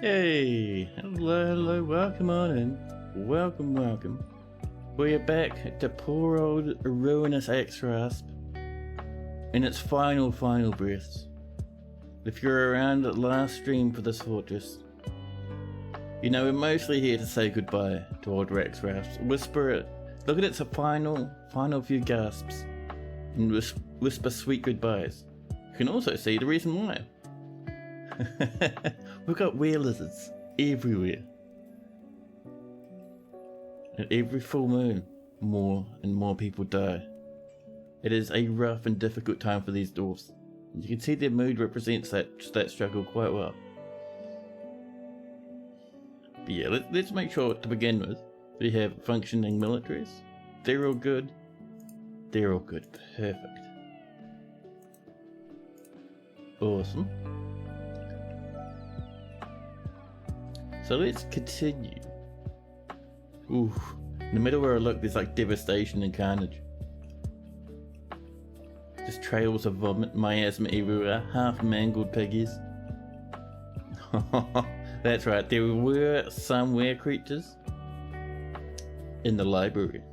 Hey, hello, welcome on in. Welcome. We're back to poor old ruinous Axerasp in its final breaths. If you're around at last stream for this fortress, you know we're mostly here to say goodbye to old Axerasp. Whisper it, look at its final few gasps, and whisper sweet goodbyes. You can also see the reason why. We've got were lizards everywhere. At every full moon, more and more people die. It is a rough and difficult time for these dwarfs. You can see their mood represents that struggle quite well. But yeah, let's make sure to begin with we have functioning militaries. They're all good. Perfect. Awesome. So let's continue. Ooh, in the middle where I look, there's like devastation and carnage. Just trails of vomit, miasma everywhere, half mangled piggies. That's right, there were some were creatures in the library.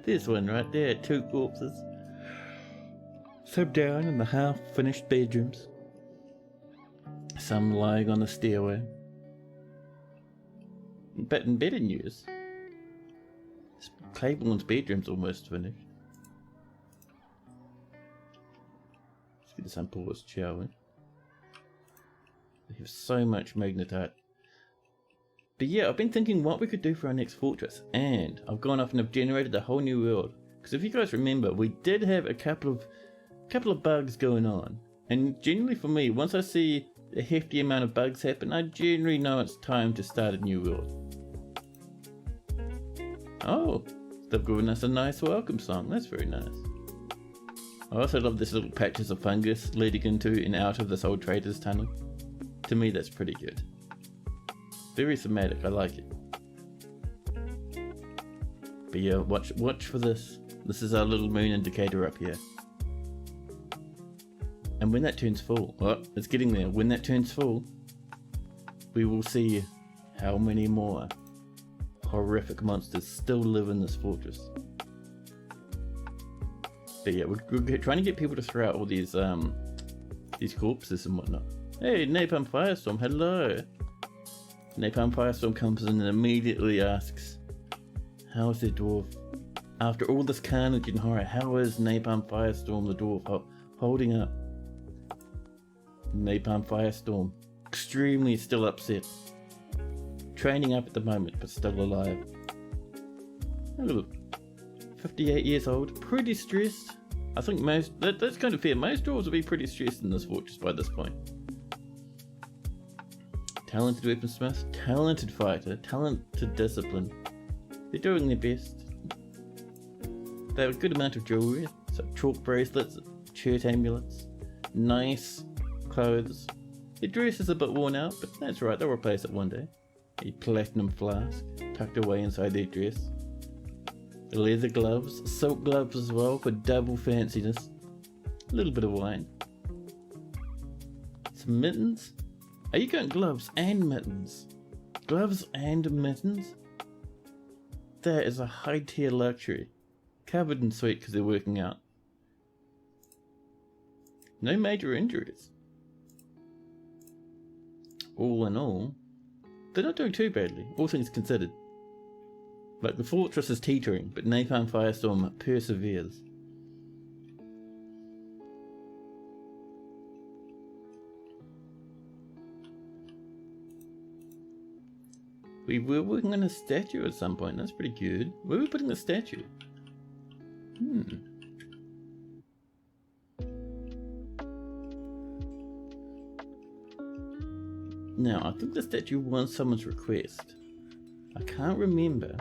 There's one right there, 2 corpses. Some down in the half-finished bedrooms. Some lying on the stairway. But in better news, Claiborne's bedroom's almost finished. Let's get this unpaused, shall we? We have so much magnetite. But yeah, I've been thinking what we could do for our next fortress, and I've gone off and I've generated a whole new world. Because if you guys remember, we did have a couple of bugs going on, and generally for me, once I see a hefty amount of bugs happen, I generally know it's time to start a new world. Oh, they've given us a nice welcome song. That's very nice. I also love this little patches of fungus leading into and out of this old trader's tunnel. To me, that's pretty good. Very thematic. I like it. But yeah, watch for this. This is our little moon indicator up here. And when that turns full, oh, it's getting there. When that turns full, we will see how many more horrific monsters still live in this fortress. But yeah, we're trying to get people to throw out all these corpses and whatnot. Hey, Napalm Firestorm, hello. Napalm Firestorm comes in and immediately asks, how's the dwarf? After all this carnage and horror, how is Napalm Firestorm the dwarf holding up? Napalm Firestorm, extremely still upset. Training up at the moment, but still alive. Oh, look, 58 years old, pretty stressed. I think that's kind of fair. Most dwarves will be pretty stressed in this fortress by this point. Talented weaponsmith, talented fighter, talented discipline. They're doing their best. They have a good amount of jewelry, so chalk bracelets, shirt amulets, nice clothes. Their dress is a bit worn out, but that's right, they'll replace it one day. A platinum flask tucked away inside their dress. Leather gloves, silk gloves as well for double fanciness. A little bit of wine. Some mittens. Are you going gloves and mittens? Gloves and mittens? That is a high tier luxury. Covered in sweat because they're working out. No major injuries. All in all, they're not doing too badly, all things considered. Like, the fortress is teetering, but Napalm Firestorm perseveres. We were working on a statue at some point, that's pretty good. Where are we putting the statue? Now, I think the statue was someone's request. I can't remember.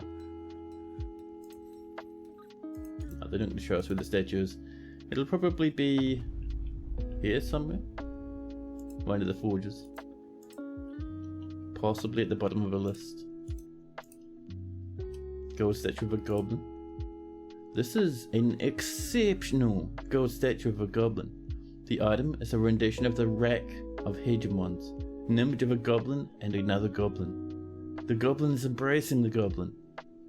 Oh, they don't show us where the statue is. It'll probably be here somewhere. One of the forges. Possibly at the bottom of a list. Gold statue of a goblin. This is an exceptional gold statue of a goblin. The item is a rendition of the rack of hegemons, an image of a goblin and another goblin. The goblin is embracing the goblin.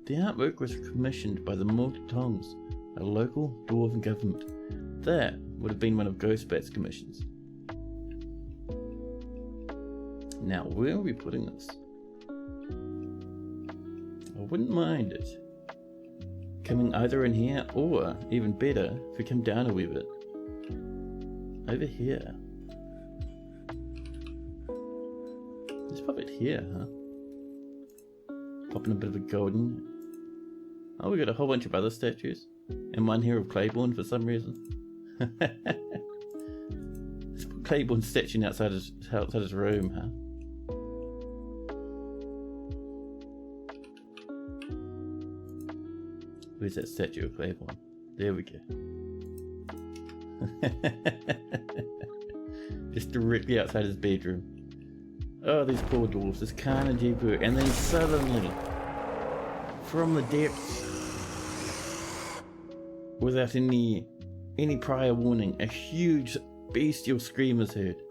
The artwork was commissioned by the Tongs, a local dwarven government. That would have been one of Ghostbat's commissions. Now, where are we putting this? I wouldn't mind it coming either in here, or, even better, if we come down a wee bit. Over here. Let's pop it here, huh? Popping a bit of a golden. Oh, we got a whole bunch of other statues. And one here of Claiborne for some reason. Let's put Claiborne's statue outside his room, huh? Where's that statue of Claiborne? There we go. Just directly outside his bedroom. Oh, these poor dwarves, this carnage everywhere. And then suddenly, from the depths, without any prior warning, a huge bestial scream is heard.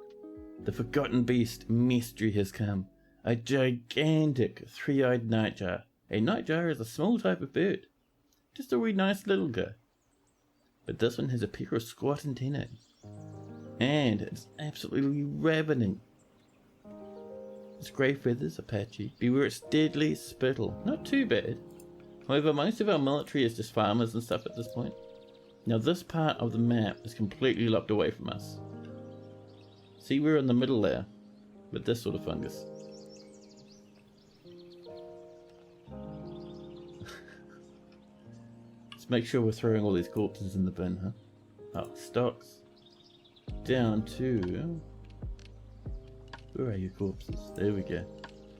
The forgotten beast, Mystery, has come. A gigantic three-eyed nightjar. A nightjar is a small type of bird. Just a wee nice little guy. But this one has a pair of squat antennae. And it's absolutely ravening. Its grey feathers are patchy. Beware its deadly spittle. Not too bad. However, most of our military is just farmers and stuff at this point. Now this part of the map is completely locked away from us. See, we're in the middle there. With this sort of fungus. Let's make sure we're throwing all these corpses in the bin, huh? Oh, stocks. Down to... Where are your corpses? There we go.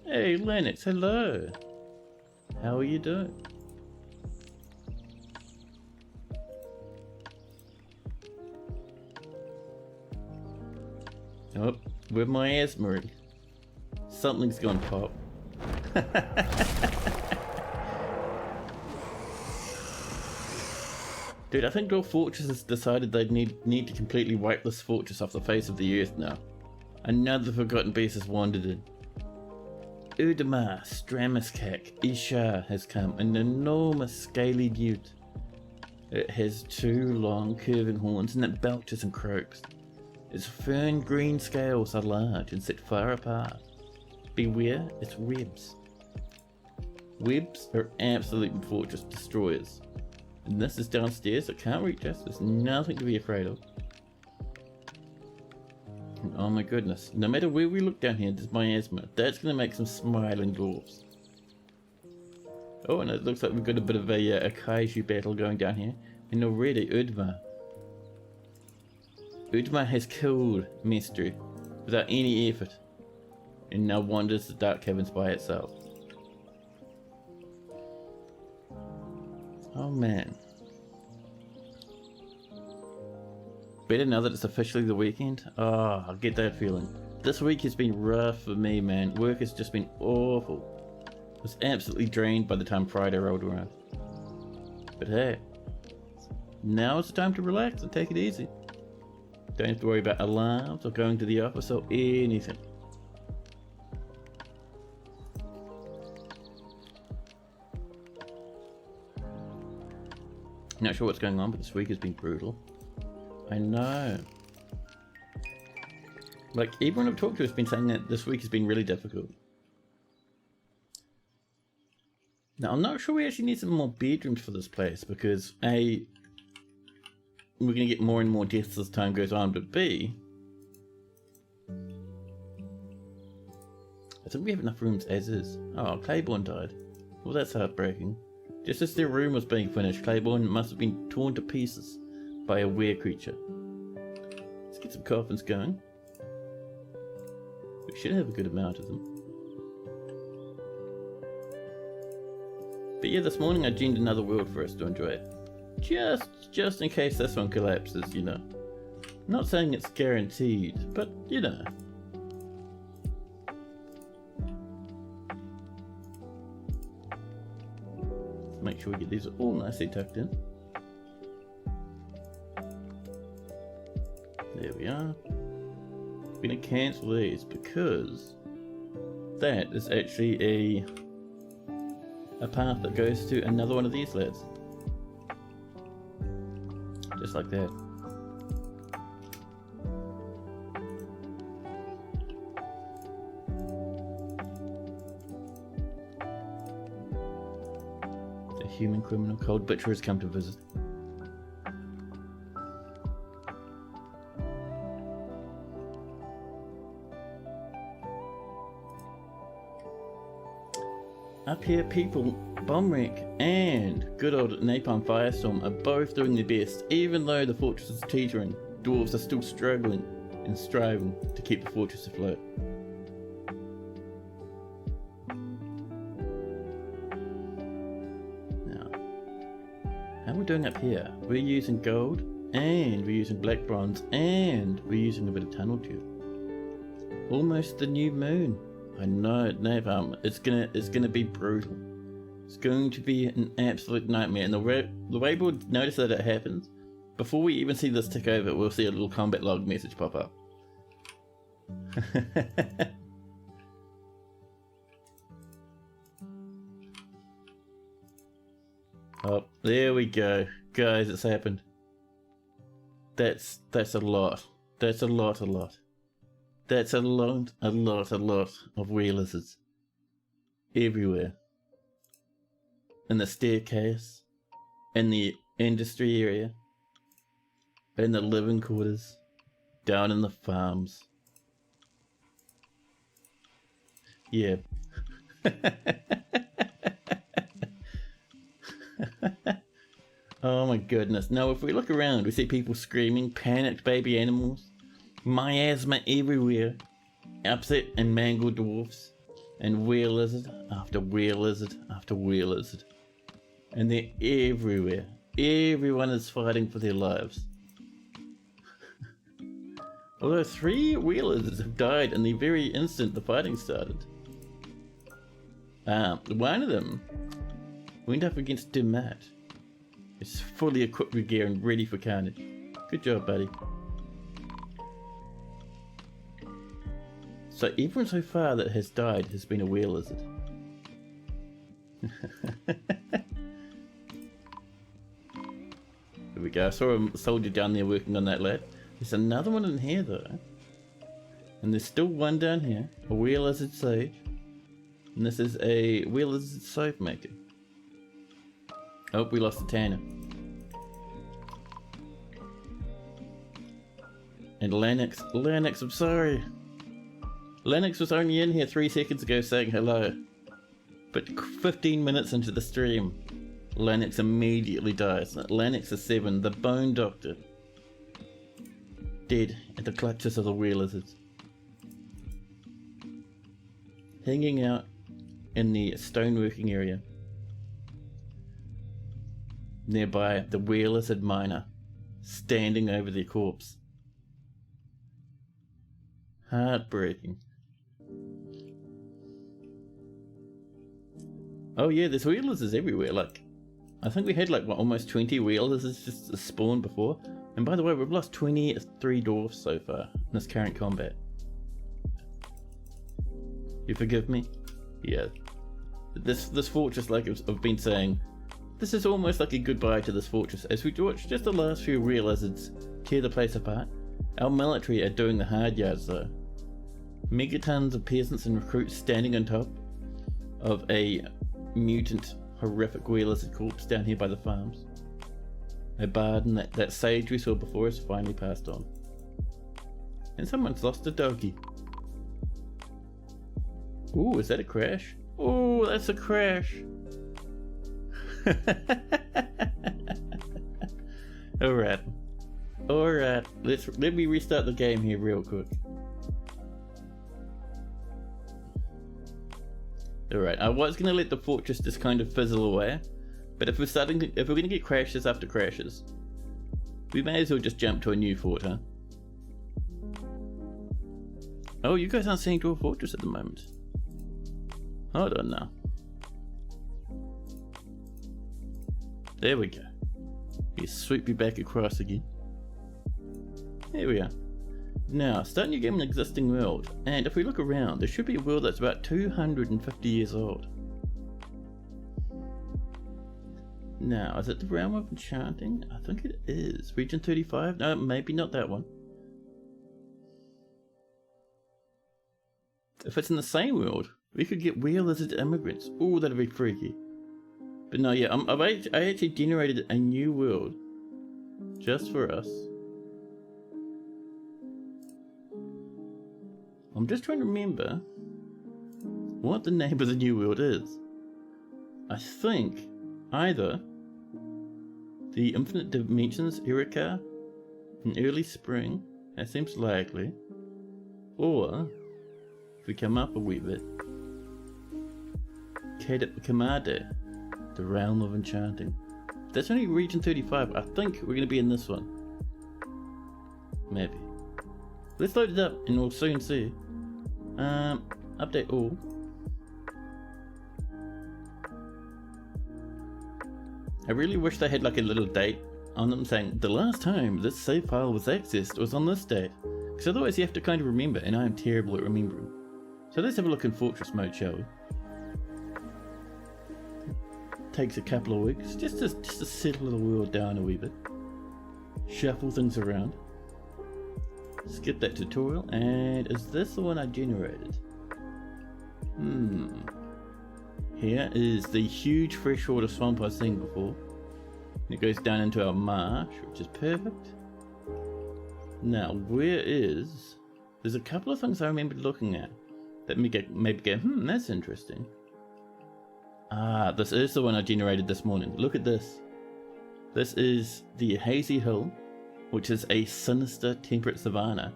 Hey Lennox, hello! How are you doing? Oh, with my asthma. Something's gone pop. Dude, I think Dwarf Fortress has decided they need to completely wipe this fortress off the face of the earth now. Another forgotten beast has wandered in. Udamar Stramiskak Ishar has come, an enormous scaly newt. It has two long curving horns and it belches and croaks. Its fern green scales are large and set far apart. Beware its webs. Webs are absolute fortress destroyers. And this is downstairs, it can't reach us, there's nothing to be afraid of. And oh my goodness, no matter where we look down here, there's miasma. That's going to make some smiling dwarves. Oh, and it looks like we've got a bit of a kaiju battle going down here. And already Udmar has killed Mystery without any effort. And now wanders the Dark Caverns by itself. Oh man. Better now that it's officially the weekend. Oh, I get that feeling. This week has been rough for me, man. Work has just been awful. I was absolutely drained by the time Friday rolled around. But hey, now is the time to relax and take it easy. Don't have to worry about alarms or going to the office or anything. Not sure what's going on, but this week has been brutal. I know. Like, everyone I've talked to has been saying that this week has been really difficult. Now, I'm not sure we actually need some more bedrooms for this place, because A, we're going to get more and more deaths as time goes on, but B, I think we have enough rooms as is. Oh, Claiborne died. Well, that's heartbreaking. Just as their room was being finished, Claiborne must have been torn to pieces by a were creature. Let's get some coffins going. We should have a good amount of them. But yeah, this morning I gened another world for us to enjoy. Just in case this one collapses, you know. Not saying it's guaranteed, but you know. Make sure we get these all nicely tucked in. There There we are. I'm gonna cancel these because that is actually a path that goes to another one of these lads. Just like that. The human criminal cold butcher has come to visit. Up here, people, Bomb Wreck and good old Napalm Firestorm are both doing their best. Even though the fortress is teetering, dwarves are still struggling and striving to keep the fortress afloat. Now, how are we doing up here? We're using gold, and we're using black bronze, and we're using a bit of tunnel tube. Almost the new moon. I know, Napalm, it's gonna be brutal. It's going to be an absolute nightmare, and the way we'll notice that it happens, before we even see this tick over, we'll see a little combat log message pop up. Oh, there we go. Guys, it's happened. That's a lot. That's a lot. That's a lot of were lizards. Everywhere. In the staircase, in the industry area, in the living quarters, down in the farms. Yeah. Oh my goodness. Now if we look around, we see people screaming, panicked baby animals, miasma everywhere, upset and mangled dwarfs, and were lizard after were lizard after were lizard. And they're everywhere. Everyone is fighting for their lives. Although 3 were lizards have died in the very instant the fighting started. One of them went up against Demat. It's fully equipped with gear and ready for carnage. Good job, buddy. So everyone so far that has died has been a were lizard. There we go. I saw a soldier down there working on that lad. There's another one in here though. And there's still one down here. A were lizard sage. And this is a were lizard soap maker. Oh, we lost the tanner. And Lennox, I'm sorry. Lennox was only in here 3 seconds ago saying hello. But 15 minutes into the stream, Lennox immediately dies. Lennox is 7, the Bone Doctor. Dead at the clutches of the were lizards. Hanging out in the stoneworking area. Nearby, the were lizard miner, standing over their corpse. Heartbreaking. Oh yeah, there's were lizards everywhere. Like, I think we had like what, almost 20 were lizards just spawned before. And by the way, we've lost 23 dwarfs so far in this current combat. You forgive me? Yeah. This fortress, like I've been saying, this is almost like a goodbye to this fortress as we watch just the last few were lizards tear the place apart. Our military are doing the hard yards though. Megatons of peasants and recruits standing on top of a mutant, horrific were lizard corpse down here by the farms. A bard and that sage we saw before has finally passed on. And someone's lost a doggy. Ooh, is that a crash? Ooh, that's a crash. Alright, let me restart the game here real quick. Alright, I was gonna let the fortress just kind of fizzle away, but if we're gonna get crashes after crashes, we may as well just jump to a new fort, huh? Oh, you guys aren't seeing Dwarf Fortress at the moment. Hold on now. There we go. You sweep me back across again. Here we are. Now, starting your game in an existing world, and if we look around, there should be a world that's about 250 years old. Now, is it the realm of enchanting? I think it is. Region 35? No, maybe not that one. If it's in the same world, we could get were lizard immigrants. Ooh, that'd be freaky. But no, yeah, I actually generated a new world just for us. I'm just trying to remember what the name of the new world is. I think either the Infinite Dimensions Erika in early spring, that seems likely, or if we come up a wee bit, Kamade, the realm of enchanting. That's only region 35. I think we're going to be in this one. Maybe. Let's load it up and we'll soon see. Update all. I really wish they had like a little date on them saying the last time this save file was accessed was on this date. Because otherwise you have to kind of remember, and I am terrible at remembering. So let's have a look in Fortress mode, shall we? Takes a couple of weeks just to settle the world down a wee bit. Shuffle things around. Skip that tutorial, and is this the one I generated? Here is the huge freshwater swamp I was seeing before. And it goes down into our marsh, which is perfect. Now, there's a couple of things I remember looking at that maybe go, that's interesting. Ah, this is the one I generated this morning. Look at this. This is the Hazy Hill, which is a sinister temperate savanna,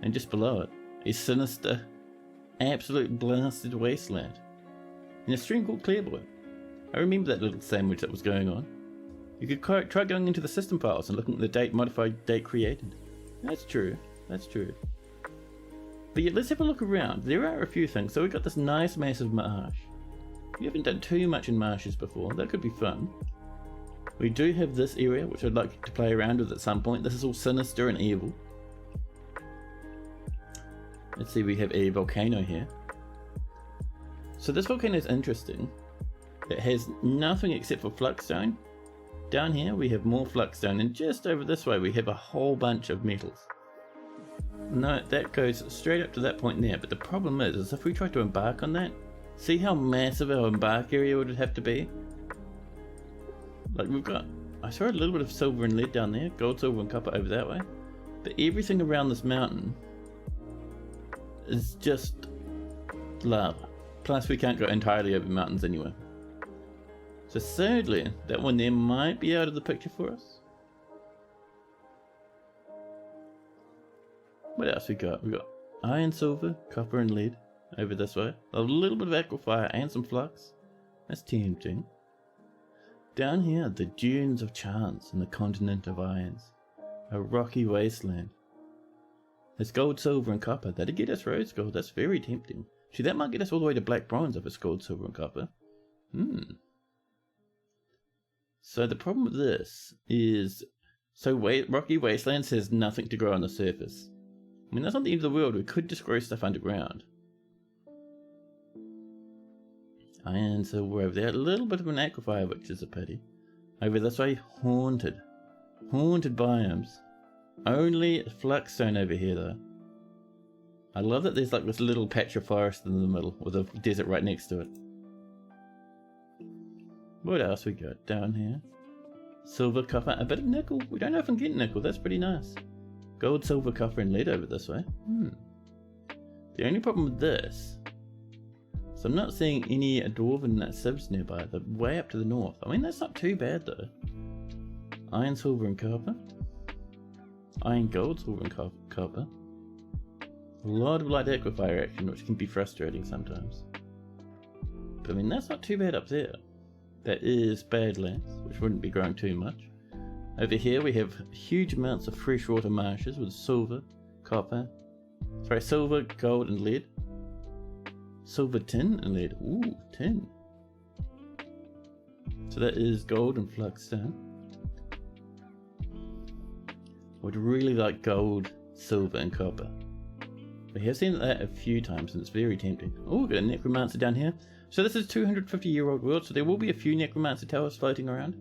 and just below it, a sinister, absolute blasted wasteland. And a stream called Clearboy. I remember that little sandwich that was going on. You could try going into the system files and looking at the date, modified date created. That's true, that's true. But yeah, let's have a look around. There are a few things. So we've got this nice massive marsh. We haven't done too much in marshes before. That could be fun. We do have this area, which I'd like to play around with at some point. This is all sinister and evil. Let's see, we have a volcano here. So this volcano is interesting. It has nothing except for flux-stone. Down here we have more flux-stone, and just over this way we have a whole bunch of metals. No, that goes straight up to that point there, but the problem is if we try to embark on that, see how massive our embark area would have to be? Like I saw a little bit of silver and lead down there, gold, silver and copper over that way, but everything around this mountain is just lava. Plus we can't go entirely over mountains anyway. So sadly, that one there might be out of the picture for us. What else we got? We got iron, silver, copper and lead over this way. A little bit of aquafire and some flux. That's tempting. Down here, the dunes of chance and the continent of irons. A rocky wasteland. There's gold, silver and copper. That'd get us rose gold. That's very tempting. See, that might get us all the way to black bronze if it's gold, silver and copper. So the problem with this is, rocky wastelands has nothing to grow on the surface. I mean, that's not the end of the world. We could just grow stuff underground. Iron, silver over there. A little bit of an aquifer, which is a pity. Over this way, haunted. Haunted biomes. Only flux-stone over here, though. I love that there's like this little patch of forest in the middle, with a desert right next to it. What else we got down here? Silver, copper, a bit of nickel. We don't often get nickel, that's pretty nice. Gold, silver, copper and lead over this way. The only problem with this, so I'm not seeing any dwarven sieves nearby. They're way up to the north. I mean, that's not too bad though. Iron, silver and copper. Iron, gold, silver and copper. A lot of light aquifer action, which can be frustrating sometimes. But I mean, that's not too bad up there. That is Badlands, which wouldn't be growing too much. Over here we have huge amounts of freshwater marshes with silver, silver, gold and lead. Silver, tin and lead. Ooh, tin. So that is gold and flux-stone. Would really like gold, silver and copper. We have seen that a few times and it's very tempting. Oh, we've got a necromancer down here. So this is 250-year-old world, so there will be a few necromancer towers floating around.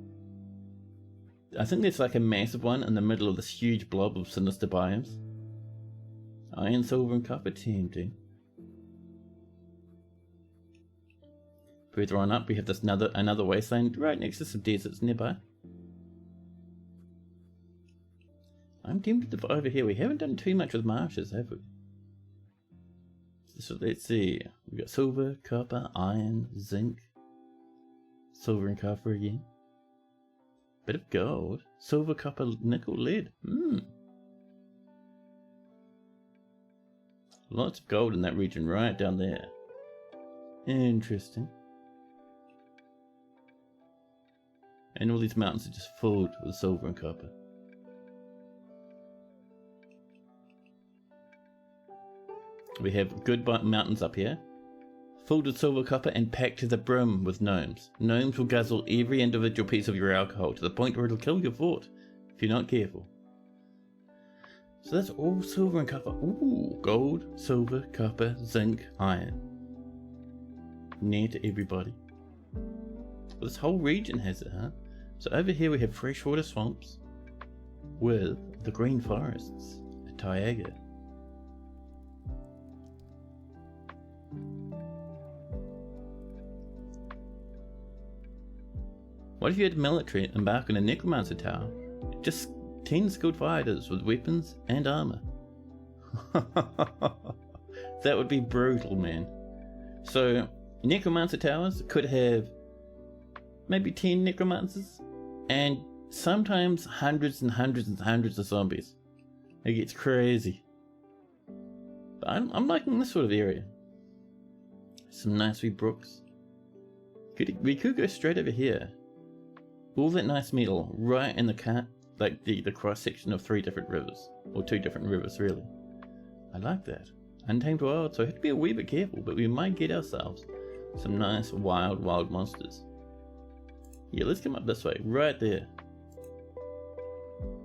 I think there's like a massive one in the middle of this huge blob of sinister biomes. Iron, silver and copper, tempting. Further on up we have this another wasteland right next to some deserts nearby. I'm tempted to over here. We haven't done too much with marshes, have we? So let's see. We've got silver, copper, iron, zinc, silver and copper again. Bit of gold. Silver, copper, nickel, lead. Lots of gold in that region right down there. Interesting. And all these mountains are just filled with silver and copper. We have good mountains up here, filled with silver, copper, and packed to the brim with gnomes. Gnomes will guzzle every individual piece of your alcohol to the point where it'll kill your fort, if you're not careful. So that's all silver and copper. Ooh, gold, silver, copper, zinc, iron. Near to everybody. Well, this whole region has it, huh? So over here we have freshwater swamps with the green forests at Taiaga. What if you had military embark on a necromancer tower? Just 10 skilled fighters with weapons and armor. That would be brutal, man. So necromancer towers could have maybe 10 necromancers and sometimes hundreds and hundreds and hundreds of zombies. It gets crazy. But I'm liking this sort of area. Some nice wee brooks. We could go straight over here. All that nice metal right in the cross section of 3 different rivers, or 2 different rivers really. I like that. Untamed wild, so I have to be a wee bit careful, but we might get ourselves some nice wild monsters. Yeah, let's come up this way, right there.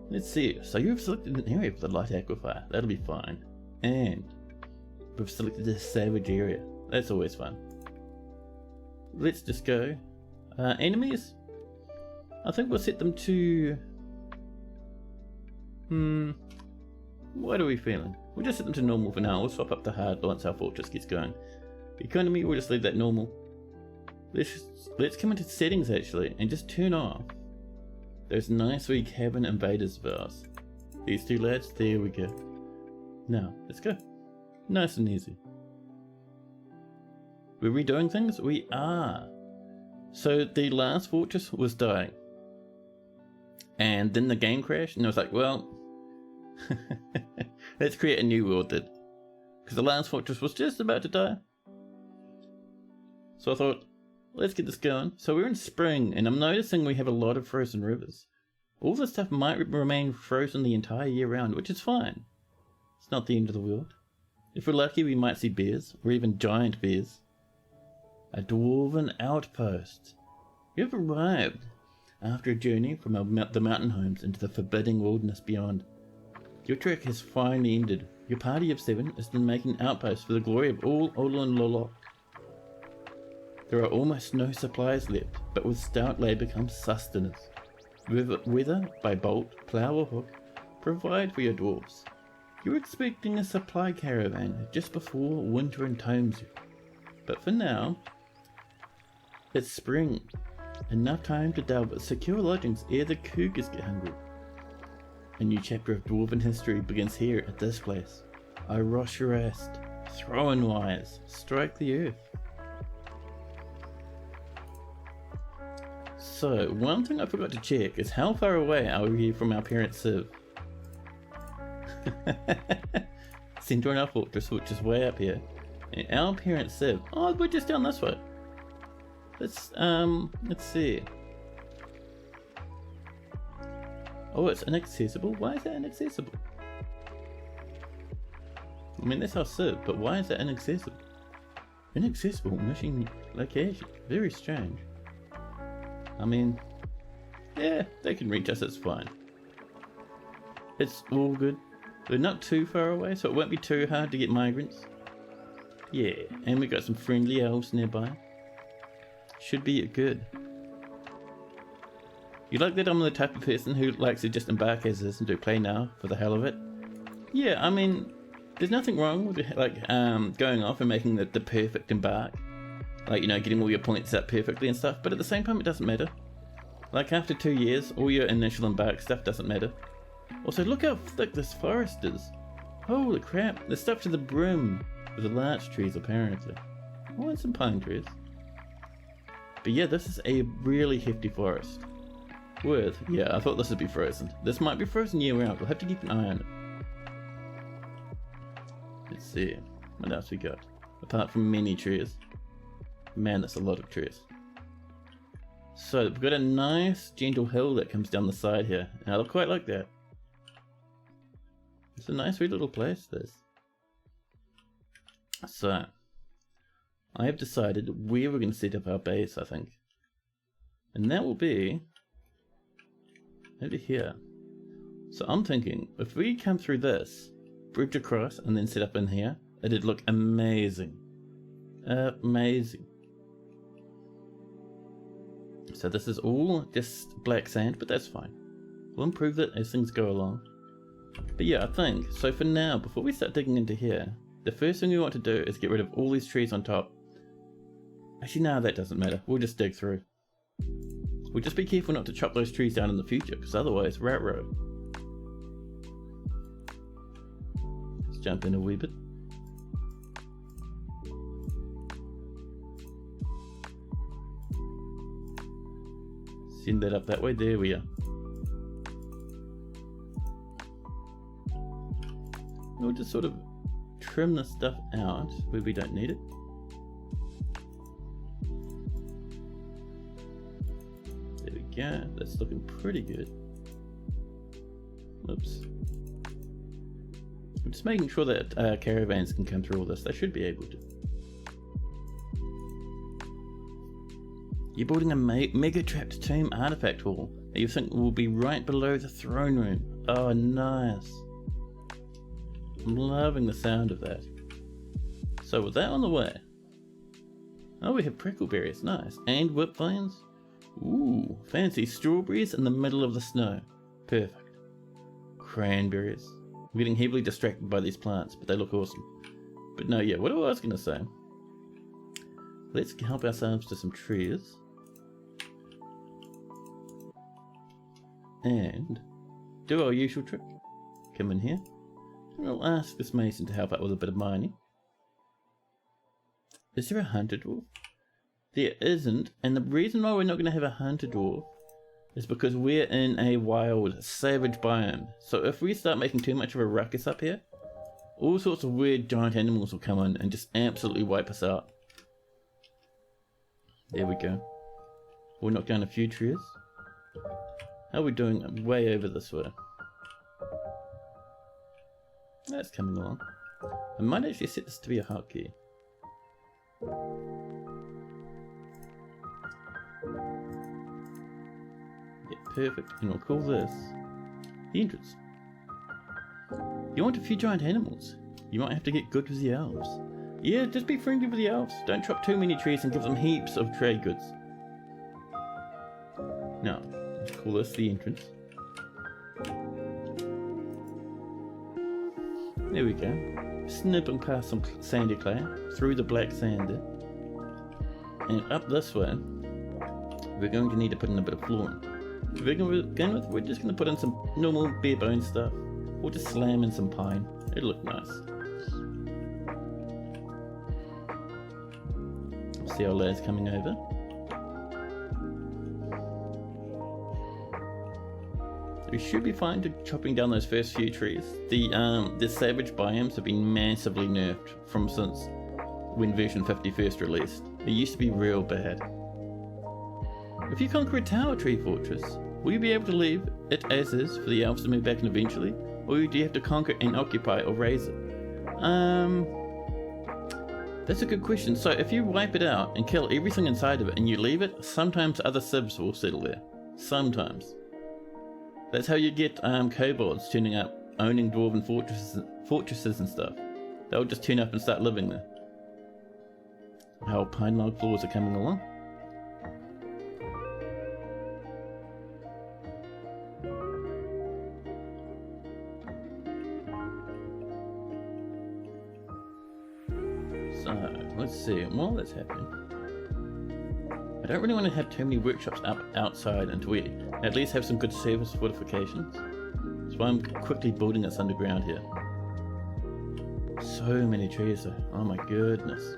Let's see. So you've selected an area for the light aquifer. That'll be fine. And we've selected a savage area. That's always fun. Let's just go. Enemies? I think we'll set them to... What are we feeling? We'll just set them to normal for now. We'll swap up the hard once our fortress gets going. Economy, we'll just leave that normal. Let's come into settings actually and just turn off those nice wee cabin invaders of ours. These 2 lads, there we go. Now, let's go. Nice and easy. We're redoing things? We are. So the last fortress was dying. And then the game crashed and I was like, well, let's create a new world then. Because the last fortress was just about to die. So I thought, let's get this going. So we're in spring and I'm noticing we have a lot of frozen rivers. All this stuff might remain frozen the entire year round, which is fine. It's not the end of the world. If we're lucky we might see bears, or even giant bears. A dwarven outpost. You have arrived after a journey from the mountain homes into the forbidding wilderness beyond. Your trek has finally ended. Your party of 7 is then making an outpost for the glory of all Olan Lolok. There are almost no supplies left, but with stout labour comes sustenance. Whether by bolt, plough or hook, provide for your dwarves. You're expecting a supply caravan just before winter entombs you. But for now, it's spring. Enough time to delve at secure lodgings ere the cougars get hungry. A new chapter of dwarven history begins here at this place. Axerasp, Thrownwires, strike the earth. So, one thing I forgot to check is how far away are we from our parent Civ? Centre on our fortress, which is way up here. And our parent Civ, oh, we're just down this way. Let's see. Oh, it's inaccessible? Why is that inaccessible? I mean, that's our Civ, but why is that inaccessible? Inaccessible mission location. Very strange. I mean, yeah, they can reach us, it's fine. It's all good. We're not too far away, so it won't be too hard to get migrants. Yeah, and we got some friendly elves nearby. Should be good. You like that I'm the type of person who likes to just embark as is and do play now for the hell of it? Yeah, I mean, there's nothing wrong with like going off and making the perfect embark. Like, you know, getting all your points up perfectly and stuff, but at the same time it doesn't matter. Like after 2 years, all your initial embark stuff doesn't matter. Also, look how thick this forest is. Holy crap, there's stuff to the brim with the larch trees apparently. Oh, and some pine trees. But yeah, this is a really hefty forest. Yeah, I thought this would be frozen. This might be frozen year round, we'll have to keep an eye on it. Let's see, what else we got? Apart from many trees. Man, that's a lot of trees. So, we've got a nice gentle hill that comes down the side here. And I quite like that. It's a nice wee little place, this. So, I have decided where we're going to set up our base, I think. And that will be over here. So I'm thinking, if we come through this, bridge across, and then set up in here, it'd look amazing. Amazing. So this is all just black sand, but that's fine. We'll improve it as things go along. But yeah, I think, so for now, before we start digging into here, the first thing we want to do is get rid of all these trees on top. Actually, no, that doesn't matter. We'll just dig through. We'll just be careful not to chop those trees down in the future, because otherwise, rat-row. Let's jump in a wee bit. Send that up that way. There we are. We'll just sort of trim this stuff out where we don't need it. There we go. That's looking pretty good. Oops. I'm just making sure that caravans can come through all this. They should be able to. You're building a mega trapped tomb artifact hall that you think will be right below the throne room. Oh, nice. I'm loving the sound of that. So with that on the way. Oh, we have prickleberries, nice. And whip vines. Ooh, fancy strawberries in the middle of the snow. Perfect. Cranberries. I'm getting heavily distracted by these plants, but they look awesome. But no, yeah, what I was going to say. Let's help ourselves to some trees. And do our usual trick. Come in here. And I'll ask this mason to help out with a bit of mining. Is there a hunter dwarf? There isn't, and the reason why we're not going to have a hunter dwarf is because we're in a wild, savage biome. So if we start making too much of a ruckus up here, all sorts of weird giant animals will come in and just absolutely wipe us out. There we go. We'll knock down a few trees. How are we doing way over this way? That's coming along. I might actually set this to be a hotkey. Yeah, perfect. And we'll call this the entrance. You want a few giant animals? You might have to get good with the elves. Yeah, just be friendly with the elves. Don't chop too many trees and give them heaps of trade goods. Now, let's call this the entrance. There we go. Snipping past some sandy clay, through the black sand there. And up this way, we're going to need to put in a bit of flooring. To begin with, we're just going to put in some normal bare bone stuff. We'll just slam in some pine. It'll look nice. See our lads coming over. We should be fine to chopping down those first few trees. The savage biomes have been massively nerfed from since when version 50 first released. It used to be real bad. If you conquer a tower tree fortress, will you be able to leave it as is for the elves to move back in eventually? Or do you have to conquer and occupy or raise it? That's a good question. So if you wipe it out and kill everything inside of it and you leave it, sometimes other civs will settle there. Sometimes. That's how you get kobolds turning up owning dwarven fortresses and stuff. They'll just turn up and start living there. How pine log floors are coming along. So, let's see, while that's happening, I don't really want to have too many workshops up outside and we at least have some good service fortifications. That's why I'm quickly building this underground here. So many trees though, oh my goodness.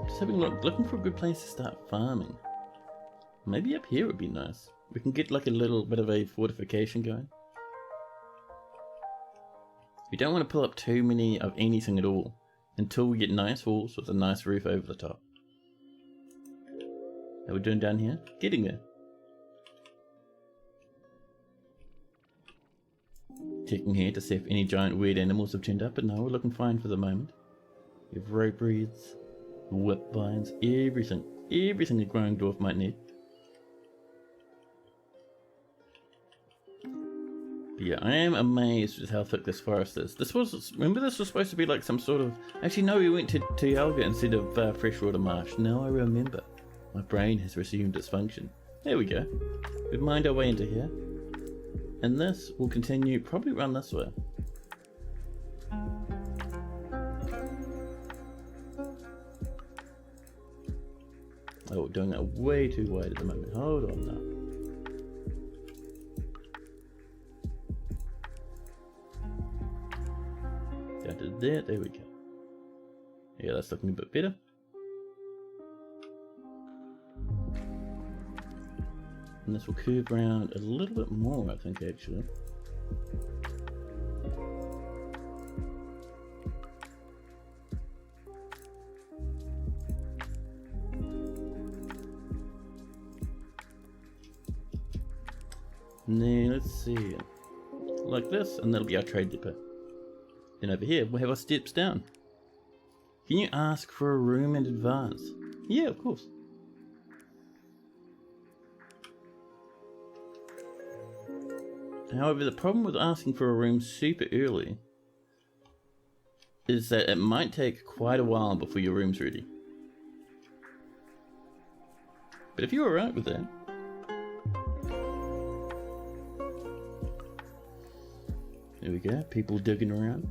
Just having a look, looking for a good place to start farming. Maybe up here would be nice. We can get like a little bit of a fortification going. We don't want to pull up too many of anything at all until we get nice walls with a nice roof over the top. How are we doing down here? Getting there. Checking here to see if any giant weird animals have turned up, but no, we're looking fine for the moment. We have rope reeds, whip vines, everything a growing dwarf might need. Yeah, I am amazed at how thick this forest is. Remember this was supposed to be like some sort of... Actually no, we went to Yalga instead of freshwater marsh. Now I remember. My brain has resumed its function. There we go. We've mined our way into here. And this will continue, probably run this way. Oh, we're doing that way too wide at the moment. Hold on now. Down to there we go. Yeah, that's looking a bit better. And this will curve around a little bit more, I think, actually. And then, let's see, like this, and that'll be our trade depot. Then over here, we'll have our steps down. Can you ask for a room in advance? Yeah, of course. However, the problem with asking for a room super early is that it might take quite a while before your room's ready. But if you're alright with that, there we go, people digging around.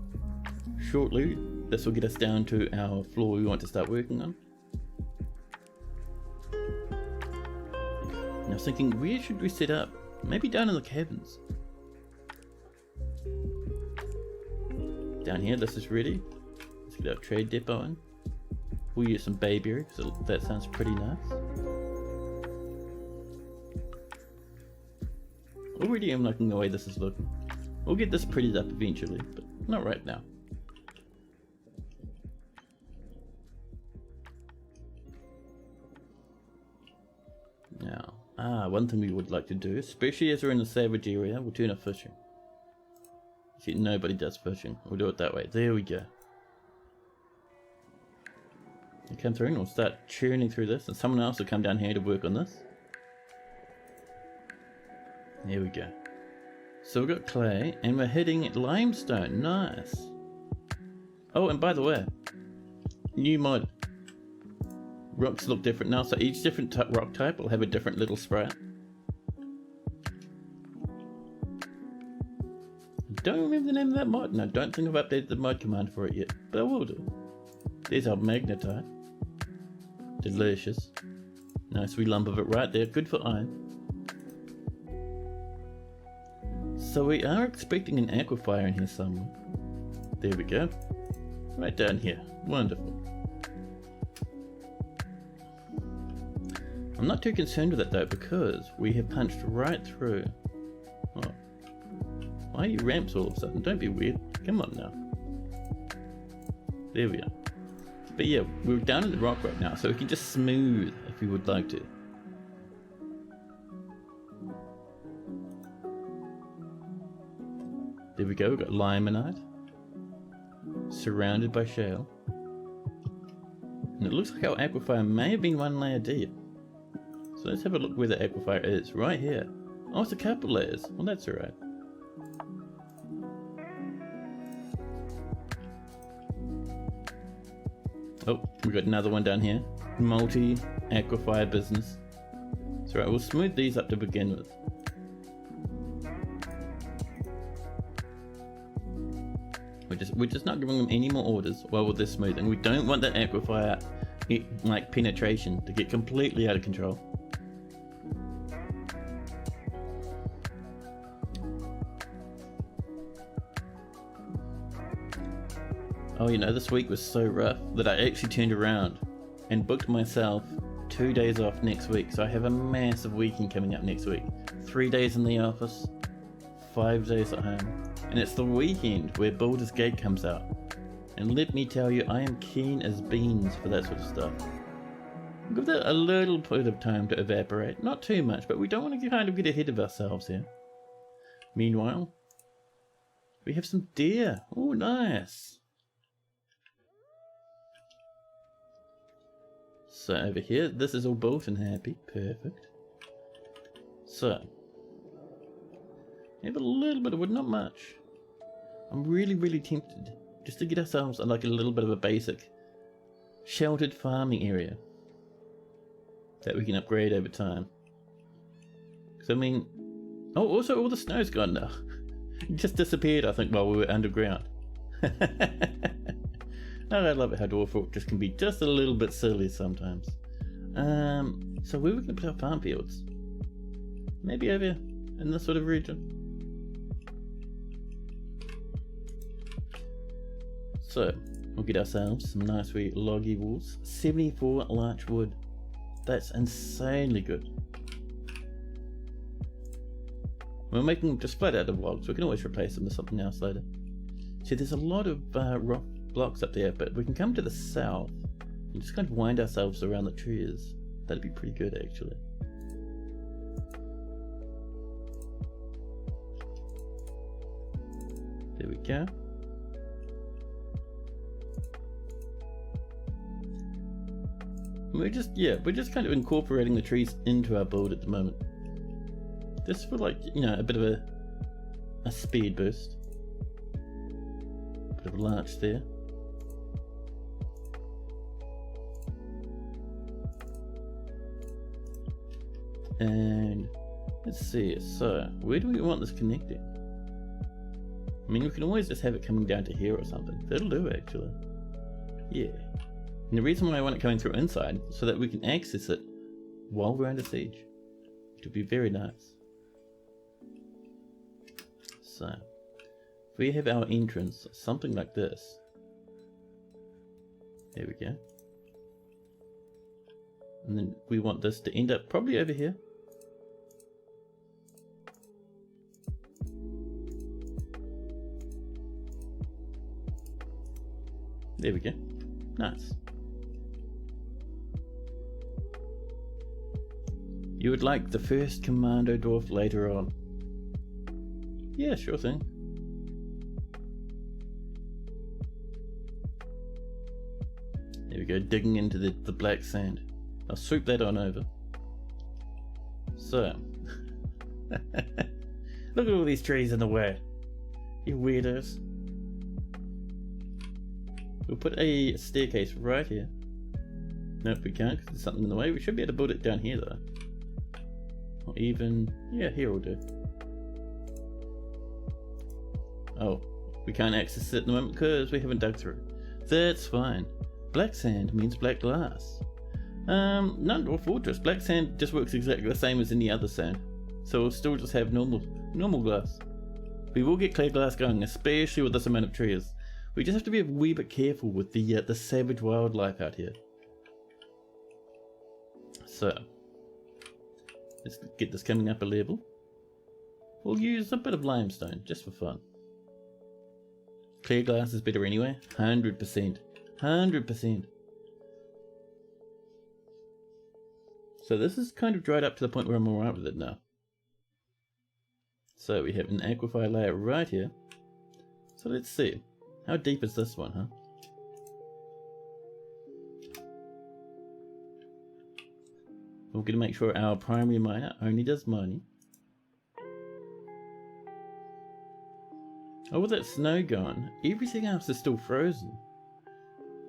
Shortly, this will get us down to our floor we want to start working on. And I was thinking, where should we set up? Maybe down in the cabins. Down here, this is ready. Let's get our trade depot in. We'll use some bayberry, because that sounds pretty nice. Already I'm liking the way this is looking. We'll get this prettied up eventually, but not right now. Now, one thing we would like to do, especially as we're in the savage area, we'll turn off fishing. See, nobody does fishing. We'll do it that way. There we go. We'll come through and we'll start churning through this, and someone else will come down here to work on this. There we go. So we've got clay, and we're hitting limestone. Nice. Oh, and by the way, new mod. Rocks look different now, so each different rock type will have a different little sprout. Don't remember the name of that mod, and I don't think I've updated the mod command for it yet, but I will do. There's our magnetite. Delicious. Nice wee lump of it right there, good for iron. So we are expecting an aquifer in here somewhere. There we go. Right down here. Wonderful. I'm not too concerned with it though, because we have punched right through. Oh. Why are you ramps all of a sudden? Don't be weird. Come on now. There we are. But yeah, we're down in the rock right now, so we can just smooth if we would like to. There we go, we've got limonite. Surrounded by shale. And it looks like our aquifer may have been one layer deep. So let's have a look where the aquifer is. Right here. Oh, it's a couple layers. Well, that's alright. Oh, we've got another one down here. Multi-aquifer business. That's right, we'll smooth these up to begin with. We're just not giving them any more orders while they're smoothing. We don't want that aquifer like penetration to get completely out of control. Oh, you know, this week was so rough that I actually turned around and booked myself 2 days off next week. So I have a massive weekend coming up next week. 3 days in the office, 5 days at home. And it's the weekend where Baldur's Gate comes out. And let me tell you, I am keen as beans for that sort of stuff. Give that a little bit of time to evaporate. Not too much, but we don't want to kind of get ahead of ourselves here. Meanwhile, we have some deer. Oh, nice. So over here, this is all built and happy. Perfect. So, have a little bit of wood, not much. I'm really tempted just to get ourselves like a little bit of a basic sheltered farming area that we can upgrade over time. Because I mean, oh, also all the snow's gone now. It just disappeared, I think, while we were underground. Oh, I love it how Dwarf Fortress can be just a little bit silly sometimes. So where are we going to put our farm fields? Maybe over in this sort of region. So, we'll get ourselves some nice wee loggy walls. 74 larch wood. That's insanely good. We're making them just flat out of logs. We can always replace them with something else later. See, there's a lot of rock blocks up there, but we can come to the south and just kind of wind ourselves around the trees. That'd be pretty good, actually. There we go. We're just kind of incorporating the trees into our build at the moment. Just for, like, you know, a bit of a speed boost. Bit of a larch there. And let's see, so where do we want this connecting? I mean, we can always just have it coming down to here or something. That'll do, actually. Yeah. And the reason why I want it coming through inside, so that we can access it while we're under siege. Which would be very nice. So, if we have our entrance, something like this. There we go. And then we want this to end up probably over here. There we go. Nice. You would like the first commando dwarf later on? Yeah, sure thing. There we go, digging into the black sand. I'll swoop that on over. So, look at all these trees in the way. You weirdos. We'll put a staircase right here. Nope, we can't because there's something in the way. We should be able to build it down here though. Or even, yeah, here will do. Oh, we can't access it at the moment because we haven't dug through. That's fine. Black sand means black glass. Not Dwarf Fortress. Black sand just works exactly the same as any other sand. So we'll still just have normal glass. We will get clear glass going, especially with this amount of trees. We just have to be a wee bit careful with the savage wildlife out here. So, let's get this coming up a level. We'll use a bit of limestone, just for fun. Clear glass is better anyway. 100%. 100%. So this is kind of dried up to the point where I'm alright with it now. So we have an aquifer layer right here. So let's see. How deep is this one, huh? We're going to make sure our primary miner only does mining. Oh, with that snow gone, everything else is still frozen.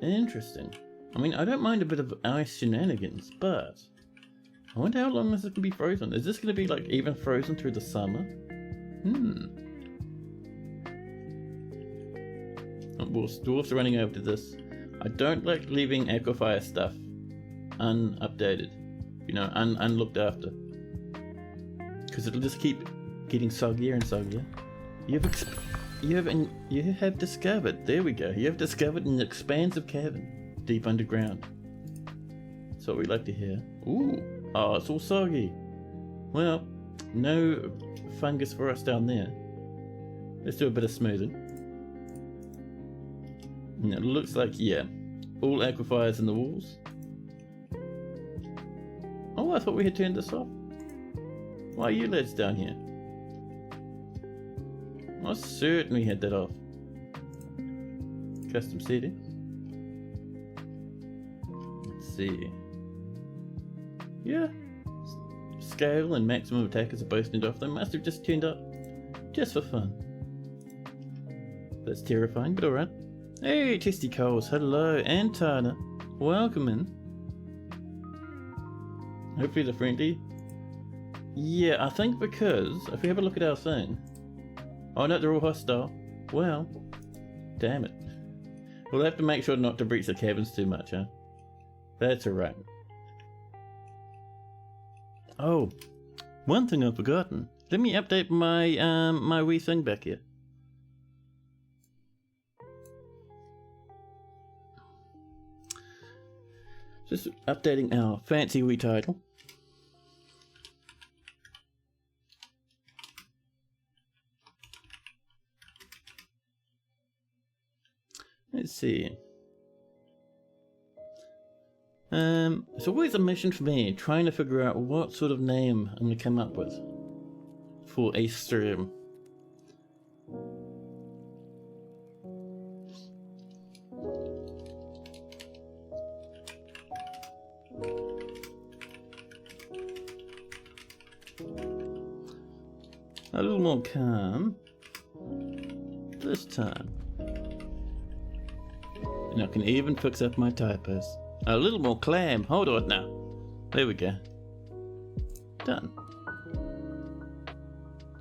Interesting. I mean, I don't mind a bit of ice shenanigans, but I wonder how long this is going to be frozen. Is this going to be like even frozen through the summer? Well, dwarfs are running over to this. I don't like leaving Aquafire stuff unupdated, you know, unlooked after, because it'll just keep getting soggier and soggier. You have discovered. There we go. You have discovered an expansive cavern deep underground. That's what we like to hear. Ooh, oh, it's all soggy. Well, no fungus for us down there. Let's do a bit of smoothing. And it looks like, yeah, all aquifers in the walls. Oh, I thought we had turned this off. Why are you lads down here? I certainly had that off. Custom settings. Let's see. Yeah. Scale and maximum attackers are both turned off. They must have just turned up just for fun. That's terrifying, but alright. Hey, Testy Coles, hello, and Tana, welcome in. Hopefully they're friendly. Yeah, I think because, if we have a look at our thing... Oh no, they're all hostile. Well, damn it. We'll have to make sure not to breach the caverns too much, huh? That's alright. Oh, one thing I've forgotten. Let me update my, my wee thing back here. Just updating our fancy wee title. Let's see. It's always a mission for me, trying to figure out what sort of name I'm going to come up with for a stream. A little more calm this time. And I can even fix up my typos. A little more clam. Hold on now. There we go. Done.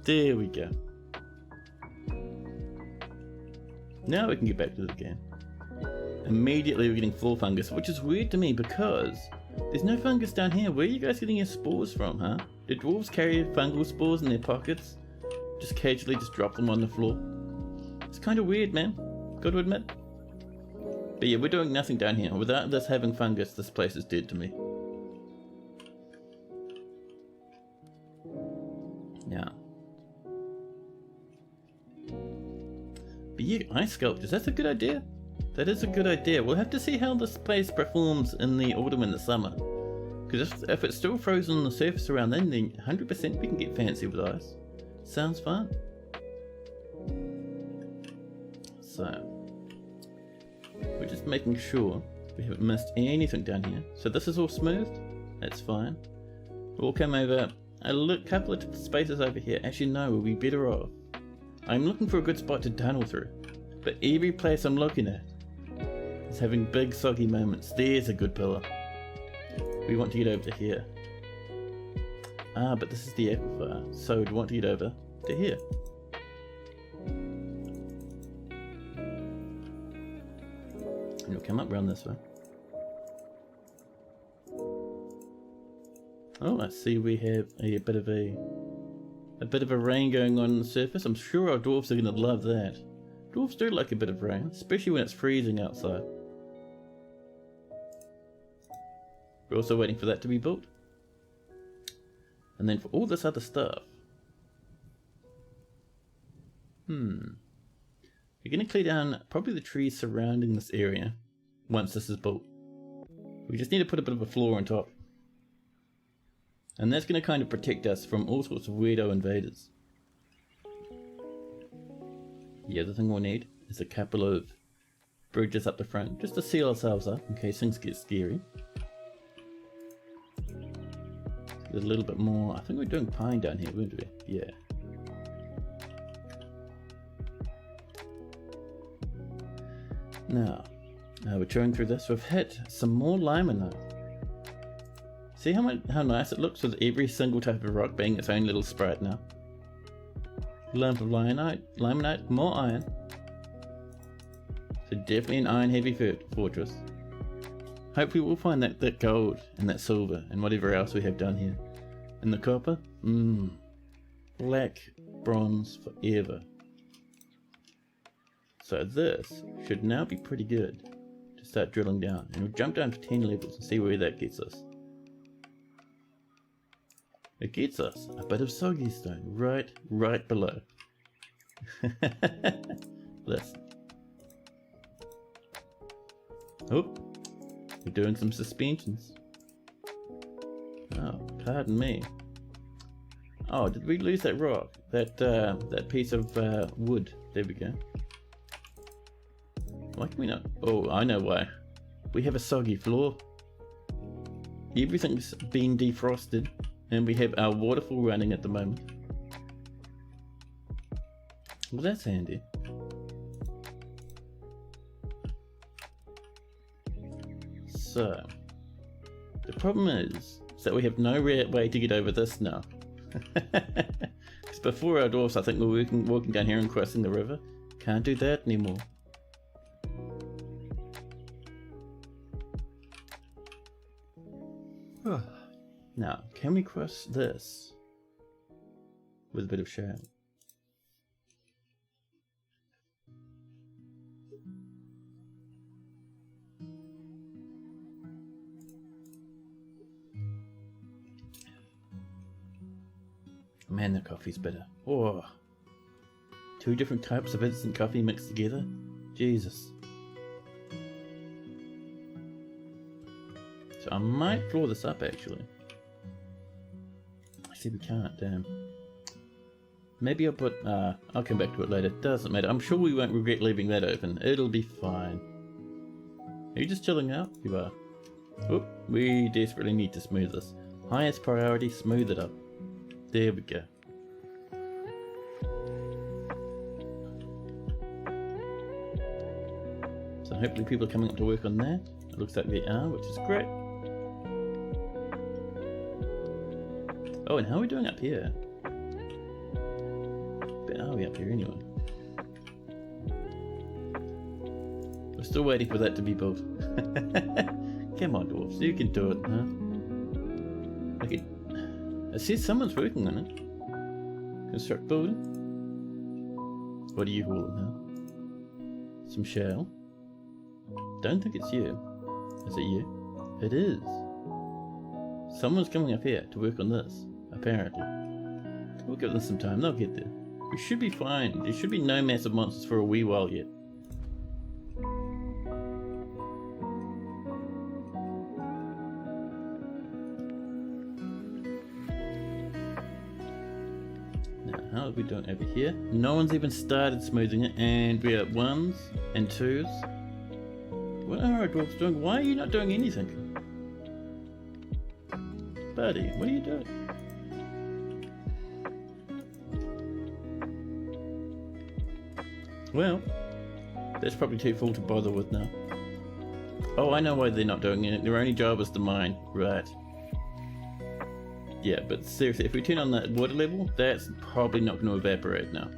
There we go. Now we can get back to the game. Immediately we're getting full fungus, which is weird to me because there's no fungus down here. Where are you guys getting your spores from, huh? Do dwarves carry fungal spores in their pockets? Just casually just drop them on the floor? It's kind of weird, man. Got to admit. But yeah, we're doing nothing down here. Without this having fungus, this place is dead to me. Yeah. But yeah, ice sculptures, that's a good idea. That is a good idea. We'll have to see how this place performs in the autumn and the summer. Because if it's still frozen on the surface around then 100% we can get fancy with ice. Sounds fun. So, we're just making sure we haven't missed anything down here. So this is all smooth. That's fine. We'll come over a couple of spaces over here. Actually, no, we'll be better off. I'm looking for a good spot to tunnel through. But every place I'm looking at is having big soggy moments. There's a good pillar. We want to get over to here. Ah, but this is the aquifer, so we'd want to get over to here. And we'll come up around this way. Oh, I see we have a bit of a rain going on the surface. I'm sure our dwarves are going to love that. Dwarves do like a bit of rain, especially when it's freezing outside. We're also waiting for that to be built. And then for all this other stuff. We're going to clear down probably the trees surrounding this area once this is built. We just need to put a bit of a floor on top. And that's going to kind of protect us from all sorts of weirdo invaders. The other thing we'll need is a couple of bridges up the front, just to seal ourselves up in case things get scary. a little bit more. I think we're doing pine down here, weren't we? Yeah. Now, we're chewing through this. We've hit some more limonite. See how nice it looks with every single type of rock being its own little sprite now. Lump of limonite, more iron. So definitely an iron heavy fortress. Hopefully we'll find that gold and that silver and whatever else we have down here. And the copper? Black bronze forever. So this should now be pretty good to start drilling down. And we'll jump down to 10 levels and see where that gets us. It gets us a bit of soggy stone right below. Listen. Oh, we're doing some suspensions. Oh, pardon me. Oh, did we lose that rock? That piece of wood. There we go. Why can we not? Oh, I know why. We have a soggy floor. Everything's been defrosted, and we have our waterfall running at the moment. Well, that's handy. So, the problem is that we have no way to get over this now. Because before our dwarfs, I think we were walking down here and crossing the river. Can't do that anymore. Now, can we cross this with a bit of shale? Man, the coffee's better. Oh, 2 different types of instant coffee mixed together? Jesus. So I might floor this up actually. I see we can't, damn. Maybe I'll put, I'll come back to it later. Doesn't matter. I'm sure we won't regret leaving that open. It'll be fine. Are you just chilling out? You are. Oop, we desperately need to smooth this. Highest priority, smooth it up. There we go. So hopefully people are coming up to work on that. It looks like they are, which is great. Oh, and how are we doing up here? But are we up here anyway? We're still waiting for that to be built. Come on, dwarves, you can do it, huh? Okay. I see someone's working on it. Construct building. What are you hauling, huh? Some shell. Don't think it's you. Is it you? It is. Someone's coming up here to work on this, apparently. We'll give them some time, they'll get there. We should be fine. There should be no massive monsters for a wee while yet. How are we doing over here? No one's even started smoothing it, and we're at 1s and 2s. What are our dwarves doing? Why are you not doing anything? Buddy, what are you doing? Well, that's probably too full to bother with now. Oh, I know why they're not doing it. Their only job is to mine. Right. Yeah, but seriously, if we turn on that water level, that's probably not going to evaporate now.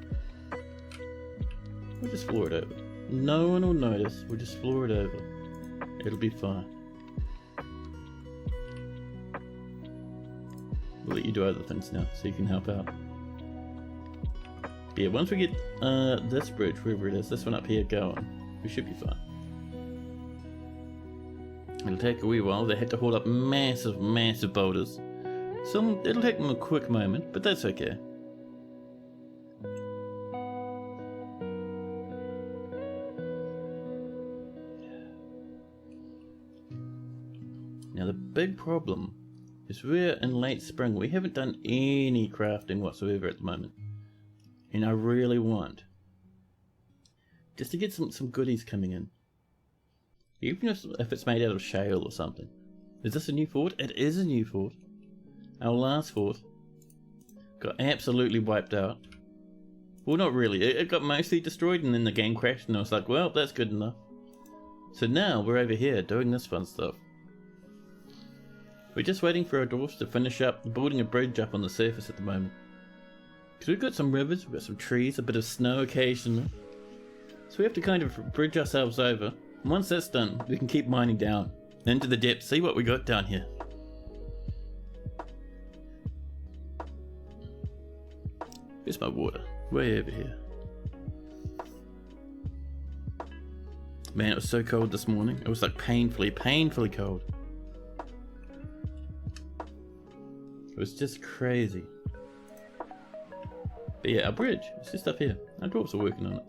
We'll just floor it over. No one will notice. We'll just floor it over. It'll be fine. We'll let you do other things now, so you can help out. But yeah, once we get this bridge, wherever it is, this one up here going, we should be fine. It'll take a wee while. They have to hold up massive, massive boulders. So it'll take them a quick moment, but that's okay. Now the big problem is we're in late spring. We haven't done any crafting whatsoever at the moment. And I really want just to get some goodies coming in. Even if it's made out of shale or something. Is this a new fort? It is a new fort. Our last fort got absolutely wiped out. Well, not really. It got mostly destroyed and then the game crashed and I was like, well, that's good enough. So now we're over here doing this fun stuff. We're just waiting for our dwarfs to finish up building a bridge up on the surface at the moment. Because we've got some rivers, we've got some trees, a bit of snow occasionally. So we have to kind of bridge ourselves over. And once that's done, we can keep mining down into the depths, see what we got down here. Where's my water? Way over here. Man, it was so cold this morning. It was like painfully cold. It was just crazy. But yeah, our bridge. It's just up here. Our dwarfs are working on it.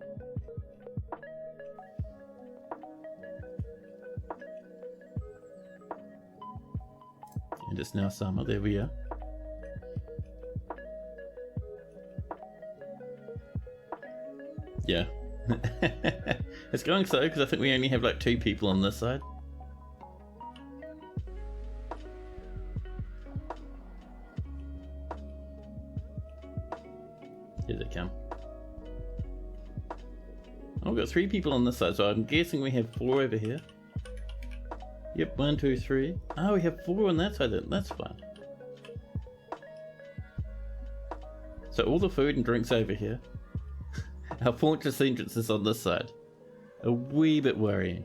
And it's now summer. There we are. Yeah. It's going slow because I think we only have like 2 people on this side. Here they come. Oh, we've got 3 people on this side, so I'm guessing we have 4 over here. Yep, 1, 2, 3. Oh, we have 4 on that side then. That's fine. So all the food and drinks over here. Our fortress entrance is on this side. A wee bit worrying.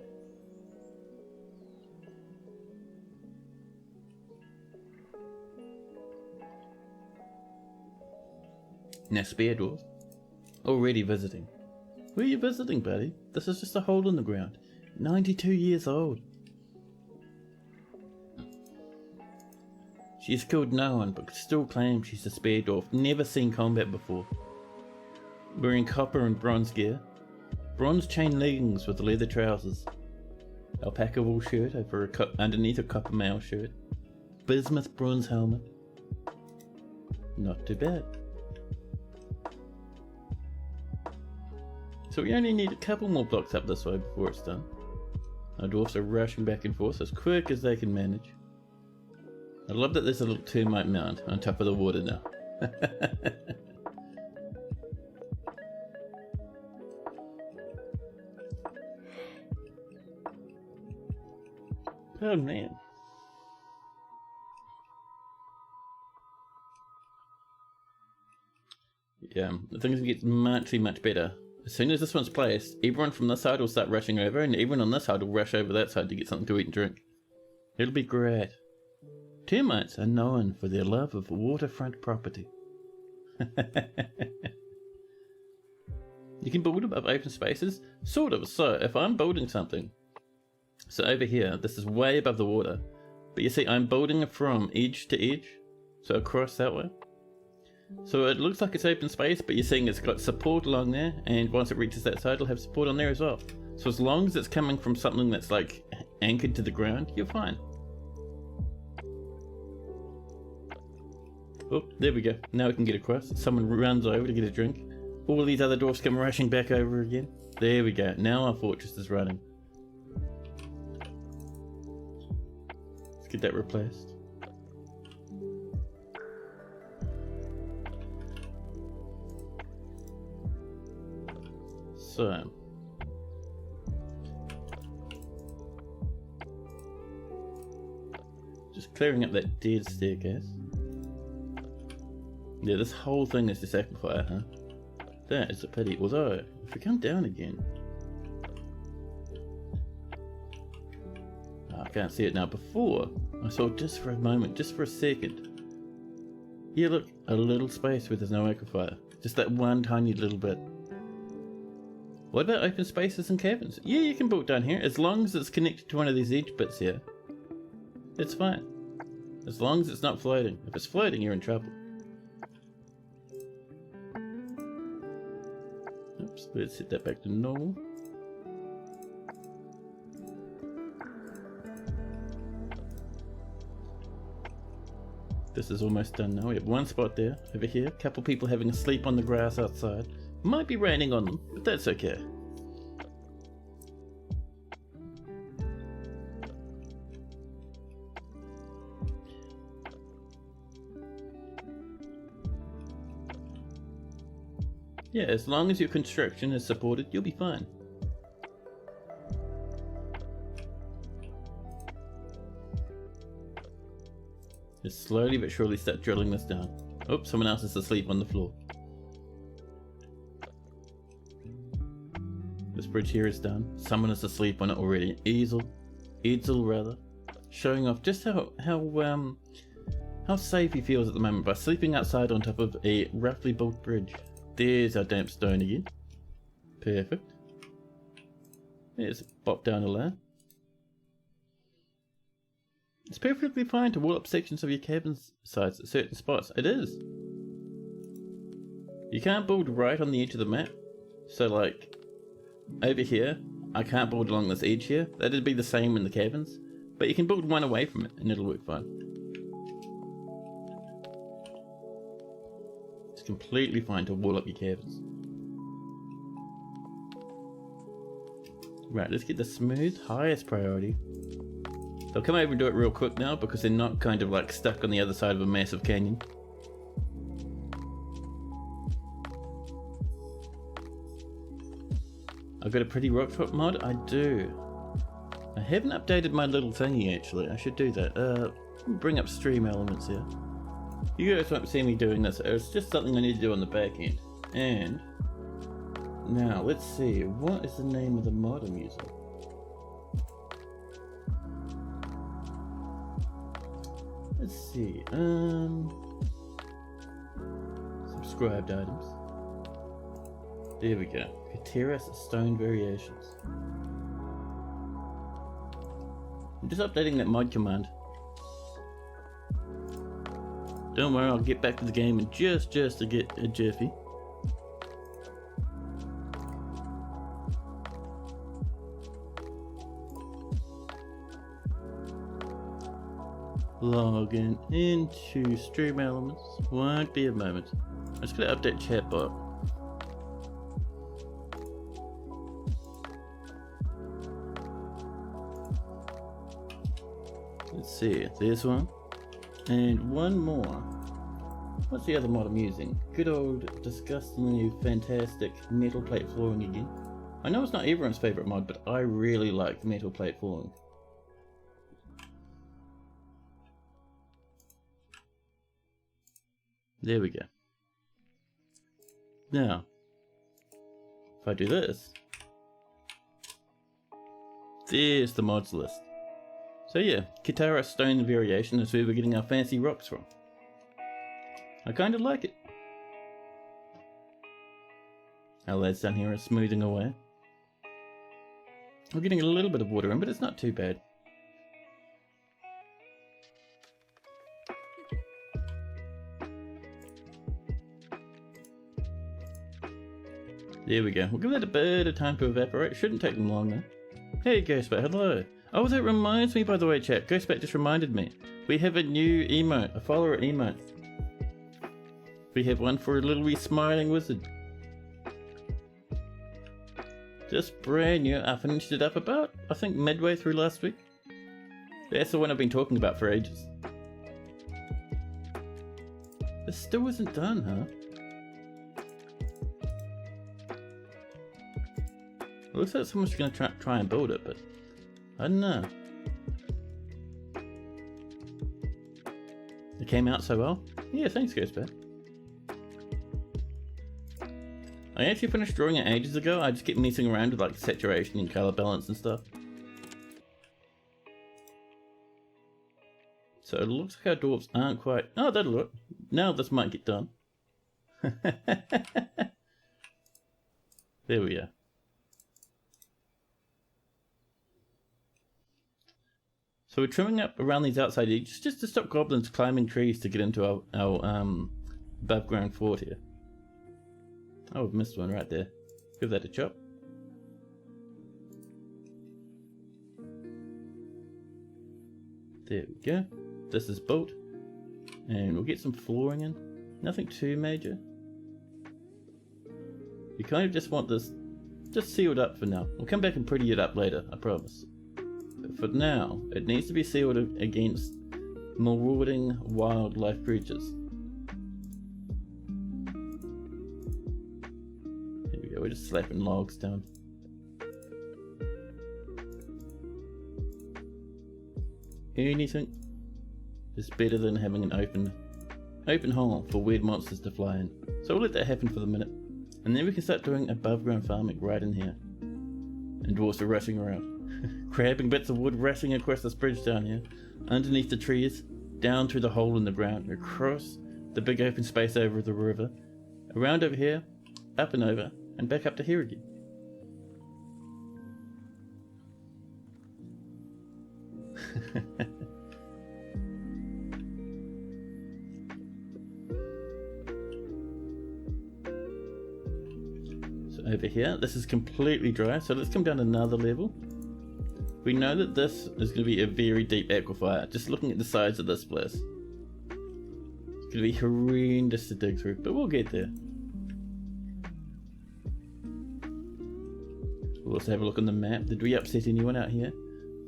Now spare dwarf. Already visiting. Where are you visiting, buddy? This is just a hole in the ground. 92 years old. She's killed no one, but still claims she's a spare dwarf. Never seen combat before. Wearing copper and bronze gear. Bronze chain leggings with leather trousers. Alpaca wool shirt over underneath a copper mail shirt. Bismuth bronze helmet. Not too bad. So we only need a couple more blocks up this way before it's done. Our dwarfs are rushing back and forth as quick as they can manage. I love that there's a little termite mound on top of the water now. Oh man. Yeah, things get much better. As soon as this one's placed, everyone from this side will start rushing over and everyone on this side will rush over that side to get something to eat and drink. It'll be great. Termites are known for their love of waterfront property. You can build above open spaces? Sort of. So, if I'm building something, so over here, this is way above the water, but you see I'm building it from edge to edge, so across that way. So it looks like it's open space, but you're seeing it's got support along there, and once it reaches that side, it'll have support on there as well. So as long as it's coming from something that's like anchored to the ground, you're fine. Oh, there we go. Now we can get across. Someone runs over to get a drink. All these other dwarfs come rushing back over again. There we go. Now our fortress is running. Let's get that replaced. So, just clearing up that dead staircase. Yeah, this whole thing is to sacrifice, huh? That is a pity. Although, if we come down again, oh, I can't see it now. Before, I saw just for a moment, just for a second. Yeah, look, a little space where there's no aquifer. Just that one tiny little bit. What about open spaces and caverns? Yeah, you can build down here, as long as it's connected to one of these edge bits here. It's fine. As long as it's not floating. If it's floating, you're in trouble. Oops, let's set that back to normal. This is almost done now. We have one spot there, over here. A couple people having a sleep on the grass outside. Might be raining on them, but that's okay. Yeah, as long as your construction is supported, you'll be fine. Just slowly but surely start drilling this down. Oh, someone else is asleep on the floor. This bridge here is done. Someone is asleep on it already. Edsel rather. Showing off just how safe he feels at the moment by sleeping outside on top of a roughly built bridge. There's our damp stone again. Perfect. There's a pop down a layer. It's perfectly fine to wall up sections of your cabin sites at certain spots. It is. You can't build right on the edge of the map. So like, over here, I can't build along this edge here. That'd be the same in the cabins. But you can build one away from it and it'll work fine. It's completely fine to wall up your cabins. Right, let's get the smooth, highest priority. They'll come over and do it real quick now because they're not kind of like stuck on the other side of a massive canyon. I've got a pretty rock foot mod? I do. I haven't updated my little thingy actually. I should do that. Bring up stream elements here. You guys won't see me doing this. It's just something I need to do on the back end. And now let's see. What is the name of the mod I'm using? Let's see. Subscribed items. There we go. Axerasp stone variations. I'm just updating that mod command. Don't worry, I'll get back to the game in just to get a jiffy. Logging into stream elements. Won't be a moment. I'm just gonna update chatbot. Let's see, there's one. And one more. What's the other mod I'm using? Good old, disgustingly fantastic metal plate flooring again. I know it's not everyone's favourite mod, but I really like metal plate flooring. There we go. Now, if I do this, there's the mods list. So yeah, Axerasp stone variation is where we're getting our fancy rocks from. I kind of like it. Our lads down here are smoothing away. We're getting a little bit of water in, but it's not too bad. There we go. We'll give that a bit of time to evaporate. Shouldn't take them long though. Hey Ghostbat, hello. Oh, that reminds me, by the way, chat. Ghostbat just reminded me. We have a new emote, a follower emote. We have one for a little wee smiling wizard. Just brand new. I finished it up about, I think, midway through last week. That's the one I've been talking about for ages. This still isn't done, huh? It looks like someone's going to try and build it, but I don't know. It came out so well. Yeah, thanks, Ghostbat. I actually finished drawing it ages ago. I just kept messing around with like saturation and color balance and stuff. So it looks like our dwarves aren't quite... Oh, that'll look. Now this might get done. There we go. So we're trimming up around these outside edges just to stop goblins climbing trees to get into our above ground fort here. Oh, we've missed one right there. Give that a chop. There we go. This is built. And we'll get some flooring in. Nothing too major. We kind of just want this just sealed up for now. We'll come back and pretty it up later, I promise. But for now, it needs to be sealed against marauding wildlife creatures. Yeah, we're just slapping logs down. Anything is better than having an open hole for weird monsters to fly in. So we'll let that happen for the minute. And then we can start doing above ground farming right in here. And dwarves are rushing around. Grabbing bits of wood, rushing across this bridge down here. Underneath the trees, down through the hole in the ground, across the big open space over the river. Around over here, up and over, and back up to here again. So over here, this is completely dry, so let's come down another level. We know that this is going to be a very deep aquifer, just looking at the size of this place. It's going to be horrendous to dig through, but we'll get there. We'll also have a look on the map. Did we upset anyone out here?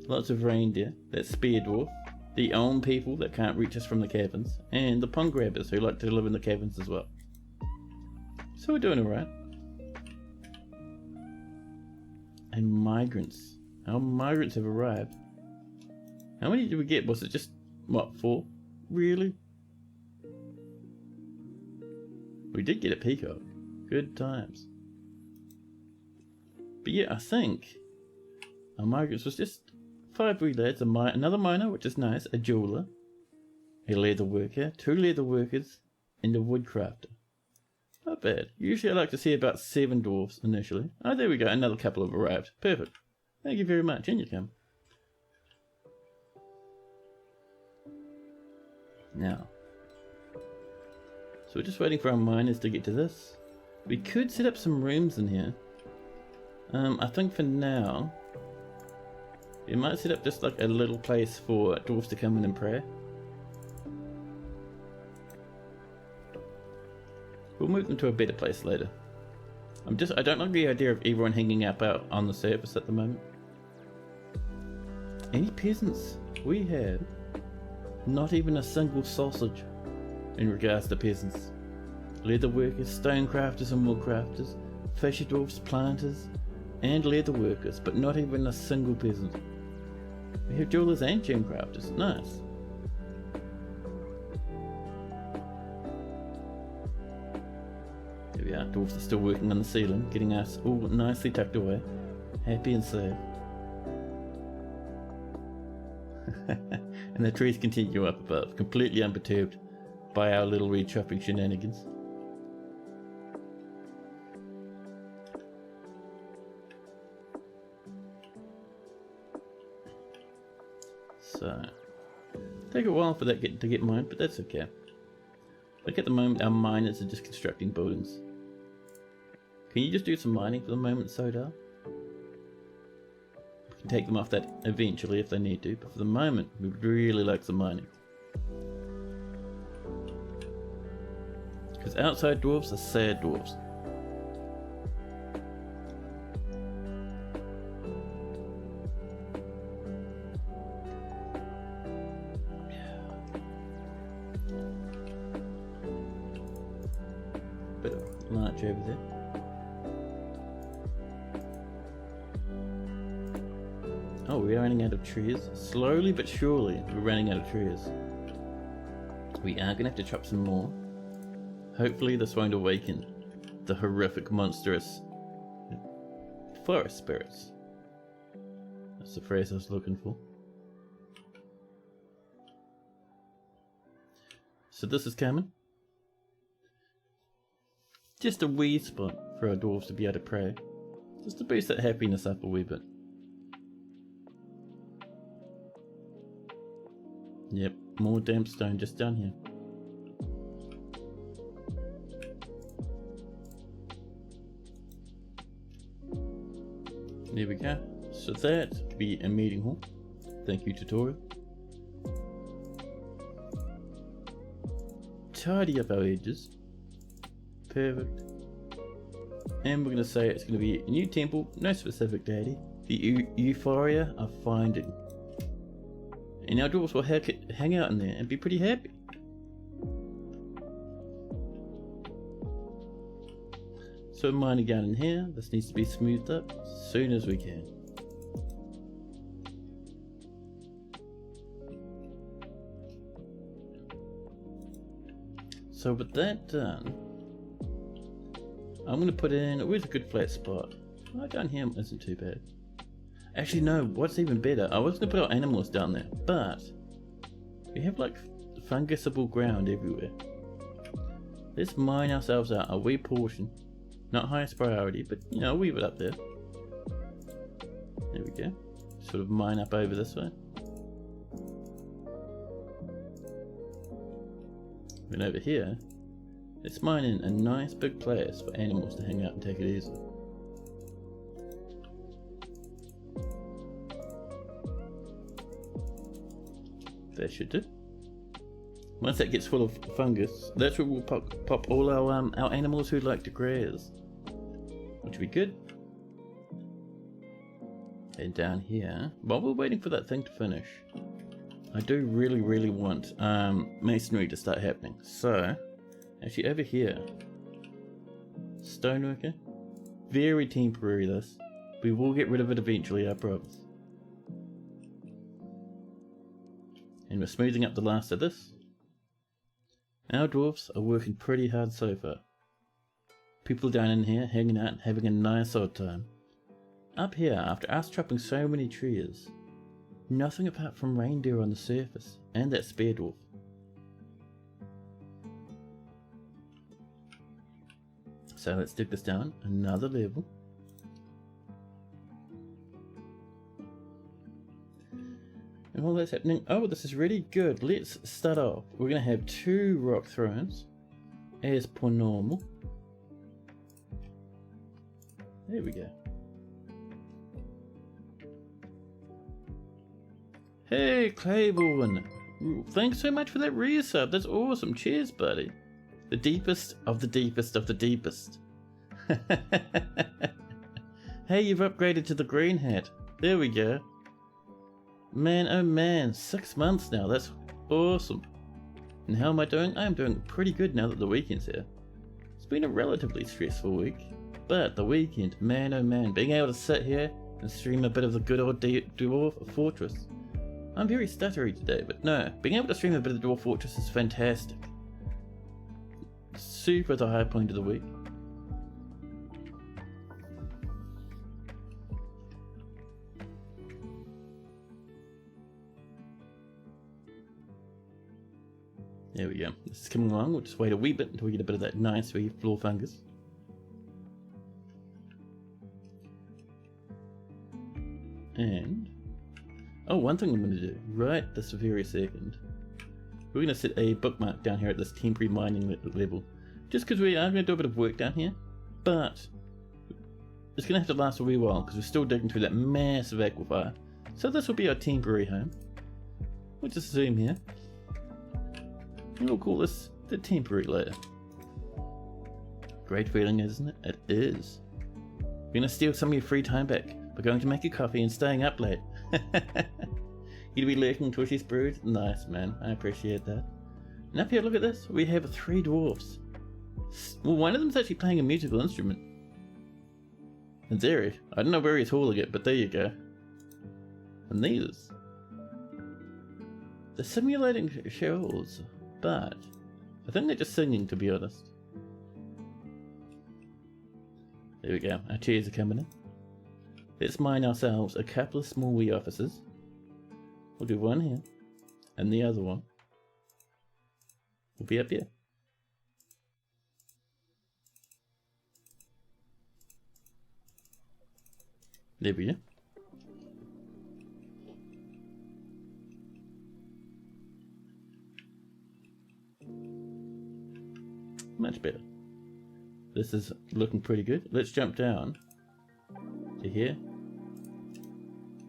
Lots of reindeer, that spear dwarf, the Olm people that can't reach us from the caverns, and the pond grabbers who like to live in the caverns as well. So we're doing alright. And migrants. Our migrants have arrived. How many did we get? Was it just, what, 4? Really? We did get a peacock. Good times. But yeah, I think our migrants was just 5 wee lads, another miner, which is nice, a jeweler, a leather worker, 2 leather workers, and a woodcrafter. Not bad. Usually I like to see about 7 dwarves initially. Oh, there we go, another couple have arrived. Perfect. Thank you very much, in you come. Now, so we're just waiting for our miners to get to this. We could set up some rooms in here. I think for now, we might set up just like a little place for dwarves to come in and pray. We'll move them to a better place later. I don't like the idea of everyone hanging out on the surface at the moment. Any peasants? We have not even a single sausage in regards to peasants. Leather workers, stone crafters and wood crafters, fisher dwarfs, planters, and leather workers, but not even a single peasant. We have jewelers and gem crafters. Nice. There we are. Dwarfs are still working on the ceiling, getting us all nicely tucked away, happy and safe. And the trees continue up above, completely unperturbed by our little red chopping shenanigans. So, take a while for that to get mined, but that's okay. Like at the moment, our miners are just constructing buildings. Can you just do some mining for the moment, Sodar? We can take them off that eventually if they need to, but for the moment, we would really like some mining. Because outside dwarves are sad dwarves. Bit of larch over there. Oh, we're running out of trees. Slowly but surely, we're running out of trees. We are going to have to chop some more. Hopefully this won't awaken the horrific, monstrous forest spirits. That's the phrase I was looking for. So this is coming. Just a wee spot for our dwarves to be able to pray. Just to boost that happiness up a wee bit. Yep, more damp stone just down here. There we go. So that could be a meeting hall. Thank you, tutorial. Tidy up our edges. Perfect. And we're going to say it's going to be a new temple, no specific deity. The euphoria of finding. And our dwarves will hang out in there and be pretty happy. So we're mining down in here. This needs to be smoothed up as soon as we can. So with that done, I'm going to put in, where's a good flat spot? Right down here isn't too bad. Actually no, what's even better, I was going to put our animals down there, but we have like fungusable ground everywhere. Let's mine ourselves out a wee portion. Not highest priority, but you know, weave it up there. There we go. Sort of mine up over this way. And over here, let's mine in a nice big place for animals to hang out and take it easy. That should do. Once that gets full of fungus, that's where we'll pop all our animals who like to graze. Which would be good. And down here, while we're waiting for that thing to finish, I do really want masonry to start happening. So, actually over here, stoneworker, very temporary this. We will get rid of it eventually, I promise. And we're smoothing up the last of this. Our dwarfs are working pretty hard so far. People down in here hanging out and having a nice old time. Up here, after us chopping so many trees, nothing apart from reindeer on the surface, and that spear dwarf. So let's dig this down another level. And while that's happening, oh, this is really good. Let's start off. We're going to have 2 rock thrones, as per normal. There we go. Hey, Claiborne! Thanks so much for that resub. That's awesome. Cheers, buddy. The deepest of the deepest of the deepest. Hey, you've upgraded to the green hat. There we go. Man, oh man, 6 months now. That's awesome. And how am I doing? I'm doing pretty good now that the weekend's here. It's been a relatively stressful week. But the weekend, man oh man, being able to sit here and stream a bit of the good old Dwarf Fortress. I'm very stuttery today, but no, being able to stream a bit of the Dwarf Fortress is fantastic. Super the high point of the week. There we go. This is coming along. We'll just wait a wee bit until we get a bit of that nice wee floor fungus. And oh, one thing I'm going to do right this very second, we're going to set a bookmark down here at this temporary mining level, just because we are going to do a bit of work down here, but it's going to have to last a wee while because we're still digging through that massive aquifer. So this will be our temporary home. We'll just zoom here, and we'll call this the temporary layer. Great feeling, isn't it? It is. We're going to steal some of your free time back. We're going to make you coffee and staying up late. You'd be lurking until she's brewed? Nice, man. I appreciate that. And up here, look at this. We have 3 dwarfs. Well, one of them's actually playing a musical instrument. And Zeri. I don't know where he's hauling it, but there you go. And these. They're simulating shows, but I think they're just singing, to be honest. There we go. Our chairs are coming in. Let's mine ourselves a couple of small wee offices. We'll do one here, and the other one will be up here. There we go. Much better. This is looking pretty good. Let's jump down to here.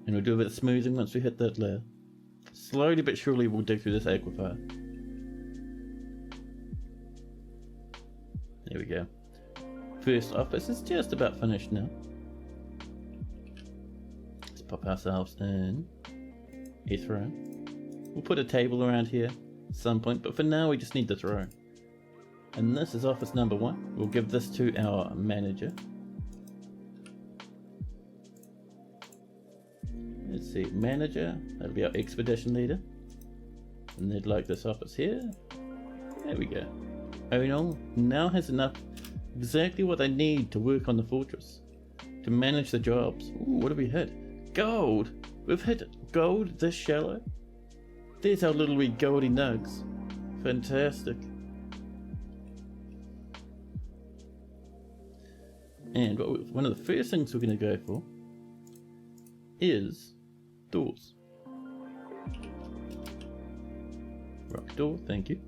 And we'll do a bit of smoothing once we hit that layer. Slowly but surely we'll dig through this aquifer. There we go. First office is just about finished now. Let's pop ourselves in a throne. We'll put a table around here at some point, but for now we just need the throne. And this is office number 1. We'll give this to our manager. Let's see, manager, that'll be our expedition leader. And they'd like this office here. There we go. Onal now has enough, exactly what they need to work on the fortress, to manage the jobs. Ooh, what have we hit? Gold! We've hit gold this shallow. There's our little wee goldy nugs. Fantastic. And one of the first things we're going to go for is doors. Rock door, thank you.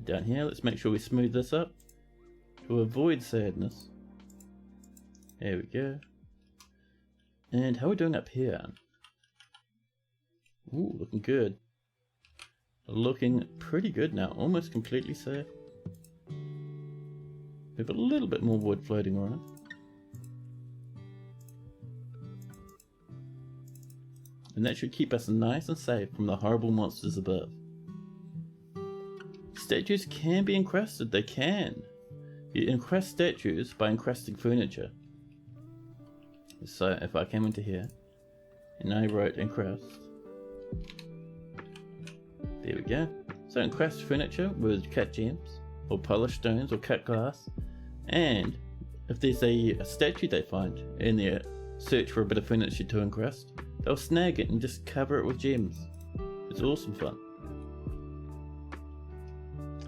Down here, let's make sure we smooth this up to avoid sadness. There we go. And how are we doing up here? Ooh, looking good. Looking pretty good now, almost completely safe. We have a little bit more wood floating around. And that should keep us nice and safe from the horrible monsters above. Statues can be encrusted, they can. You encrust statues by encrusting furniture. So if I came into here and I wrote encrust, there we go. So encrust furniture with cut gems or polished stones or cut glass, and if there's a statue they find in their search for a bit of furniture to encrust, they'll snag it and just cover it with gems. It's awesome fun.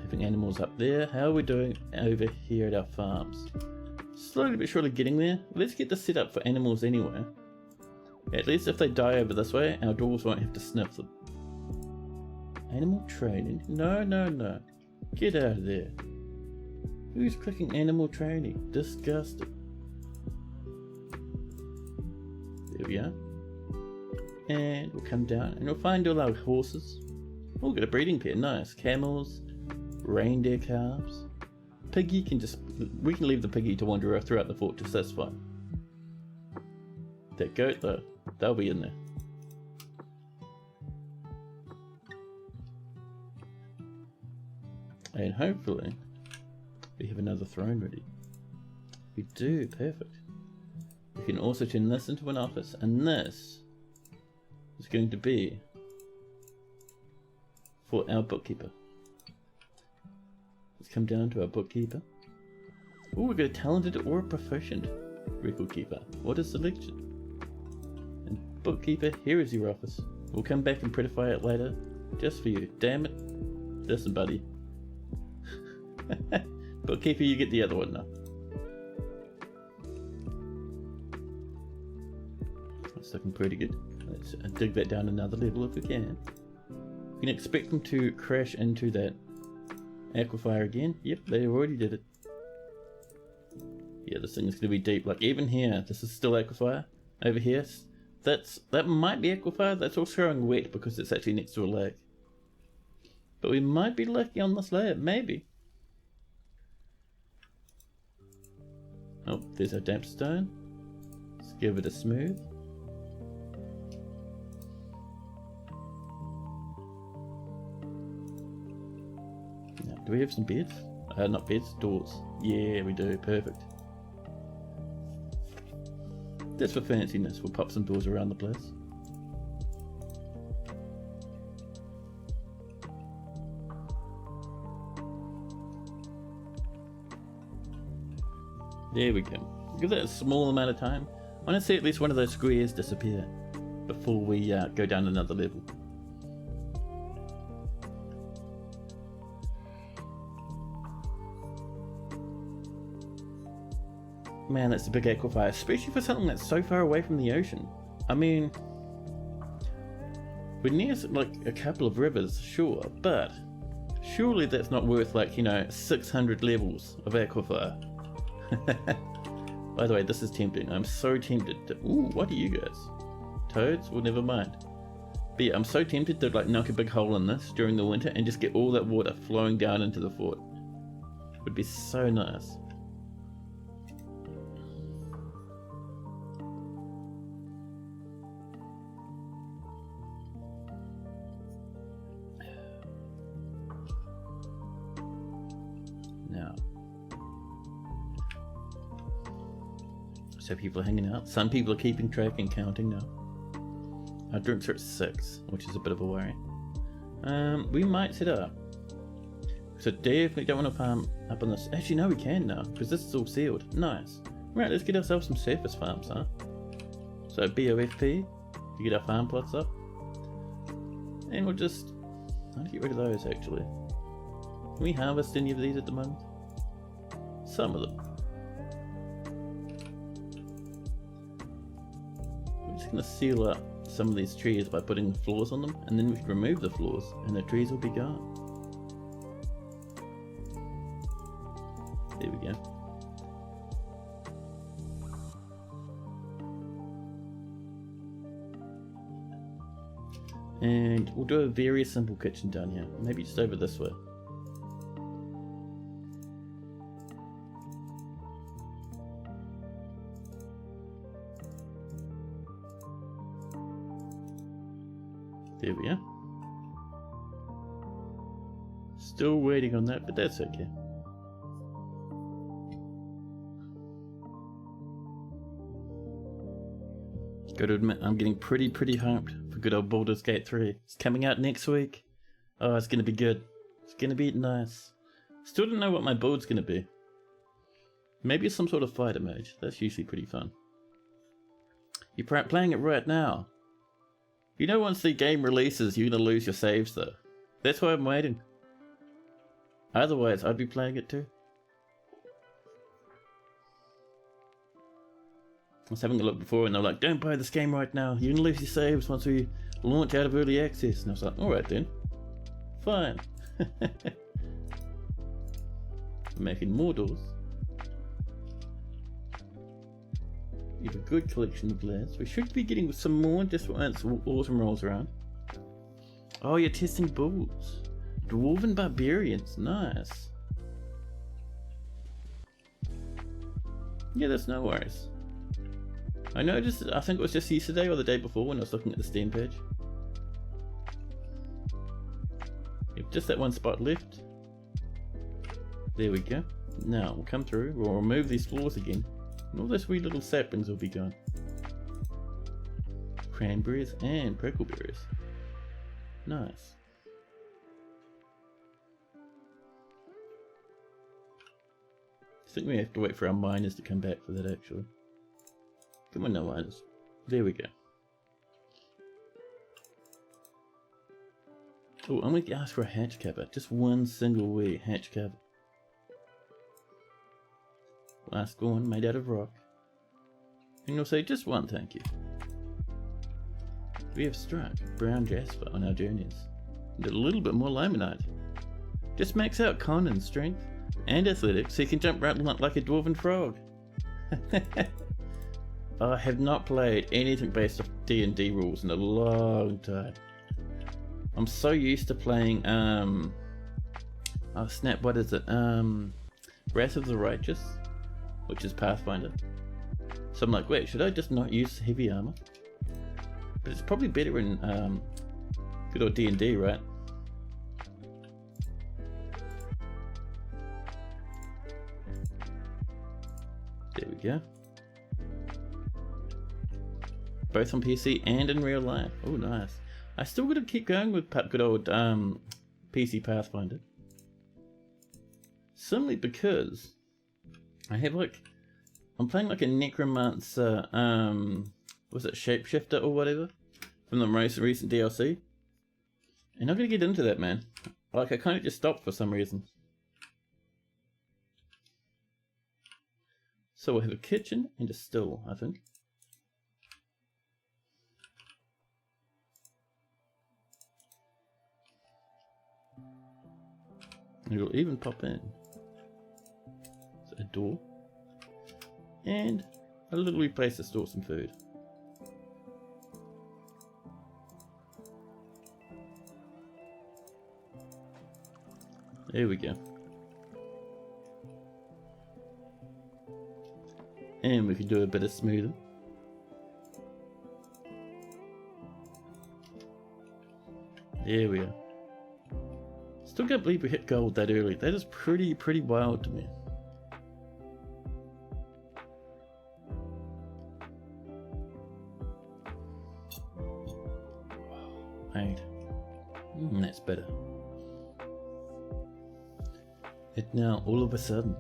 Having animals up there. How are we doing over here at our farms? Slowly but surely getting there. Let's get this set up for animals anyway. At least if they die over this way, our dwarves won't have to sniff them. Animal training? No, no, no. Get out of there. Who's clicking animal training? Disgusting. There we are. And we'll come down and we'll find all our horses. We'll get a breeding pair. Nice. Camels, reindeer calves. Piggy can just... we can leave the piggy to wander throughout the fortress. That's fine. That goat though, they'll be in there. And hopefully we have another throne ready. We do, perfect. We can also turn this into an office, and this is going to be for our bookkeeper. Let's come down to our bookkeeper. Oh, we've got a talented or a proficient record keeper. What is selected? And bookkeeper, here is your office. We'll come back and prettify it later, just for you. Damn it. Listen, buddy. Bookkeeper, you get the other one now. That's looking pretty good. Let's dig that down another level if we can. You can expect them to crash into that aquifer again. Yep, they already did it. Yeah, this thing is going to be deep. Like even here, this is still aquifer. Over here, that might be aquifer. That's all showing wet because it's actually next to a lake. But we might be lucky on this layer, maybe. Oh, there's our damp stone. Let's give it a smooth. Now, do we have some beds? Not beds, doors. Yeah, we do. Perfect. Just for fanciness, we'll pop some doors around the place. There we go. Give that a small amount of time. I want to see at least one of those squares disappear before we go down another level. Man, that's a big aquifer, especially for something that's so far away from the ocean. I mean, we're near like a couple of rivers, sure, but surely that's not worth like, 600 levels of aquifer. By the way, this is tempting. I'm so tempted to... Ooh, what are you guys? Toads? Well, never mind. But yeah, I'm so tempted to like knock a big hole in this during the winter and just get all that water flowing down into the fort. It would be so nice. So people are hanging out. Some people are keeping track and counting now. Our drinks are at 6, which is a bit of a worry. We might set up. So definitely don't want to farm up on this. Actually, no, we can now, because this is all sealed. Nice. Right, let's get ourselves some surface farms, huh? So BOFP to get our farm plots up. And we'll just... I'll get rid of those, actually. Can we harvest any of these at the moment? Some of them. We're just going to seal up some of these trees by putting floors on them, and then we can remove the floors and the trees will be gone. There we go. And we'll do a very simple kitchen down here, maybe just over this way. There we are. Still waiting on that, but that's okay. Gotta admit, I'm getting pretty hyped for good old Baldur's Gate 3. It's coming out next week. Oh, it's gonna be good. It's gonna be nice. Still don't know what my build's gonna be. Maybe some sort of fighter mage. That's usually pretty fun. You're playing it right now. You know once the game releases, you're gonna lose your saves though. That's why I'm waiting. Otherwise, I'd be playing it too. I was having a look before and they were like, don't buy this game right now. You're gonna lose your saves once we launch out of early access. And I was like, alright then. Fine. Making more doors. You have a good collection of layers. We should be getting some more just once autumn rolls around. Oh, you're testing bulls. Dwarven barbarians. Nice. Yeah, that's no worries. I noticed, I think it was just yesterday or the day before when I was looking at the Steam page. Yep, just that one spot left. There we go. Now we'll come through, we'll remove these floors again. And all those wee little saplings will be gone. Cranberries and prickleberries. Nice. I think we have to wait for our miners to come back for that actually. Come on now, miners. There we go. Oh, I'm going to ask for a hatch cover. Just one single wee hatch cover. Last one made out of rock. And you'll say just one thank you. We have struck brown jasper on our journeys. And a little bit more limonite. Just max out con and strength and athletics so you can jump around like a dwarven frog. I have not played anything based off D&D rules in a long time. I'm so used to playing oh snap, what is it? Wrath of the Righteous, which is Pathfinder. So I'm like, wait, should I just not use heavy armor? But it's probably better in good old D&D, right? There we go. Both on PC and in real life. Oh, nice. I still gotta keep going with good old PC Pathfinder. Simply because I have I'm playing like a necromancer, was it shapeshifter or whatever? From the most recent DLC. And I'm gonna get into that, man. I kind of just stopped for some reason. So we'll have a kitchen and a still, I think. It'll even pop in. So a door. And a little wee place to store some food. There we go. And we can do a bit of smoothing. There we are. Still can't believe we hit gold that early. That is pretty wild to me. 8. That's better. And now, all of a sudden,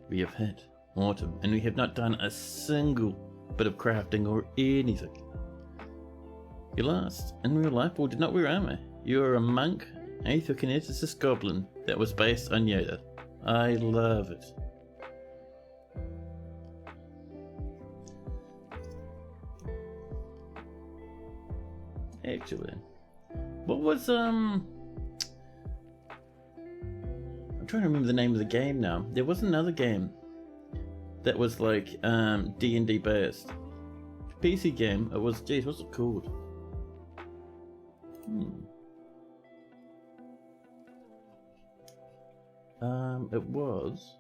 we have hit autumn, and we have not done a single bit of crafting or anything. You last, in real life, or did not wear armor. You are a monk, aethokineticist goblin that was based on Yoda. I love it. Actually, what was I'm trying to remember the name of the game now. There was another game that was like D&D based. PC game. It was, geez, what's it called? It was.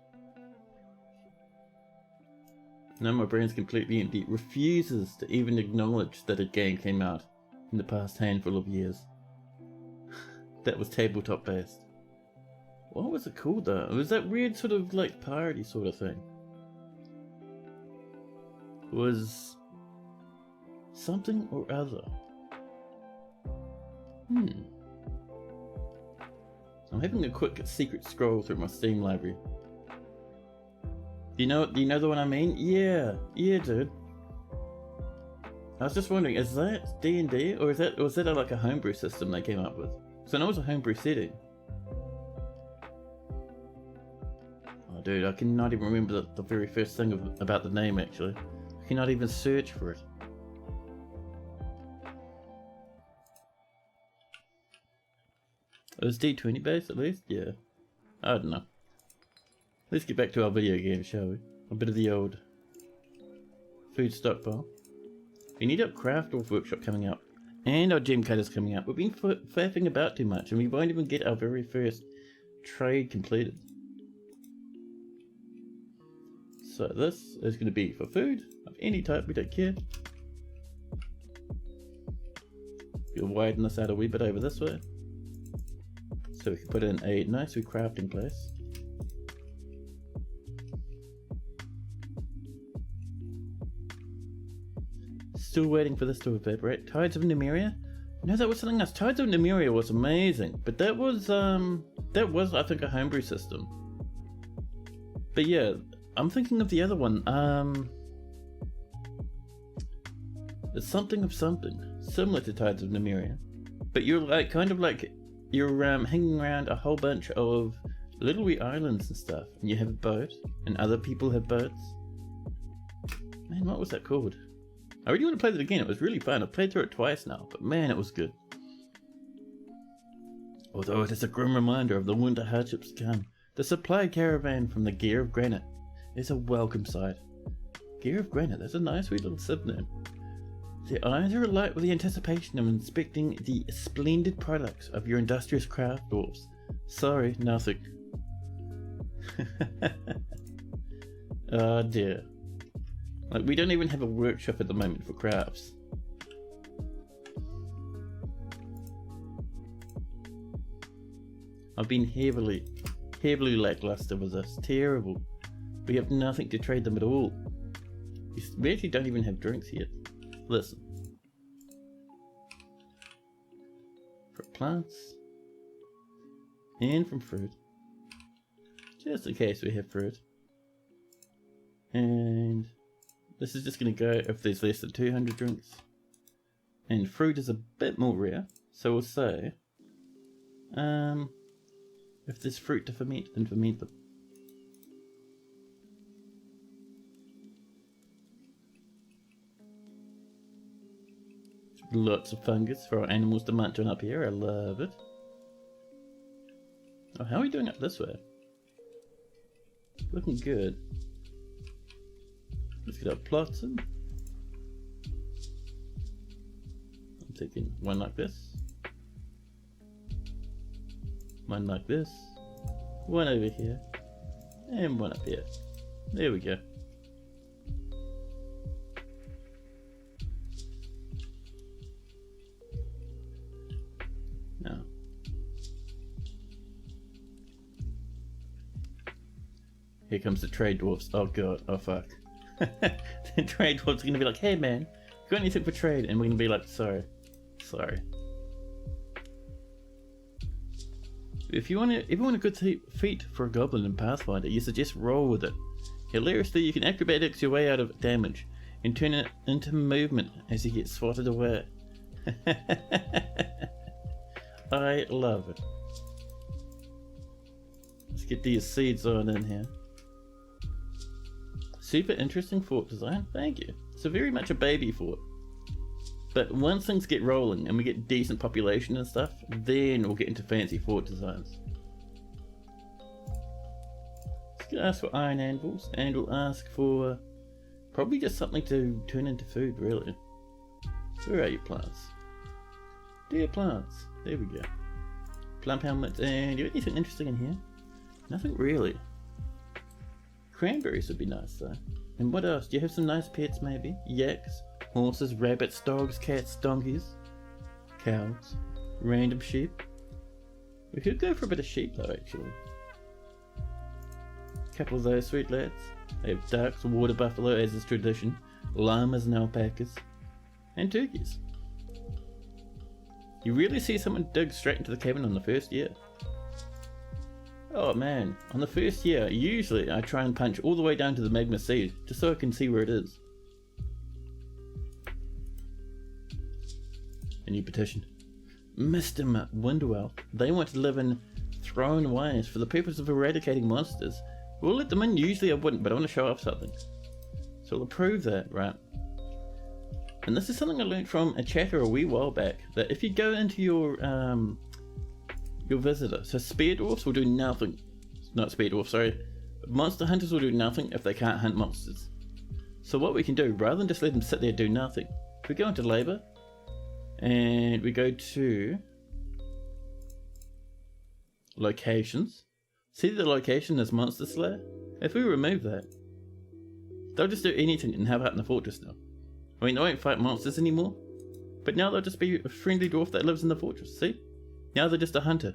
No, my brain's completely empty. It refuses to even acknowledge that a game came out in the past handful of years that was tabletop based. What was it called though? It was that weird sort of like parody sort of thing. It was something or other. I'm having a quick secret scroll through my Steam library. Do you know the one I mean? Yeah, dude. I was just wondering, is that D&D or was that like a homebrew system they came up with? So I know it was a homebrew setting. Oh dude, I cannot even remember the very first thing about the name actually. I cannot even search for it. It was D20 based at least? Yeah. I don't know. Let's get back to our video game, shall we? A bit of the old food stockpile. We need our craft off workshop coming up. And our gem cutters coming up. We've been faffing about too much and we won't even get our very first trade completed. So this is going to be for food of any type, we don't care. We'll widen this out a wee bit over this way. So we can put in a nice wee crafting place. Still waiting for this to evaporate. Tides of Nymeria? No, that was something else. Tides of Nymeria was amazing, but that was I think a homebrew system. But yeah, I'm thinking of the other one. It's something of something similar to Tides of Nymeria, but you're like kind of like you're hanging around a whole bunch of little wee islands and stuff, and you have a boat, and other people have boats. Man, what was that called? I really want to play that again. It was really fun. I've played through it twice now, but man, it was good. Although it is a grim reminder of the winter hardships to come, the supply caravan from the Gear of Granite is a welcome sight. Gear of Granite, that's a nice wee little sib name. Their eyes are alight with the anticipation of inspecting the splendid products of your industrious craft dwarves. Sorry, nothing. Oh dear. Like, we don't even have a workshop at the moment for crafts. I've been heavily lackluster with this. Terrible. We have nothing to trade them at all. We actually don't even have drinks yet. Listen. For plants. And from fruit. Just in case we have fruit. And this is just going to go if there's less than 200 drinks. And fruit is a bit more rare. So we'll say, if there's fruit to ferment, then ferment them. Lots of fungus for our animals to munch on up here. I love it. Oh, how are we doing up this way? Looking good. Let's get our plots in. I'm taking one like this. One like this. One over here. And one up here. There we go. Now. Here comes the trade dwarfs. Oh god. Oh fuck. The trade dwarfs are going to be like, hey man, got anything for trade? And we're going to be like, sorry, Sorry. If you want a good feat for a goblin in Pathfinder, you suggest roll with it. Hilariously, you can acrobatics your way out of damage and turn it into movement as you get swatted away. I love it. Let's get these seeds on in here. Super interesting fort design, thank you. So very much a baby fort. But once things get rolling and we get decent population and stuff, then we'll get into fancy fort designs. Let's ask for iron anvils, and we'll ask for probably just something to turn into food, really. Where are you, plants? Dear plants, there we go. Plump helmet, and do you have anything interesting in here? Nothing really. Cranberries would be nice though. And what else? Do you have some nice pets maybe? Yaks, horses, rabbits, dogs, cats, donkeys, cows, random sheep. We could go for a bit of sheep though, actually. A couple of those sweet lads. They have ducks, water buffalo as is tradition, llamas and alpacas, and turkeys. You really see someone dig straight into the cabin on the first year. Oh man, on the first year, usually I try and punch all the way down to the magma sea, just so I can see where it is. A new petition. Mr. Windwell, they want to live in Thrownwires for the purpose of eradicating monsters. We'll let them in, usually I wouldn't, but I want to show off something. So we'll approve that, right? And this is something I learned from a chatter a wee while back, that if you go into your visitor, so spear dwarfs will do nothing. Not spear dwarfs, sorry. Monster hunters will do nothing if they can't hunt monsters. So what we can do, rather than just let them sit there and do nothing, if we go into labor, and we go to locations, see the location is Monster Slayer? If we remove that, they'll just do anything and have out in the fortress now. I mean, they won't fight monsters anymore, but now they'll just be a friendly dwarf that lives in the fortress, see? Now they're just a hunter.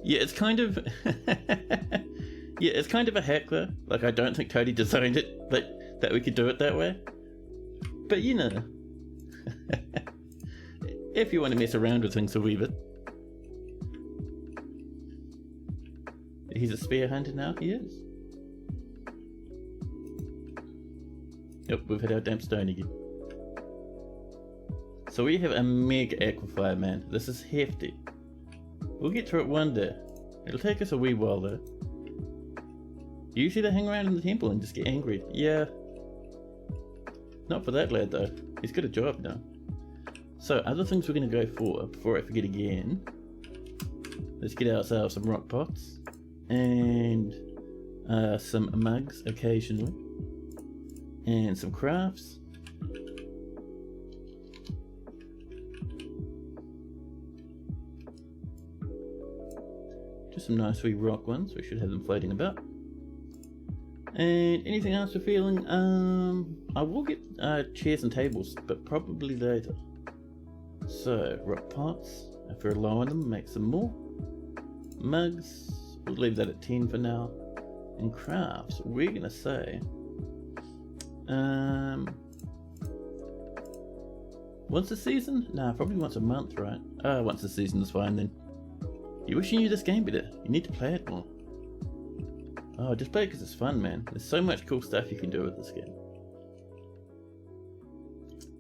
Yeah, it's kind of... yeah, it's kind of a hack though. Like, I don't think Cody designed it, that we could do it that way. But you know... if you want to mess around with things a wee bit. He's a spear hunter now, he is. Yep, we've hit our damp stone again. So we have a mega aquifer, man. This is hefty. We'll get through it one day. It'll take us a wee while though. Usually they hang around in the temple and just get angry. Yeah. Not for that lad though. He's got a job now. So other things we're going to go for, before I forget again. Let's get ourselves some rock pots. And some mugs occasionally. And some crafts. Just some nice wee rock ones. We should have them floating about. And anything else we're feeling? I will get chairs and tables, but probably later. So rock pots. If we're low on them, make some more. Mugs. We'll leave that at 10 for now. And crafts. We're gonna say. Once a season? Nah, probably once a month, right? Once a season is fine then. You wish you knew this game better. You need to play it more. Oh, just play it because it's fun, man. There's so much cool stuff you can do with this game.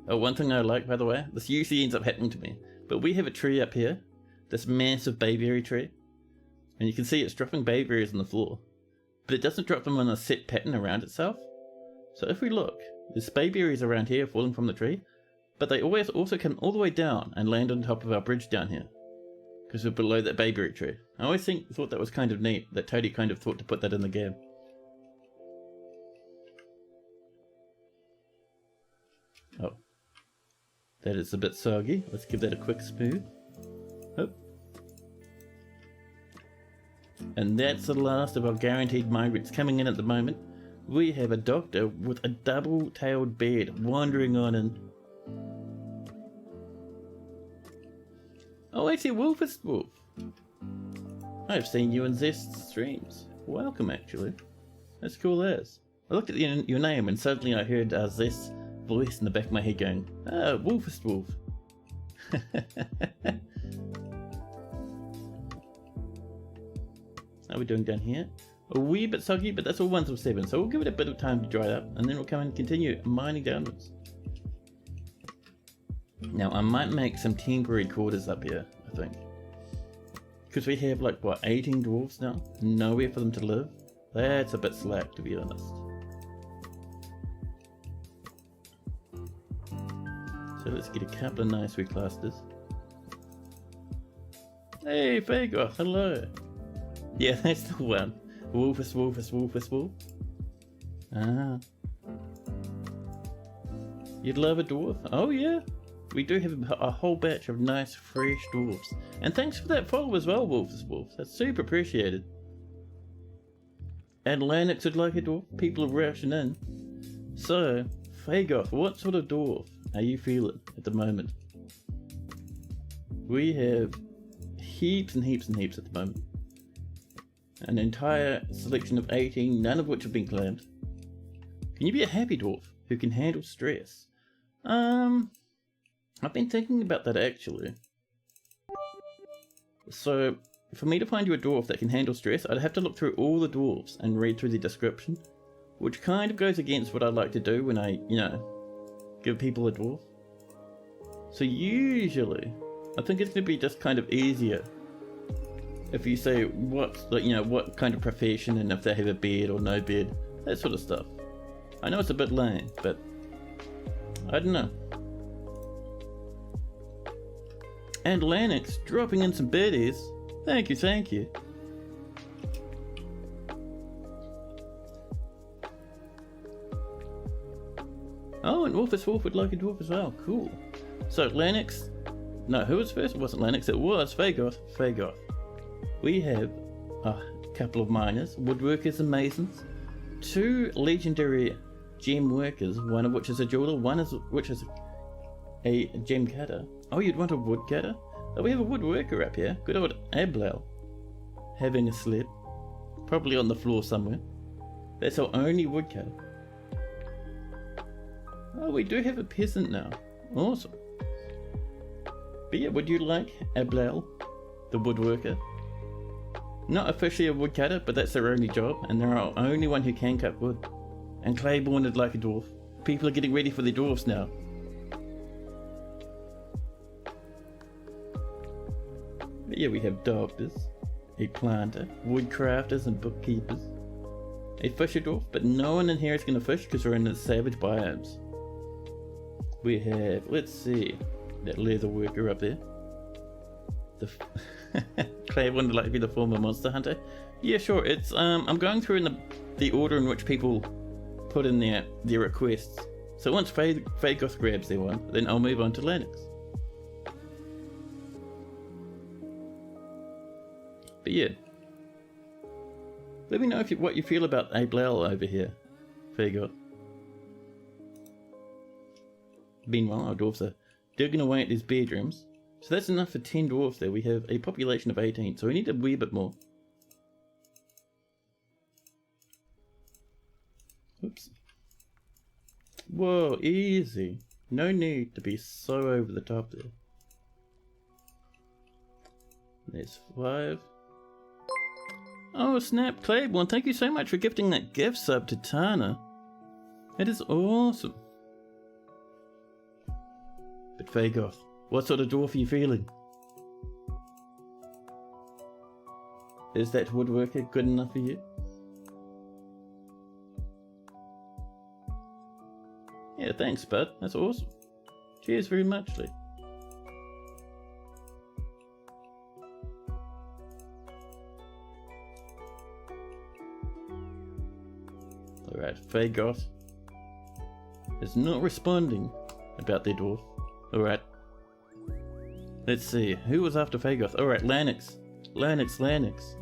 Oh, one thing I like, by the way, this usually ends up happening to me, but we have a tree up here, this massive bayberry tree, and you can see it's dropping bayberries on the floor, but it doesn't drop them in a set pattern around itself. So if we look, there's bayberries around here falling from the tree, but they always also come all the way down and land on top of our bridge down here, because we're below that bayberry tree. I always thought that was kind of neat, that Toady kind of thought to put that in the game. Oh. That is a bit soggy. Let's give that a quick smooth. Oh. And that's the last of our guaranteed migrants coming in at the moment. We have a doctor with a double-tailed beard wandering on in. Oh, actually, Wolfist Wolf. I've seen you in Zest's streams. Welcome, actually. That's cool as. I looked at your name and suddenly I heard Zest's voice in the back of my head going, Wolfist Wolf. How are we doing down here? A wee bit soggy, but that's all 1 till 7, so we'll give it a bit of time to dry up, and then we'll come and continue mining downwards. Now, I might make some temporary quarters up here, I think. Because we have, like, what, 18 dwarves now? Nowhere for them to live? That's a bit slack, to be honest. So let's get a couple of nice wee clusters. Hey, Fagoth, hello! Yeah, that's the one. Wolfus, Wolfus, Wolfus, Wolf. Ah. You'd love a dwarf? Oh yeah. We do have a whole batch of nice fresh dwarfs. And thanks for that follow as well, Wolfus Wolf. That's super appreciated. And Lanix would like a dwarf. People are rushing in. So, Fagoth, what sort of dwarf are you feeling at the moment? We have heaps and heaps and heaps at the moment. An entire selection of 18, none of which have been claimed. Can you be a happy dwarf who can handle stress? I've been thinking about that actually. So, for me to find you a dwarf that can handle stress, I'd have to look through all the dwarves and read through the description, which kind of goes against what I like to do when I, give people a dwarf. So usually, I think it's going to be just kind of easier if you say what kind of profession and if they have a beard or no beard, that sort of stuff. I know it's a bit lame, but I don't know. And Lanix dropping in some biddies. Thank you, thank you. Oh, and Wolfus Wolf would like a dwarf as well. Cool. So Lanix, no, who was first? It wasn't Lanix, it was Fagoth. Fagoth. We have a couple of miners, woodworkers and masons, 2 legendary gem workers, one of which is a jeweler, which is a gem cutter. Oh, you'd want a wood cutter? Oh, we have a woodworker up here. Good old Ablel. Having a sleep. Probably on the floor somewhere. That's our only woodcutter. Oh, we do have a peasant now. Awesome. But yeah, would you like Ablel, the woodworker? Not officially a woodcutter, but that's their only job, and they're our only one who can cut wood. And Claiborne would like a dwarf. People are getting ready for their dwarfs now. But yeah, we have doctors, a planter, woodcrafters and bookkeepers, a fisher dwarf, but no one in here is going to fish because we're in the savage biomes. We have, let's see, that leather worker up there. Claiborne would like to be the former monster hunter. Yeah, sure. It's I'm going through in the order in which people put in their requests. So once Fagoth grabs their one, then I'll move on to Lanix. But yeah, let me know what you feel about Ablel over here, Fagoth. Meanwhile, our dwarfs are digging away at these bedrooms. So that's enough for 10 dwarfs there. We have a population of 18, so we need a wee bit more. Oops. Whoa, easy. No need to be so over the top there. There's 5. Oh snap, Claiborne, thank you so much for gifting that gift sub to Tana. It is awesome. But Fagoth, what sort of dwarf are you feeling? Is that woodworker good enough for you? Yeah, thanks, bud. That's awesome. Cheers very much, Lee. Alright, Fagoth is not responding about their dwarf. Alright. Let's see, who was after Fagoth? Alright, Lanix. Lanix.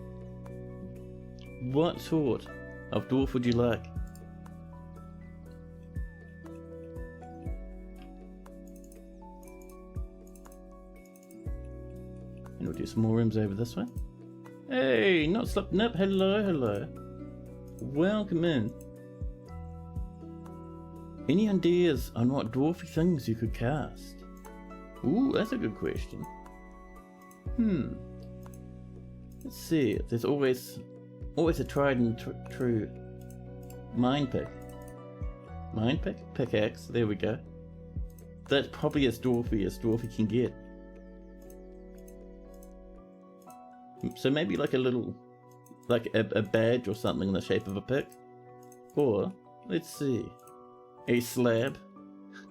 What sort of dwarf would you like? And we'll do some more rooms over this way. Hey, not sleeping up. Hello. Welcome in. Any ideas on what dwarfy things you could cast? Ooh, that's a good question. Let's see. There's always a tried and true mind pick. Mind pick? Pickaxe. There we go. That's probably as dwarfy can get. So maybe like a little, like a badge or something in the shape of a pick. Or, let's see, a slab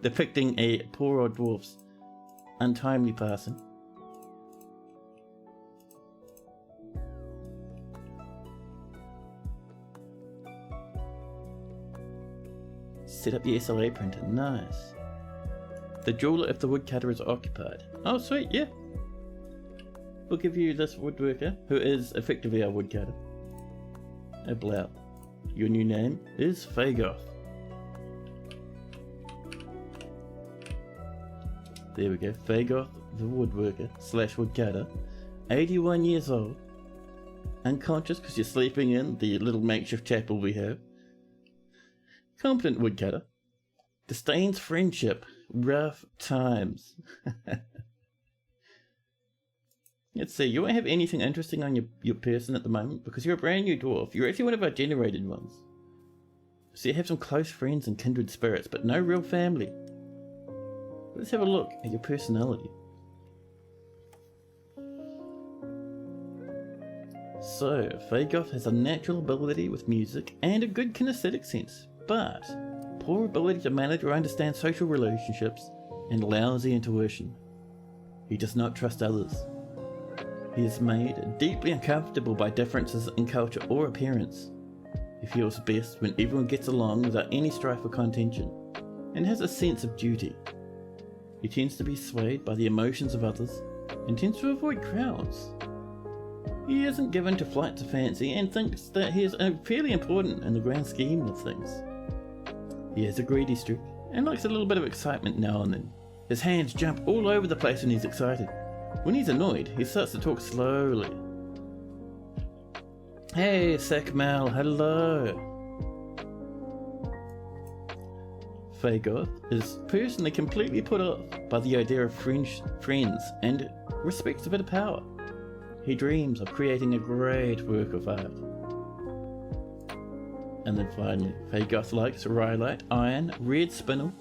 depicting a poor old dwarf's untimely passing. Set up the SLA printer, nice. The jeweler if the woodcutter is occupied. Oh sweet, yeah. We'll give you this woodworker, who is effectively our woodcutter, a blouse. Your new name is Fagoth. There we go, Fagoth the woodworker / woodcutter, 81 years old, unconscious because you're sleeping in the little makeshift chapel we have. Competent woodcutter, disdains friendship, rough times. Let's see, you won't have anything interesting on your person at the moment because you're a brand new dwarf. You're actually one of our generated ones. So you have some close friends and kindred spirits, but no real family. Let's have a look at your personality. So, Fagoth has a natural ability with music and a good kinesthetic sense, but poor ability to manage or understand social relationships and lousy intuition. He does not trust others. He is made deeply uncomfortable by differences in culture or appearance. He feels best when everyone gets along without any strife or contention, and has a sense of duty. He tends to be swayed by the emotions of others, and tends to avoid crowds. He isn't given to flights of fancy, and thinks that he is fairly important in the grand scheme of things. He has a greedy streak, and likes a little bit of excitement now and then. His hands jump all over the place when he's excited. When he's annoyed, he starts to talk slowly. Hey, Sakmal, hello. Fagoth is personally completely put off by the idea of friends and respects a bit of power. He dreams of creating a great work of art. And then finally, Fagoth likes rhyolite, iron, red spinel,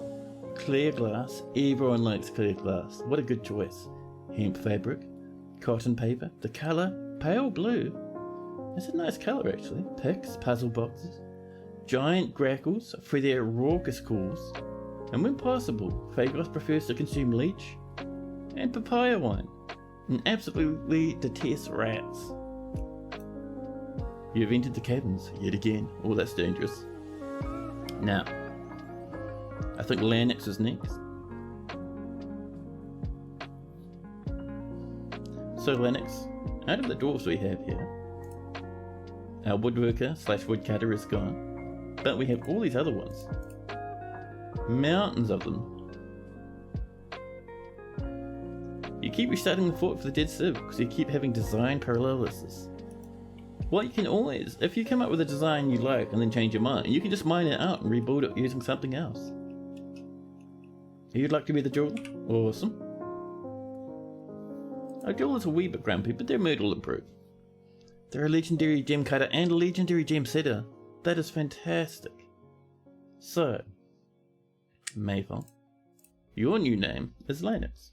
clear glass. Everyone likes clear glass. What a good choice. Hemp fabric, cotton paper, the colour, pale blue. It's a nice colour actually. Picks, puzzle boxes, giant grackles for their raucous calls, and when possible, Fagoth prefers to consume leech and papaya wine, and absolutely detests rats. You've entered the cabins yet again. Oh, that's dangerous. Now, I think Lanix is next. So Lennox, out of the dwarves we have here, our woodworker / woodcutter is gone, but we have all these other ones. Mountains of them. You keep restarting the fort for the dead civ because you keep having design paralysis. Well, you can always, if you come up with a design you like and then change your mind, you can just mine it out and rebuild it using something else. You'd like to be the jeweler? Awesome. Our jeweler's a wee bit grumpy, but their mood will improve. They're a legendary gem cutter and a legendary gem setter. That is fantastic. So, Mayfall, your new name is Lanix.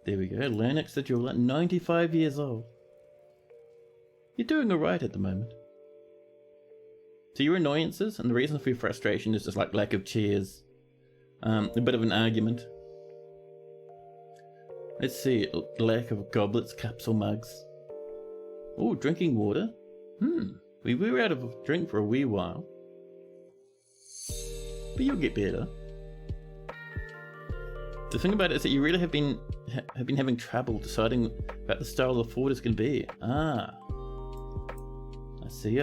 There we go, Lanix the jeweler, 95 years old. You're doing alright at the moment. So your annoyances and the reason for your frustration is just like lack of chairs, a bit of an argument. Let's see, lack of goblets, cups or mugs. Oh, drinking water? We were out of drink for a wee while. But you'll get better. The thing about it is that you really have been having trouble deciding about the style the fort is going to be. Ah. I see.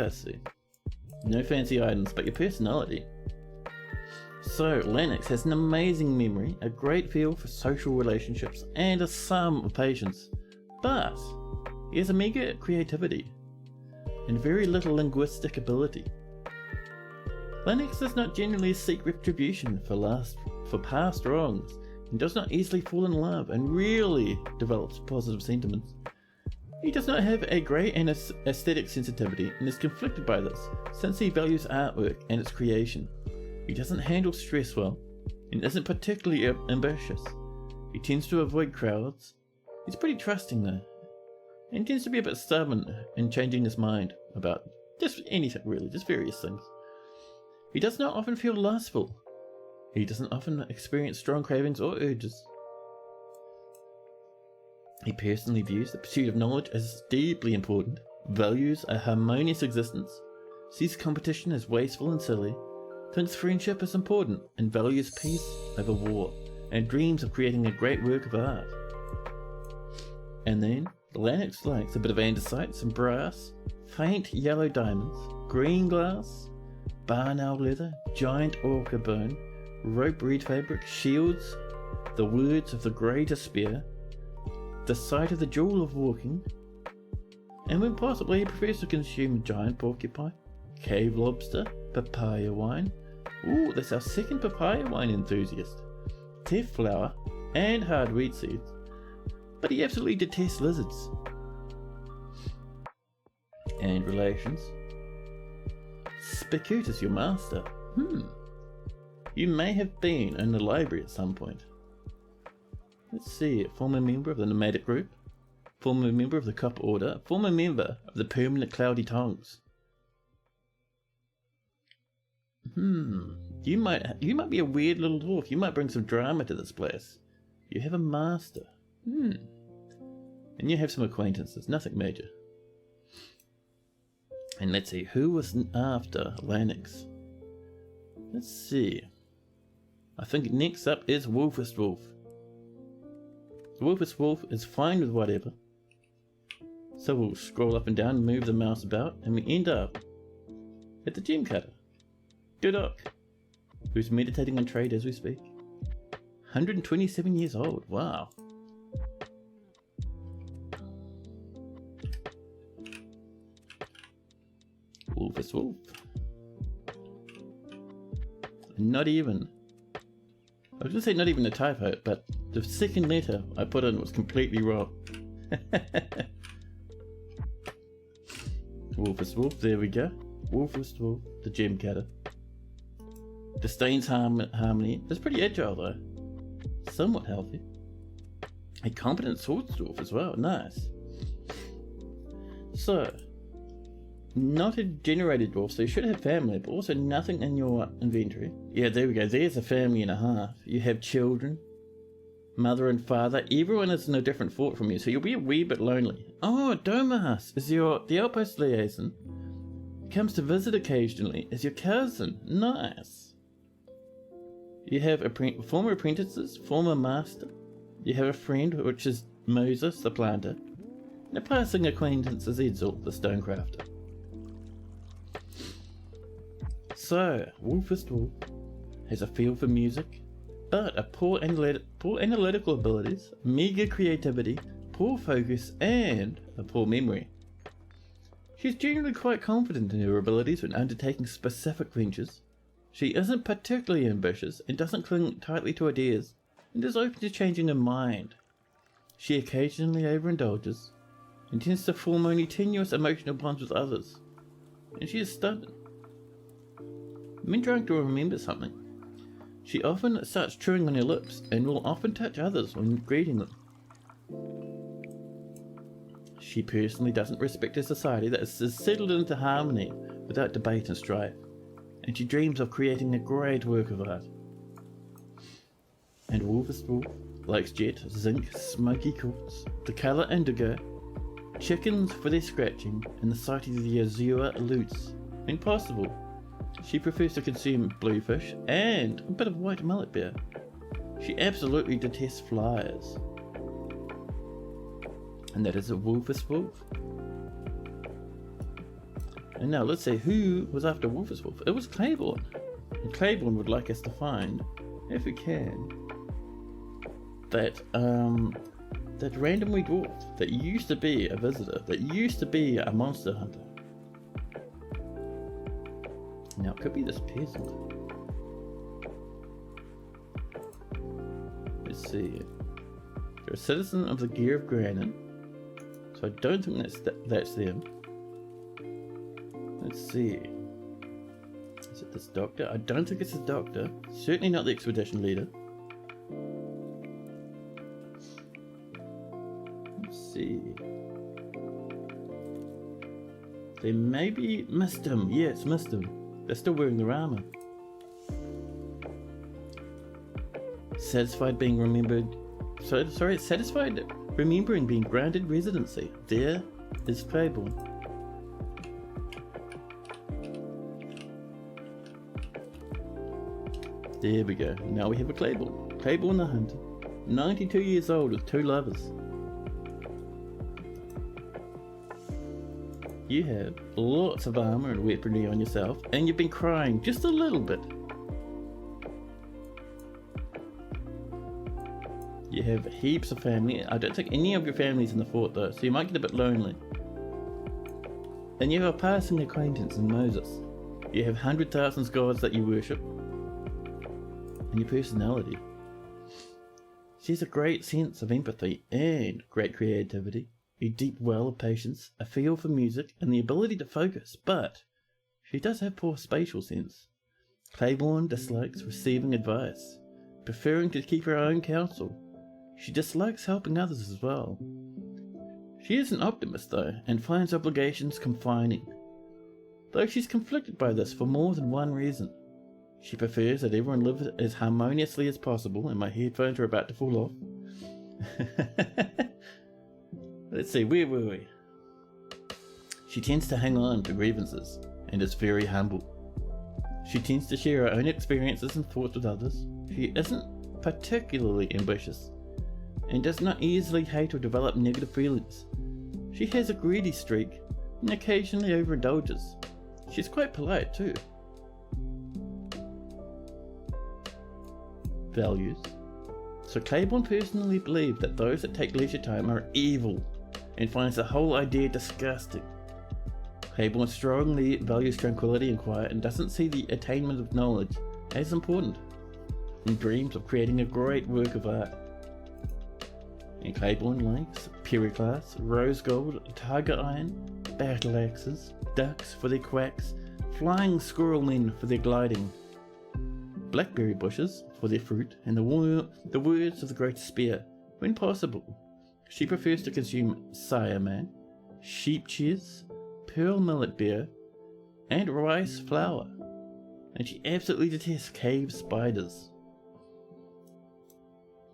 No fancy items, but your personality. So, Lanix has an amazing memory, a great feel for social relationships, and a sum of patience. But he has a meager creativity and very little linguistic ability. Lennox does not generally seek retribution for past wrongs, and does not easily fall in love, and rarely develops positive sentiments. He does not have a great and aesthetic sensitivity, and is conflicted by this, since he values artwork and its creation. He doesn't handle stress well, and isn't particularly ambitious. He tends to avoid crowds. He's pretty trusting though, and tends to be a bit stubborn in changing his mind about just anything really, just various things. He does not often feel lustful. He doesn't often experience strong cravings or urges. He personally views the pursuit of knowledge as deeply important, values a harmonious existence, sees competition as wasteful and silly, thinks friendship is important, and values peace over war, and dreams of creating a great work of art. And then, Lennox likes a bit of andesite, some brass, faint yellow diamonds, green glass, barn owl leather, giant orca bone, rope reed fabric, shields, the words of the great despair, the sight of the jewel of walking, and when possible he prefers to consume giant porcupine, cave lobster, papaya wine. Ooh, that's our second papaya wine enthusiast. Teff flour and hard wheat seeds. But he absolutely detests lizards. And relations. Spicute is your master. You may have been in the library at some point. Let's see, former member of the nomadic group, former member of the Copper Order, former member of the permanent Cloudy Tongues. You might be a weird little dwarf. You might bring some drama to this place. You have a master. And you have some acquaintances, nothing major. And let's see, who was after Lennox? Let's see. I think next up is Wolfest Wolf. Wolfest Wolf is fine with whatever. So we'll scroll up and down and move the mouse about, and we end up at the gem cutter. Dudok, who's meditating on trade as we speak. 127 years old, wow. Wolfest Wolf. Not even, I was going to say not even a typo, but the second letter I put in was completely wrong. Wolfest Wolf, there we go. Wolfest Wolf, the gem cutter. Disdain's harmony is pretty agile though. Somewhat healthy. A competent swordsdwarf as well, nice. So, not a generated dwarf, so you should have family, but also nothing in your inventory. Yeah, there we go, there's a family and a half. You have children, mother and father, everyone is in a different fort from you, so you'll be a wee bit lonely. Oh, Domas is the outpost liaison. He comes to visit occasionally, is your cousin, nice. You have former apprentices, former master. You have a friend, which is Moses the planter. And a passing acquaintance is Edsel the stonecrafter. So, Wolfest Wolf has a feel for music, but a poor analytical abilities, meager creativity, poor focus, and a poor memory. She's generally quite confident in her abilities when undertaking specific ventures. She isn't particularly ambitious and doesn't cling tightly to ideas, and is open to changing her mind. She occasionally overindulges, and tends to form only tenuous emotional bonds with others, and she is stubborn. When trying to remember something, she often starts chewing on her lips, and will often touch others when greeting them. She personally doesn't respect a society that is settled into harmony without debate and strife, and she dreams of creating a great work of art. And Wolfest Wolf likes jet, zinc, smoky quartz, the colour indigo, chickens for their scratching, and the sight of the azure lutes. When possible, she prefers to consume bluefish and a bit of white mullet bear. She absolutely detests flies. And that is a Wolfest Wolf. And now let's see who was after Wolfest Wolf. It was Claiborne. And Claiborne would like us to find, if we can, that random wee dwarf that used to be a visitor, that used to be a monster hunter. Now, it could be this peasant. Let's see. They're a citizen of the Gear of Granite. So I don't think that's them. Let's see. Is it this doctor? I don't think it's the doctor. Certainly not the expedition leader. Let's see. They maybe missed him. Yes, missed him. They're still wearing their armor. Satisfied being remembered. Satisfied remembering being granted residency. There is Claiborne. There we go. Now we have a Claiborne. Claiborne the Hunter. 92 years old with 2 lovers. You have lots of armor and weaponry on yourself, and you've been crying just a little bit. You have heaps of family. I don't think any of your family's in the fort though, so you might get a bit lonely. And you have a passing acquaintance in Moses. You have 100,000 gods that you worship. And your personality. She has a great sense of empathy and great creativity, a deep well of patience, a feel for music, and the ability to focus, but she does have poor spatial sense. Claiborne dislikes receiving advice, preferring to keep her own counsel. She dislikes helping others as well. She is an optimist though, and finds obligations confining. Though she's conflicted by this for more than one reason. She prefers that everyone live as harmoniously as possible, and my headphones are about to fall off. Let's see, where were we? She tends to hang on to grievances, and is very humble. She tends to share her own experiences and thoughts with others. She isn't particularly ambitious, and does not easily hate or develop negative feelings. She has a greedy streak, and occasionally overindulges. She's quite polite too. Values. So Claiborne personally believes that those that take leisure time are evil, and finds the whole idea disgusting. Claiborne strongly values tranquility and quiet, and doesn't see the attainment of knowledge as important, and dreams of creating a great work of art. And Claiborne likes Pyroclast, Rose Gold, Tiger Iron, Battle Axes, Ducks for their quacks, Flying Squirrel Men for their gliding, Blackberry bushes for their fruit, and the words of the great spear, when possible. She prefers to consume Sireman, sheep cheese, pearl millet beer, and rice flour, and she absolutely detests cave spiders.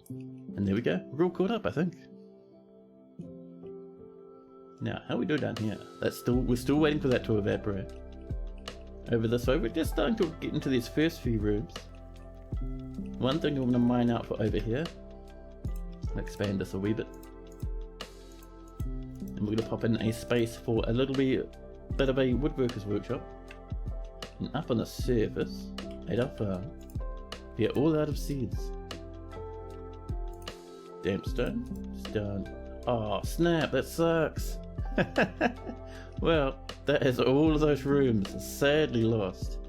And there we go, we're all caught up, I think. Now, how we do down here? We're still waiting for that to evaporate. Over this way, we're just starting to get into these first few rooms. One thing I'm going to mine out for over here. I'll expand this a wee bit. And we're going to pop in a space for a little bit of a woodworker's workshop. And up on the surface, at our farm, we are all out of seeds. Damp stone, stone. Oh snap, that sucks. Well, that is all of those rooms sadly lost.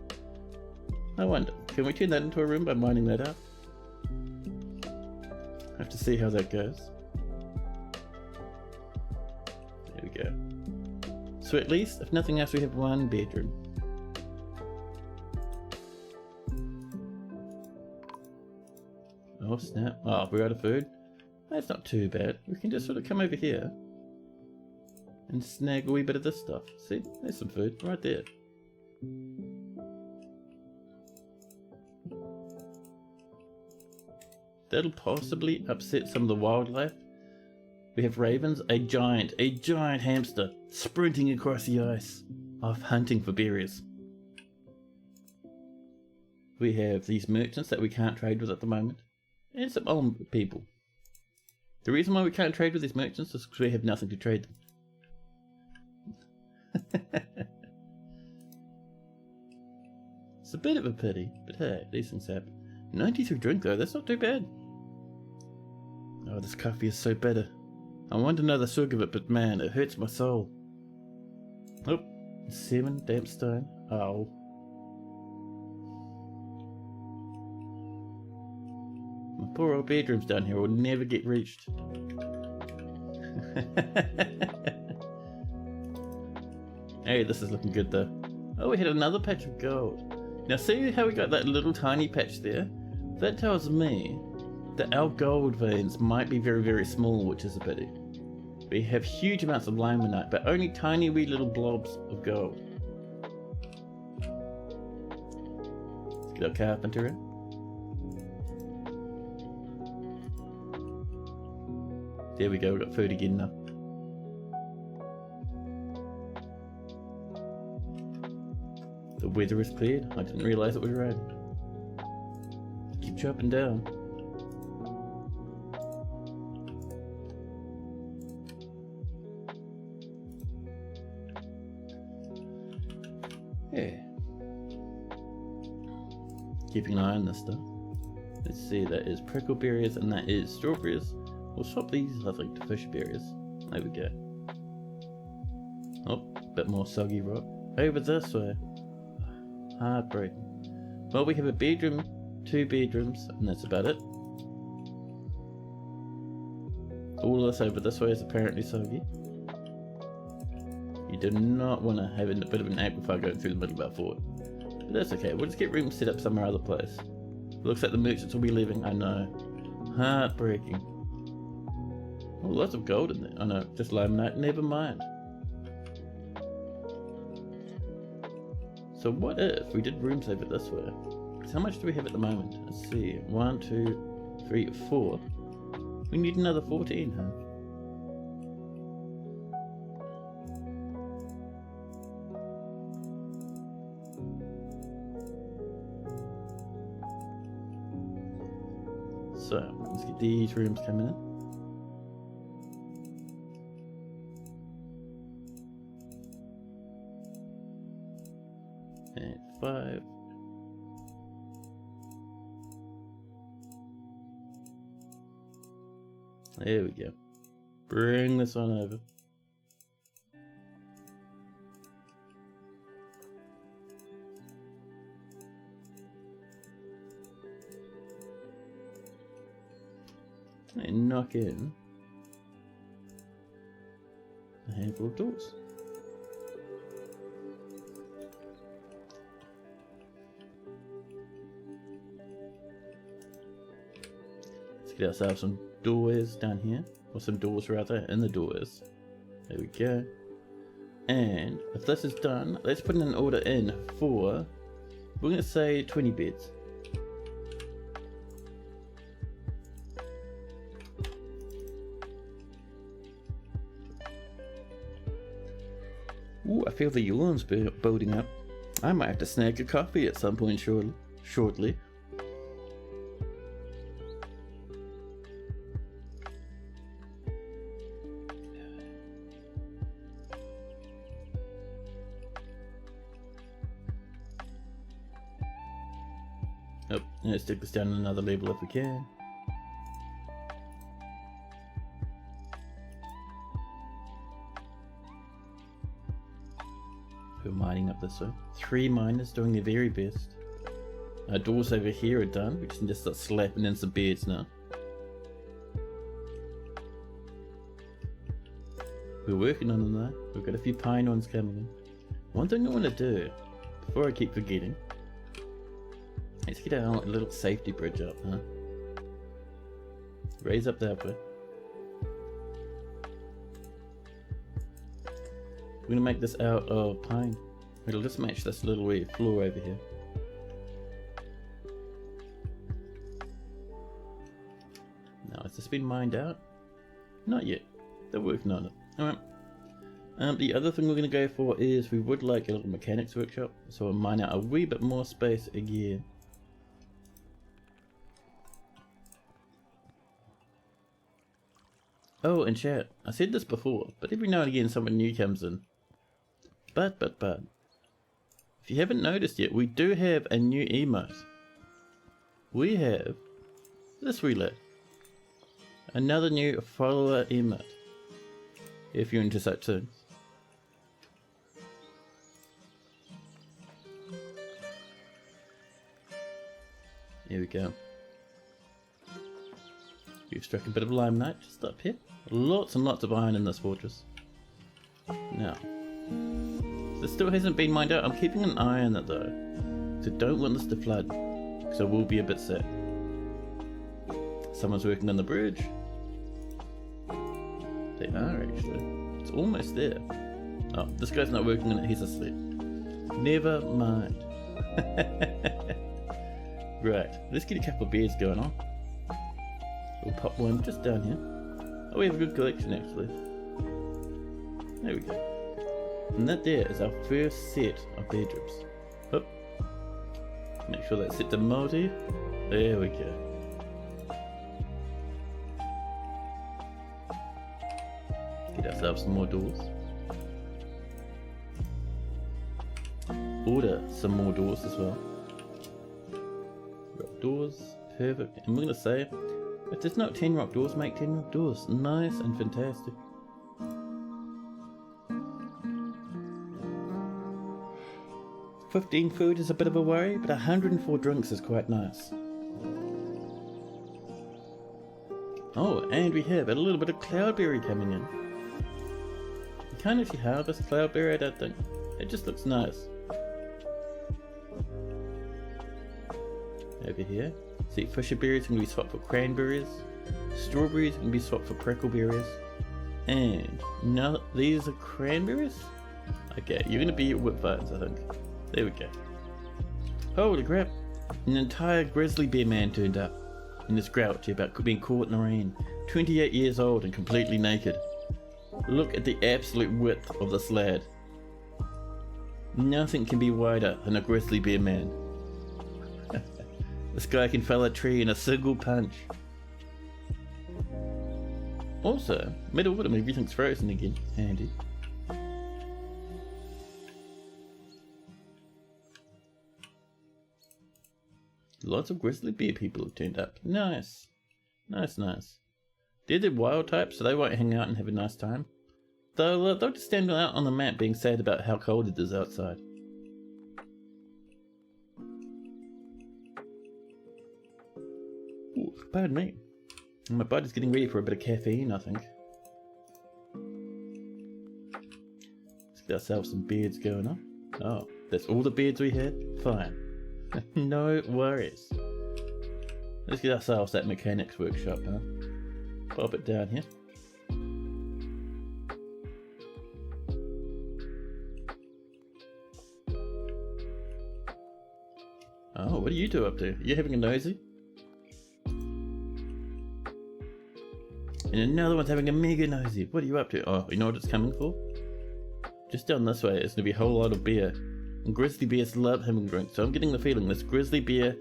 I wonder, can we turn that into a room by mining that up? Have to see how that goes. There we go. So at least, if nothing else, we have one bedroom. Oh snap. Oh, we're out of food. That's not too bad. We can just sort of come over here and snag a wee bit of this stuff. See, there's some food right there. That'll possibly upset some of the wildlife. We have ravens, a giant hamster sprinting across the ice, off hunting for berries. We have these merchants that we can't trade with at the moment, and some old people. The reason why we can't trade with these merchants is because we have nothing to trade them. It's a bit of a pity, but hey, these things happen. 93 drink though, that's not too bad. Oh, this coffee is so bitter. I want another swig of it, but man, it hurts my soul. Oh, 7 damp stone. Oh. poor old bedrooms down here will never get reached. Hey, this is looking good though. Oh, we had another patch of gold. Now see how we got that little tiny patch there? That tells me that our gold veins might be very, very small, which is a pity. We have huge amounts of limonite, but only tiny wee little blobs of gold. Let's get our carpenter in. There we go, we got food again now. The weather is cleared. I didn't realise it was rain. Keep chopping down. Yeah. Keeping an eye on this stuff. Let's see, that is prickleberries and that is strawberries. We'll swap these, I think, to fish berries. There we go. Oh, a bit more soggy rock. Over this way. Heartbreaking. Well, we have a bedroom, 2 bedrooms, and that's about it. All of this over this way is apparently soggy. You do not want to have a bit of an aquifer going through the middle of our fort. But that's okay, we'll just get rooms set up somewhere other place. Looks like the merchants will be leaving, I know. Heartbreaking. Oh, lots of gold in there. I know, just limonite, never mind. So what if we did rooms over this way? So how much do we have at the moment? Let's see, 1, 2, 3, 4. We need another 14, huh? So, let's get these rooms coming in. And 5. There we go. Bring this on over. And knock in a handful of doors. Let's get ourselves some doors down here, or some doors rather, in the doors. There we go. And if this is done, let's put an order in for, we're going to say 20 beds. Ooh, I feel the yawns building up. I might have to snag a coffee at some point shortly. Oh, let's take this down another level if we can. We're mining up this way. 3 miners doing their very best. Our doors over here are done. We just need to start slapping in some beds now. We're working on them though. We've got a few pine ones coming in. One thing I want to do, before I keep forgetting, let's get our little safety bridge up, huh? Raise up that way. We're going to make this out of pine. It'll just match this little weird floor over here. Now, has this been mined out? Not yet. They're working on it. Alright. The other thing we're going to go for is we would like a little mechanics workshop. So we'll mine out a wee bit more space again. Oh, and chat, I said this before, but every now and again someone new comes in. But, if you haven't noticed yet, we do have a new emote. We have this wee lad. Another new follower emote. If you're into such things. Here we go. We've struck a bit of limelight just up here. Lots and lots of iron in this fortress. Now, this still hasn't been mined out. I'm keeping an eye on it though. So don't want this to flood, because I will be a bit sad. Someone's working on the bridge. They are actually. It's almost there. Oh, this guy's not working on it, he's asleep. Never mind. Right, let's get a couple of beers going on. We'll pop one just down here. Oh, we have a good collection actually. There we go. And that there is our first set of bedrooms. Oh. Make sure that's set to multi. There we go. Get ourselves some more doors. Order some more doors as well. Rock doors, perfect. And we're going to say, if there's not 10 rock doors, make 10 rock doors. Nice and fantastic. $15 food is a bit of a worry, but 104 drinks is quite nice. Oh, and we have a little bit of cloudberry coming in. You can't actually harvest cloudberry, I don't think. It just looks nice. Over here, see, fisher berries can be swapped for cranberries, strawberries can be swapped for prickleberries, and now these are cranberries? Okay, you're gonna be whip vines, I think. There we go. Holy crap! An entire grizzly bear man turned up, and is grouchy about being caught in the rain. 28 years old and completely naked. Look at the absolute width of this lad. Nothing can be wider than a grizzly bear man. This guy can fell a tree in a single punch. Also, mid-autumn, everything's frozen again. Handy. Lots of grizzly bear people have turned up. Nice. Nice, nice. They're the wild types, so they won't hang out and have a nice time. They'll just stand out on the map being sad about how cold it is outside. Ooh, pardon me. My body's getting ready for a bit of caffeine, I think. Let's get ourselves some beards going on. Oh, that's all the beards we had? Fine. No worries. Let's get ourselves that mechanics workshop, huh? Pop it down here. Oh, what are you two up to? Are you having a nosy? And another one's having a mega nosy. What are you up to? Oh, you know what it's coming for? Just down this way, it's going to be a whole lot of beer. And grizzly bears love having drinks, so I'm getting the feeling this grizzly bear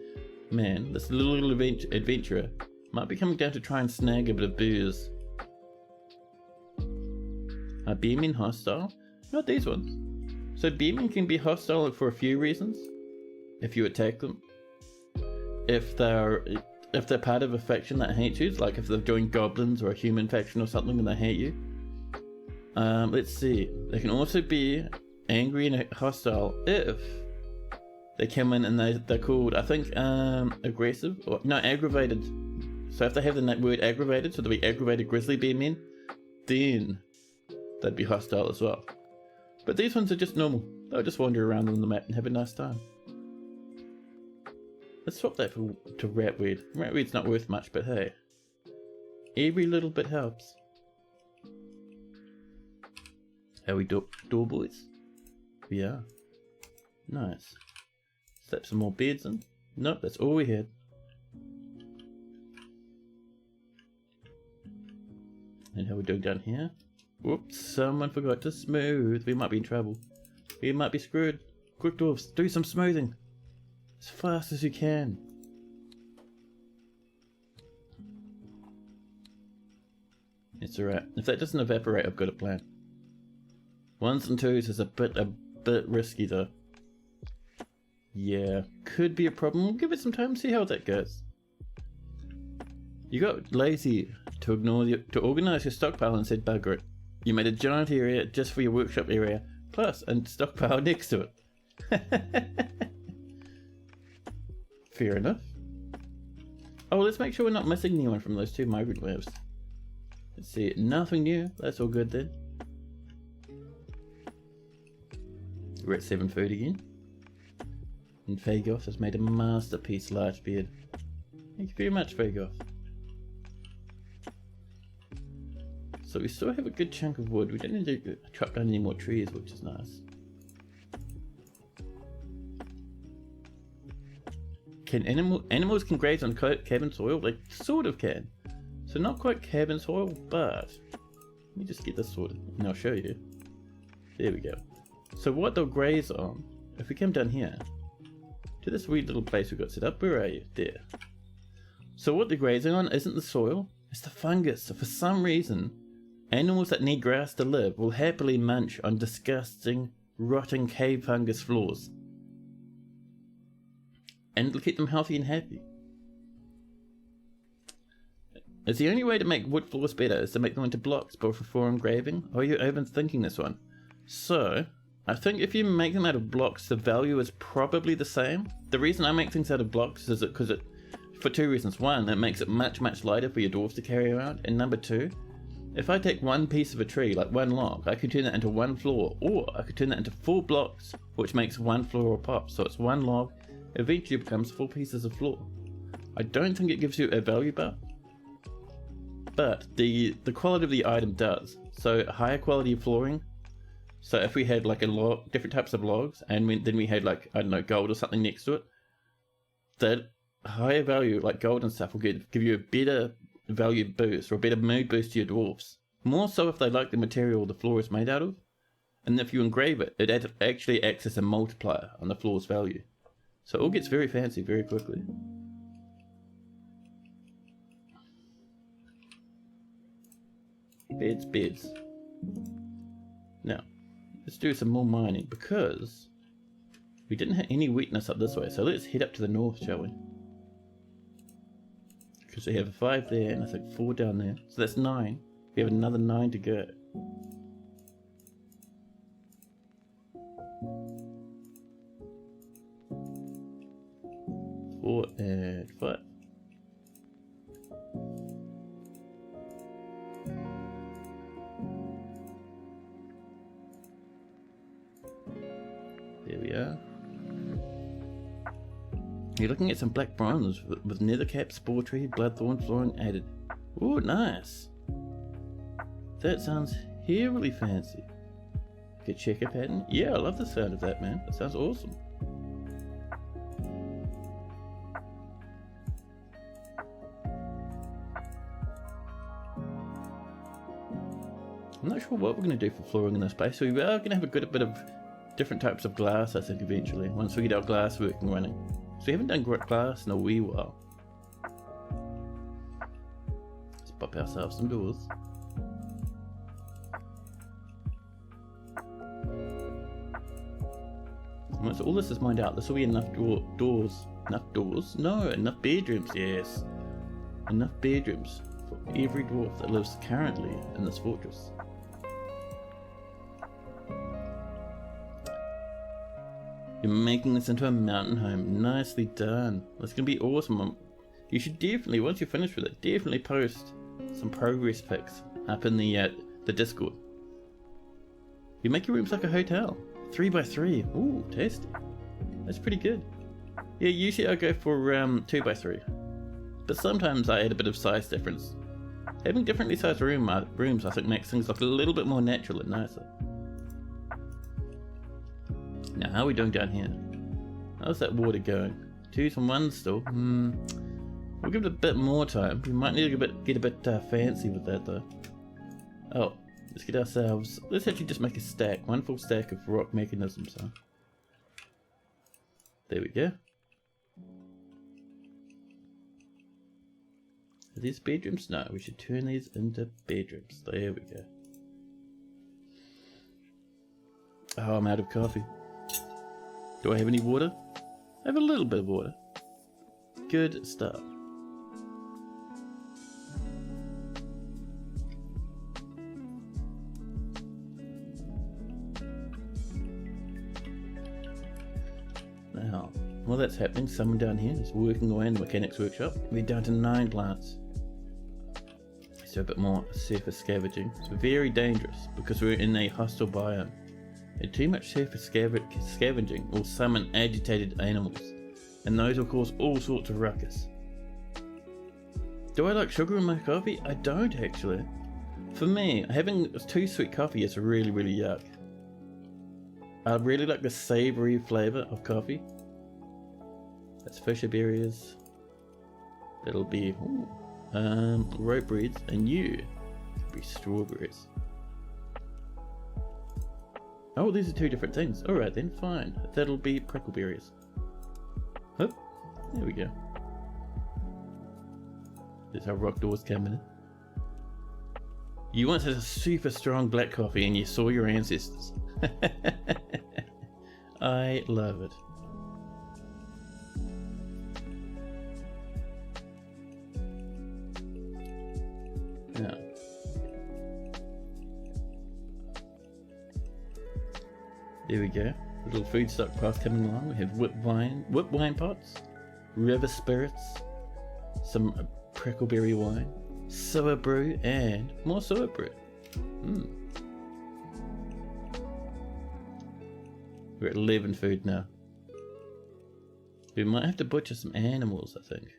man, this little adventurer, might be coming down to try and snag a bit of booze. Are bearmen hostile? Not these ones. So bearmen can be hostile for a few reasons. If you attack them. If they're part of a faction that hates you, like if they've joined goblins or a human faction or something and they hate you. Let's see. They can also be angry and hostile if they come in and they're called, I think, aggressive, or no, aggravated. So if they have the word aggravated, so they'll be aggravated grizzly bear men, then they'd be hostile as well. But these ones are just normal. They'll just wander around on the map and have a nice time. Let's swap that to ratweed. Ratweed's not worth much, but hey, every little bit helps. How we door boys? We are. Nice. Slap some more beds in. Nope, that's all we had. And how we doing down here? Whoops, someone forgot to smooth. We might be in trouble. We might be screwed. Quick dwarfs, do some smoothing. As fast as you can. It's alright. If that doesn't evaporate, I've got a plan. 1s and 2s is a bit risky though. Yeah, could be a problem. We'll give it some time, see how that goes. You got lazy to organise your stockpile and said bugger it. You made a giant area just for your workshop area, plus a stockpile next to it. Fair enough. Oh, let's make sure we're not missing anyone from those 2 migrant waves. Let's see, nothing new. That's all good then. We're at 7 food again. And Fagoth has made a masterpiece large beard. Thank you very much, Fagoth. So we still have a good chunk of wood. We don't need to chop down any more trees, which is nice. Can animals can graze on cabin soil? They sort of can. So not quite cabin soil, but let me just get this sorted and I'll show you. There we go. So what they'll graze on, if we come down here to this weird little place we got set up, where are you? There. So what they're grazing on isn't the soil, it's the fungus. So for some reason, animals that need grass to live will happily munch on disgusting, rotting cave fungus floors. And it'll keep them healthy and happy. It's the only way to make wood floors better is to make them into blocks before engraving. Or you're overthinking this one. So, I think if you make them out of blocks, the value is probably the same. The reason I make things out of blocks is because for 2 reasons. One, it makes it much lighter for your dwarves to carry around. And number 2, if I take one piece of a tree, like one log, I could turn that into 1 floor. Or I could turn that into 4 blocks, which makes 1 floor or pop. So it's 1 log. Eventually becomes 4 pieces of floor. I don't think it gives you a value buff, but the quality of the item does. So higher quality flooring. So if we had like a log, different types of logs, and then we had like, I don't know, gold or something next to it, that higher value like gold and stuff will give you a better value boost or a better mood boost to your dwarves. More so if they like the material the floor is made out of, and if you engrave it, it actually acts as a multiplier on the floor's value. So it all gets very fancy very quickly. Beds. Now, let's do some more mining because we didn't have any wetness up this way. So let's head up to the north, shall we? Because we have 5 there and I think 4 down there. So that's 9. We have another 9 to go. 4 and 5. There we are. You're looking at some black bronze with nethercap, spore tree, bloodthorn flooring added. Ooh, nice. That sounds heavily fancy. Good checker pattern. Yeah, I love the sound of that, man. That sounds awesome. I'm not sure what we're going to do for flooring in this place, so we are going to have a good bit of different types of glass, I think, eventually, once we get our glass working running. So we haven't done glass in a wee while. Let's pop ourselves some doors. Once all this is mined out, this will be enough doors. Enough doors? No, enough bedrooms, yes. Enough bedrooms for every dwarf that lives currently in this fortress. You're making this into a mountain home. Nicely done. That's going to be awesome. You should definitely, once you're finished with it, definitely post some progress pics up in the Discord. You make your rooms like a hotel. 3x3. Ooh, tasty. That's pretty good. Yeah, usually I go for 2x3. But sometimes I add a bit of size difference. Having differently sized rooms I think makes things look a little bit more natural and nicer. Now, how are we doing down here? How's that water going? 2s and 1s still. We'll give it a bit more time. We might need to get a bit fancy with that though. Oh, let's get ourselves... Let's actually just make a stack. 1 full stack of rock mechanisms. Huh? There we go. Are these bedrooms? No, we should turn these into bedrooms. There we go. Oh, I'm out of coffee. Do I have any water? I have a little bit of water. Good stuff. Now, while that's happening, someone down here is working away in the mechanics workshop. We're down to 9 plants. So a bit more surface scavenging. It's very dangerous because we're in a hostile biome. And too much surface scavenging will summon agitated animals, and those will cause all sorts of ruckus. Do I like sugar in my coffee? I don't actually. For me, having too sweet coffee is really, really yuck. I really like the savoury flavour of coffee. That's fisher berries. That'll be rope breeds, and you be strawberries. Oh, these are 2 different things. Alright then, fine. That'll be prickleberries. Oh, there we go. There's our rock doors coming in. You once had a super strong black coffee and you saw your ancestors. I love it. Now, there we go. Little food stockpiles coming along. We have whipped wine pots, river spirits, some prickleberry wine, sour brew, and more sour brew. We're at 11 food now. We might have to butcher some animals, I think,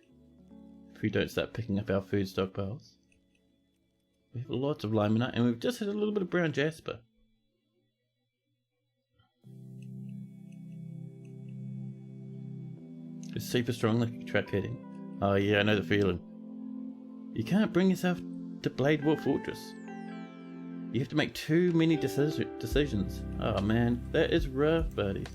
if we don't start picking up our food stockpiles. We have lots of limonite, and we've just had a little bit of brown jasper. It's super strong, like truck hitting. Oh yeah, I know the feeling. You can't bring yourself to Blade Wolf Fortress. You have to make too many decisions. Oh man, that is rough, buddy.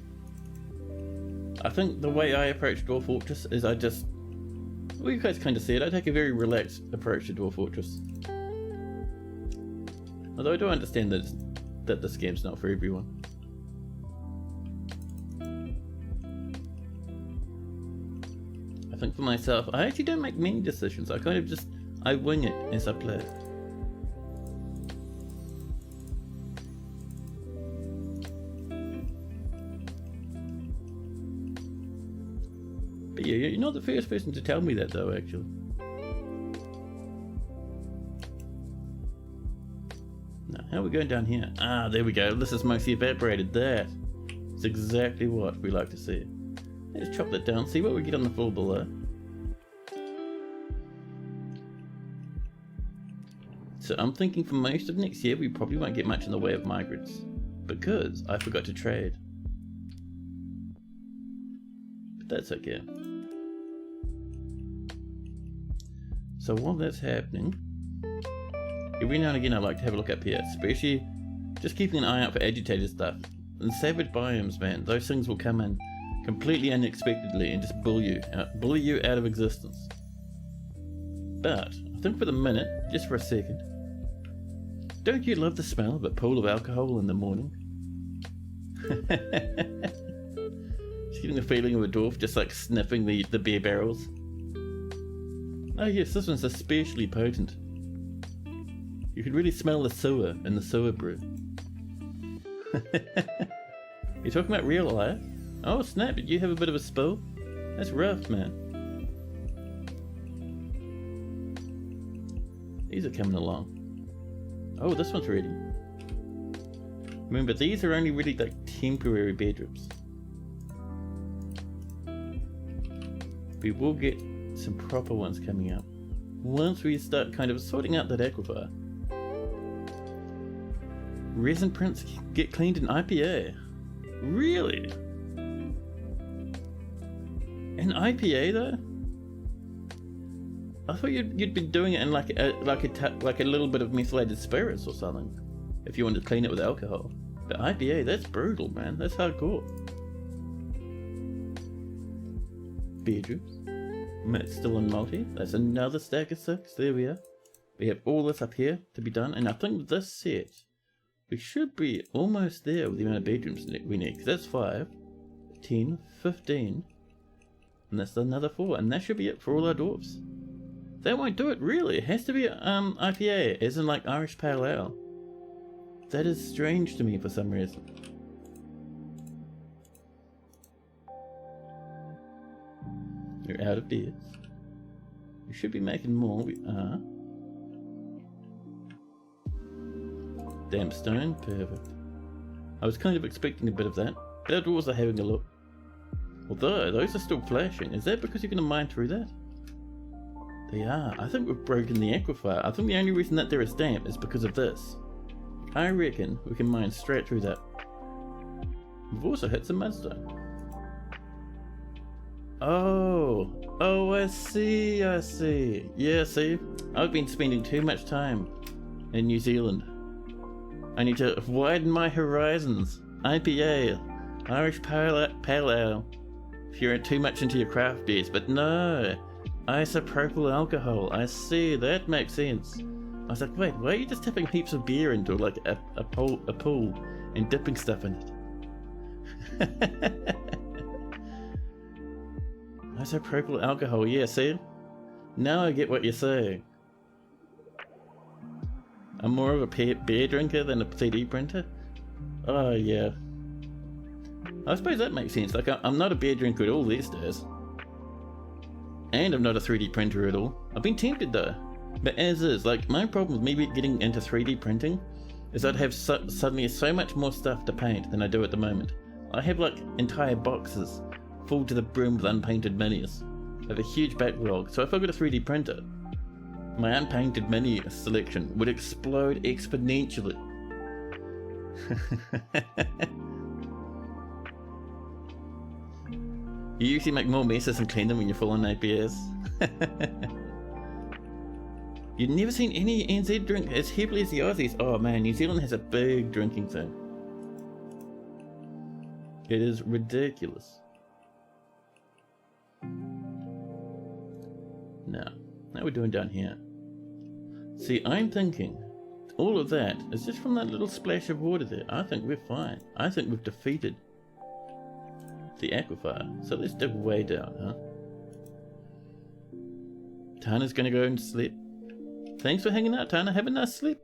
I think the way I approach Dwarf Fortress is well, you guys kind of see it, I take a very relaxed approach to Dwarf Fortress. Although I do understand that this game's not for everyone. I think for myself, I actually don't make many decisions. I wing it as I play. But yeah, you're not the first person to tell me that though, actually. Now, how are we going down here? Ah, there we go. This is mostly evaporated. That is exactly what we like to see. Let's chop that down, see what we get on the floor below. So I'm thinking for most of next year we probably won't get much in the way of migrants, because I forgot to trade. But that's okay. So while that's happening, every now and again I like to have a look up here, especially just keeping an eye out for agitated stuff. In savage biomes, man, those things will come in completely unexpectedly and just bully you out of existence. But I think for the minute, just for a second, don't you love the smell of a pool of alcohol in the morning? Just getting the feeling of a dwarf just like sniffing the beer barrels. Oh yes, this one's especially potent. You can really smell the sewer in the sewer brew. You talking about real life? Oh snap, did you have a bit of a spill? That's rough, man. These are coming along. Oh, this one's ready. Remember, these are only really like temporary bedrooms. We will get some proper ones coming up once we start kind of sorting out that aquifer. Resin prints get cleaned in IPA. Really? An IPA though? I thought you'd be doing it in like a little bit of methylated spirits or something, if you wanted to clean it with alcohol. But IPA, that's brutal, man. That's hardcore. Bedrooms. Matt's still in multi. That's another stack of 6. There we are. We have all this up here to be done, and I think this set we should be almost there with the amount of bedrooms we need. Because that's 5, 10, 15, and that's another 4, and that should be it for all our dwarves. That won't do it, really. It has to be IPA, as in like Irish Pale Ale. That is strange to me for some reason. You're out of beers. You should be making more. We are. Damp stone, perfect. I was kind of expecting a bit of that. The outdoors are having a look. Although, those are still flashing. Is that because you're going to mine through that? They are. I think we've broken the aquifer. I think the only reason that there is damp is because of this. I reckon we can mine straight through that. We've also hit some mudstone. Oh, I see. Yeah, see? I've been spending too much time in New Zealand. I need to widen my horizons. IPA, Irish Pale Ale. If you're too much into your craft beers, but no. Isopropyl alcohol. I see, that makes sense. I was like, wait, why are you just tipping heaps of beer into like a pool and dipping stuff in it? Isopropyl alcohol, yeah, see? Now I get what you're saying. I'm more of a beer drinker than a CD printer? Oh, yeah. I suppose that makes sense. Like, I'm not a beer drinker at all these days. And I'm not a 3D printer at all. I've been tempted though. But as is, like, my problem with me getting into 3D printing is I'd have suddenly so much more stuff to paint than I do at the moment. I have like entire boxes full to the brim with unpainted minis. I have a huge backlog, so if I got a 3D printer, my unpainted mini selection would explode exponentially. You usually make more messes and clean them when you're full on APS. You've never seen any NZ drink as heavily as the Aussies. Oh man, New Zealand has a big drinking thing. It is ridiculous. Now, how are we doing down here? See, I'm thinking all of that is just from that little splash of water there. I think we're fine. I think we've defeated the aquifer. So let's dig way down, huh? Tana's gonna go and sleep. Thanks for hanging out, Tana. Have a nice sleep.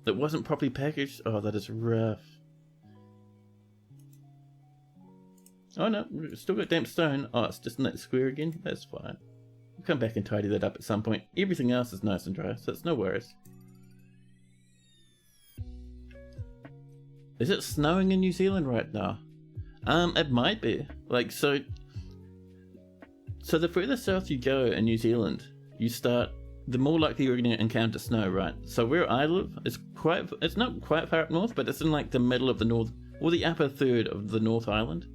That wasn't properly packaged. Oh, that is rough. Oh no, we've still got damp stone. Oh, it's just in that square again. That's fine. We'll come back and tidy that up at some point. Everything else is nice and dry, so it's no worries. Is it snowing in New Zealand right now? It might be. Like, so the further south you go in New Zealand, the more likely you're going to encounter snow, right? So where I live, it's not quite far up north, but it's in like the middle of the north, or the upper third of the North Island.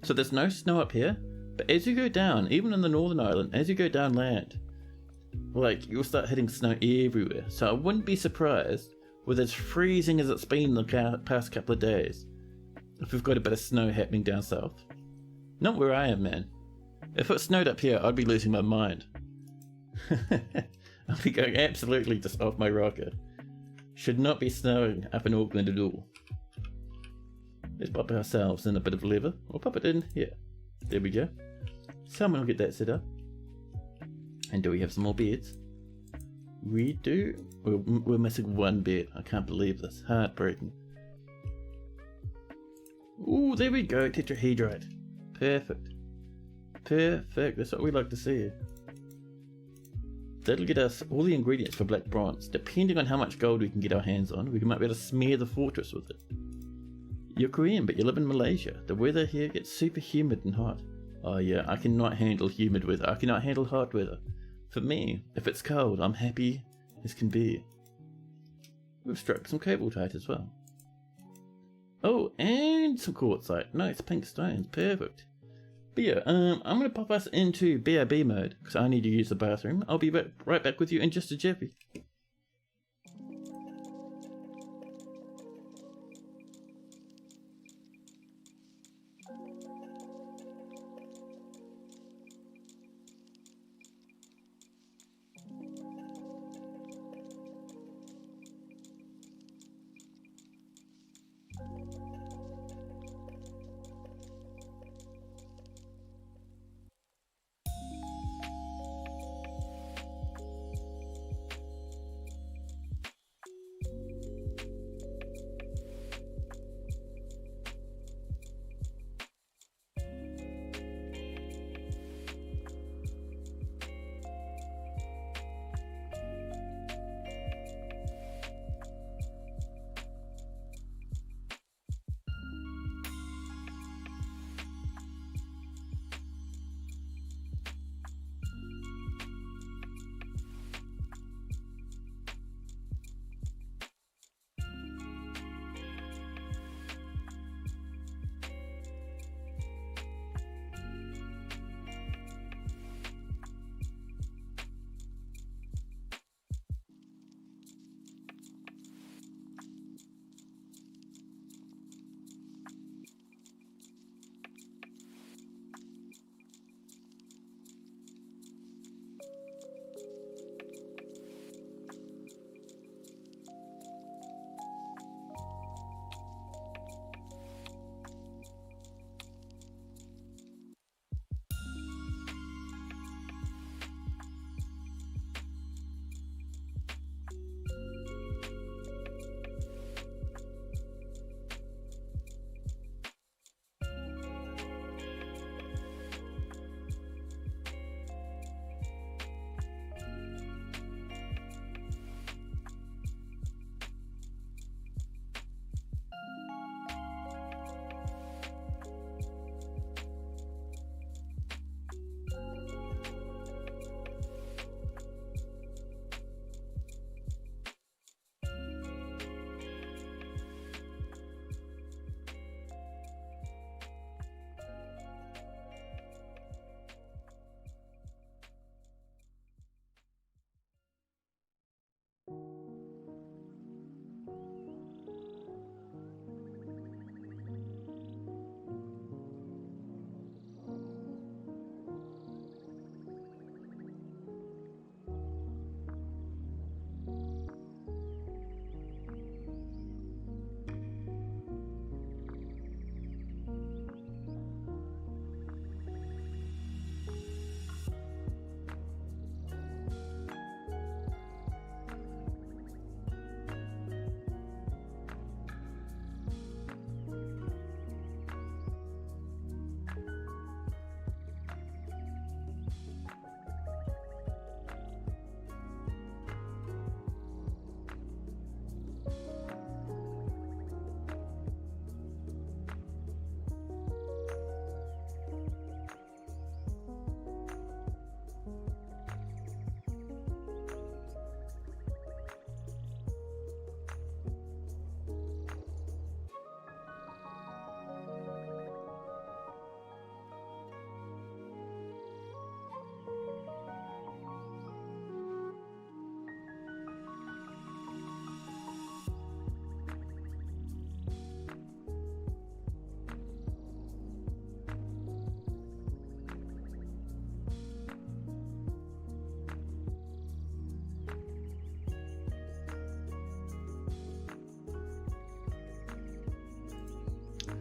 So there's no snow up here, but as you go down, even in the Northern Island, as you go down land, like, you'll start hitting snow everywhere. So I wouldn't be surprised, with as freezing as it's been the past couple of days, if we've got a bit of snow happening down south. Not where I am, man. If it snowed up here, I'd be losing my mind. I'd be going absolutely just off my rocker. Should not be snowing up in Auckland at all. Let's pop ourselves in a bit of leather. We'll pop it in here. There we go. Someone will get that set up. And do we have some more beds? We do. We're missing one bed. I can't believe this. Heartbreaking. Ooh, there we go. Tetrahedrite. Perfect. Perfect. That's what we like to see. That'll get us all the ingredients for black bronze. Depending on how much gold we can get our hands on, we might be able to smear the fortress with it. You're Korean, but you live in Malaysia. The weather here gets super humid and hot. Oh yeah, I cannot handle humid weather. I cannot handle hot weather. For me, if it's cold, I'm happy as can be. We've struck some cobalt as well. Oh, and some quartzite. Nice pink stones. Perfect. But yeah, I'm going to pop us into BRB mode, because I need to use the bathroom. I'll be right back with you in just a jiffy.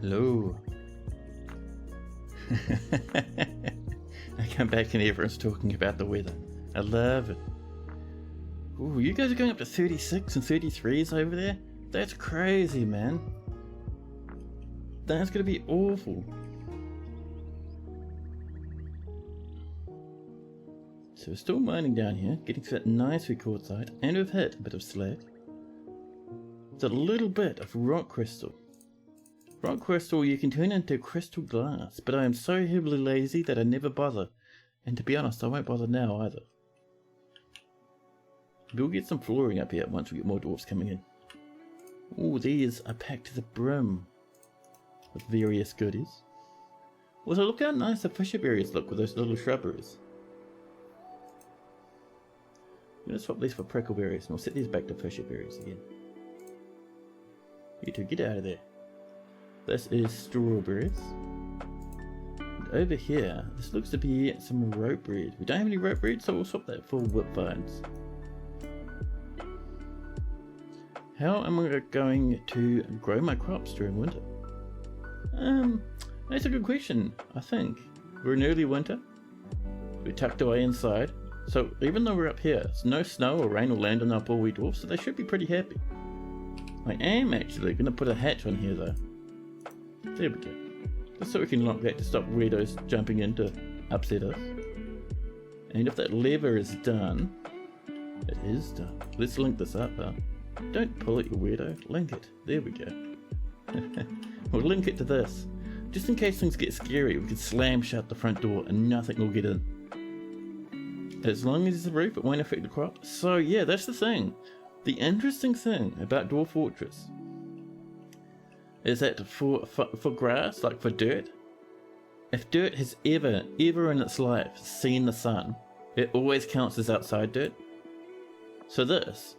Hello. I come back and everyone's talking about the weather. I love it. Ooh, you guys are going up to 36 and 33s over there? That's crazy, man. That's gonna be awful. So we're still mining down here, getting to that nice record site, and we've hit a bit of slag. It's a little bit of rock crystal. Rock crystal you can turn into crystal glass, but I am so heavily lazy that I never bother. And to be honest, I won't bother now either. We'll get some flooring up here once we get more dwarfs coming in. Ooh, these are packed to the brim with various goodies. Also, look how nice the fisher berries look with those little shrubberies. I'm going to swap these for prickleberries and we'll set these back to fisher berries again. You two, get out of there. This is strawberries. And over here, this looks to be some rope bread. We don't have any rope bread, so we'll swap that for whip vines. How am I going to grow my crops during winter? That's a good question. I think we're in early winter. We're tucked away inside. So even though we're up here, there's no snow or rain or land on our poor wee dwarfs, so they should be pretty happy. I am actually going to put a hatch on here though. There we go. Just so we can lock that to stop weirdos jumping in to upset us. And if that lever is done, it is done. Let's link this up though. Don't pull it, you weirdo. Link it. There we go. We'll link it to this. Just in case things get scary, we can slam shut the front door and nothing will get in. As long as it's a roof, it won't affect the crop. So yeah, that's the thing. The interesting thing about Dwarf Fortress is that for grass, like for dirt, if dirt has ever in its life seen the sun, it always counts as outside dirt. So this,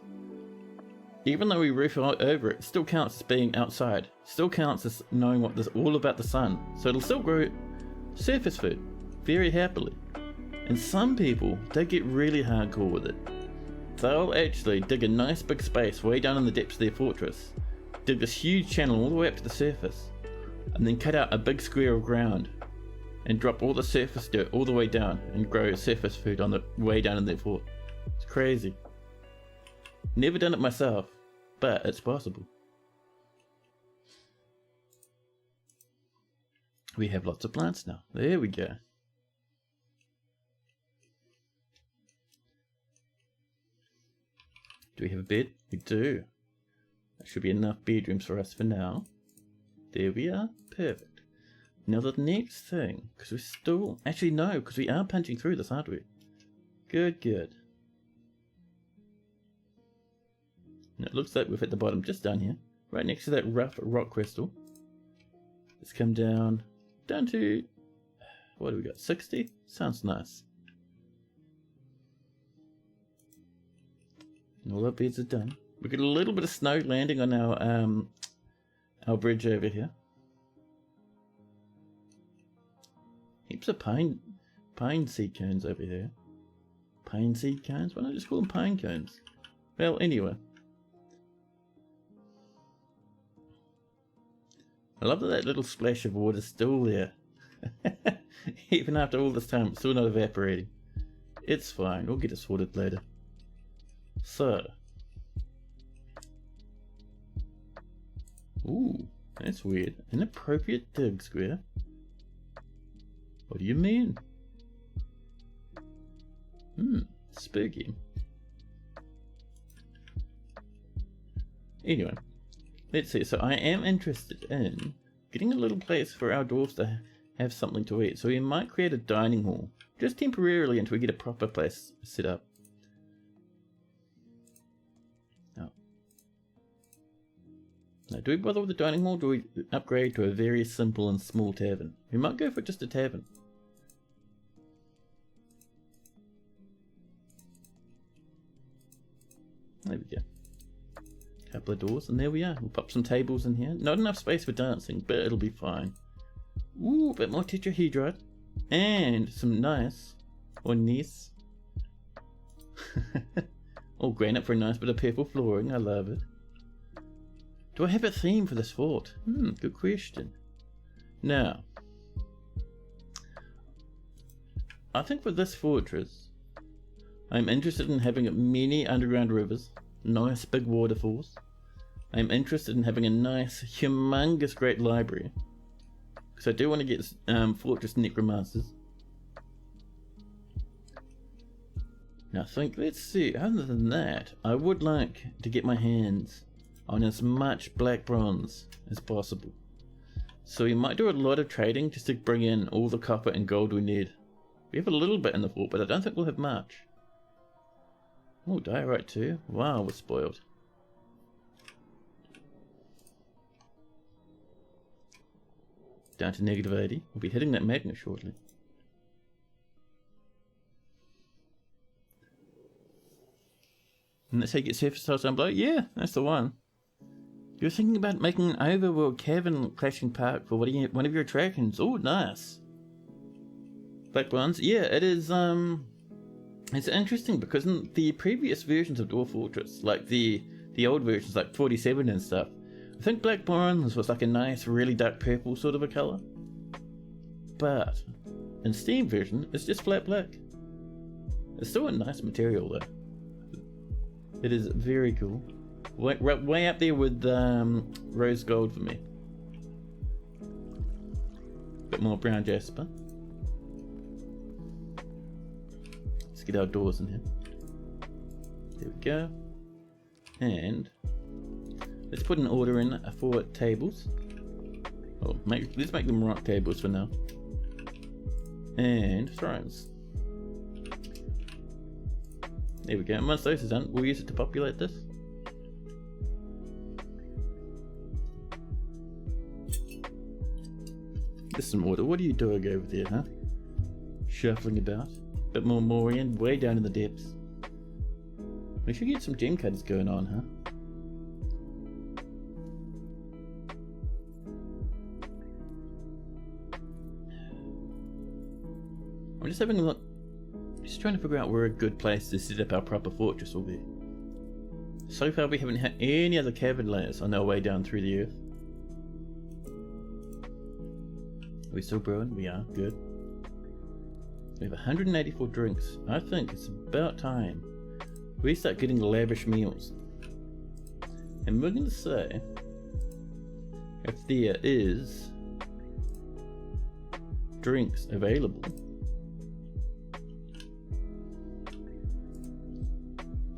even though we roof over it, still counts as being outside. Still counts as knowing what this all about the sun. So it'll still grow surface food very happily. And some people, they get really hardcore with it. They'll actually dig a nice big space way down in the depths of their fortress, dig this huge channel all the way up to the surface, and then cut out a big square of ground and drop all the surface dirt all the way down and grow surface food on the way down in their fort. It's crazy. Never done it myself, but it's possible. We have lots of plants now. There we go. Do we have a bed? We do. That should be enough bedrooms for us for now. There we are. Perfect. Now the next thing, because we're still... Actually no, because we are punching through this, aren't we? Good, good. Now it looks like we've hit the bottom just down here. Right next to that rough rock crystal. Let's come down to... What do we got? 60? Sounds nice. And all our beds are done. We got a little bit of snow landing on our bridge over here. Heaps of pine seed cones over here. Pine seed cones? Why not just call them pine cones? Well, anyway. I love that little splash of water is still there. Even after all this time, it's still not evaporating. It's fine, we'll get it sorted later. So. Ooh, that's weird. Inappropriate dig square. What do you mean? Spooky. Anyway, let's see. So I am interested in getting a little place for our dwarves to have something to eat. So we might create a dining hall, just temporarily until we get a proper place set up. Now, do we bother with the dining hall, or do we upgrade to a very simple and small tavern? We might go for just a tavern. There we go. Couple of doors, and there we are. We'll pop some tables in here. Not enough space for dancing, but it'll be fine. Ooh, a bit more tetrahedrite. And some nice, or nice. All granite for a nice bit of purple flooring. I love it. Do I have a theme for this fort? Good question. Now, I think for this fortress, I'm interested in having many underground rivers, nice big waterfalls. I'm interested in having a nice, humongous great library, because I do want to get fortress necromancers. Now I think, let's see, other than that, I would like to get my hands on as much black bronze as possible. So we might do a lot of trading just to bring in all the copper and gold we need. We have a little bit in the fort, but I don't think we'll have much. Oh, diorite too. Wow, we're spoiled. Down to negative 80. We'll be hitting that magma shortly. And that's how you get surface tiles down below? Yeah, that's the one. You're thinking about making an overworld cavern clashing park for one of your attractions. Oh, nice. Black ones? Yeah, it is, it's interesting because in the previous versions of Dwarf Fortress, like the old versions, like 47 and stuff, I think black bronze was like a nice, really dark purple sort of a colour. But in Steam version, it's just flat black. It's still a nice material though. It is very cool. Way up there with rose gold for me. Bit more brown jasper. Let's get our doors in here. There we go. And let's put an order in for tables. Oh, let's make them rock tables for now. And thrones. There we go. And once those are done, we'll use it to populate this. There's some order. What are you doing over there, huh? Shuffling about. Bit more Morian, way down in the depths. We should get some gem cutters going on, huh? I'm just having a look. Just trying to figure out where a good place to set up our proper fortress will be. So far we haven't had any other cavern layers on our way down through the earth. Are we still brewing? We are. Good. We have 184 drinks. I think it's about time we start getting lavish meals. And we're going to say, if there is drinks available,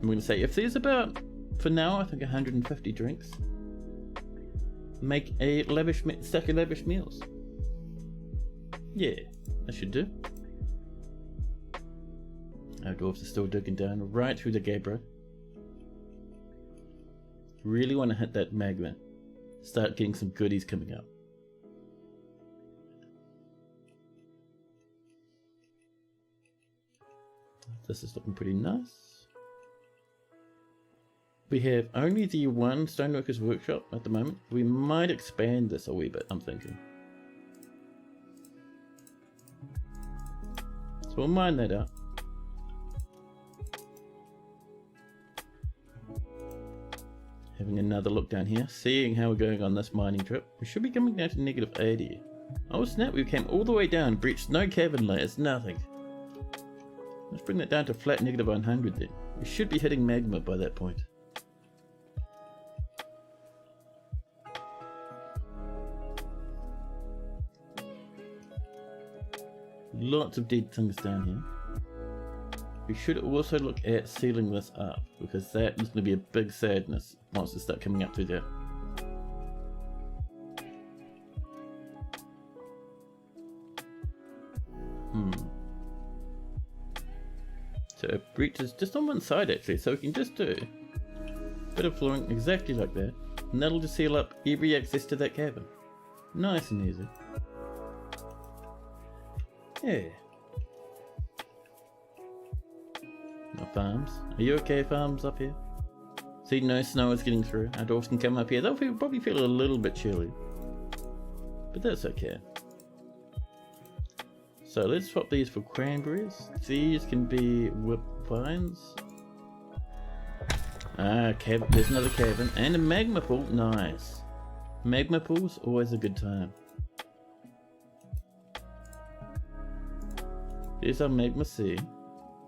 I'm going to say if there's about, for now I think 150 drinks, make a lavish stack of lavish meals. Yeah, that should do. Our dwarves are still digging down right through the gabbro. Really want to hit that magma. Start getting some goodies coming up. This is looking pretty nice. We have only the one stoneworkers workshop at the moment. We might expand this a wee bit, I'm thinking. So we'll mine that out. Having another look down here, seeing how we're going on this mining trip. We should be coming down to negative 80. Oh snap, we came all the way down, breached no cavern layers, nothing. Let's bring that down to flat negative 100 then. We should be hitting magma by that point. Lots of dead things down here. We should also look at sealing this up, because that is going to be a big sadness once they start coming up through there. So it breaches just on one side actually, so we can just do a bit of flooring exactly like that, and that'll just seal up every access to that cavern. Nice and easy. Yeah. Now farms. Are you okay, farms up here? See, no snow is getting through. Our dwarves can come up here. They'll probably feel a little bit chilly, but that's okay. So let's swap these for cranberries. These can be whip vines. Ah, there's another cavern and a magma pool. Nice. Magma pools, always a good time. There's our magma sea.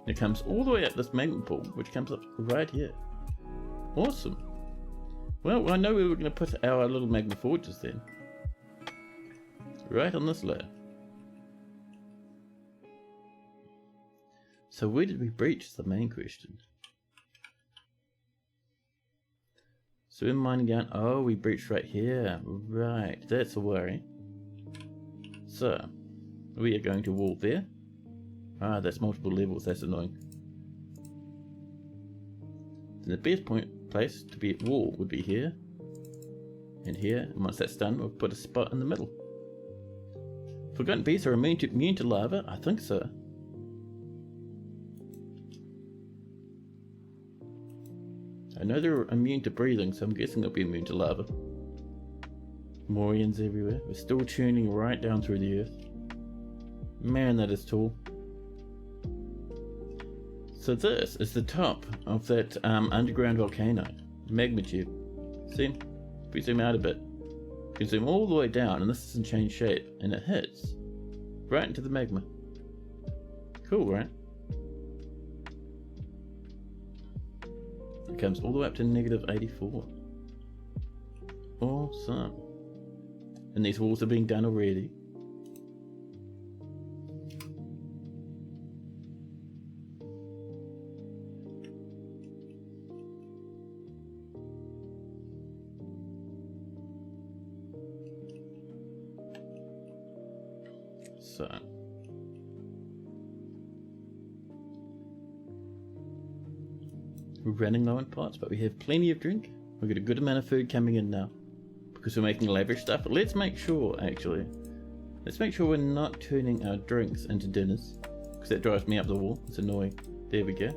It comes all the way up this magma pool, which comes up right here. Awesome. Well, I know we were going to put our little magma forges then. Right on this layer. So where did we breach is the main question. So we're mining down, oh, we breached right here. Right, that's a worry. So, we are going to wall there. Ah, that's multiple levels, that's annoying. Then the best place to be at wall would be here. And here, and once that's done, we'll put a spot in the middle. Forgotten beasts are immune to lava? I think so. I know they're immune to breathing, so I'm guessing they'll be immune to lava. Morians everywhere. We're still tuning right down through the earth. Man, that is tall. So this is the top of that underground volcano. Magma tube. See? If we zoom out a bit, you can zoom all the way down, and this is in change shape, and it hits right into the magma. Cool, right? It comes all the way up to -84. Awesome. And these walls are being done already. So we're running low on pots, but we have plenty of drink. We've got a good amount of food coming in now because we're making lavish stuff. But let's make sure, actually, we're not turning our drinks into dinners, because that drives me up the wall. It's annoying. There we go.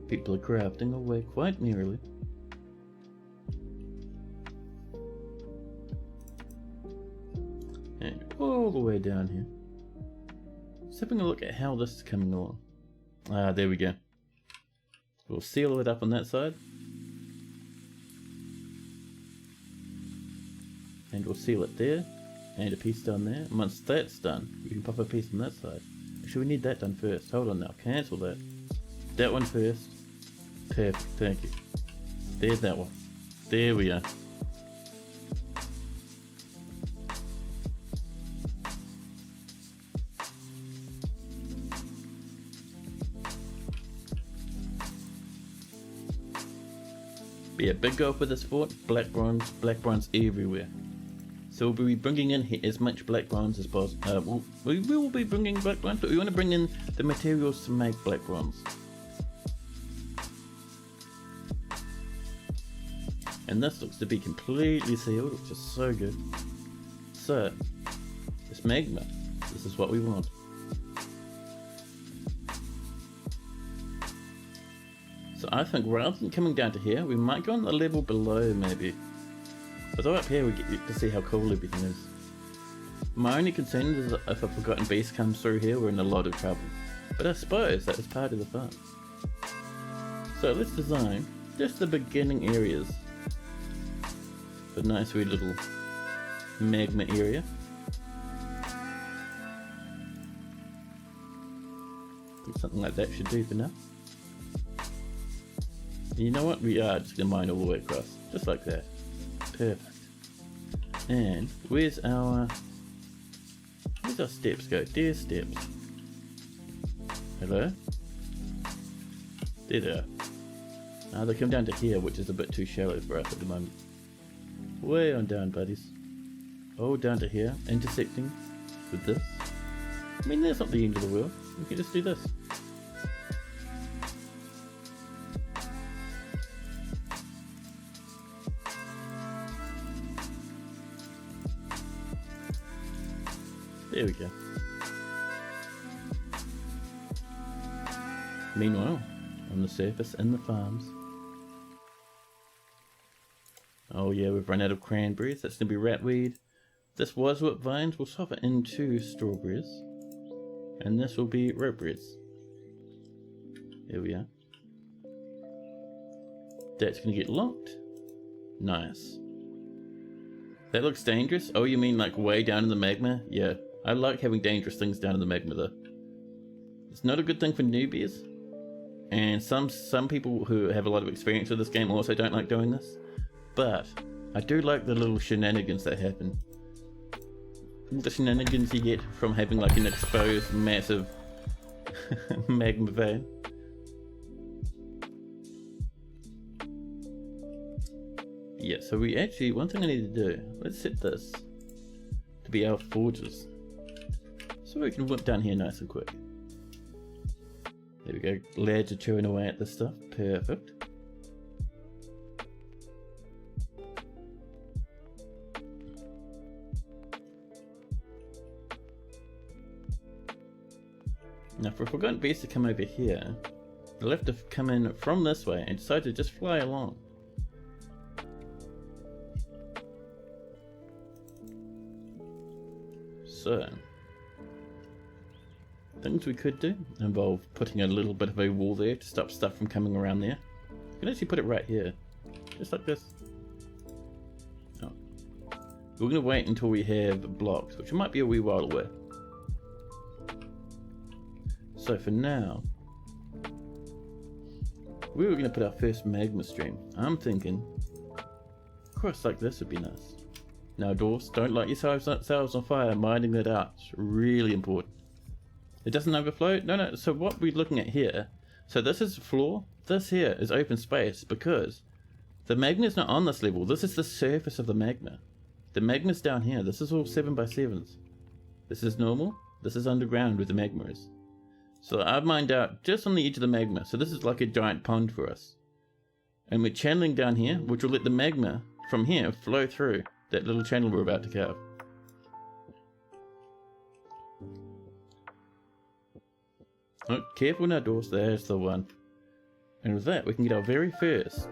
People are crafting away quite merrily. And all the way down here. Just having a look at how this is coming along. Ah, there we go. We'll seal it up on that side. And we'll seal it there. And a piece down there. And once that's done, we can pop a piece on that side. Actually, we need that done first. Hold on now. Cancel that. That one first. Perfect. Thank you. There's that one. There we are. But yeah, big goal for this fort, black bronze everywhere. So we'll be bringing in as much black bronze as possible. We will be bringing black bronze, but we want to bring in the materials to make black bronze. And this looks to be completely sealed, which is so good. So, this magma, this is what we want. So I think rather than coming down to here, we might go on the level below maybe. Although up here we get to see how cool everything is. My only concern is if a forgotten beast comes through here, we're in a lot of trouble. But I suppose that is part of the fun. So let's design just the beginning areas. A nice wee little magma area. I think something like that should do for now. And you know what? We are just going to mine all the way across. Just like that. Perfect. And where's our steps go? There's steps. Hello? There they are. Now they come down to here, which is a bit too shallow for us at the moment. Way on down, buddies. Oh, down to here, intersecting with this. I mean, that's not the end of the world. We can just do this. There we go. Meanwhile, on the surface in the farms. Oh yeah, we've run out of cranberries. That's going to be ratweed. This waswort vines will soften into strawberries. And this will be ropeberries. There we are. That's going to get locked. Nice. That looks dangerous? Oh, you mean like way down in the magma? Yeah, I like having dangerous things down in the magma though. It's not a good thing for newbies. And some people who have a lot of experience with this game also don't like doing this. But I do like the little shenanigans that happen. The shenanigans you get from having like an exposed massive magma vein. Yeah, so we actually, one thing I need to do, let's set this to be our forges. So we can whip down here nice and quick. There we go, lads are chewing away at this stuff, perfect. Now for a forgotten beast to come over here, they'll have to come in from this way and decide to just fly along. So, things we could do involve putting a little bit of a wall there to stop stuff from coming around there. You can actually put it right here, just like this. Oh. We're going to wait until we have blocks, which might be a wee while away. So for now, we were going to put our first magma stream. I'm thinking, across like this would be nice. Now dwarfs, don't light yourselves on fire, minding that out. It's really important. It doesn't overflow? No, so what we're looking at here, so this is the floor, this here is open space because the magma is not on this level, this is the surface of the magma. The magma's down here, this is all 7x7s. This is normal, this is underground where the magma is. So I've mined out just on the edge of the magma, so this is like a giant pond for us. And we're channeling down here, which will let the magma from here flow through that little channel we're about to carve. Oh, careful now, dwarfs, there's the one. And with that, we can get our very first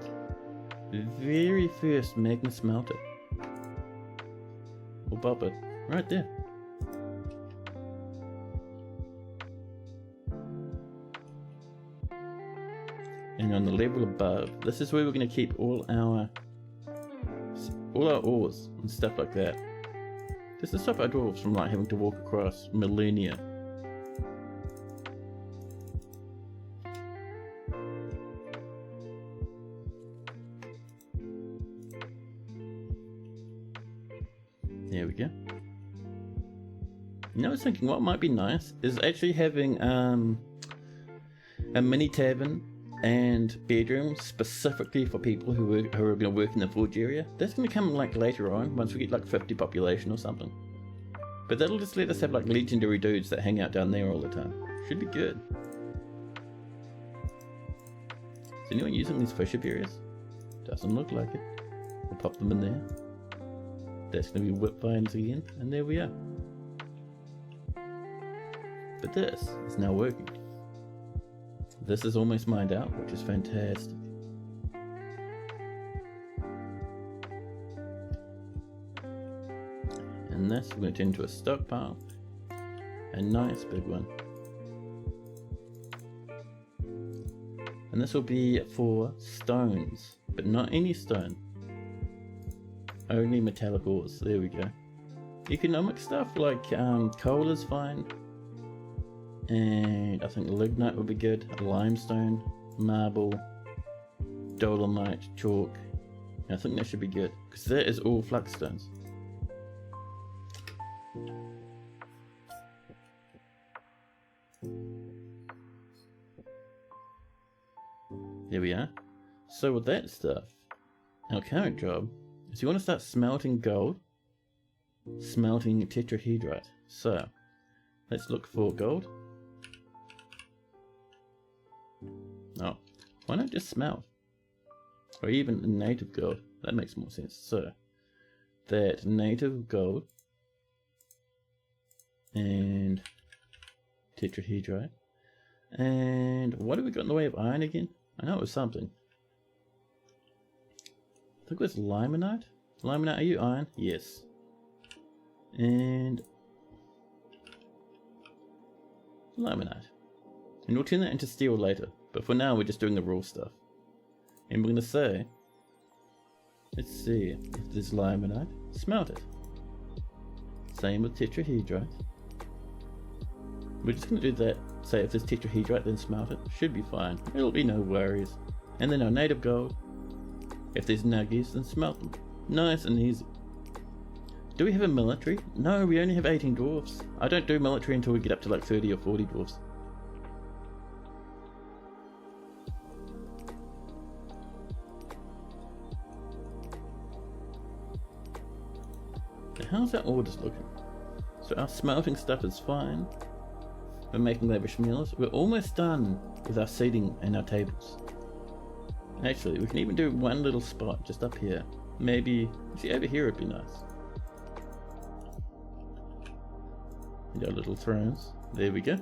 magma smelter. Or bubble, right there. And on the level above, this is where we're going to keep all our ores and stuff like that. Just to stop our dwarves from like having to walk across millennia. There we go. Now I was thinking what might be nice is actually having a mini tavern and bedrooms specifically for people who are going to work in the forge area. That's going to come like later on once we get like 50 population or something. But that'll just let us have like legendary dudes that hang out down there all the time. Should be good. Is anyone using these fish-up areas? Doesn't look like it. We'll pop them in there. That's going to be whip vines again, and there we are. But this is now working. This is almost mined out, which is fantastic. And this we're going to turn into a stockpile. A nice big one. And this will be for stones, but not any stone. Only metallic ores. There we go. Economic stuff like coal is fine. And I think lignite would be good, limestone, marble, dolomite, chalk. I think that should be good, because that is all flux stones. There we are. So with that stuff, our current job is you want to start smelting gold, smelting tetrahedrite. So let's look for gold. Oh, why not just smelt? Or even native gold. That makes more sense. So, that native gold and tetrahedrite. And what have we got in the way of iron again? I know it was something. I think it was limonite. Limonite, are you iron? Yes. And limonite. And we'll turn that into steel later. But for now, we're just doing the raw stuff. And we're going to say Let's see if there's limonite. Smelt it. Same with tetrahedrite. We're just going to do that. Say if there's tetrahedrite, then smelt it. Should be fine. It'll be no worries. And then our native gold. If there's nuggies, then smelt them. Nice and easy. Do we have a military? No, we only have 18 dwarves. I don't do military until we get up to like 30 or 40 dwarves. How's our orders looking? So our smelting stuff is fine. We're making lavish meals. We're almost done with our seating and our tables. Actually, we can even do one little spot just up here. Maybe, see, over here would be nice. And our little thrones. There we go.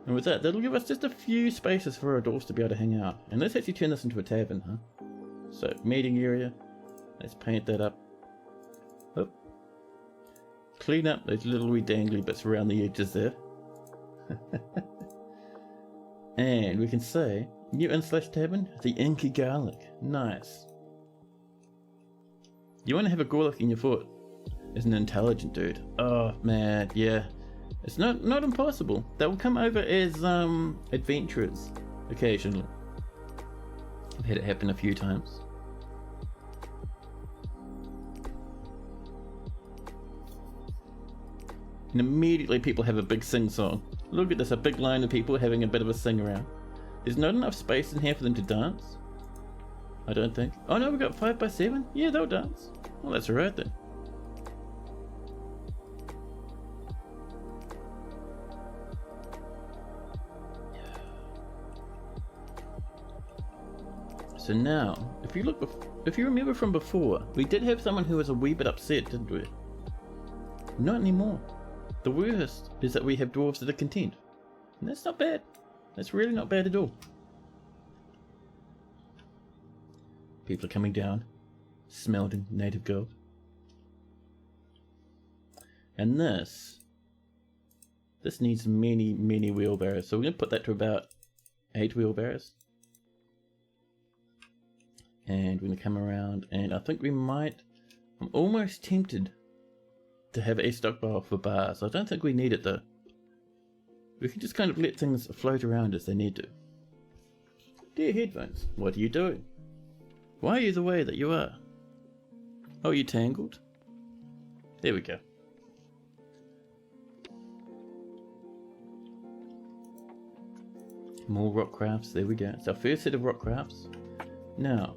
And with that, that'll give us just a few spaces for our dwarves to be able to hang out. And let's actually turn this into a tavern, huh? So, meeting area. Let's paint that up. Oop. Clean up those little wee dangly bits around the edges there. And we can say, new inn/tavern, the Inky Garlic. Nice. You want to have a garlic in your foot as an intelligent dude. Oh man, yeah. It's not impossible. They will come over as adventurers occasionally. I've had it happen a few times. And immediately people have a big sing-song. Look at this, a big line of people having a bit of a sing around. There's not enough space in here for them to dance. I don't think. Oh no, we've got 5x7? Yeah, they'll dance. Well, that's alright then. So now, if you remember from before, we did have someone who was a wee bit upset, didn't we? Not anymore. The worst is that we have dwarves that are content. And that's not bad. That's really not bad at all. People are coming down, smelting native gold. And this needs many, many wheelbarrows. So we're going to put that to about 8 wheelbarrows. And we're going to come around, and I think we might, I'm almost tempted to have a stockpile for bars. I don't think we need it though. We can just kind of let things float around as they need to. Dear headphones, what are you doing? Why are you the way that you are? Oh, you tangled? There we go. More rock crafts, there we go. It's our first set of rock crafts. Now,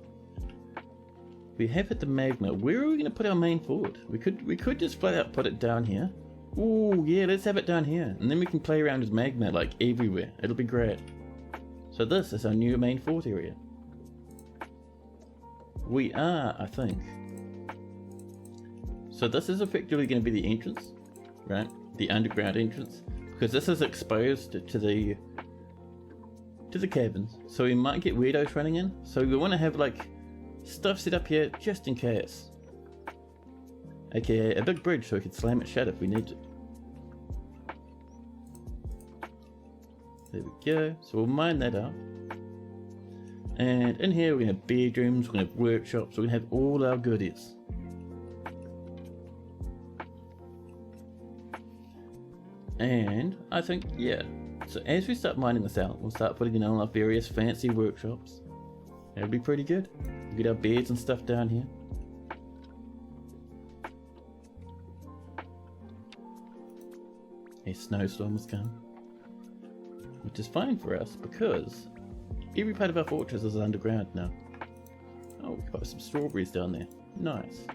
we have hit the magma. Where are we going to put our main fort? We could just flat out put it down here. Ooh, yeah, let's have it down here. And then we can play around with magma like everywhere. It'll be great. So this is our new main fort area. We are, I think. So this is effectively going to be the entrance, right? The underground entrance. Because this is exposed to the caverns. So we might get weirdos running in. So we want to have like stuff set up here just in case. AKA a big bridge so we can slam it shut if we need to. There we go. So we'll mine that up. And in here we're going to have bedrooms, we're going to have workshops, we're going to have all our goodies. And I think, yeah. So as we start mining this out, we'll start putting in all our various fancy workshops. That'll be pretty good. We'll get our beds and stuff down here. A snowstorm has come. Which is fine for us because every part of our fortress is underground now. Oh, we've got some strawberries down there. Nice.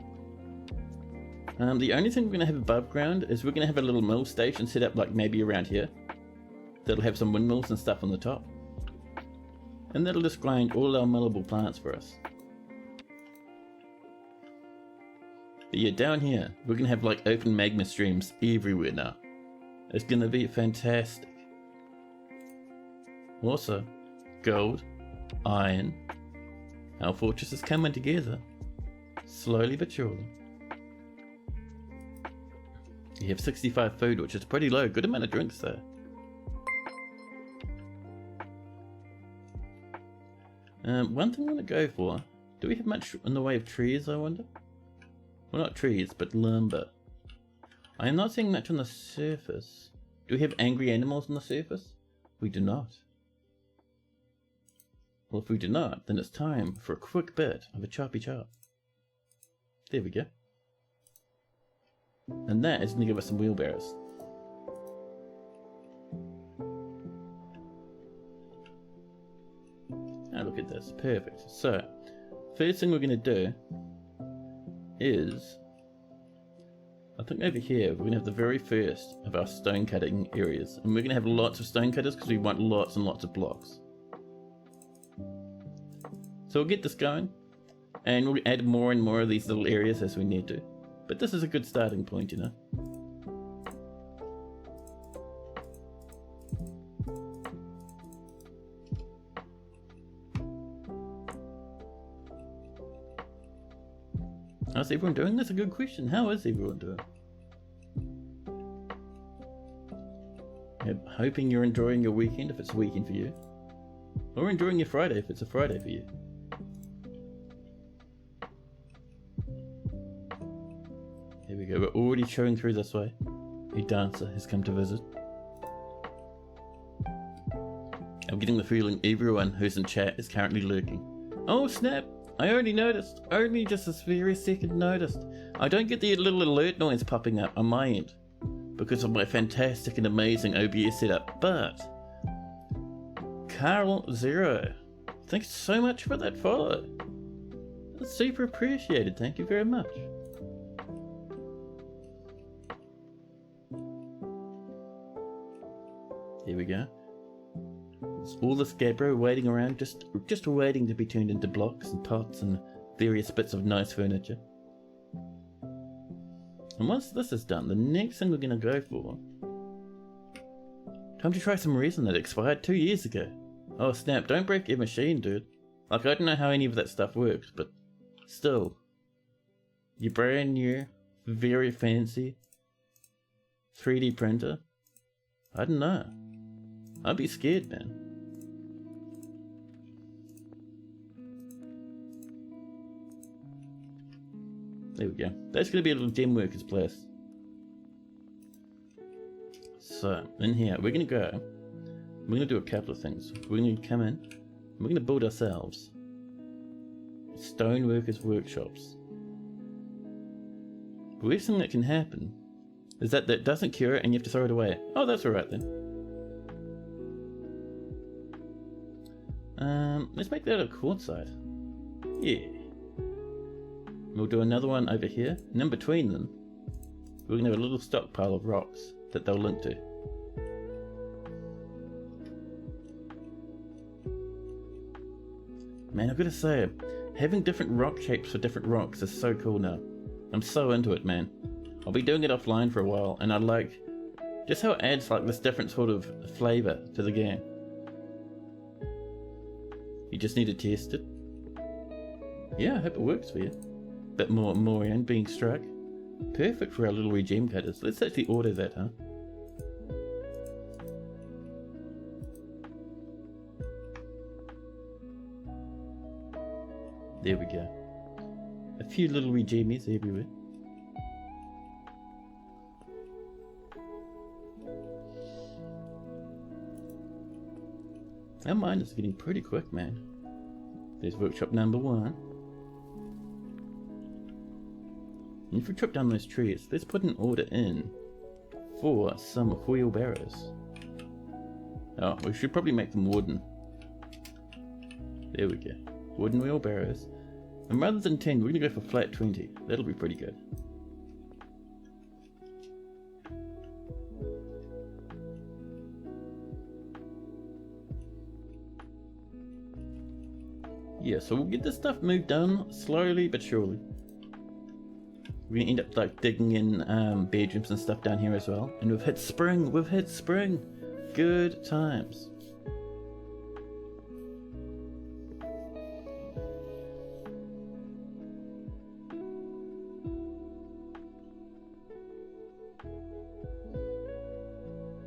The only thing we're going to have above ground is we're going to have a little mill station set up like maybe around here. That'll have some windmills and stuff on the top. And that'll just grind all our millable plants for us. But yeah, down here, we're going to have like open magma streams everywhere now. It's going to be fantastic. Also, gold, iron. Our fortress is coming together. Slowly but surely. You have 65 food, which is pretty low. Good amount of drinks though. One thing I want to go for Do we have much in the way of trees, I wonder? Well, not trees, but lumber. I am not seeing much on the surface. Do we have angry animals on the surface? We do not. Well, if we do not, then it's time for a quick bit of a choppy chop. There we go. And that is going to give us some wheelbarrows. Now look at this. Perfect. So, first thing we're going to do is, I think over here we're going to have the very first of our stone cutting areas. And we're going to have lots of stone cutters because we want lots and lots of blocks. So we'll get this going, and we'll add more and more of these little areas as we need to. But this is a good starting point, you know. How's everyone doing? That's a good question. How is everyone doing? I'm hoping you're enjoying your weekend if it's a weekend for you. Or enjoying your Friday if it's a Friday for you. Here we go, we're already showing through this way. A dancer has come to visit. I'm getting the feeling everyone who's in chat is currently lurking. Oh snap! I only noticed. Only just this very second noticed. I don't get the little alert noise popping up on my end because of my fantastic and amazing OBS setup, but Carl0, thanks so much for that follow. That's super appreciated, thank you very much. Here we go. There's all this gabbro waiting around, just waiting to be turned into blocks and pots and various bits of nice furniture. And once this is done, the next thing we're going to go for, time to try some resin that expired 2 years ago. Oh snap, don't break your machine, dude. Like, I don't know how any of that stuff works, but still. Your brand new, very fancy 3D printer? I don't know. I'd be scared, man. There we go. That's going to be a little gem worker's place. So, in here, we're going to go. We're going to do a couple of things. We're going to come in. We're going to build ourselves stoneworkers workshops. The worst thing that can happen is that doesn't cure it and you have to throw it away. Oh, that's alright then. Let's make that a quartzite. Yeah. We'll do another one over here, and in between them, we're going to have a little stockpile of rocks that they'll link to. Man, I've got to say, having different rock shapes for different rocks is so cool now. I'm so into it, man. I'll be doing it offline for a while, and I like just how it adds like this different sort of flavour to the game. You just need to test it. Yeah, I hope it works for you. Bit more Morian being struck. Perfect for our little regime cutters. Let's actually order that, huh? There we go. A few little regimes everywhere. Our mine is getting pretty quick, man. There's workshop number 1. And if we chop down those trees, let's put an order in for some wheelbarrows. Oh, we should probably make them wooden. There we go. Wooden wheelbarrows. And rather than 10, we're going to go for flat 20. That'll be pretty good. Yeah, so we'll get this stuff moved down slowly but surely. We're gonna end up like digging in bedrooms and stuff down here as well. And we've hit spring, Good times.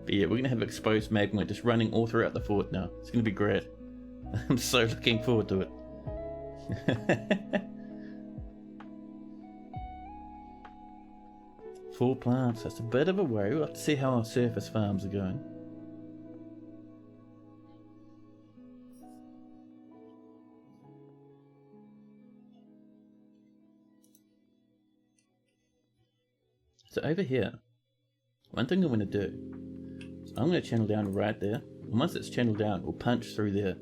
But yeah, we're gonna have exposed magma just running all throughout the fort now. It's gonna be great. I'm so looking forward to it. Four plants, that's a bit of a worry. We'll have to see how our surface farms are going. So over here, one thing I'm going to do is I'm going to channel down right there. And once it's channeled down, we'll punch through there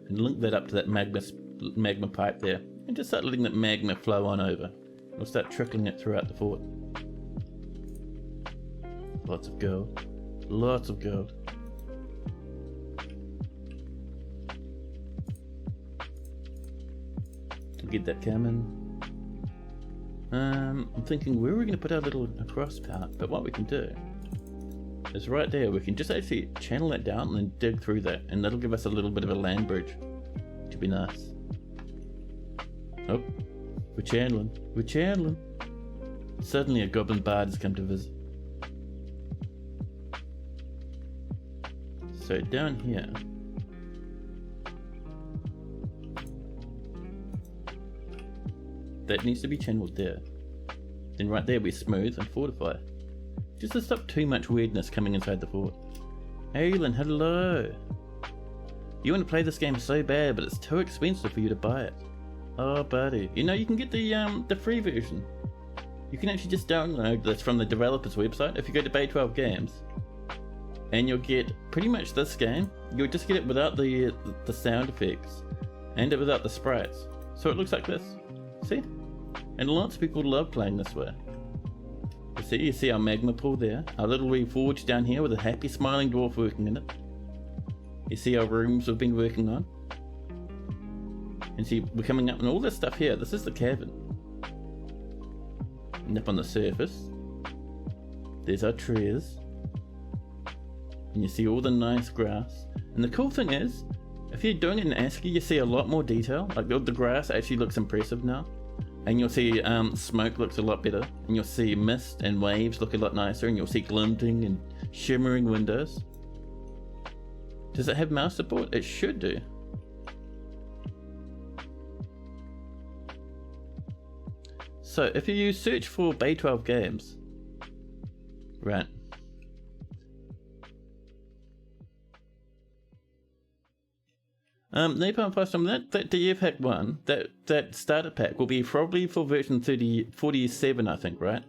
and link that up to that magma pipe there, and just start letting that magma flow on over. We'll start trickling it throughout the fort. Lots of gold. Lots of gold. We'll get that coming. I'm thinking where are we going to put our little cross part, but what we can do is right there we can just actually channel that down and then dig through that, and that'll give us a little bit of a land bridge, which would be nice. Oh, we're channeling. Suddenly a goblin bard has come to visit. So down here, that needs to be channeled there. Then right there we smooth and fortify, just to stop too much weirdness coming inside the fort. Aylin, hello! You want to play this game so bad, but it's too expensive for you to buy it. Oh buddy, you know you can get the free version. You can actually just download this from the developer's website if you go to Bay 12 Games. And you'll get pretty much this game. You'll just get it without the sound effects and without the sprites. So it looks like this. See? And lots of people love playing this way. You see our magma pool there, our little wee forge down here with a happy smiling dwarf working in it. You see our rooms we've been working on. And see, we're coming up and all this stuff here. This is the cavern. And up on the surface, there's our trees. And you see all the nice grass. And the cool thing is, if you're doing it in ASCII, you see a lot more detail. Like the grass actually looks impressive now. And you'll see smoke looks a lot better. And you'll see mist and waves look a lot nicer. And you'll see glinting and shimmering windows. Does it have mouse support? It should do. So if you search for Bay 12 Games, right. Napalm Fostum, that DF hack one, that starter pack will be probably for version 47, I think, right?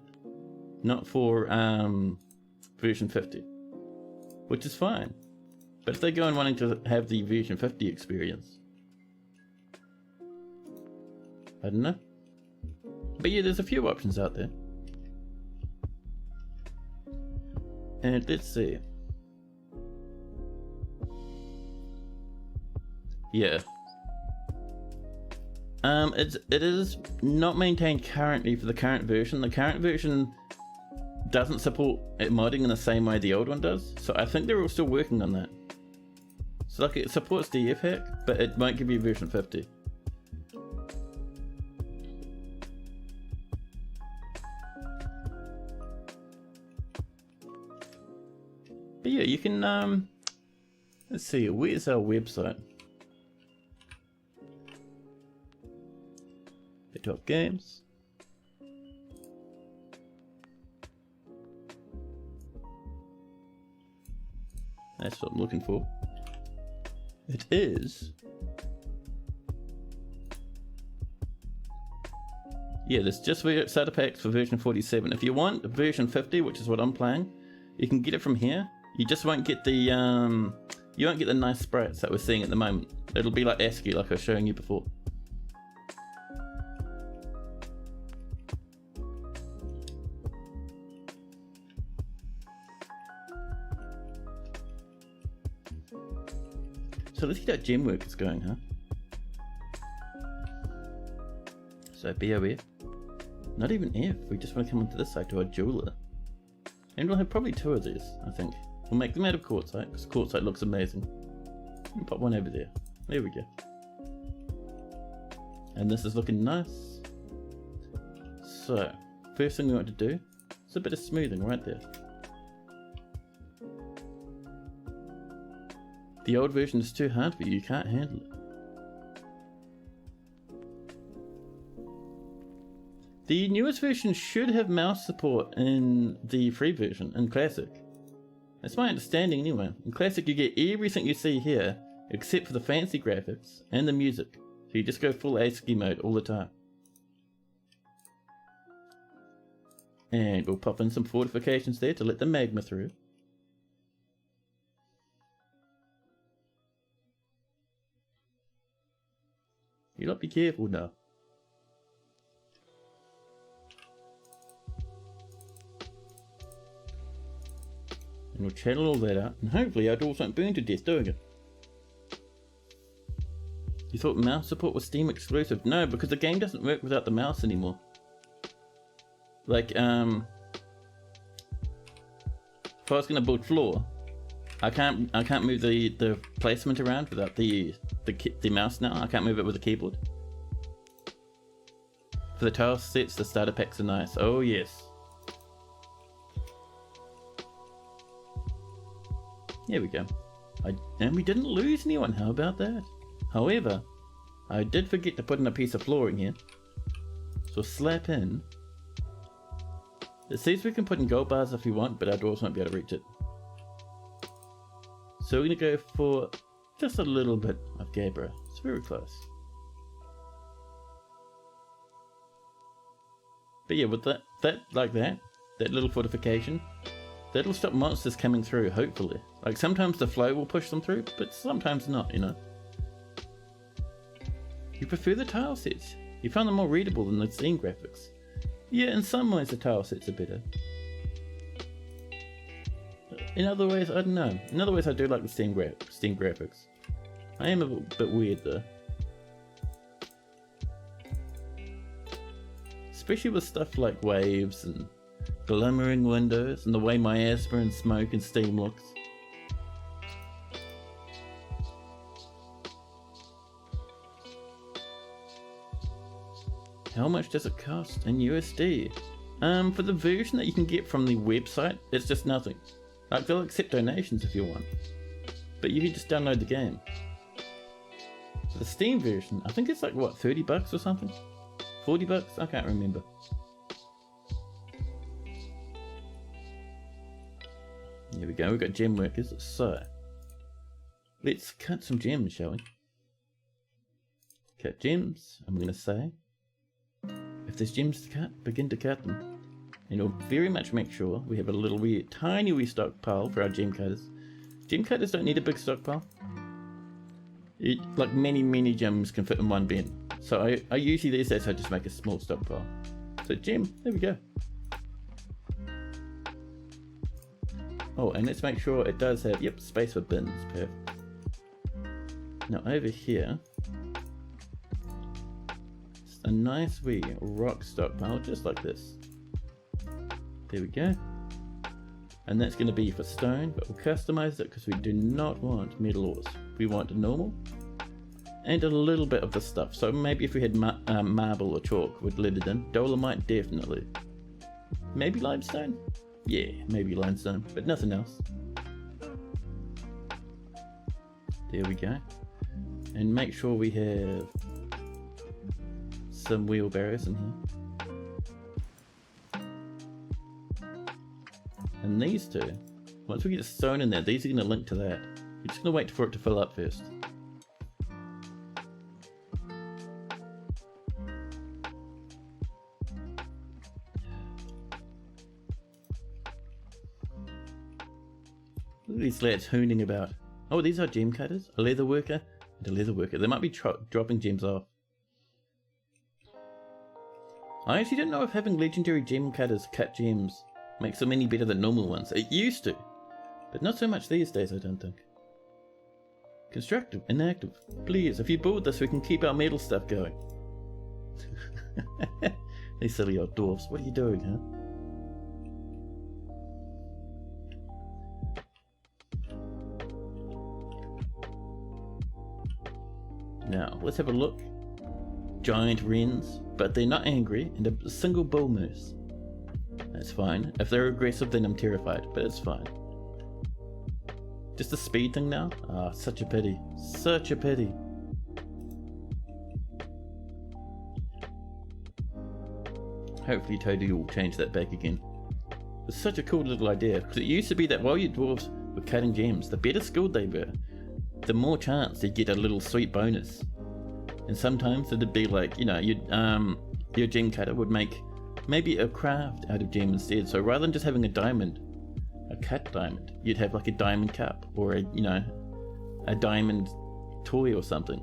Not for version 50, which is fine. But if they go on wanting to have the version 50 experience, I don't know. But yeah, there's a few options out there. And let's see. Yeah. It is not maintained currently for the current version. The current version doesn't support modding in the same way the old one does. So I think they're all still working on that. So like it supports DF hack, but it won't give you version 50. But yeah, you can let's see, where's our website? Top games. That's what I'm looking for. It is. Yeah, there's just starter packs for version 47. If you want version 50, which is what I'm playing, you can get it from here. You just won't get the you won't get the nice sprites that we're seeing at the moment. It'll be like ASCII, like I was showing you before. So let's see how gem work is going, huh? So BOF. Not even F, we just want to come onto this side to our jeweler. And we'll have probably two of these, I think. We'll make them out of quartzite, because quartzite looks amazing. And pop one over there. There we go. And this is looking nice. So, first thing we want to do is a bit of smoothing right there. The old version is too hard for you, you can't handle it. The newest version should have mouse support in the free version, in Classic. That's my understanding anyway. In Classic you get everything you see here, except for the fancy graphics and the music. So you just go full ASCII mode all the time. And we'll pop in some fortifications there to let the magma through. You lot be careful now. And we'll channel all that out, and hopefully our doors won't burn to death doing it. You thought mouse support was Steam exclusive? No, because the game doesn't work without the mouse anymore. Like, if I was gonna build floor, I can't move the placement around without the mouse now. I can't move it with the keyboard. For the tile sets, the starter packs are nice. Oh yes. Here we go. And we didn't lose anyone, how about that? However, I did forget to put in a piece of flooring here. So slap in. It says we can put in gold bars if we want, but our doors won't be able to reach it. So we're going to go for just a little bit of gabbro. It's very close. But yeah, with that little fortification, that'll stop monsters coming through, hopefully. Like sometimes the flow will push them through, but sometimes not, you know. You prefer the tile sets? You found them more readable than the Steam graphics? Yeah, in some ways the tile sets are better. In other ways, I don't know. In other ways I do like the Steam graphics. I am a bit weird though. Especially with stuff like waves and glimmering windows and the way miasma and smoke and steam looks. How much does it cost in USD? For the version that you can get from the website, it's just nothing. Like they'll accept donations if you want, but you can just download the game. For the Steam version, I think it's like what, 30 bucks or something? 40 bucks? I can't remember. Here we go, we've got gem workers, so let's cut some gems, shall we? Cut gems, I'm going to say, if there's gems to cut, begin to cut them. And we'll very much make sure we have a little tiny wee stockpile for our gem cutters. Gem cutters don't need a big stockpile. Like many gems can fit in one bin. So I usually these days I just make a small stockpile. So gem, there we go. Oh, and let's make sure it does have, yep, space for bins, perfect. Now over here, a nice wee rock stockpile, just like this. There we go. And that's going to be for stone, but we'll customize it because we do not want metal ores. We want normal and a little bit of the stuff. So maybe if we had marble or chalk, we'd let it in. Dolomite, definitely. Maybe limestone? Yeah, maybe limestone, but nothing else. There we go. And make sure we have some wheelbarrows in here. And these two, once we get stone in there, these are going to link to that. You're just going to wait for it to fill up first. Look at these lads hooning about. Oh, these are gem cutters, a leather worker, and a leather worker. They might be dropping gems off. I actually don't know if having legendary gem cutters cut gems makes them any better than normal ones. It used to, but not so much these days, I don't think. Constructive, inactive. Please, if you build this, we can keep our metal stuff going. These silly old dwarfs, what are you doing, huh? Now, let's have a look. Giant wrens, but they're not angry, and a single bull moose. That's fine. If they're aggressive, then I'm terrified, but it's fine. Just a speed thing now? Ah, such a pity. Such a pity. Hopefully Toadie will change that back again. It's such a cool little idea, because it used to be that while your dwarves were cutting gems, the better skilled they were, the more chance they'd get a little sweet bonus. And sometimes it'd be like, you know, your gem cutter would make maybe a craft out of gem instead. So rather than just having a diamond, a cut diamond, you'd have like a diamond cup or a, you know, a diamond toy or something.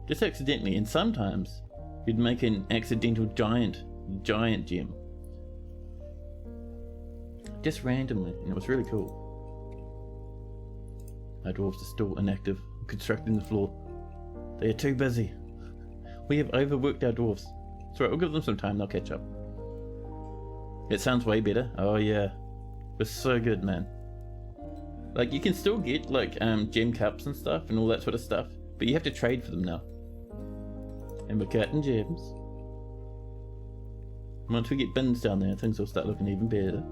Just accidentally, and sometimes you'd make an accidental giant gem. Just randomly, and it was really cool. Our dwarves are still inactive, constructing the floor. They are too busy. We have overworked our dwarves. It's alright, we'll give them some time, they'll catch up. It sounds way better. Oh yeah. It's so good, man. Like, you can still get, like, gem cups and stuff and all that sort of stuff, but you have to trade for them now. And we're cutting gems. Once we get bins down there, things will start looking even better.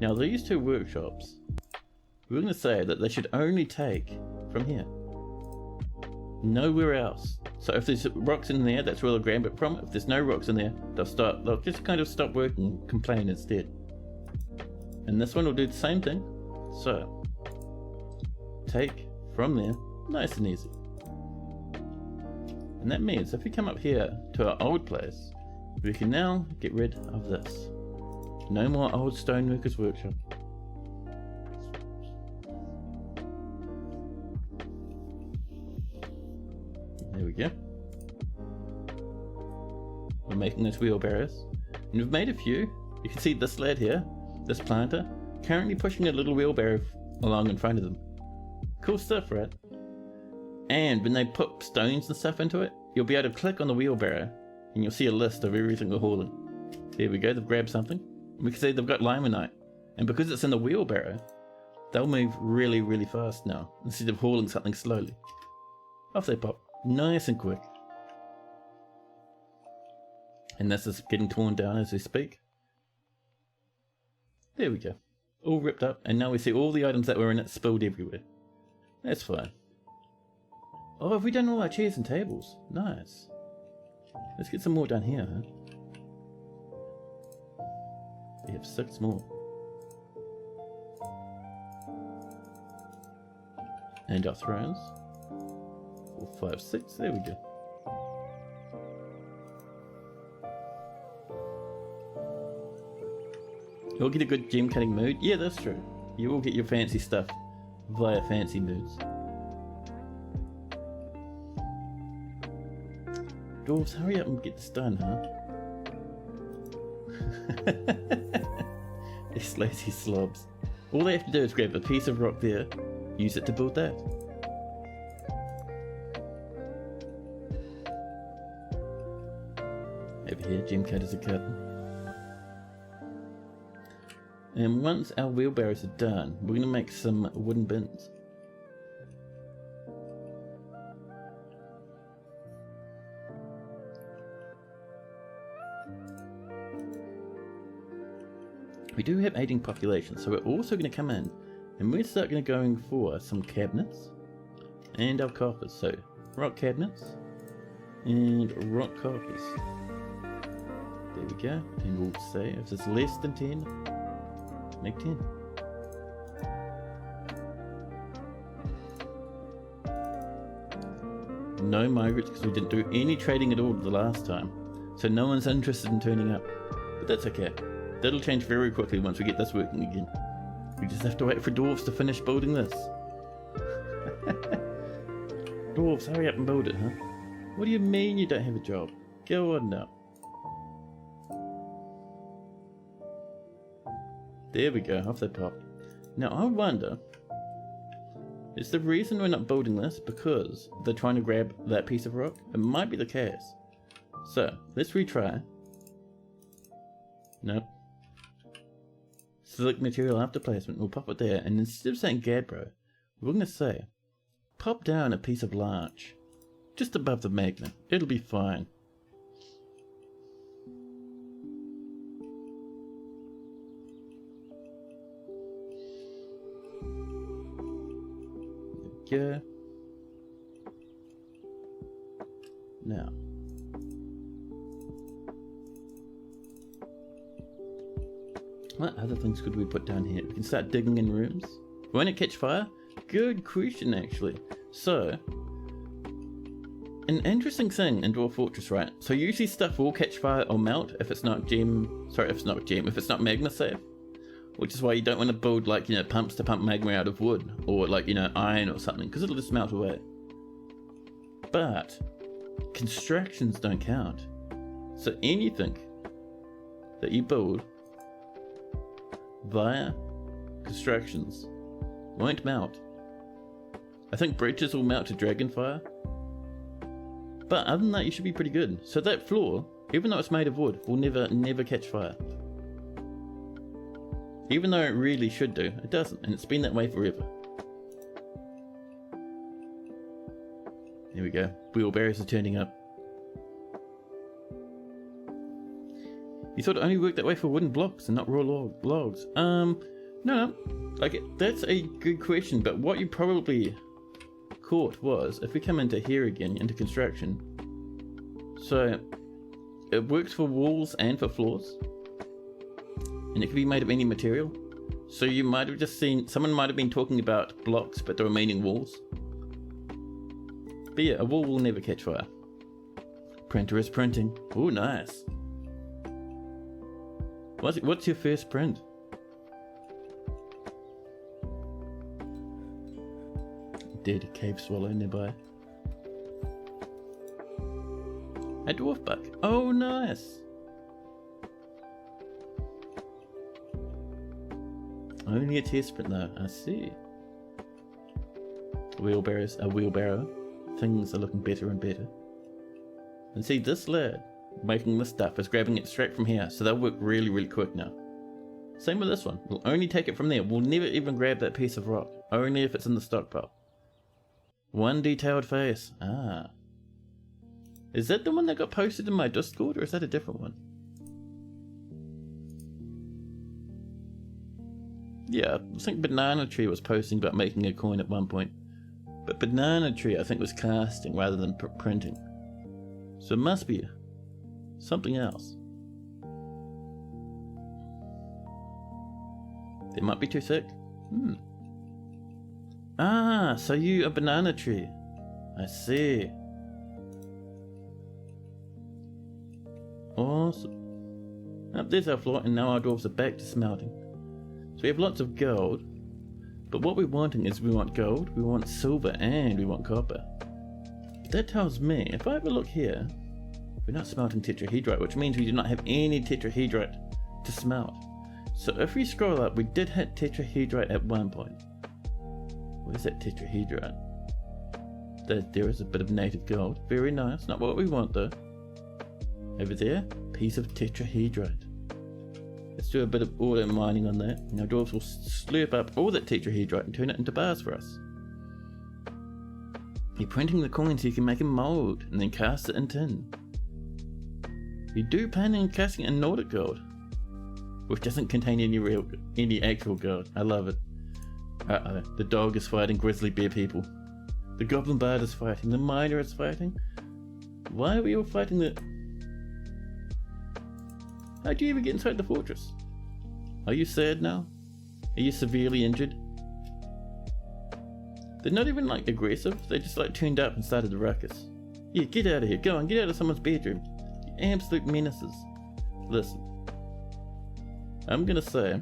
Now, these two workshops, we're going to say that they should only take from here. Nowhere else. So if there's rocks in there, that's where they'll grab it from. If there's no rocks in there, they'll just kind of stop working and complain instead. And this one will do the same thing. So, take from there, nice and easy. And that means if we come up here to our old place, we can now get rid of this. No more old stoneworkers workshop. There we go. We're making those wheelbarrows. And we've made a few. You can see this lad here, this planter, currently pushing a little wheelbarrow along in front of them. Cool stuff, right? And when they put stones and stuff into it, you'll be able to click on the wheelbarrow and you'll see a list of everything they're hauling. There we go, they've grabbed something. We can see they've got limonite. And because it's in the wheelbarrow, they'll move really, really fast now, instead of hauling something slowly. Off they pop. Nice and quick. And this is getting torn down as we speak. There we go. All ripped up, and now we see all the items that were in it spilled everywhere. That's fine. Oh, have we done all our chairs and tables? Nice. Let's get some more down here, huh? We have 6 more. And our thrones. 4, 5, 6. There we go. You'll get a good gem cutting mood. Yeah, that's true. You will get your fancy stuff via fancy moods. Dwarves, hurry up and get this done, huh? These lazy slobs. All they have to do is grab a piece of rock there, use it to build that. Over here, gem cutters are cutting. And once our wheelbarrows are done, we're going to make some wooden bins. We do have aging population, so we're also going to come in and we're start going to going for some cabinets and our coffers. So rock cabinets and rock coffers. There we go. And we'll say if it's less than 10, make 10. No migrants because we didn't do any trading at all the last time. So no one's interested in turning up. But that's okay. That'll change very quickly once we get this working again. We just have to wait for dwarves to finish building this. Dwarves, hurry up and build it, huh? What do you mean you don't have a job? Go on now. There we go, off they pop. Now I wonder, is the reason we're not building this because they're trying to grab that piece of rock? It might be the case. So, let's retry. Nope. Select material after placement, we'll pop it there, and instead of saying Gabbro, we're going to say, pop down a piece of larch, just above the magnet, it'll be fine. There we go. Now, What other things could we put down here? We can start digging in rooms. Won't it catch fire? Good question, actually. So, an interesting thing in Dwarf Fortress, right? So usually stuff will catch fire or melt if it's not if it's not magma safe. Which is why you don't want to build like, pumps to pump magma out of wood or like, iron or something, because it'll just melt away. But constructions don't count. So anything that you build via constructions won't melt. I think bridges will melt to dragonfire. But other than that, you should be pretty good. So that floor, even though it's made of wood, will never catch fire. Even though it really should do, it doesn't, and it's been that way forever. There we go. Wheelbarrows are turning up. You thought it only worked that way for wooden blocks and not raw logs? No. Like, that's a good question, but what you probably caught was, if we come into here again, into construction, so it works for walls and for floors, and it can be made of any material. So you might have just seen, someone might have been talking about blocks, but they were meaning walls. But yeah, a wall will never catch fire. Printer is printing. Ooh, nice. What's your first print? Dead cave swallow nearby. A dwarf buck. Oh, nice. Only a test print though. I see. A wheelbarrow. Things are looking better and better. And see, this lad making this stuff is grabbing it straight from here, so they'll work really, really quick now. Same with this one. We'll only take it from there. We'll never even grab that piece of rock. Only if it's in the stockpile. One detailed face. Ah. Is that the one that got posted in my Discord, or is that a different one? Yeah, I think Banana Tree was posting about making a coin at one point. But Banana Tree, I think, was casting rather than printing. So it must be something else. They might be too sick. Ah, so you a Banana Tree. I see. Awesome. There's our floor, and now our dwarves are back to smelting. So we have lots of gold, but what we're wanting is we want gold, we want silver, and we want copper. That tells me, if I have a look here, we're not smelting tetrahedrite, which means we do not have any tetrahedrite to smelt. So if we scroll up, we did hit tetrahedrite at one point. Where's that tetrahedrite? There is a bit of native gold. Very nice. Not what we want though. Over there, piece of tetrahedrite. Let's do a bit of auto mining on that. And our dwarves will slurp up all that tetrahedrite and turn it into bars for us. You're printing the coin so you can make a mold and then cast it in tin. You do plan on casting it in Nordic gold, which doesn't contain any actual gold. I love it. Uh-oh, the dog is fighting grizzly bear people. The goblin bard is fighting, the miner is fighting. Why are we all fighting the... How'd you even get inside the fortress? Are you sad now? Are you severely injured? They're not even like aggressive, they just like turned up and started the ruckus. Yeah, get out of here, go on, get out of someone's bedroom. You absolute menaces. Listen. I'm gonna say,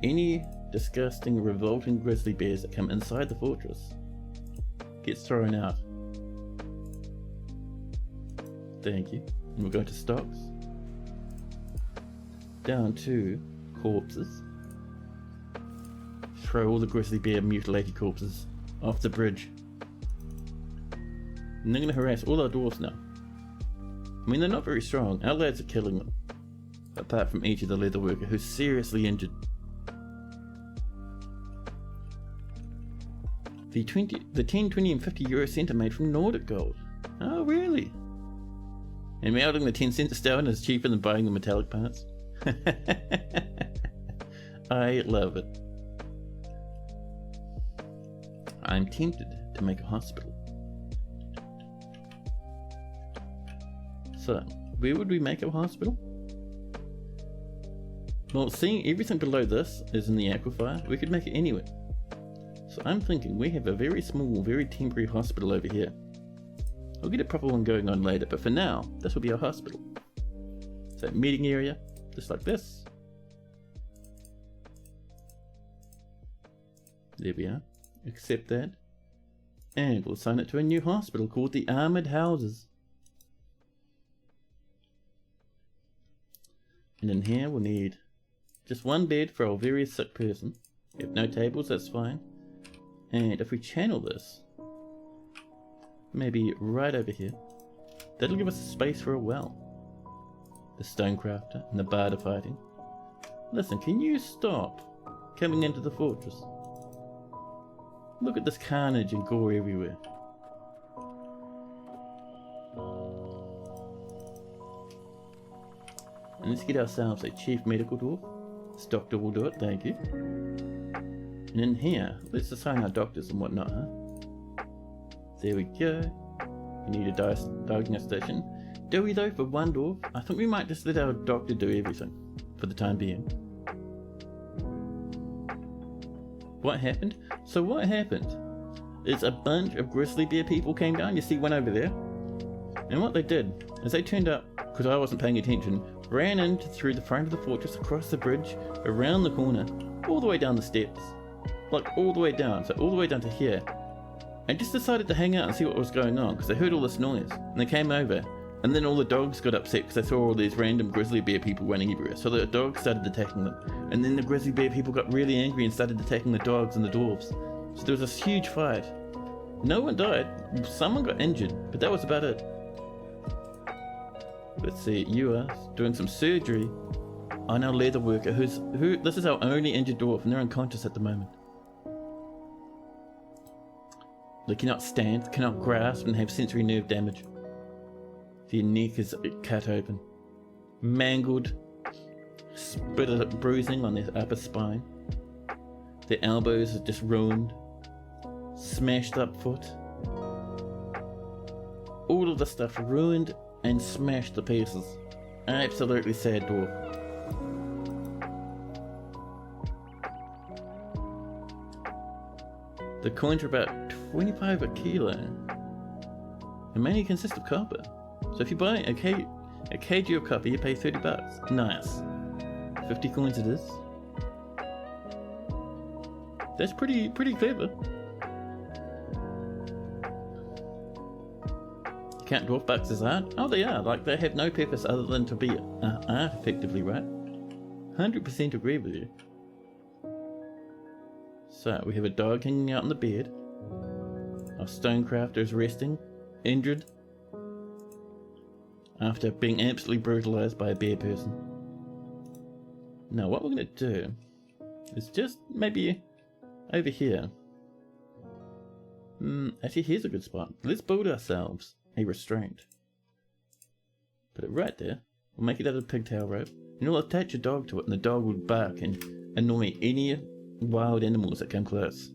any disgusting, revolting grizzly bears that come inside the fortress gets thrown out. Thank you. And we're going to stocks. Down to corpses. Throw all the grizzly bear mutilated corpses off the bridge. And they're going to harass all our dwarves now. I mean, they're not very strong. Our lads are killing them. Apart from each of the leather worker who's seriously injured. The 10, 20 and 50 euro cent are made from Nordic gold. Oh, really? And melting the 10 cent stone is cheaper than buying the metallic parts. I love it. I'm tempted to make a hospital. So, where would we make a hospital? Well, seeing everything below this is in the aquifer, we could make it anywhere. So I'm thinking we have a very small, very temporary hospital over here. I'll get a proper one going on later, but for now, this will be our hospital. So meeting area, just like this. There we are. Accept that. And we'll assign it to a new hospital called the Armoured Houses. And in here we'll need just one bed for our very sick person. If no tables, that's fine. And if we channel this, maybe right over here, that'll give us a space for a well. The Stonecrafter and the Bard are fighting. Listen, can you stop coming into the fortress? Look at this carnage and gore everywhere. And let's get ourselves a chief medical dwarf. This doctor will do it, thank you. And in here, let's assign our doctors and whatnot, huh? There we go. We need a diagnostician. Do we though for one dwarf? I think we might just let our doctor do everything for the time being. What happened? So what happened is a bunch of grizzly bear people came down. You see one over there? And what they did is they turned up, because I wasn't paying attention, ran in through the front of the fortress, across the bridge, around the corner, all the way down the steps. Like all the way down, so all the way down to here. And just decided to hang out and see what was going on, because they heard all this noise. And they came over, and then all the dogs got upset because they saw all these random grizzly bear people running everywhere. So the dogs started attacking them. And then the grizzly bear people got really angry and started attacking the dogs and the dwarves. So there was this huge fight. No one died. Someone got injured, but that was about it. Let's see, you are doing some surgery on our leather worker who this is our only injured dwarf and they're unconscious at the moment. They cannot stand, cannot grasp and have sensory nerve damage. Their neck is cut open. Mangled, bit of bruising on their upper spine. Their elbows are just ruined. Smashed up foot. All of the stuff ruined and smashed to pieces. Absolutely sad dwarf. The coins are about 25 a kilo and mainly consist of copper. So if you buy a kg of copper, you pay 30 bucks. Nice. 50 coins it is. That's pretty clever. Count dwarf bucks as art? Oh, they are. Like, they have no purpose other than to be art, effectively, right? 100% agree with you. So, we have a dog hanging out on the bed. Our Stonecrafter is resting, injured, after being absolutely brutalized by a bear person. Now, what we're going to do is just maybe over here. Actually, here's a good spot. Let's build ourselves a restraint. Put it right there. We'll make it out of pigtail rope. And we'll attach a dog to it, and the dog will bark and annoy any wild animals that come close.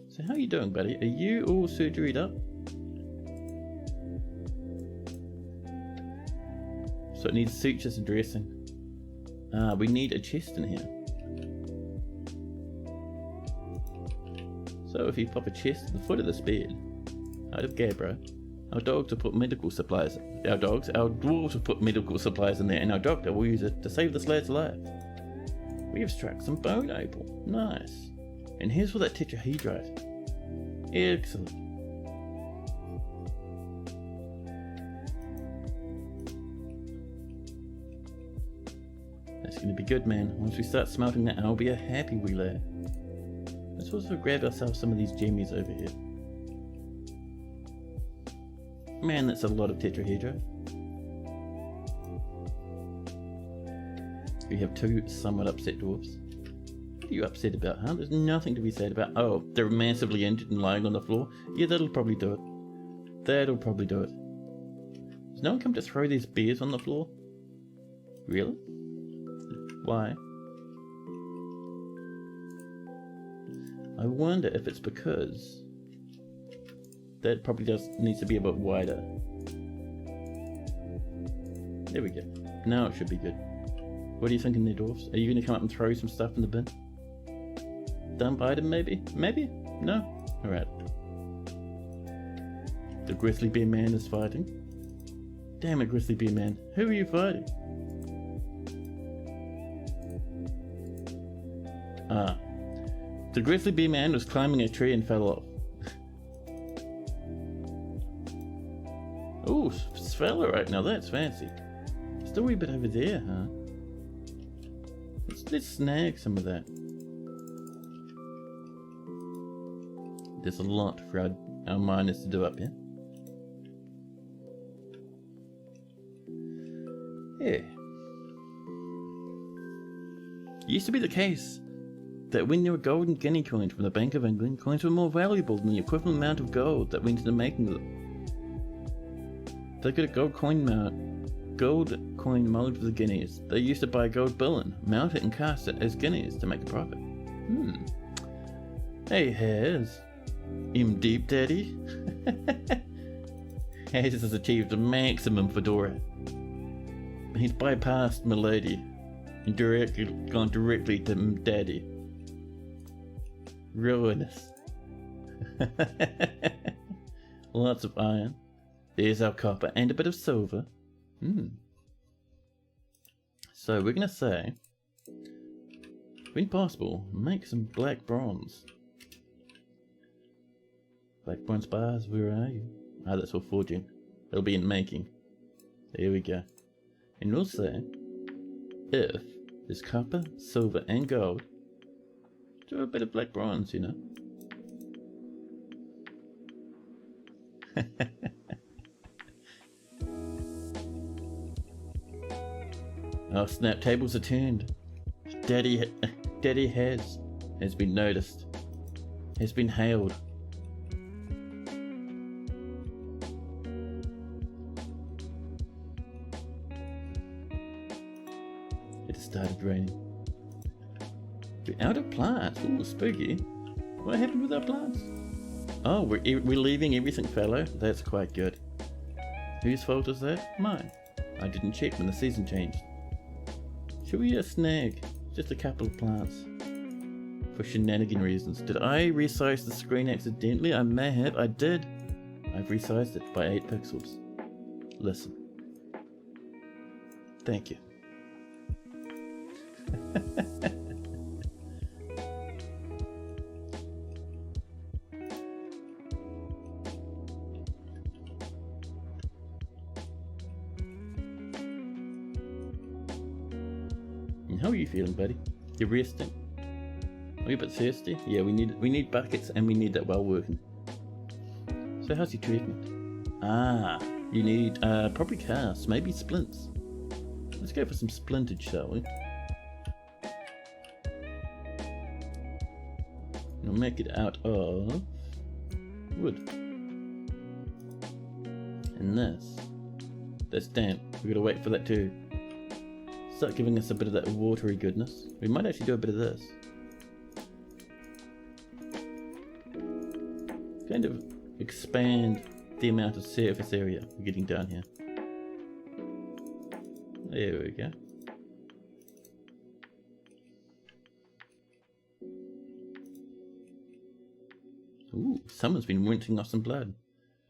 So how are you doing, buddy? Are you all surgeried up? So it needs sutures and dressing. We need a chest in here. So if you pop a chest at the foot of this bed, out of Gabbro, our dogs will put medical supplies. Our dwarves will put medical supplies in there, and our doctor will use it to save this lad's life. We have struck some bone opal. Nice. And here's where that tetrahedrite. Excellent. That's going to be good, man. Once we start smelting that, I'll be a happy wee lad. Let's also grab ourselves some of these gemmies over here. Man, that's a lot of tetrahedrite. We have two somewhat upset dwarfs. What are you upset about, huh? There's nothing to be sad about. Oh, they're massively injured and lying on the floor. Yeah, that'll probably do it. That'll probably do it. Does no one come to throw these bears on the floor? Really? Why? I wonder if it's because that probably needs to be a bit wider. There we go. Now it should be good. What are you thinking there, dwarfs? Are you going to come up and throw some stuff in the bin? Dump item, maybe? Maybe? No? Alright. The grizzly bear man is fighting. Damn it, grizzly bear man. Who are you fighting? Ah. The grizzly bear man was climbing a tree and fell off. Ooh, sphalerite. Now that's fancy. Still a wee bit over there, huh? Let's snag some of that. There's a lot for our miners to do up here. Yeah. It used to be the case that when there were golden guinea coins from the Bank of England, coins were more valuable than the equivalent amount of gold that went into making them. They got a gold coin molded for the guineas. They used to buy a gold bullion, mount it and cast it as guineas to make a profit. Hey Haz. Deep Daddy. Haz has achieved the maximum fedora. He's bypassed Milady and gone directly to Daddy. Ruinous. Lots of iron. There's our copper and a bit of silver. So we're going to say, when possible, make some black bronze. Black bronze bars, where are you? Ah, that's for forging. It'll be in making. There we go. And we'll say, if there's copper, silver and gold, do a bit of black bronze, you know. Oh snap, tables are turned. Daddy has been noticed. Has been hailed. It has started raining. We're out of plants. Ooh, spooky. What happened with our plants? Oh, we're leaving everything fallow? That's quite good. Whose fault is that? Mine. I didn't check when the season changed. Should we snag just a couple of plants? For shenanigan reasons. Did I resize the screen accidentally? I may have. I did. I've resized it by 8 pixels. Listen. Thank you. How are you feeling, buddy? You're resting? Are you a bit thirsty? Yeah, we need buckets and we need that well working. So how's your treatment? Ah, you need probably casts, maybe splints. Let's go for some splintage, shall we? We'll make it out of wood. And that's damp. We've got to wait for that to start giving us a bit of that watery goodness. We might actually do a bit of this. Kind of expand the amount of surface area we're getting down here. There we go. Ooh, someone's been rinsing off some blood.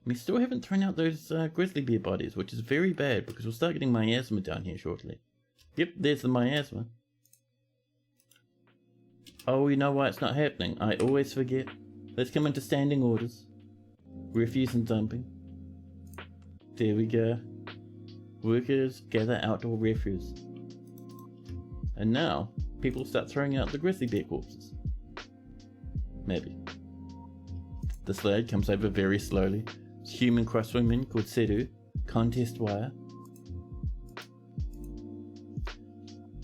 We still haven't thrown out those grizzly bear bodies, which is very bad because we'll start getting miasma down here shortly. Yep, there's the miasma. Oh, you know why it's not happening? I always forget. Let's come into standing orders. Refuse and dumping. There we go. Workers gather outdoor refuse. And now, people start throwing out the grizzly bear corpses. Maybe. The sled comes over very slowly. Human crossbowman called Sedu. Contest wire.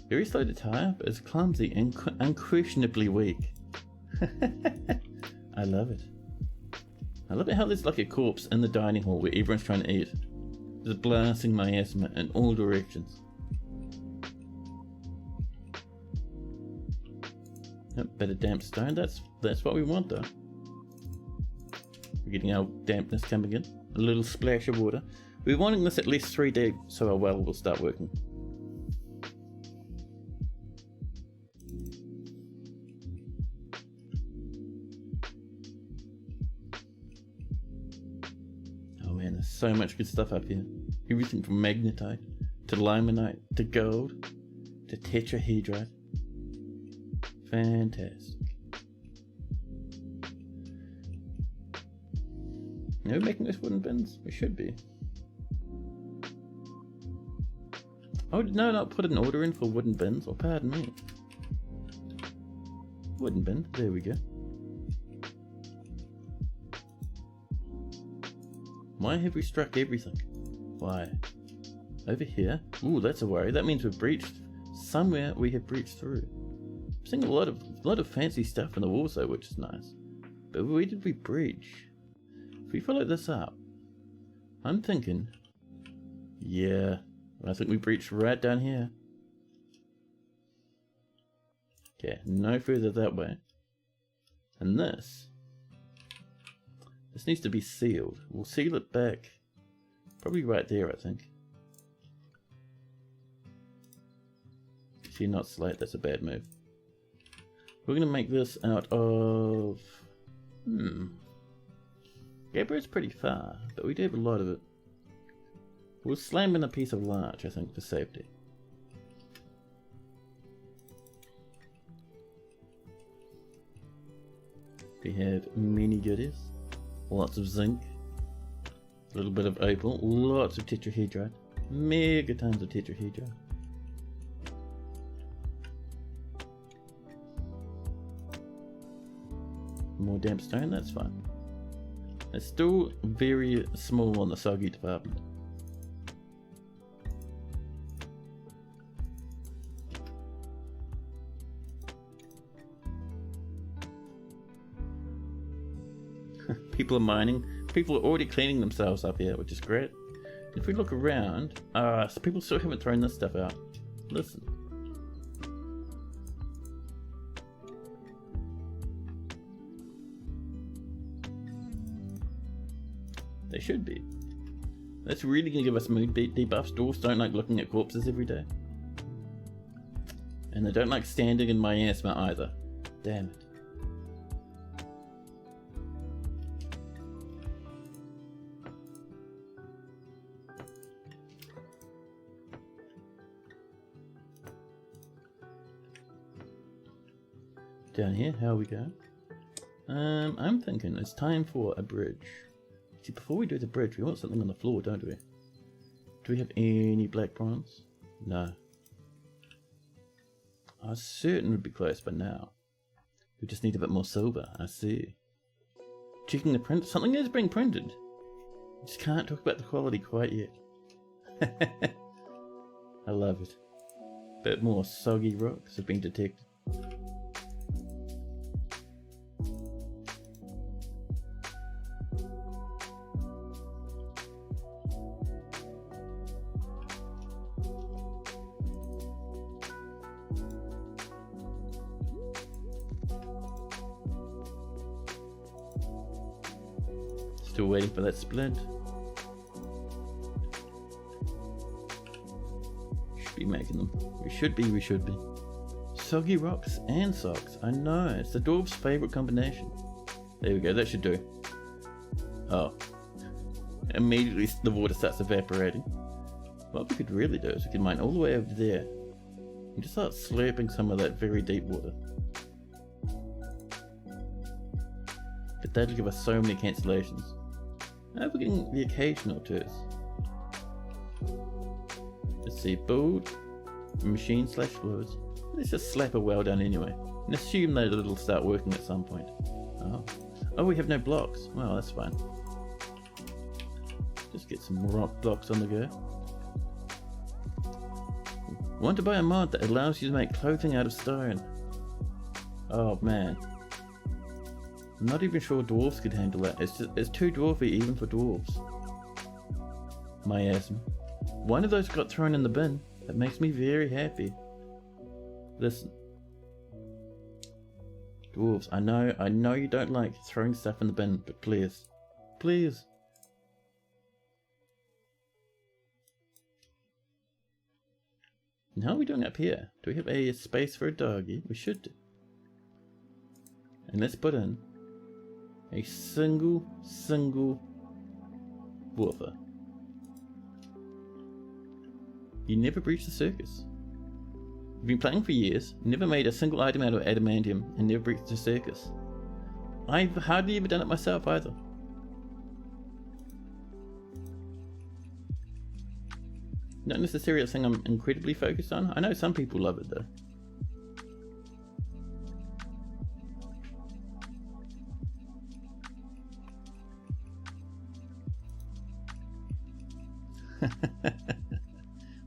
Very slow to tie up, it's clumsy and unquestionably weak. I love it. I love it how there's like a corpse in the dining hall where everyone's trying to eat. Just blasting miasma in all directions. Yep, bit of damp stone. That's what we want though. We're getting our dampness coming in. A little splash of water. We're wanting this at least 3 deep, so our well will start working. Oh man, there's so much good stuff up here. Everything from magnetite to limonite to gold to tetrahedrite. Fantastic. Are we making those wooden bins? We should be. Oh, did no not put an order in for wooden bins? Or pardon me. Wooden bin, there we go. Why have we struck everything? Why? Over here? Ooh, that's a worry. That means we've breached. Somewhere we have breached through. I'm seeing a lot of fancy stuff in the walls though, which is nice. But where did we breach? If we follow this up, I'm thinking, yeah, I think we breached right down here. Okay, no further that way. And this needs to be sealed. We'll seal it back, probably right there, I think. See, not slate, that's a bad move. We're going to make this out of... Gabriel's pretty far, but we do have a lot of it. We'll slam in a piece of larch, I think, for safety. We have many goodies. Lots of zinc. A little bit of opal. Lots of tetrahedrite. Mega tons of tetrahedrite. More damp stone, that's fine. It's still very small on the soggy department. People are mining. People are already cleaning themselves up here, which is great. If we look around, so people still haven't thrown this stuff out. Listen. They should be. That's really going to give us mood debuffs. Dwarves don't like looking at corpses every day. And they don't like standing in miasma either. Damn it. Down here, how are we going? I'm thinking it's time for a bridge. See, before we do the bridge, we want something on the floor, don't we? Do we have any black bronze? No. I was certain we'd be close by now. We just need a bit more silver, I see. Checking the print, something is being printed. Just can't talk about the quality quite yet. I love it. Bit more soggy rocks have been detected. Still waiting for that splint. Should be making them. We should be. Soggy rocks and socks. I know, it's the dwarves' favourite combination. There we go, that should do. Oh. Immediately the water starts evaporating. What we could really do is we could mine all the way over there and just start slurping some of that very deep water. But that'll give us so many cancellations. Now we're getting the occasional tours. Let's see, build, machine / floors. Let's just slap a well down anyway, and assume that it'll start working at some point. Oh, we have no blocks. Well, that's fine. Just get some rock blocks on the go. Want to buy a mod that allows you to make clothing out of stone. Oh man. I'm not even sure dwarves could handle that. It's too dwarfy even for dwarves. Miasma. One of those got thrown in the bin. That makes me very happy. Listen. Dwarves, I know you don't like throwing stuff in the bin, but please. Please. And how are we doing up here? Do we have a space for a doggy? We should do. And let's put in a single woofer. You never breached the circus. You've been playing for years, never made a single item out of adamantium, and never breached the circus. I've hardly ever done it myself either. Not necessarily a thing I'm incredibly focused on. I know some people love it though.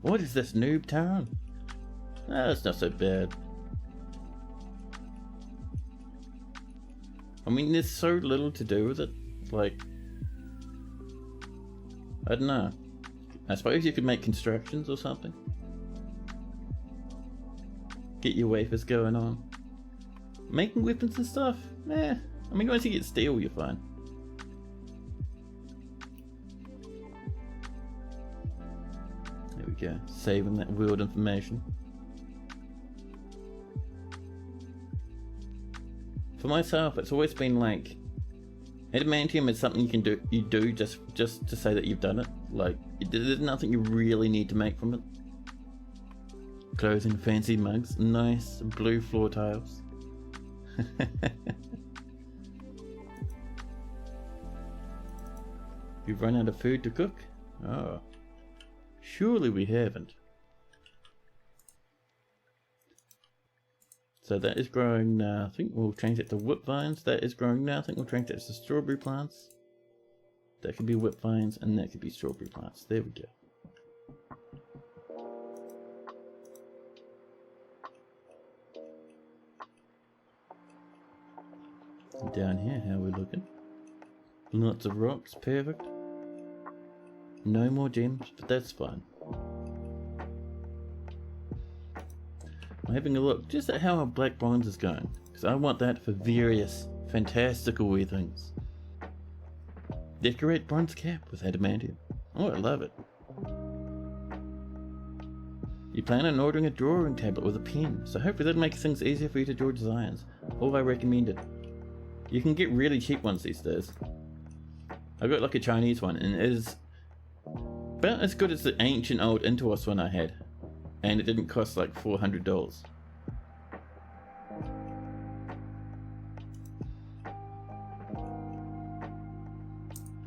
What is this noob town? Oh, it's not so bad. I mean, there's so little to do with it. Like, I don't know. I suppose you could make constructions or something. Get your wafers going on. Making weapons and stuff? Eh. I mean, once you get steel, you're fine. There we go. Saving that weird information. For myself, it's always been like, adamantium is something you do just to say that you've done it. Like, there's nothing you really need to make from it. Clothing, fancy mugs, nice blue floor tiles. You've run out of food to cook? Oh, surely we haven't. So that is growing now. I think we'll change it to whip vines. That is growing now. I think we'll change that to strawberry plants. That could be whip vines and that could be strawberry plants. There we go. And down here, how are we looking? Lots of rocks, perfect. No more gems, but that's fine. I'm having a look just at how our black bronze is going, because I want that for various fantastical wee things. Decorate bronze cap with adamantium. Oh, I love it. You plan on ordering a drawing tablet with a pen, so hopefully that makes things easier for you to draw designs. All I recommend it. You can get really cheap ones these days. I got like a Chinese one, and it is about as good as the ancient old Intuos one I had. And it didn't cost like $400.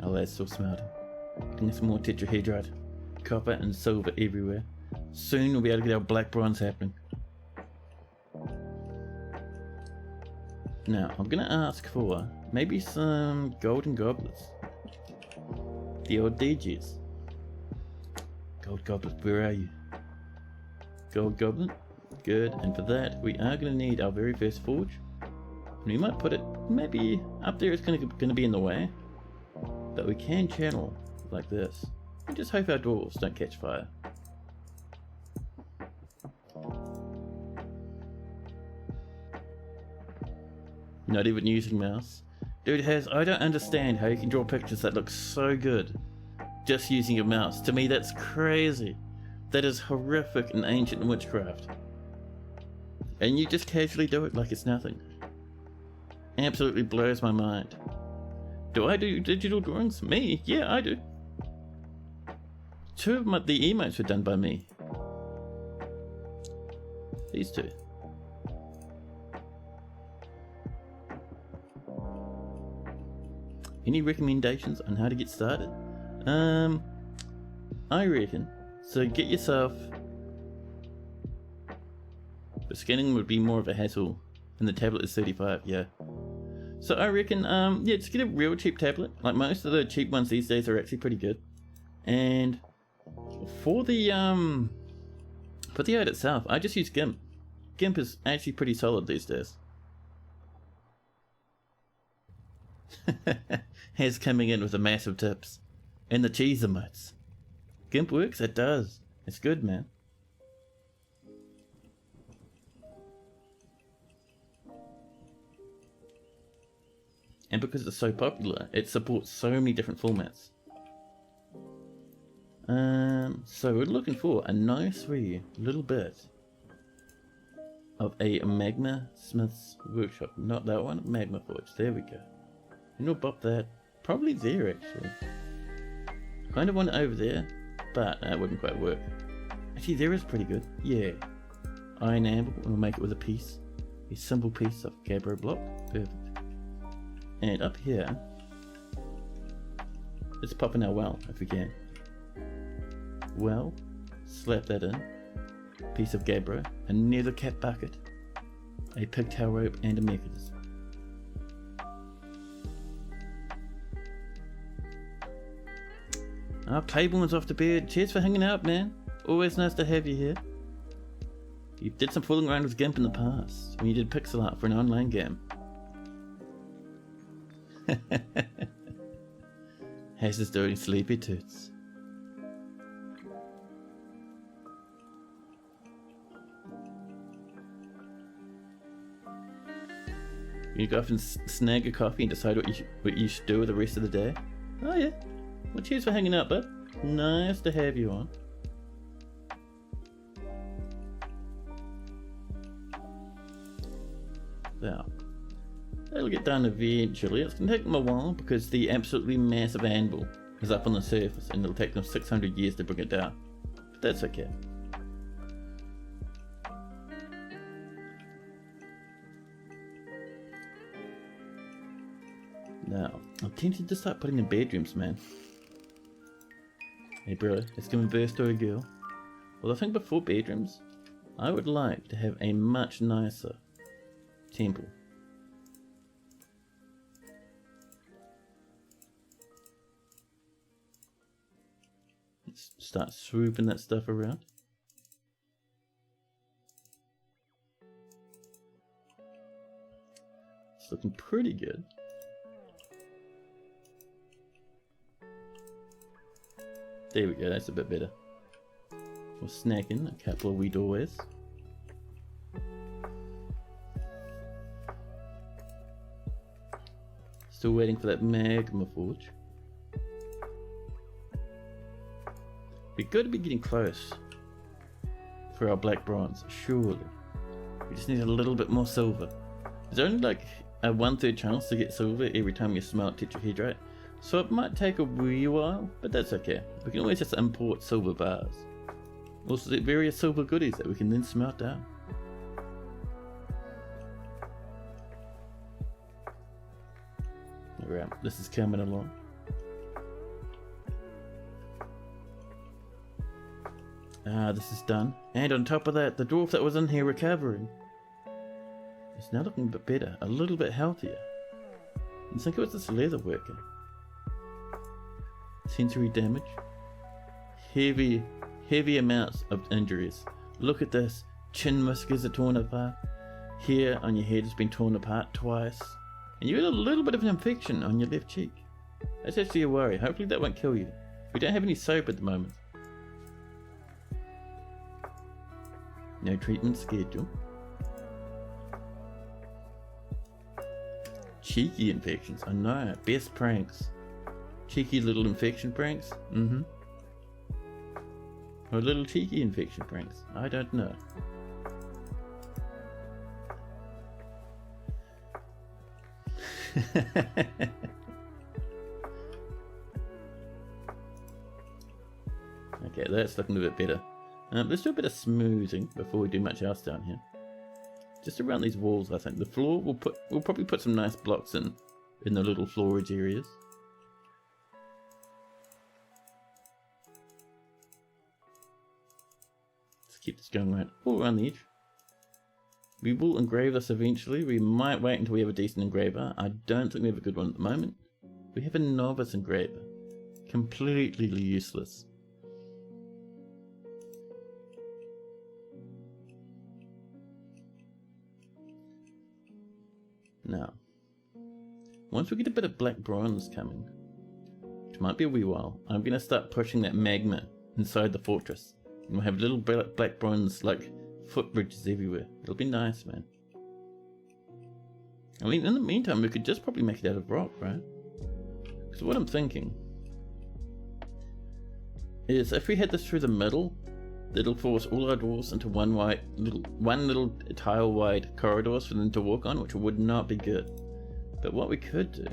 Oh, that's still smelting. Getting some more tetrahedrite. Copper and silver everywhere. Soon we'll be able to get our black bronze happening. Now, I'm gonna ask for maybe some golden goblets. The old DGs. Gold goblet, where are you? Gold goblet, good, and for that we are going to need our very first forge. And we might put it maybe up there. It's going to be in the way, but we can channel like this. And just hope our dwarves don't catch fire. Not even using mouse. Dude, I don't understand how you can draw pictures that look so good just using your mouse. To me that's crazy. That is horrific and ancient witchcraft. And you just casually do it like it's nothing. Absolutely blows my mind. Do I do digital drawings? Me? Yeah, I do. 2 of the emotes were done by me. These 2. Any recommendations on how to get started? I reckon. So get yourself, but scanning would be more of a hassle, and the tablet is 35, yeah. So I reckon, yeah, just get a real cheap tablet. Like most of the cheap ones these days are actually pretty good. And for the art itself, I just use GIMP. GIMP is actually pretty solid these days. Has coming in with the massive tips. And the cheese emotes. GIMP works? It does. It's good, man. and because it's so popular, it supports so many different formats. So we're looking for a nice wee little bit of a Magma Smith's Workshop. Not that one, Magma Forge. There we go. And we'll bop that probably there actually. Kind of want it over there, but that wouldn't quite work. Actually, there is pretty good. Yeah. Iron Anvil, we'll make it with a simple piece of gabbro block. Perfect. And up here, let's pop in our well if we can. Well, slap that in. Piece of gabbro, a nether cat bucket, a pigtail rope, and a mechanism. Our Claiborne's off to bed. Cheers for hanging out, man. Always nice to have you here. You did some fooling around with GIMP in the past, when you did pixel art for an online game. Haze is doing sleepy toots. You go off and snag a coffee and decide what you should do with the rest of the day? Oh yeah. Well, cheers for hanging out, bud. Nice to have you on. Now, that'll get done eventually. It's going to take them a while because the absolutely massive anvil is up on the surface and it'll take them 600 years to bring it down. But that's okay. Now, I'm tempted to start putting in bedrooms, man. Hey bro, let's give birth to a girl. Well, I think before bedrooms, I would like to have a much nicer temple. Let's start swooping that stuff around. It's looking pretty good. There we go, that's a bit better. We'll snack in a couple of wee doorways. Still waiting for that magma forge. We're going to be getting close for our black bronze, surely. We just need a little bit more silver. There's only like a 1/3 chance to get silver every time you smelt tetrahedrite. So it might take a wee while, but that's okay. We can always just import silver bars. Also the various silver goodies that we can then smelt down. Alright, this is coming along. This is done. And on top of that, the dwarf that was in here recovering is now looking a bit better, a little bit healthier. I think it was this leather worker. Sensory damage, heavy amounts of injuries. Look at this, chin whiskers are torn apart, hair on your head has been torn apart twice, and you got a little bit of an infection on your left cheek. That's actually a worry. Hopefully that won't kill you. We don't have any soap at the moment. No treatment schedule. Cheeky infections, I know, best pranks. Cheeky little infection pranks? Or little cheeky infection pranks? I don't know. Okay, that's looking a bit better. Let's do a bit of smoothing before we do much else down here. Just around these walls, I think. The floor, we'll probably put some nice blocks in the little floorage areas. Keep this going right all around the edge. We will engrave this eventually. We might wait until we have a decent engraver. I don't think we have a good one at the moment. We have a novice engraver. Completely useless. Now, once we get a bit of black bronze coming, which might be a wee while, I'm going to start pushing that magma inside the fortress. And we'll have little black bronze like footbridges everywhere. It'll be nice, man. I mean, in the meantime, we could just probably make it out of rock, right? Because what I'm thinking is if we had this through the middle, it'll force all our dwarves into one little tile wide corridors for them to walk on, which would not be good. But what we could do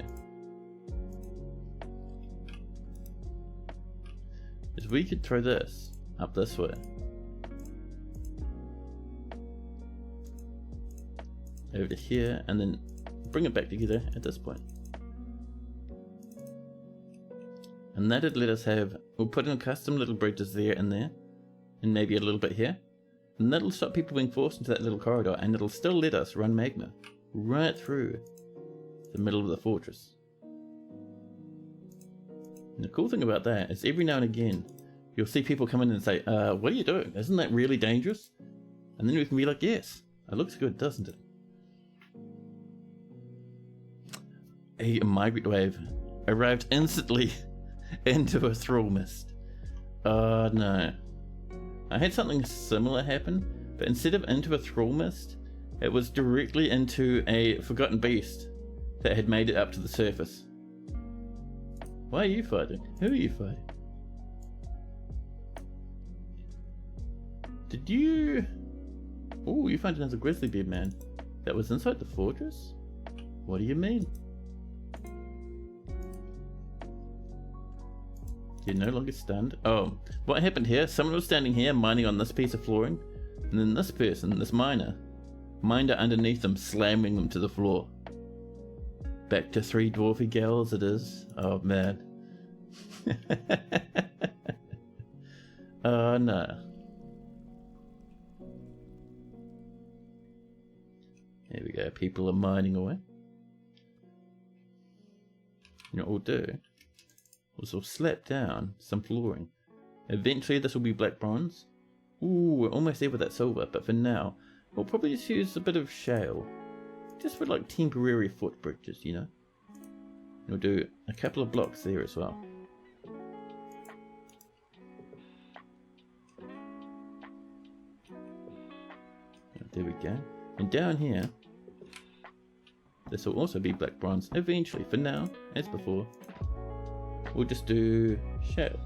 is we could throw this up this way. Over to here, and then bring it back together at this point. And that'd let us have, we'll put in custom little bridges there and there, and maybe a little bit here. And that'll stop people being forced into that little corridor, and it'll still let us run magma right through the middle of the fortress. And the cool thing about that is every now and again, you'll see people come in and say, what are you doing? Isn't that really dangerous? And then we can be like, yes, it looks good, doesn't it? A migrant wave arrived instantly into a thrall mist. Oh no. I had something similar happen, but instead of into a thrall mist, it was directly into a forgotten beast that had made it up to the surface. Why are you fighting? Who are you fighting? Did you... Oh, you found another grizzly bear man. That was inside the fortress? What do you mean? You're no longer stunned. Oh, what happened here? Someone was standing here mining on this piece of flooring, and then this person, this miner, mined underneath them, slamming them to the floor. Back to 3 dwarfy girls it is. Oh man. Oh no. There we go, people are mining away. You know what we'll do? We'll slap down some flooring. Eventually this will be black bronze. Ooh, we're almost there with that silver, but for now, we'll probably just use a bit of shale. Just for like temporary footbridges, you know. And we'll do a couple of blocks there as well. There we go. And down here, this will also be black bronze eventually. For now, as before, we'll just do shale.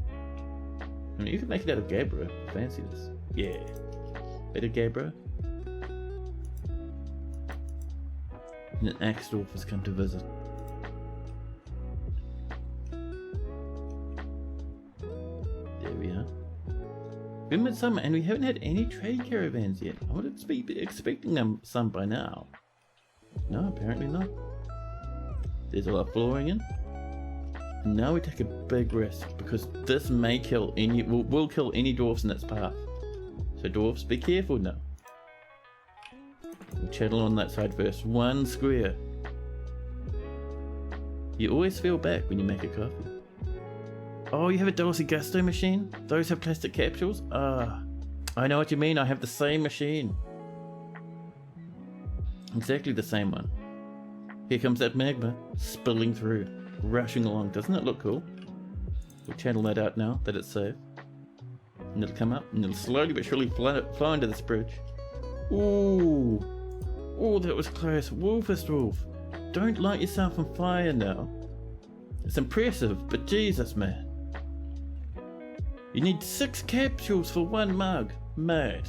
I mean, you could make it out of gabbro. Fancy this. Yeah. Bit of gabbro. And an Axerasp has come to visit. There we are. We're midsummer and we haven't had any trade caravans yet. I would be expecting some by now. No, apparently not. There's a lot of flooring in. And now we take a big risk because this may kill any, will kill any dwarfs in its path. So dwarfs, be careful now. We'll chattel on that side first. 1 square. You always feel back when you make a coffee. Oh, you have a Dulce Gusto machine? Those have plastic capsules? Ah, I know what you mean. I have the same machine. Exactly the same one. Here comes that magma, spilling through, rushing along. Doesn't it look cool? We'll channel that out now that it's safe. And it'll come up, and it'll slowly but surely flow into this bridge. Ooh! Oh, that was close. Wolfest Wolf. Don't light yourself on fire now. It's impressive, but Jesus, man. You need 6 capsules for 1 mug. Mad.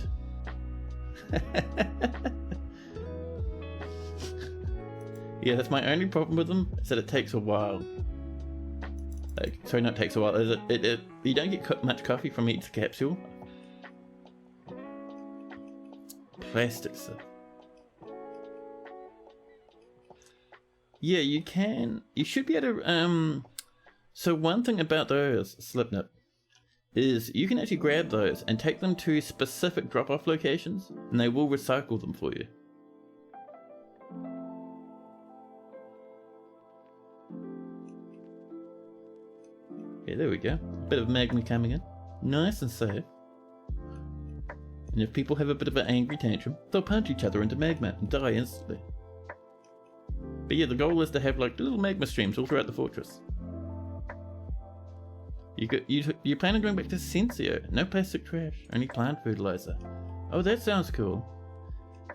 Yeah, that's my only problem with them, is that it takes a while. Like, sorry, not takes a while. You don't get much coffee from each capsule. Plastic stuff. Yeah, you can. You should be able to. So one thing about those Slipknot is you can actually grab those and take them to specific drop-off locations, and they will recycle them for you. Yeah, there we go. Bit of magma coming in. Nice and safe. And if people have a bit of an angry tantrum, they'll punch each other into magma and die instantly. But yeah, the goal is to have like little magma streams all throughout the fortress. You plan on going back to Sensio. No plastic trash, only plant fertilizer. Oh, that sounds cool.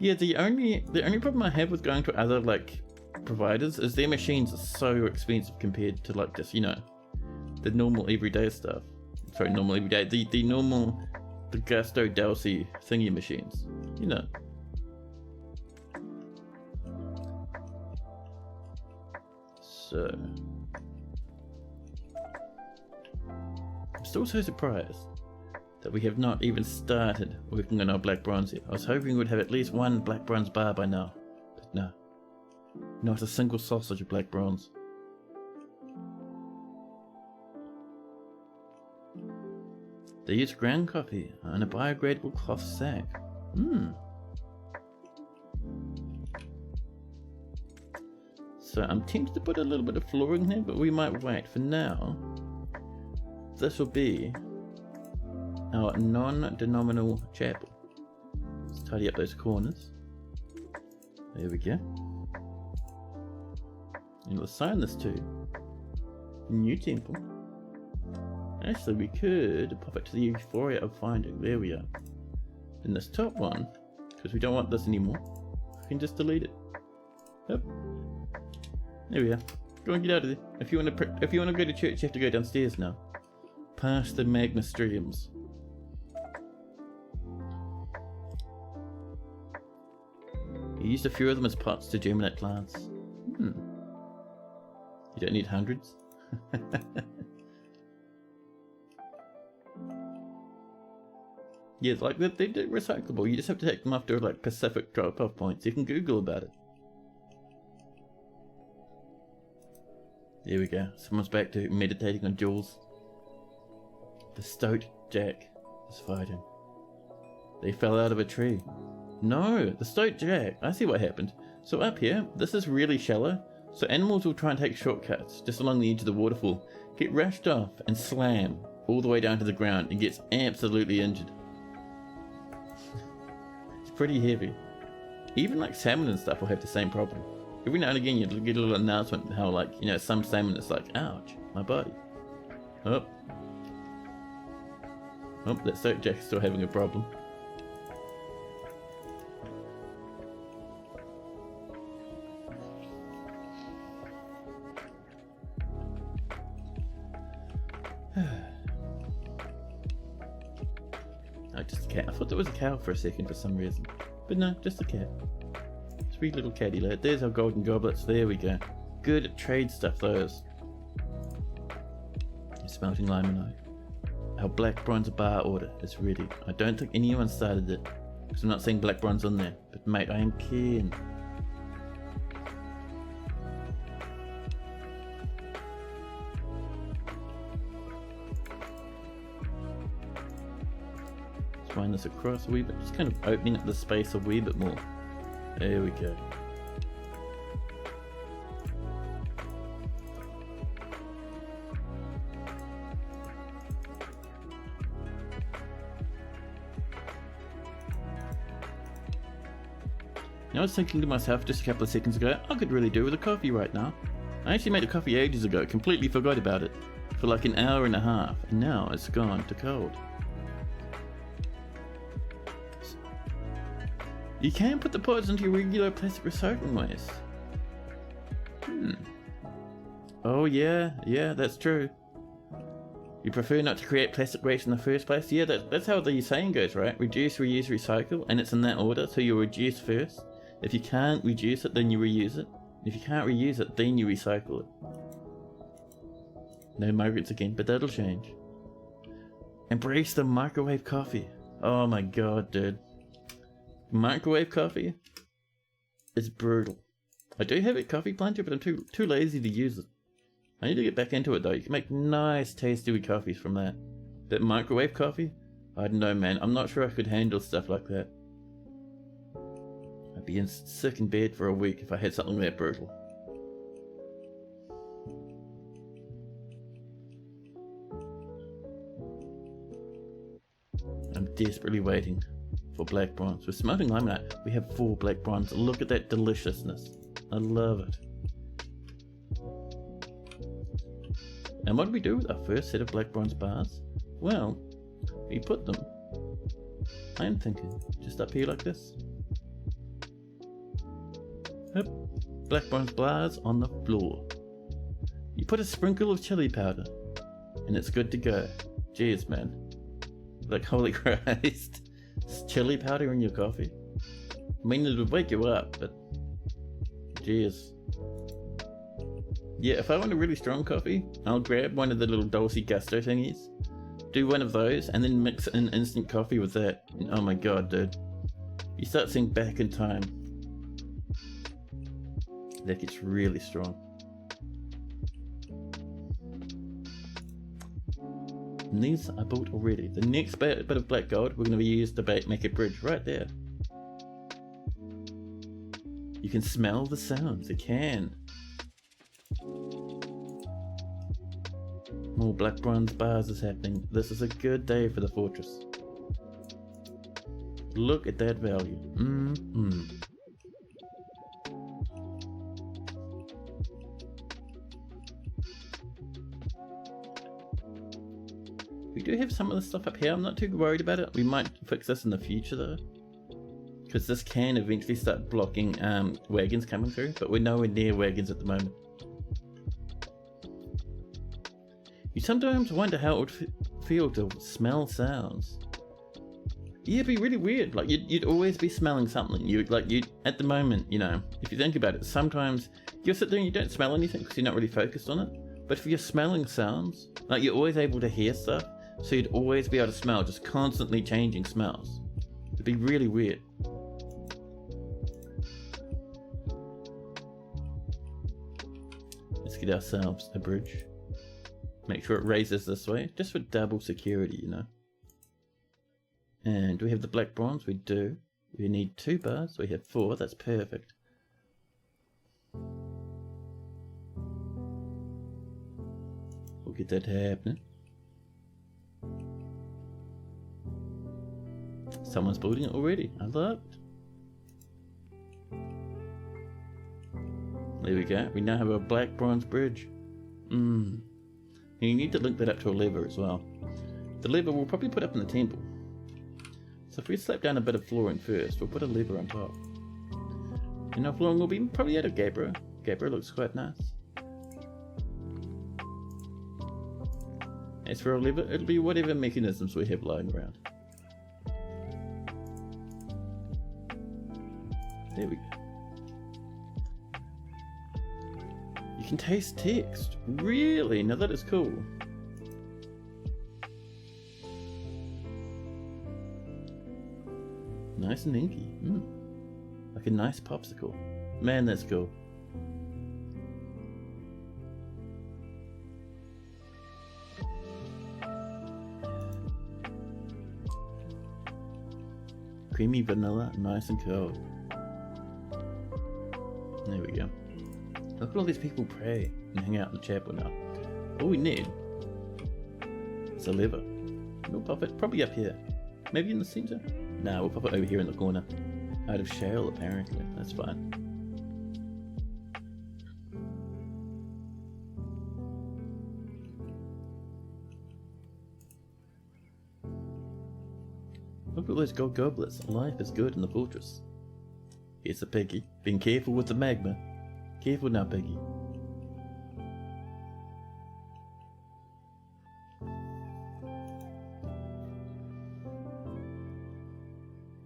Yeah, the only problem I have with going to other like providers is their machines are so expensive compared to like just, you know, the normal everyday stuff. Sorry, normal everyday, the normal, the Gusto Delcy thingy machines, you know. So I'm still so surprised that we have not even started working on our black bronze yet. I was hoping we would have at least one black bronze bar by now, but no. Not a single sausage of black bronze. They use ground coffee and a biodegradable cloth sack. So I'm tempted to put a little bit of flooring here, but we might wait. For now, this will be our non-denominal chapel. Let's tidy up those corners. There we go. And we'll assign this to new temple. Actually, we could pop it to the euphoria of finding. There we are. In this top one, because we don't want this anymore, we can just delete it. Yep. There we are. Go and get out of there. If you want to go to church, you have to go downstairs now, past the magma streams. You used a few of them as pots to germinate plants. You don't need hundreds. Yeah, it's like they're recyclable. You just have to take them after like Pacific drop-off points. You can Google about it. There we go. Someone's back to meditating on jewels. The Stoat Jack is fighting. They fell out of a tree. No, the Stoat Jack. I see what happened. So up here, this is really shallow. So animals will try and take shortcuts just along the edge of the waterfall, get rushed off and slam all the way down to the ground and gets absolutely injured. It's pretty heavy. Even like salmon and stuff will have the same problem. Every now and again you get a little announcement how like, you know, some salmon is like, ouch, my body. Oh, that Stoat Jack's still having a problem. Oh, just a cat. I thought there was a cow for a second for some reason. But no, just a cat. Sweet little catty lad. There's our golden goblets. There we go. Good trade stuff, those. Smelting limonite. Our black bronze bar order is ready. I don't think anyone started it, because I'm not seeing black bronze on there. But mate, I am keen. Let's wind this across a wee bit. Just kind of opening up the space a wee bit more. There we go. I was thinking to myself just a couple of seconds ago, I could really do with a coffee right now. I actually made a coffee ages ago, completely forgot about it, for like an hour and a half, and now it's gone to cold. You can put the pods into your regular plastic recycling waste. Oh yeah, that's true. You prefer not to create plastic waste in the first place? Yeah, that's how the saying goes, right? Reduce, reuse, recycle, and it's in that order, so you reduce first. If you can't reduce it, then you reuse it. If you can't reuse it, then you recycle it. No migrants again, but that'll change. Embrace the microwave coffee. Oh my god, dude. Microwave coffee is brutal. I do have a coffee plunger, but I'm too lazy to use it. I need to get back into it though. You can make nice tasty coffees from that. But microwave coffee? I don't know, man. I'm not sure I could handle stuff like that. I'd be sick in bed for a week if I had something that brutal. I'm desperately waiting for black bronze. With smelting limonite, we have 4 black bronze. Look at that deliciousness. I love it. And what do we do with our first set of black bronze bars? Well, we put them, I'm thinking, just up here like this. Yep. Black bronze bars on the floor. You put a sprinkle of chili powder and it's good to go. Cheers, man. Like, holy Christ. Chili powder in your coffee? I mean, it would wake you up, but cheers. Yeah, if I want a really strong coffee, I'll grab one of the little Dulce Gusto thingies, do one of those, and then mix in instant coffee with that. And oh my god, dude. You start seeing back in time. That gets really strong. And these I bought already. The next bit of black gold we're going to use to make a bridge right there. You can smell the sounds. You can. More black bronze bars is happening. This is a good day for the fortress. Look at that value. We do have some of the stuff up here. I'm not too worried about it. We might fix this in the future though, because this can eventually start blocking wagons coming through, but we're nowhere near wagons at the moment. You sometimes wonder how it would feel to smell sounds. Yeah, it'd be really weird. Like you'd always be smelling something. You'd at the moment, you know, if you think about it, sometimes you'll sit there and you don't smell anything because you're not really focused on it. But if you're smelling sounds, like you're always able to hear stuff, so you'd always be able to smell, just constantly changing smells. It'd be really weird. Let's get ourselves a bridge. Make sure it raises this way, just for double security, you know. And do we have the black bronze? We do. We need 2 bars. We have 4. That's perfect. We'll get that happening. Someone's building it already. I looked. There we go. We now have a black bronze bridge. And you need to link that up to a lever as well. The lever we'll probably put up in the temple. So if we slap down a bit of flooring first, we'll put a lever on top. And our flooring will be probably out of gabbro. Gabbro looks quite nice. As for our lever, it'll be whatever mechanisms we have lying around. There we go. You can taste text. Really? Now that is cool. Nice and inky. Like a nice popsicle. Man, that's cool. Creamy vanilla, nice and cold. There we go. Look at all these people pray and hang out in the chapel now. All we need is a lever. We'll pop it probably up here. Maybe in the center? Nah, we'll pop it over here in the corner. Out of shale, apparently. That's fine. Look at all those gold goblets. Life is good in the fortress. Here's the piggy. Being careful with the magma. Careful now, piggy.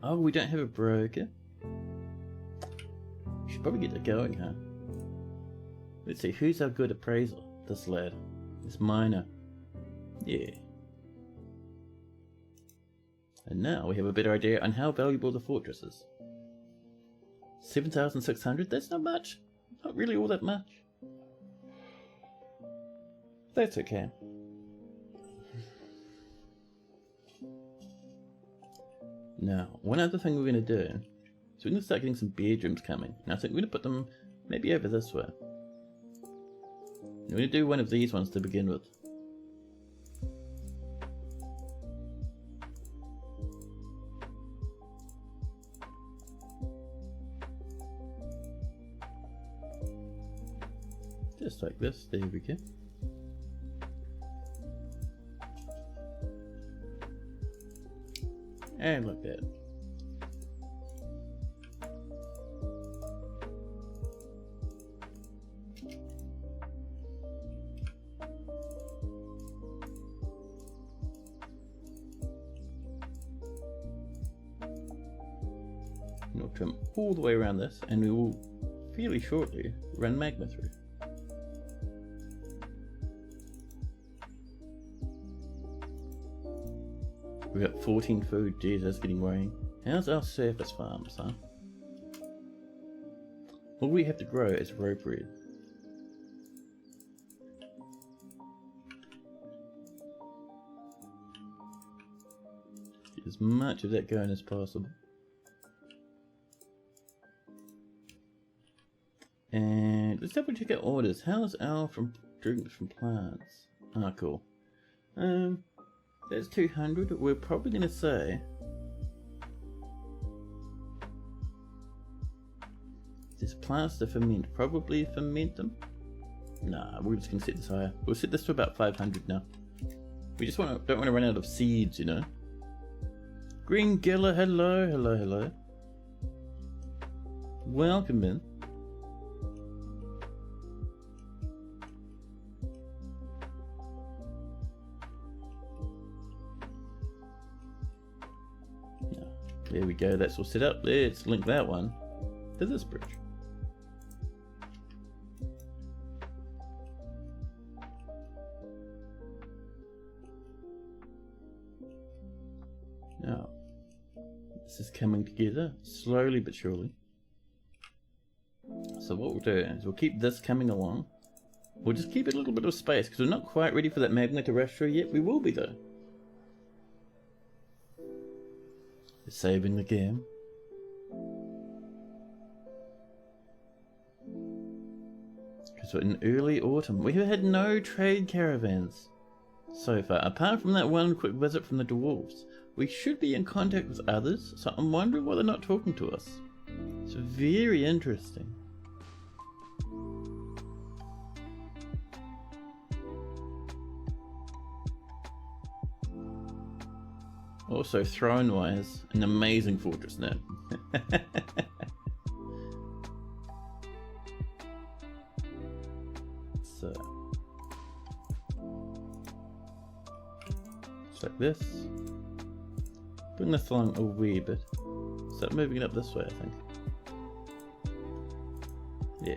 Oh, we don't have a broker? We should probably get it going, huh? Let's see, who's our good appraiser? This lad. This miner. Yeah. And now we have a better idea on how valuable the fortress is. 7,600? That's not much. Not really all that much. That's okay. Now, one other thing we're going to do is we're going to start getting some bedrooms coming. Now I think we're going to put them maybe over this way. We're going to do one of these ones to begin with. Just like this, there we go. And like that. And we'll trim all the way around this, and we will fairly shortly run magma through. We've got 14 food. Geez, that's getting worrying. How's our surface farms, huh? All we have to grow is roe bread. Get as much of that going as possible. And let's double check our orders. How's our drinks from plants? Ah, cool. That's 200. We're probably going to say there's plants to ferment. Probably ferment them. Nah, we're just going to set this higher. We'll set this to about 500 now. We just don't want to run out of seeds, you know. Green Gilla, hello, hello, hello. Welcome in. There we go, that's all set up. Let's link that one to this bridge. Now, this is coming together slowly but surely. So what we'll do is we'll keep this coming along. We'll just keep a little bit of space because we're not quite ready for that magma to rush through yet. We will be though. Saving the game. Because we're in early autumn. We have had no trade caravans so far, apart from that one quick visit from the dwarves. We should be in contact with others, so I'm wondering why they're not talking to us. It's very interesting. Also, Thrownwires, an amazing fortress now. So, just like this. Bring this along a wee bit. Start moving it up this way, I think. Yeah.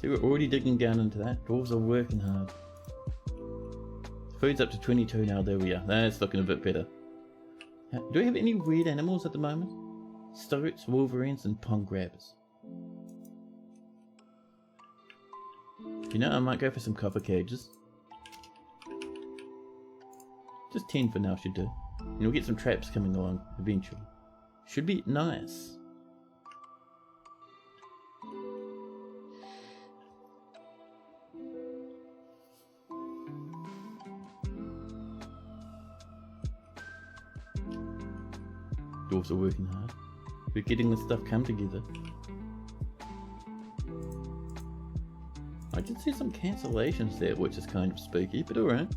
See, we're already digging down into that. Dwarves are working hard. Food's up to 22 now, there we are. That's looking a bit better. Do we have any weird animals at the moment? Stoats, wolverines, and pond grabbers. You know, I might go for some copper cages. Just 10 for now should do. And we'll get some traps coming along eventually. Should be nice. Dwarves are working hard. We're getting this stuff come together. I did see some cancellations there, which is kind of spooky, but alright.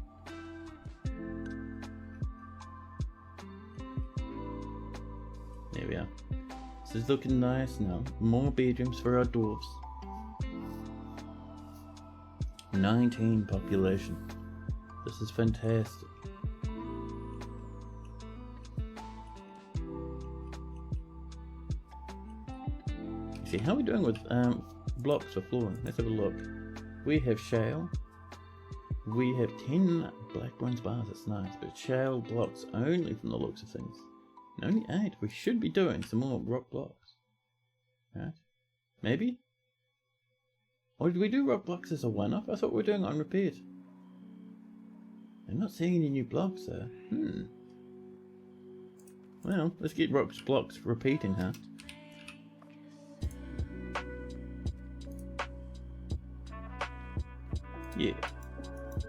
There we are. This is looking nice now. More bedrooms for our dwarves. 19 population. This is fantastic. See, how are we doing with blocks for flooring? Let's have a look. We have shale. We have 10 black bronze bars, that's nice, but shale blocks only from the looks of things. And only 8. We should be doing some more rock blocks. Right? Maybe? Or did we do rock blocks as a one-off? I thought we were doing it on repeat. I'm not seeing any new blocks there. Well, let's get rock blocks repeating, huh? Yeah.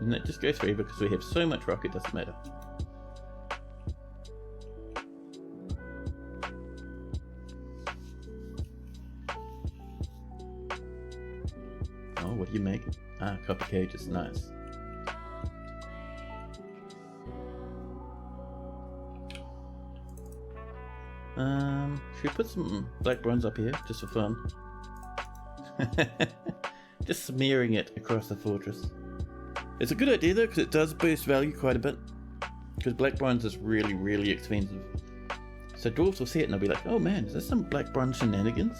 And that just goes forever because we have so much rock it doesn't matter. Oh, what are you making? Ah, copper cages, nice. Should we put some black bronze up here just for fun? Just smearing it across the fortress. It's a good idea though, because it does boost value quite a bit. Because black bronze is really, really expensive. So dwarves will see it and they'll be like, oh man, is this some black bronze shenanigans?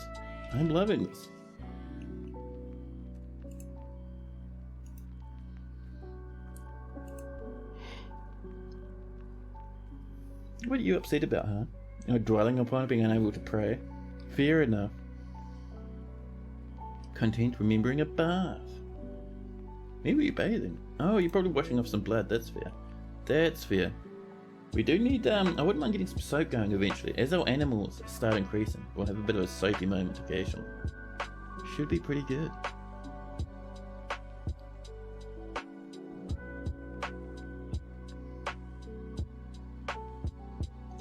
I'm loving this. What are you upset about, huh? You know, dwelling upon being unable to pray? Fair enough. Content remembering a bath. Maybe you're bathing. Oh, you're probably washing off some blood. That's fair. That's fair. We do need, I wouldn't mind getting some soap going eventually. As our animals start increasing, we'll have a bit of a soapy moment occasionally. Should be pretty good.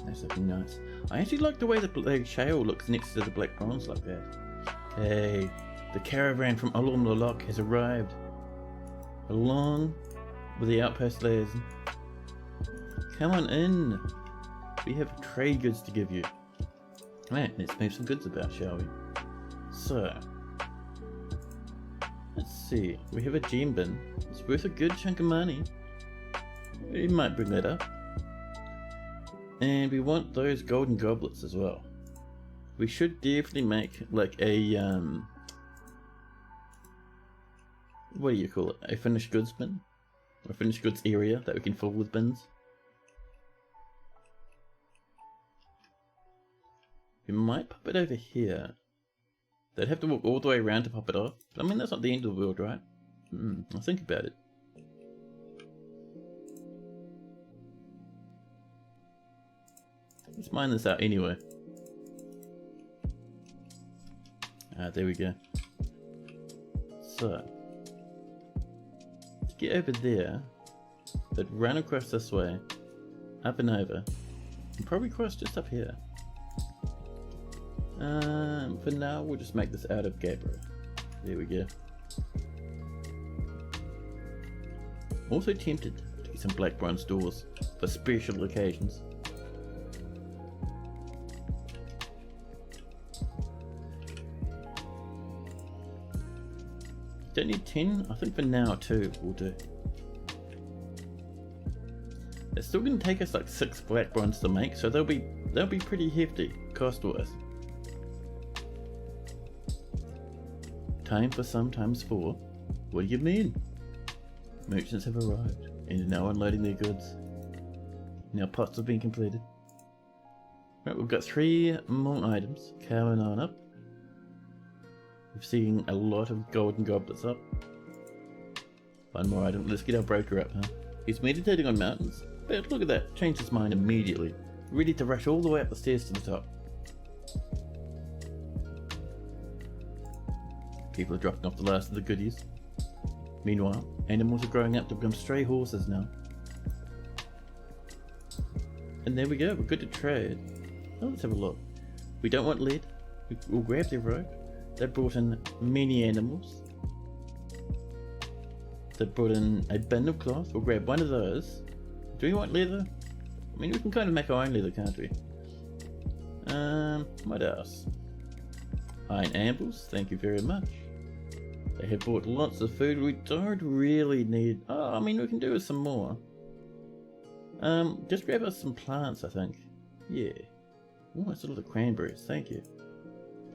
That's looking nice. I actually like the way the shale looks next to the black bronze like that. Hey, the caravan from Olom Lolok has arrived. Along with the outpost layers. Come on in. We have trade goods to give you. Right, let's move some goods about, shall we? So, let's see. We have a gem bin. It's worth a good chunk of money. We might bring that up. And we want those golden goblets as well. We should definitely make like a what do you call it? A finished goods bin? Or a finished goods area that we can fill with bins. We might pop it over here. They'd have to walk all the way around to pop it off. I mean, that's not the end of the world, right? I'll think about it. Let's mine this out anyway. There we go. So, to get over there, they'd run across this way, up and over, and probably cross just up here. For now, we'll just make this out of gabbro. There we go. Also tempted to get some black bronze doors for special occasions. Don't need 10, I think for now 2 will do. It's still going to take us like 6 black bronze to make, so they'll be pretty hefty cost wise. Time for some times 4. What do you mean? Merchants have arrived and are now unloading their goods. Now pots have been completed. Right, we've got 3 more items coming on up. We've seen a lot of golden goblets up. 1 more item. Let's get our broker up, huh? He's meditating on mountains, but look at that, changed his mind immediately. Ready to rush all the way up the stairs to the top. People are dropping off the last of the goodies. Meanwhile, animals are growing up to become stray horses now. And there we go, we're good to trade. Oh, let's have a look. We don't want lead. We'll grab their rope. They brought in many animals. They brought in a bin of cloth. We'll grab 1 of those. Do we want leather? I mean, we can kind of make our own leather, can't we? What else? Iron anvils, thank you very much. They have bought lots of food. We don't really need... Oh, I mean, we can do with some more. Just grab us some plants, I think. Yeah. Oh, that's a lot of cranberries, thank you.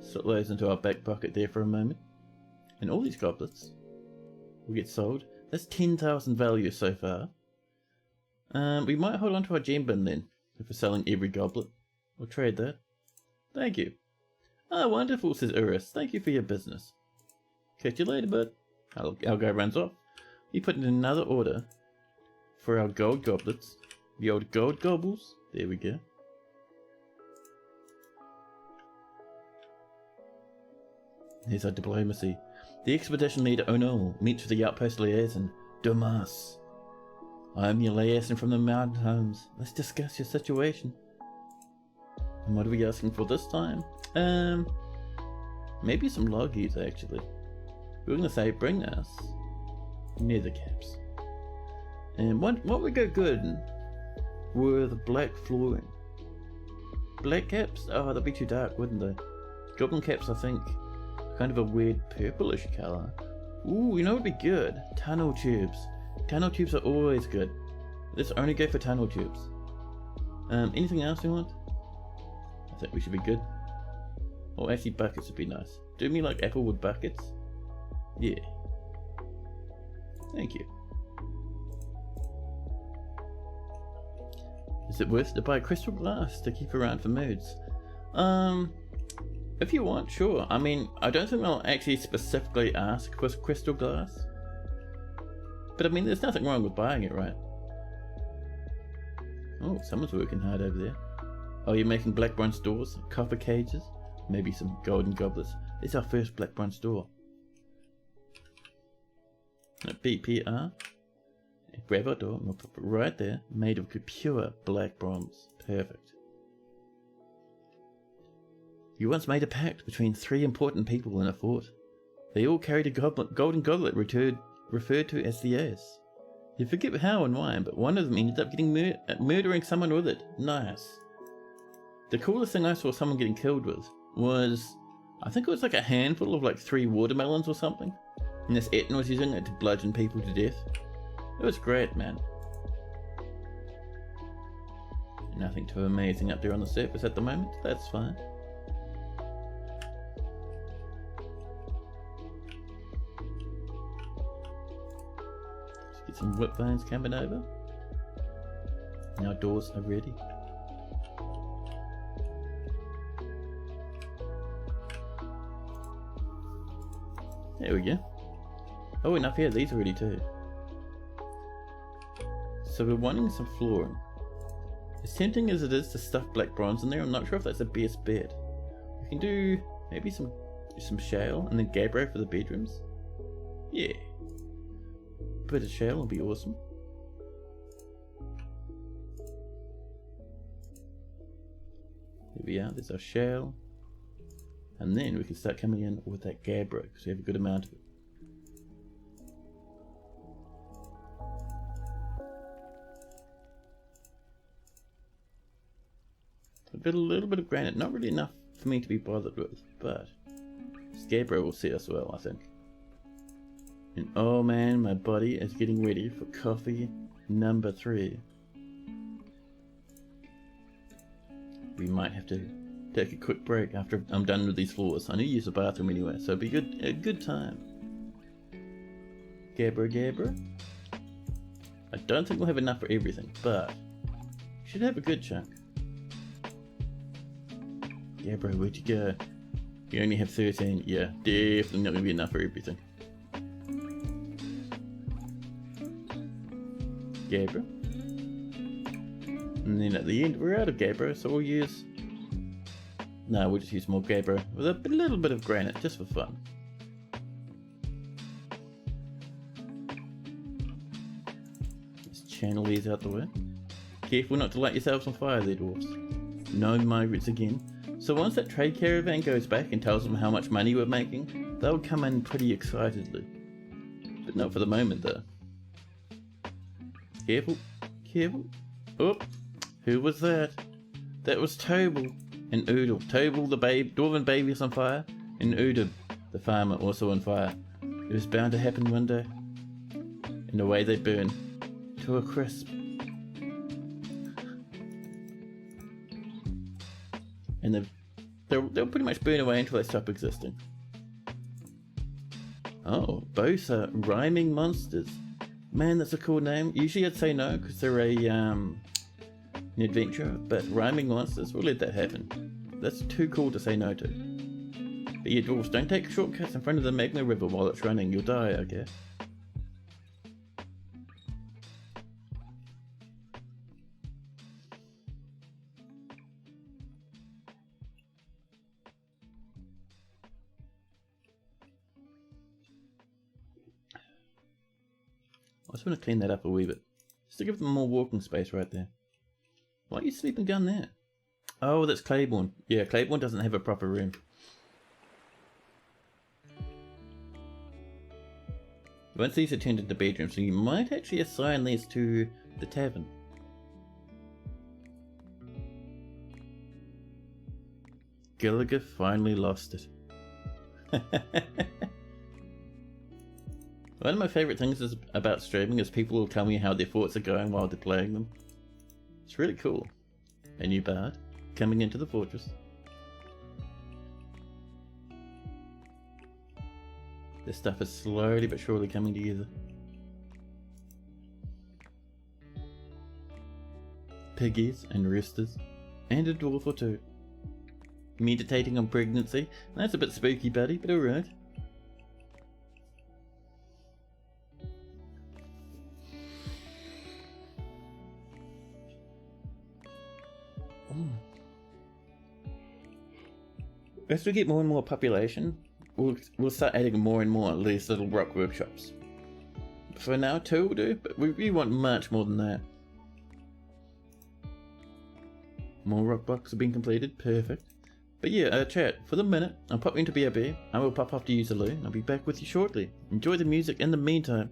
Slip those into our back pocket there for a moment. And all these goblets will get sold. That's 10,000 value so far. We might hold on to our gem bin then, if we're selling every goblet. We'll trade that. Thank you. Ah, wonderful, says Urus. Thank you for your business. Catch you later, bud. Our guy runs off. We put in another order for our gold goblets. The old gold gobbles. There we go. Here's our diplomacy. The expedition leader Onol meets with the outpost liaison, Domas. I am your liaison from the mountain homes. Let's discuss your situation. And what are we asking for this time? Maybe some loggies actually. We're gonna say bring us nether caps. And what would go good with black flooring? Black caps? Oh, they'd be too dark, wouldn't they? Goblin caps, I think. Kind of a weird purplish colour. Ooh, you know what would be good? Tunnel tubes. Tunnel tubes are always good. Let's only go for tunnel tubes. Anything else you want? I think we should be good. Oh, actually buckets would be nice. Do me like applewood buckets? Yeah. Thank you. Is it worth it to buy crystal glass to keep around for moods? If you want, sure. I mean, I don't think they'll actually specifically ask for crystal glass. But I mean, there's nothing wrong with buying it, right? Oh, someone's working hard over there. Oh, you're making black bronze doors, copper cages, maybe some golden goblets. It's our first black bronze door. A BPR. Grab our door and we'll put it right there, made of pure black bronze. Perfect. You once made a pact between 3 important people in a fort. They all carried a golden goblet referred to as the Ace. You forget how and why, but one of them ended up getting murdering someone with it. Nice. The coolest thing I saw someone getting killed with was, I think it was like a handful of like 3 watermelons or something. And this Etten was using it to bludgeon people to death. It was great, man. Nothing too amazing up there on the surface at the moment. That's fine. Let's get some whip bones coming over. Now doors are ready. There we go. Oh, enough here. These are ready too. So we're wanting some flooring. As tempting as it is to stuff black bronze in there, I'm not sure if that's the best bet. We can do maybe some shale and then gabbro for the bedrooms. Yeah. Bit of shale will be awesome. Here we are, there's our shale. And then we can start coming in with that gabbro because we have a good amount of it. A little bit of granite, not really enough for me to be bothered with, but gabbro will see us well, I think. And oh man, my body is getting ready for coffee number 3. We might have to take a quick break after I'm done with these floors. I need to use the bathroom anyway, so it'll be a good time. Gabbro. I don't think we'll have enough for everything, but we should have a good chunk. Yeah, bro, where'd you go? You only have 13. Yeah, definitely not gonna be enough for everything. Gabbro. And then at the end, we're out of gabbro, so we'll use... No, we'll just use more gabbro with a little bit of granite, just for fun. Let's channel these out the way. Careful not to light yourselves on fire there, dwarfs. No migrants again. So once that trade caravan goes back and tells them how much money we're making, they'll come in pretty excitedly. But not for the moment though. Careful. Oh, who was that? That was Tobel and Oodle. Tobel the dwarven baby is on fire, and Oodle the farmer also on fire. It was bound to happen one day. And away they burn to a crisp. And they'll pretty much burn away until they stop existing. Oh, both are rhyming monsters. Man, that's a cool name. Usually I'd say no because they're an adventurer, but rhyming monsters, we'll let that happen. That's too cool to say no to. But yeah, dwarves, don't take shortcuts in front of the Magma River while it's running. You'll die, okay? I just want to clean that up a wee bit, just to give them more walking space right there. Why are you sleeping down there? Oh, that's Claiborne. Yeah, Claiborne doesn't have a proper room. Once these are turned into bedrooms, so you might actually assign these to the tavern. Gallagher finally lost it. One of my favourite things about streaming is people will tell me how their thoughts are going while they're playing them. It's really cool. A new bard coming into the fortress. This stuff is slowly but surely coming together. Piggies and roosters, and a dwarf or two. Meditating on pregnancy. That's a bit spooky, buddy, but alright. As we get more and more population, we'll start adding more and more of these little rock workshops. For now, 2 will do, but we want much more than that. More rock blocks have been completed, perfect. But yeah, chat, for the minute, I'll pop into BRB, I will pop off to use a loo, and I'll be back with you shortly. Enjoy the music in the meantime.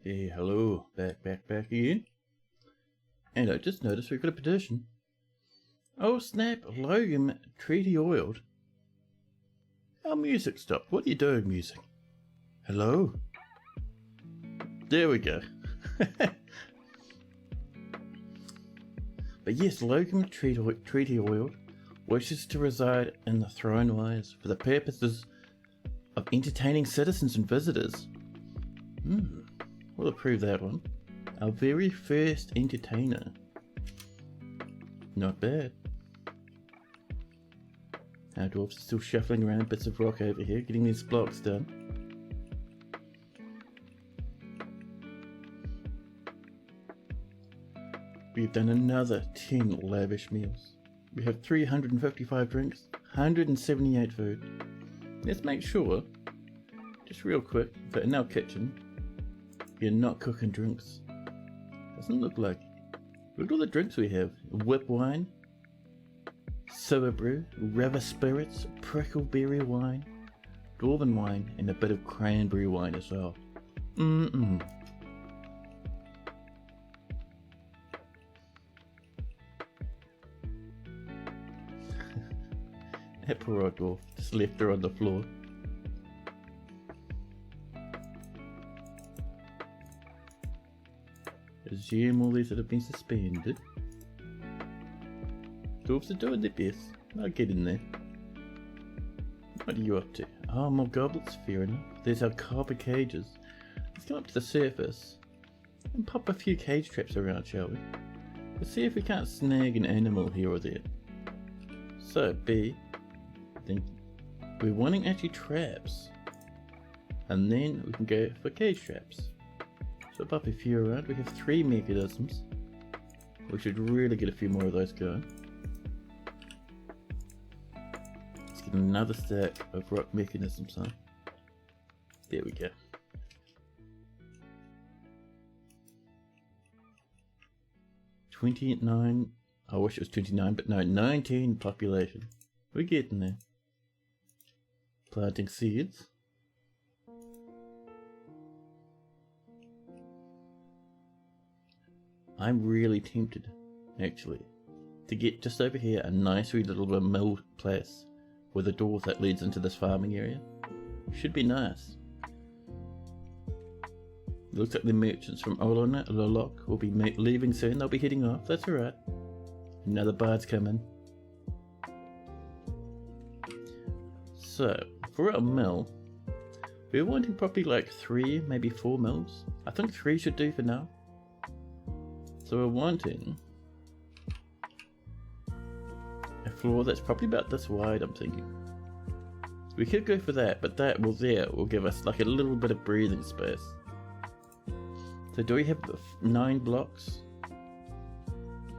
Hey, hello, back again. And I just noticed we've got a petition. Oh snap, Logan, treaty oiled. Our music stopped. What are you doing, music? Hello? There we go. But yes, Logan treaty oiled wishes to reside in the Thrownwires for the purposes of entertaining citizens and visitors. We'll approve that one. Our very first entertainer. Not bad. Our dwarves are still shuffling around bits of rock over here, getting these blocks done. We've done another 10 lavish meals. We have 355 drinks, 178 food. Let's make sure, just real quick, that in our kitchen, you're not cooking drinks. Doesn't look like. Look at all the drinks we have. Whip wine, sour brew, river spirits, prickleberry wine, dwarven wine, and a bit of cranberry wine as well. That poor old dwarf just left her on the floor. Resume all these that have been suspended. Dwarves are doing their best. I'll get in there. What are you up to? Oh, more goblets, fair enough. There's our copper cages. Let's come up to the surface and pop a few cage traps around, shall we? Let's see if we can't snag an animal here or there. So, B. We're wanting actually traps, and then we can go for cage traps. So pop a few around. We have 3 mechanisms. We should really get a few more of those going. Let's get another stack of rock mechanisms on. There we go. $29. I wish it was 29, but no, 19 population. We're getting there. Planting seeds. I'm really tempted, actually, to get just over here a nice wee little mill place with a door that leads into this farming area. Should be nice. Looks like the merchants from Olona Lolok will be leaving soon. They'll be heading off. That's alright. Another bard's coming. So, for our mill, we're wanting probably like 3, maybe 4 mills. I think 3 should do for now. So we're wanting a floor that's probably about this wide, I'm thinking. We could go for that, but that will give us like a little bit of breathing space. So do we have 9 blocks?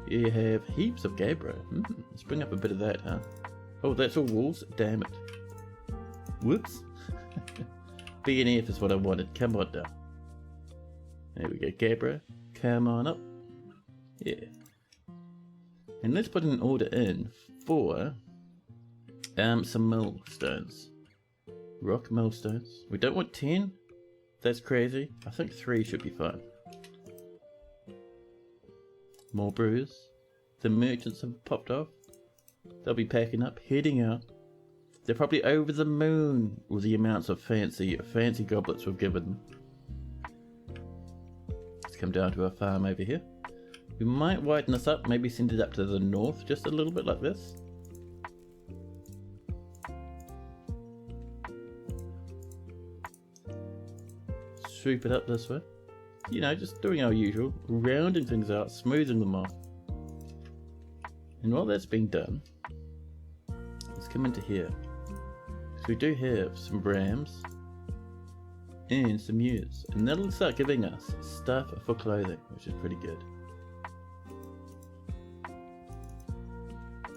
You have heaps of gabbro. Let's bring up a bit of that, huh? Oh, that's all walls? Damn it. Whoops. B and F is what I wanted. Come on down. There we go, gabbro. Come on up. Yeah. And let's put an order in for some millstones. Rock millstones. We don't want 10. That's crazy. I think 3 should be fine. More brews. The merchants have popped off. They'll be packing up, heading out. They're probably over the moon with the amounts of fancy goblets we've given them. Let's come down to our farm over here. We might widen this up, maybe send it up to the north just a little bit like this. Swoop it up this way. You know, just doing our usual, rounding things out, smoothing them off. And while that's being done, let's come into here. So we do have some brams and some ewes, and that'll start giving us stuff for clothing, which is pretty good.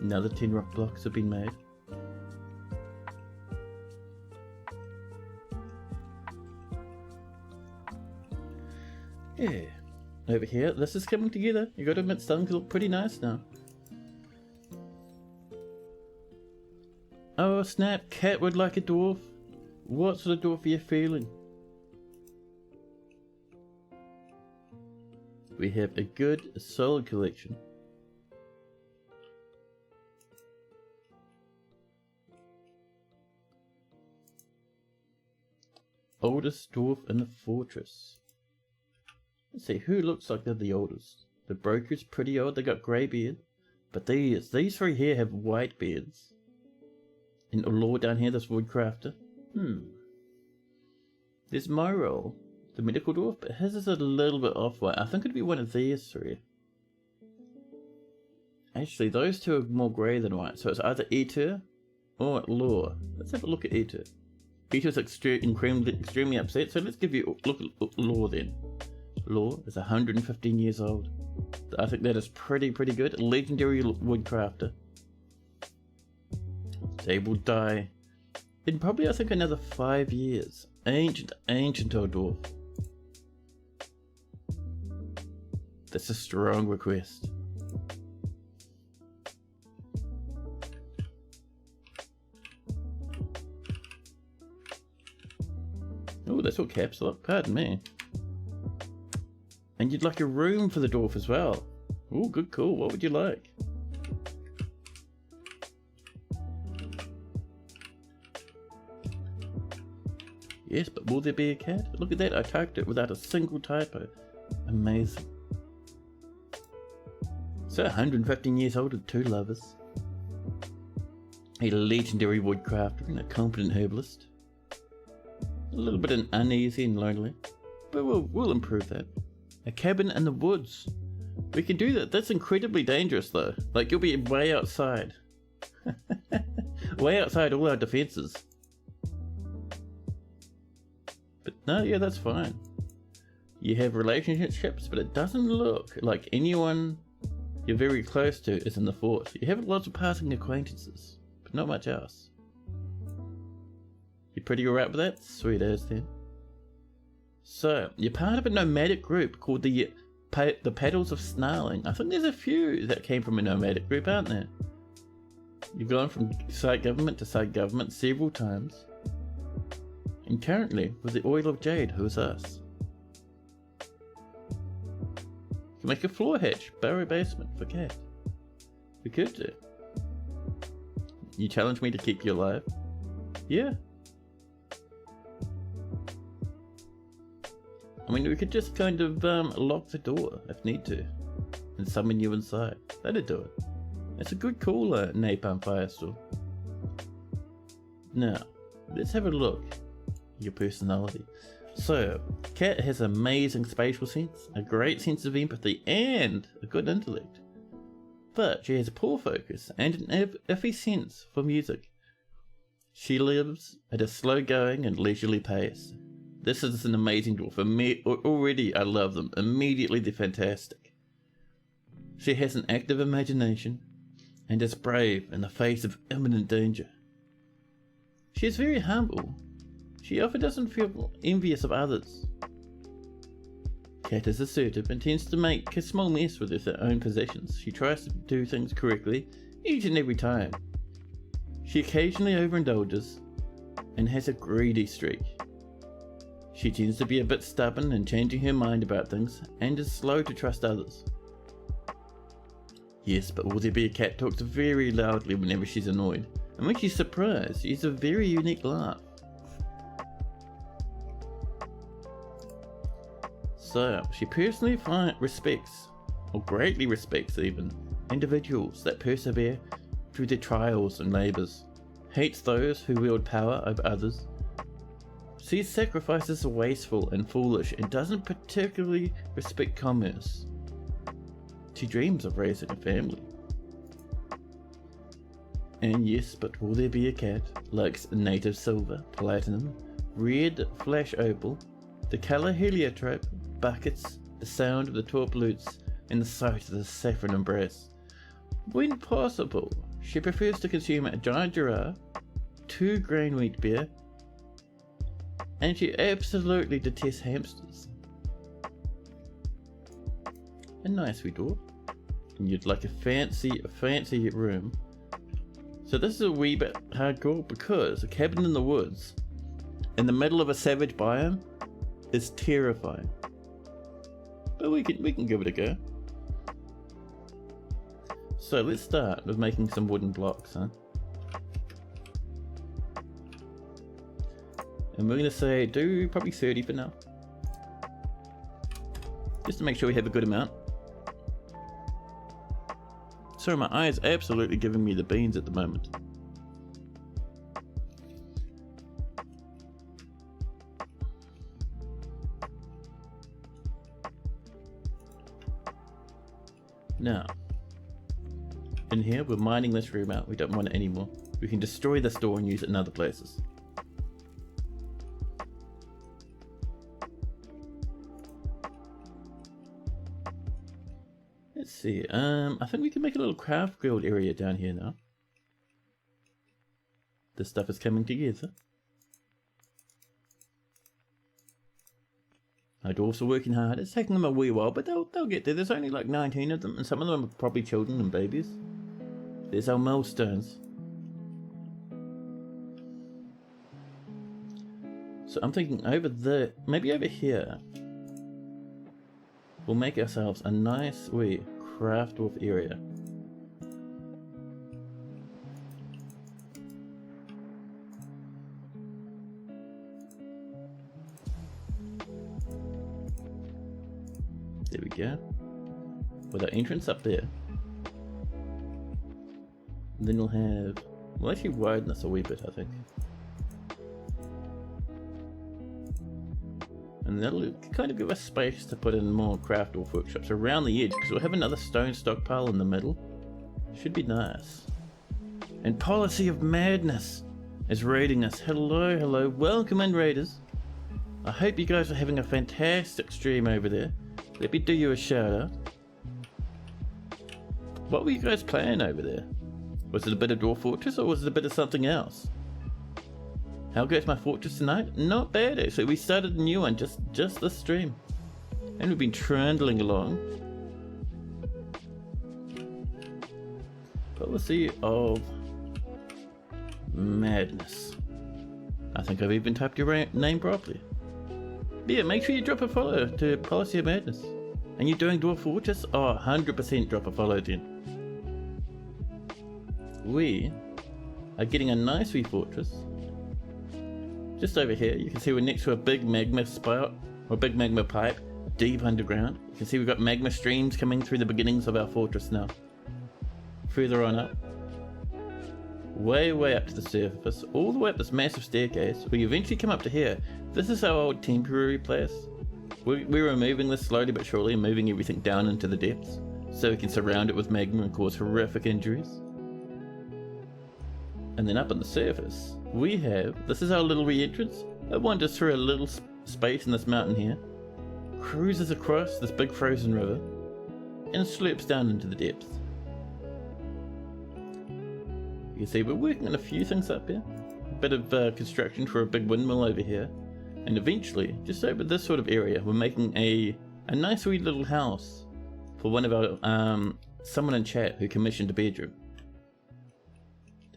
Another 10 rock blocks have been made. Yeah, over here, this is coming together. You got to admit, it's starting to look pretty nice now. Oh snap, Cat would like a dwarf. What sort of dwarf are you feeling? We have a good, solid collection. Oldest dwarf in the fortress. Let's see, who looks like they're the oldest? The broker's pretty old, they got grey beard. But these 3 here have white beards. And Lord down here, this woodcrafter. There's Myrol, the medical dwarf, but his is a little bit off-white. I think it'd be one of these three. Actually, those two are more grey than white, so it's either Etur or Law. Let's have a look at Etur. Etur's extremely upset, so let's give you a look at Law then. Law is 115 years old. I think that is pretty good. Legendary woodcrafter. They will die in probably, I think, another 5 years. Ancient old dwarf. That's a strong request. Oh, that's what caps look. Pardon me. And you'd like a room for the dwarf as well. Oh, good call. What would you like? Yes, but will there be a cat? Look at that, I typed it without a single typo. Amazing. So 115 years old with 2 lovers. A legendary woodcrafter and a competent herbalist. A little bit uneasy and lonely, but we'll improve that. A cabin in the woods. We can do that. That's incredibly dangerous though. Like, you'll be way outside. Way outside all our defenses. But no, yeah, that's fine. You have relationships, but it doesn't look like anyone you're very close to is in the fort. You have lots of passing acquaintances, but not much else. You pretty alright with that? Sweet as then. So, you're part of a nomadic group called the Paddles of Snarling. I think there's a few that came from a nomadic group, aren't there? You've gone from side government to side government several times. And currently, with the Oil of Jade, who's us? You can make a floor hatch, burrow basement for cat. We could do. You challenge me to keep you alive? Yeah. I mean, we could just kind of lock the door if need to, and summon you inside. That'd do it. It's a good call, Napalm Firestorm. Now, let's have a look at your personality. So, Cat has amazing spatial sense, a great sense of empathy, and a good intellect. But she has poor focus and an iffy sense for music. She lives at a slow-going and leisurely pace. This is an amazing dwarf. Already I love them. Immediately they're fantastic. She has an active imagination and is brave in the face of imminent danger. She is very humble. She often doesn't feel envious of others. Cat is assertive and tends to make a small mess with her own possessions. She tries to do things correctly each and every time. She occasionally overindulges and has a greedy streak. She tends to be a bit stubborn in changing her mind about things and is slow to trust others. Yes, but will there be a cat talks very loudly whenever she's annoyed, and when she's surprised, she has a very unique laugh. So, she personally respects, or greatly respects even, individuals that persevere through their trials and labours, hates those who wield power over others, sees sacrifices as wasteful and foolish, and doesn't particularly respect commerce. She dreams of raising a family. And yes, but will there be a cat? Likes native silver, platinum, red flash opal, the colour heliotrope, buckets, the sound of the taupe lutes, and the sight of the saffron embrace. When possible, she prefers to consume a giant giraffe, 2 grain wheat beer, and she absolutely detests hamsters. A nice wee dwarf. And you'd like a fancy room. So this is a wee bit hardcore because a cabin in the woods in the middle of a savage biome is terrifying. But we can give it a go. So let's start with making some wooden blocks, huh? And we're going to say do probably 30 for now. Just to make sure we have a good amount. Sorry, my eye is absolutely giving me the beans at the moment. Now, in here we're mining this room out. We don't want it anymore. We can destroy this door and use it in other places. Let's see, I think we can make a little craft guild area down here now. This stuff is coming together. Our dwarves are working hard. It's taking them a wee while, but they'll get there. There's only like 19 of them, and some of them are probably children and babies. There's our millstones. So I'm thinking over there, maybe over here, we'll make ourselves a nice wee craft dwarf area. There we go. With our entrance up there. And then we'll have, we'll actually widen this a wee bit, I think. And that'll kind of give us space to put in more craft or workshops around the edge, because we'll have another stone stockpile in the middle. Should be nice. And Policy of Madness is raiding us. Hello, hello, welcome in, raiders. I hope you guys are having a fantastic stream over there. Let me do you a shout out. What were you guys playing over there? Was it a bit of Dwarf Fortress or was it a bit of something else? How goes my fortress tonight? Not bad actually. We started a new one just this stream. And we've been trundling along. Policy of Madness. I think I've even typed your name properly. But yeah, make sure you drop a follow to Policy of Madness. And you're doing Dwarf Fortress? Oh, 100% drop a follow then. We are getting a nice wee fortress. Just over here, you can see we're next to a big magma spout, or a big magma pipe, deep underground. You can see we've got magma streams coming through the beginnings of our fortress now. Further on up. Way up to the surface, all the way up this massive staircase. We eventually come up to here. This is our old temporary place. We're removing this slowly but surely and moving everything down into the depths, so we can surround it with magma and cause horrific injuries. And then up on the surface, we have, this is our little re-entrance. It wanders through a little space in this mountain here, cruises across this big frozen river, and slopes down into the depths. You can see we're working on a few things up here. A bit of construction for a big windmill over here. And eventually, just over this sort of area, we're making a nice wee little house for one of our, someone in chat who commissioned a bedroom.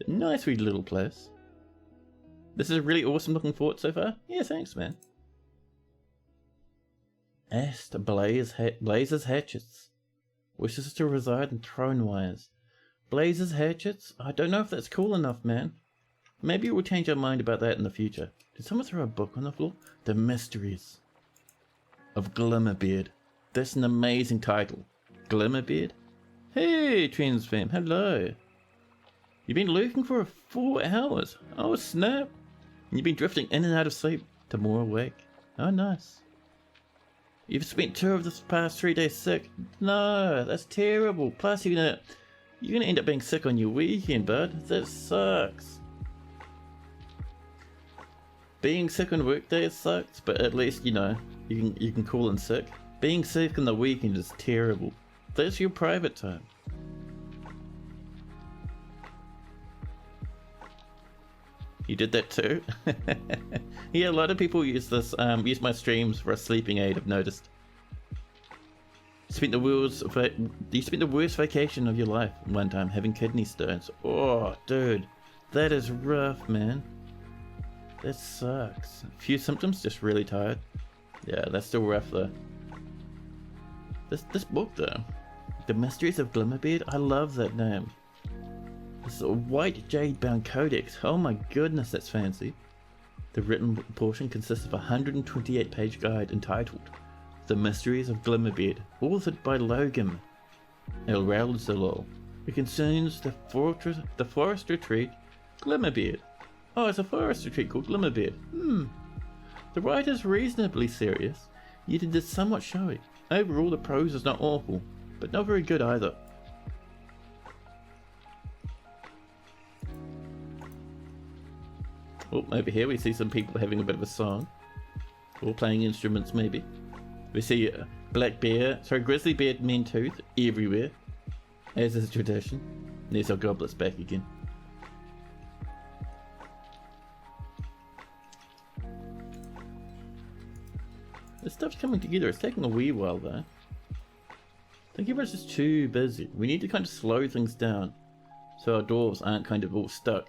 A nice wee little place. This is a really awesome looking fort so far. Yeah, thanks man. Ast Blazes Hatchets. Wishes to reside in Thrownwires. Blazes Hatchets? I don't know if that's cool enough, man. Maybe we'll change our mind about that in the future. Did someone throw a book on the floor? The Mysteries of Glimmerbeard. That's an amazing title. Glimmerbeard? Hey, Trends fam, hello. You've been lurking for 4 hours. Oh snap. And you've been drifting in and out of sleep to more awake. Oh nice. You've spent 2 of the past 3 days sick. No, that's terrible. Plus you're gonna end up being sick on your weekend, bud. That sucks. Being sick on work days sucks, but at least you know you can call in sick. Being sick on the weekend is terrible. That's your private time. You did that too? Yeah, a lot of people use this. Use my streams for a sleeping aid. I've noticed. You spent the worst vacation of your life one time having kidney stones. Oh, dude, that is rough, man. That sucks. A few symptoms, just really tired. Yeah, that's still rough though. This book though, The Mysteries of Glimmerbeard. I love that name. This is a white jade bound codex. Oh my goodness, that's fancy. The written portion consists of a 128-page guide entitled The Mysteries of Glimmerbeard, authored by Logan Elralzalol. It concerns the forest retreat Glimmerbeard. Oh, it's a forest retreat called Glimmerbeard. The writer's reasonably serious, yet it is somewhat showy. Overall, the prose is not awful. but not very good either. Oh, over here we see some people having a bit of a song, or playing instruments maybe. We see grizzly bear men tooth everywhere, as is tradition. There's our goblets back again. This stuff's coming together. It's taking a wee while though. I think everyone's just too busy. We need to kind of slow things down so our dwarves aren't kind of all stuck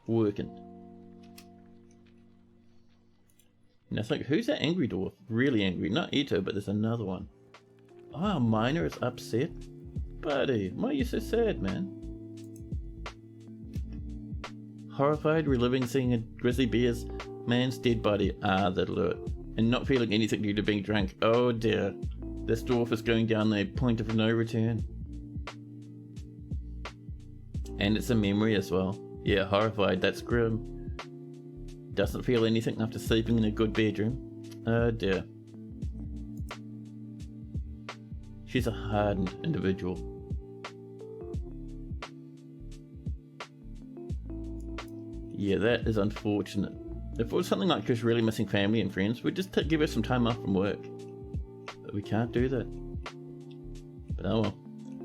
working. And I think, who's that angry dwarf? Really angry. Not Ito, but there's another one. Oh, our miner is upset. Buddy, why are you so sad, man? Horrified, reliving seeing a grizzly bear's man's dead body. Ah, that'll do it. And not feeling anything due to being drunk. Oh dear. This dwarf is going down the point of no return. And it's a memory as well. Yeah, horrified, that's grim. Doesn't feel anything after sleeping in a good bedroom. Oh dear. She's a hardened individual. Yeah, that is unfortunate. If it was something like just really missing family and friends, we'd just give her some time off from work. But we can't do that. But oh well.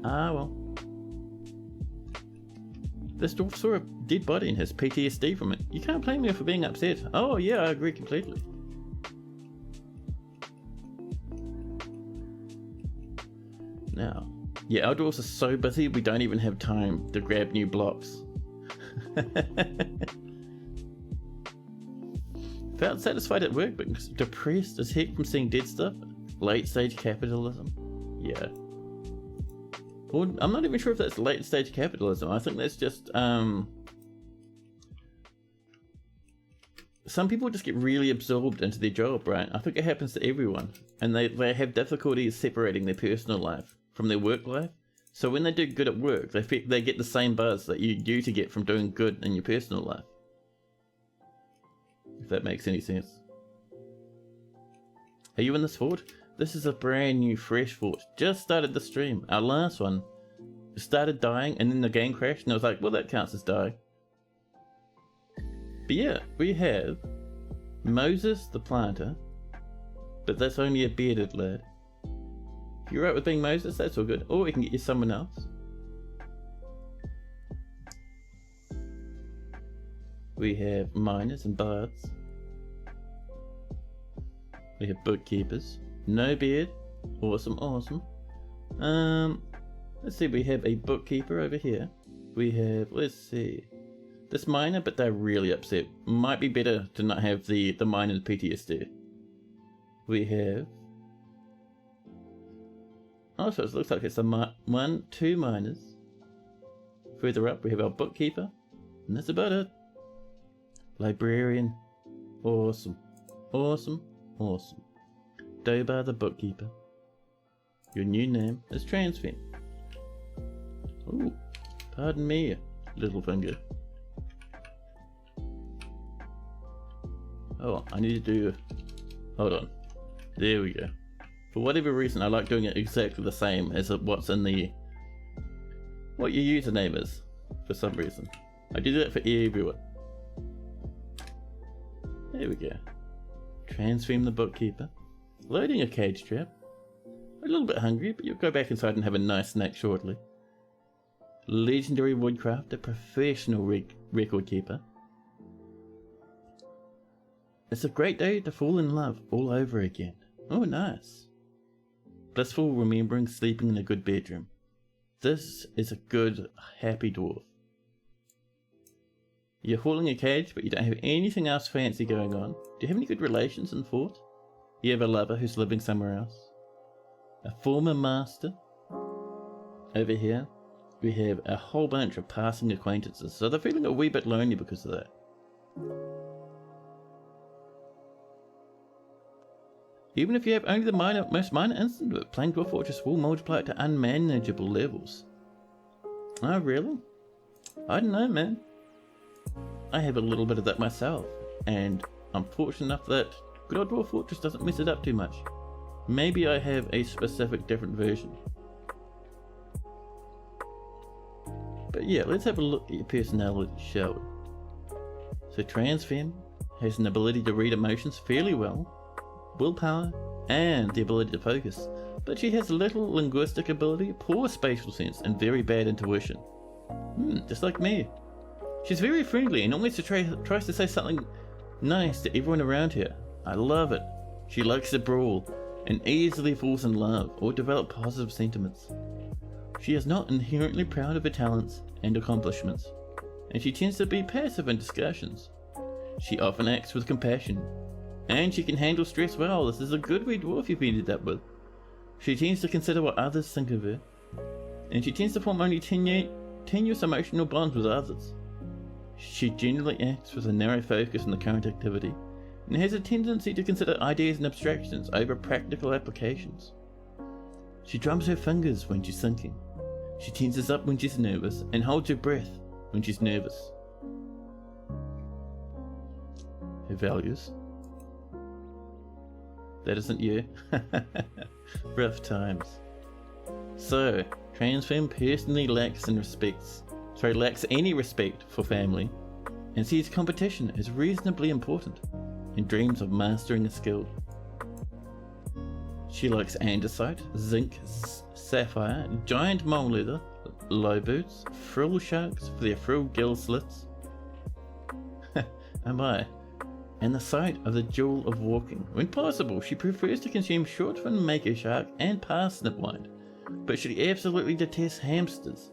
Ah well. This dwarf saw a dead body and has PTSD from it. You can't blame her for being upset. Oh yeah, I agree completely. Now, yeah, our dwarves are so busy we don't even have time to grab new blocks. Felt satisfied at work but depressed as heck from seeing dead stuff. Late stage capitalism. Yeah. Well, I'm not even sure if that's late stage capitalism. I think that's just some people just get really absorbed into their job, right? I think it happens to everyone, and they have difficulties separating their personal life from their work life. So when they do good at work, they get the same buzz that you do to get from doing good in your personal life. If that makes any sense. Are you in this fort? This is a brand new fresh fort. Just started the stream. Our last one started dying and then the game crashed and I was like, well, that counts as dying. But yeah, we have Moses the planter, but that's only a bearded lad. If you're right with being Moses, that's all good. Or we can get you someone else. We have miners and bards. We have bookkeepers. No beard. Awesome, awesome. Let's see, we have a bookkeeper over here. We have, let's see, this miner, but they're really upset. Might be better to not have the miner's PTSD. We have, oh, so it looks like it's two miners. Further up, we have our bookkeeper, and that's about it. Librarian. Awesome. Awesome. Awesome. Dobar the bookkeeper. Your new name is Transfin. Ooh, pardon me, little finger. Oh, I need to do, hold on. There we go. For whatever reason, I like doing it exactly the same as what's in what your username is, for some reason. I do that for everyone. There we go. Transform the bookkeeper. Loading a cage trap. A little bit hungry, but you'll go back inside and have a nice snack shortly. Legendary woodcrafter, professional record keeper. It's a great day to fall in love all over again. Oh, nice. Blissful remembering sleeping in a good bedroom. This is a good, happy dwarf. You're hauling a cage, but you don't have anything else fancy going on. Do you have any good relations in the fort? You have a lover who's living somewhere else? A former master? Over here, we have a whole bunch of passing acquaintances, so they're feeling a wee bit lonely because of that. Even if you have only the most minor instance of it, playing Dwarf Fortress will multiply it to unmanageable levels. Oh, really? I don't know, man. I have a little bit of that myself, and I'm fortunate enough that good old Dwarf Fortress doesn't mess it up too much. Maybe I have a specific different version. But yeah, let's have a look at your personality, shall we? So trans femme has an ability to read emotions fairly well, willpower, and the ability to focus. But she has little linguistic ability, poor spatial sense, and very bad intuition. Just like me. She's very friendly and always tries to say something nice to everyone around her. I love it. She likes to brawl and easily falls in love or develop positive sentiments. She is not inherently proud of her talents and accomplishments, and she tends to be passive in discussions. She often acts with compassion, and she can handle stress well. This is a good wee dwarf you've ended up with. She tends to consider what others think of her, and she tends to form only tenuous emotional bonds with others. She generally acts with a narrow focus on the current activity, and has a tendency to consider ideas and abstractions over practical applications. She drums her fingers when she's thinking. She tenses up when she's nervous, and holds her breath when she's nervous. Her values. That isn't you. Rough times. So, trans femme personally lacks any respect for family, and sees competition as reasonably important, and dreams of mastering a skill. She likes andesite, zinc, sapphire, giant mole leather, low boots, frill sharks for their frill gill slits. Am I? And the sight of the jewel of walking. When possible, she prefers to consume shortfin mako shark and parsnip white, but she absolutely detests hamsters.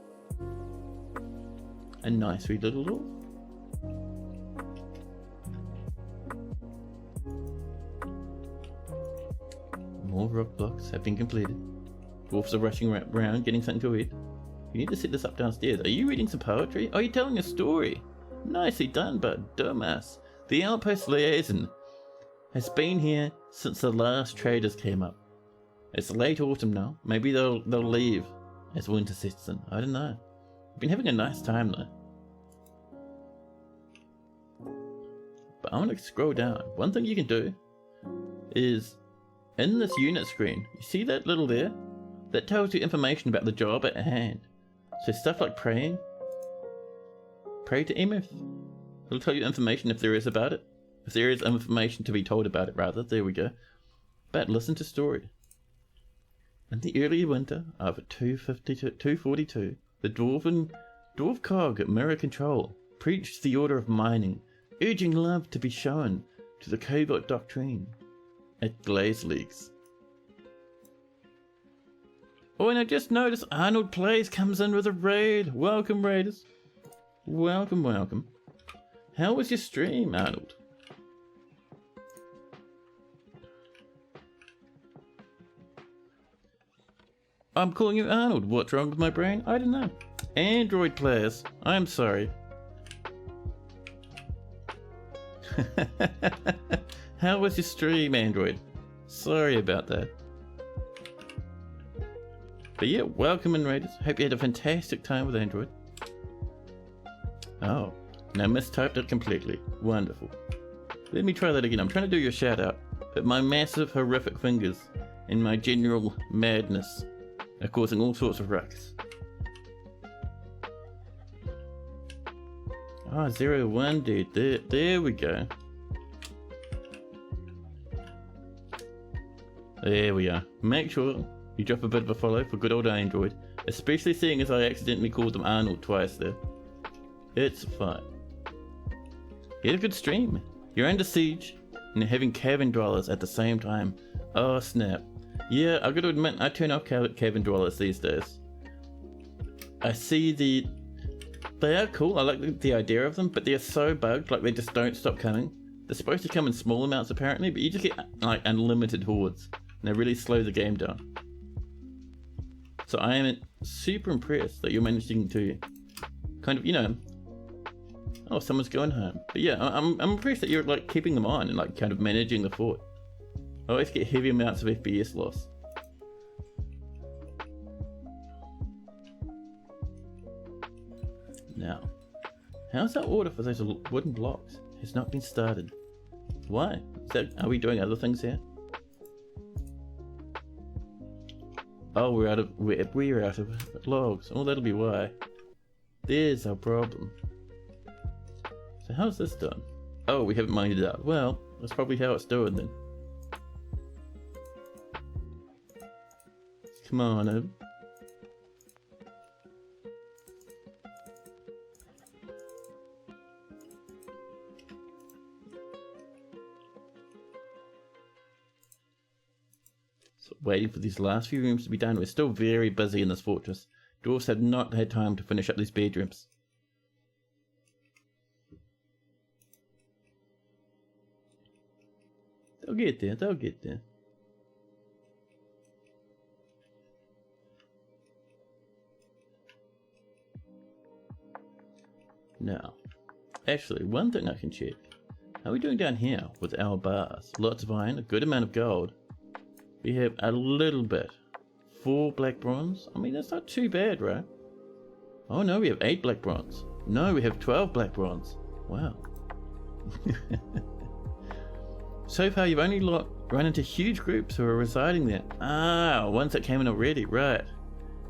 A nice wee little dwarf. More rock blocks have been completed. Dwarfs are rushing around getting something to eat. You need to set this up downstairs. Are you reading some poetry? Are you telling a story? Nicely done, but dumbass. The outpost liaison has been here since the last traders came up. It's late autumn now. Maybe they'll leave as winter sets in. I don't know. I've been having a nice time though. But I'm gonna scroll down. One thing you can do is in this unit screen, you see that little there? That tells you information about the job at hand. So stuff like praying. Pray to Emeth. It'll tell you information if there is about it. If there is information to be told about it, rather. There we go. But listen to story. In the early winter of 242, the dwarf cog at Mirror Control preached the order of mining, urging love to be shown to the covert doctrine at Glaze Leagues. Oh, and I just noticed Arnold Plays comes in with a raid. Welcome, raiders. Welcome, welcome. How was your stream, Arnold? I'm calling you Arnold. What's wrong with my brain? I don't know. Android players, I'm sorry. How was your stream, Android? Sorry about that. But yeah, welcome in, raiders. Hope you had a fantastic time with Android. Oh, now mistyped it completely. Wonderful. Let me try that again. I'm trying to do your shout out, but my massive horrific fingers and my general madness are causing all sorts of rucks. Ah, 01 dude. There we go. There we are. Make sure you drop a bit of a follow for good old Android, especially seeing as I accidentally called him Arnold twice there. It's fine. You had a good stream. You're under siege and having cavern dwellers at the same time. Oh snap. Yeah, I gotta admit, I turn off cavern dwellers these days. I see they are cool, I like the idea of them, but they're so bugged, like they just don't stop coming. They're supposed to come in small amounts apparently, but you just get like unlimited hordes, and they really slow the game down. So I am super impressed that you're managing to kind of, you know, oh, someone's going home. But yeah, I'm impressed that you're like keeping them on and like kind of managing the fort. I always get heavy amounts of FPS loss. Now, how's that order for those wooden blocks? Has not been started. Why? Are we doing other things here? Oh, we're out of logs. Oh, that'll be why. There's our problem. So how's this done? Oh, we haven't mined it out. Well, that's probably how it's doing then. Come on, Ed. So waiting for these last few rooms to be done. We're still very busy in this fortress. Dwarves have not had time to finish up these bedrooms. They'll get there, they'll get there. Now, actually, one thing I can check. How are we doing down here with our bars? Lots of iron, a good amount of gold. We have a little bit. 4 black bronze? I mean, that's not too bad, right? Oh no, we have 8 black bronze. No, we have 12 black bronze. Wow. So far, you've only run into huge groups who are residing there. Ah, ones that came in already, right.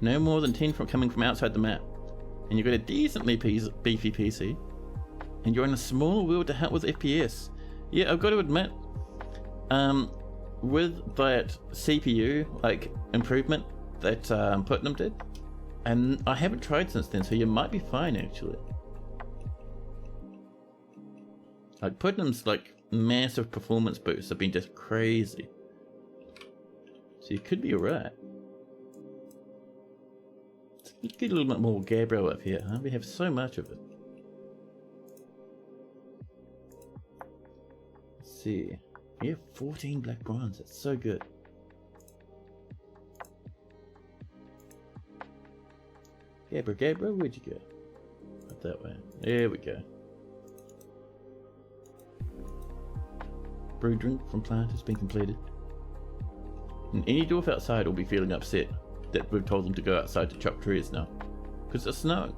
No more than 10 coming from outside the map. And you've got a decently beefy PC. And you're on a smaller world to help with FPS. Yeah, I've got to admit, with that CPU improvement that Putnam did, and I haven't tried since then, so you might be fine actually. Like Putnam's massive performance boosts have been just crazy, so you could be alright. Let's get a little bit more Gabbro up here, huh? We have so much of it. Let's see. We have 14 black bronze, that's so good. Gabbro, where'd you go? Up that way. There we go. Brew drink from plant has been completed. And any dwarf outside will be feeling upset that we've told them to go outside to chop trees now. Because it's snowing.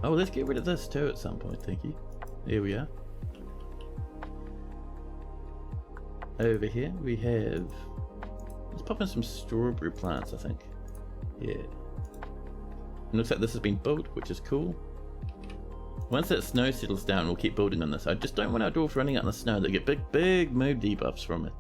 Oh, let's get rid of this too at some point, thank you. There we are. Over here we have... Let's pop in some strawberry plants, I think. Yeah. It looks like this has been built, which is cool. Once that snow settles down, we'll keep building on this. I just don't want our dwarves running out in the snow. They get big move debuffs from it.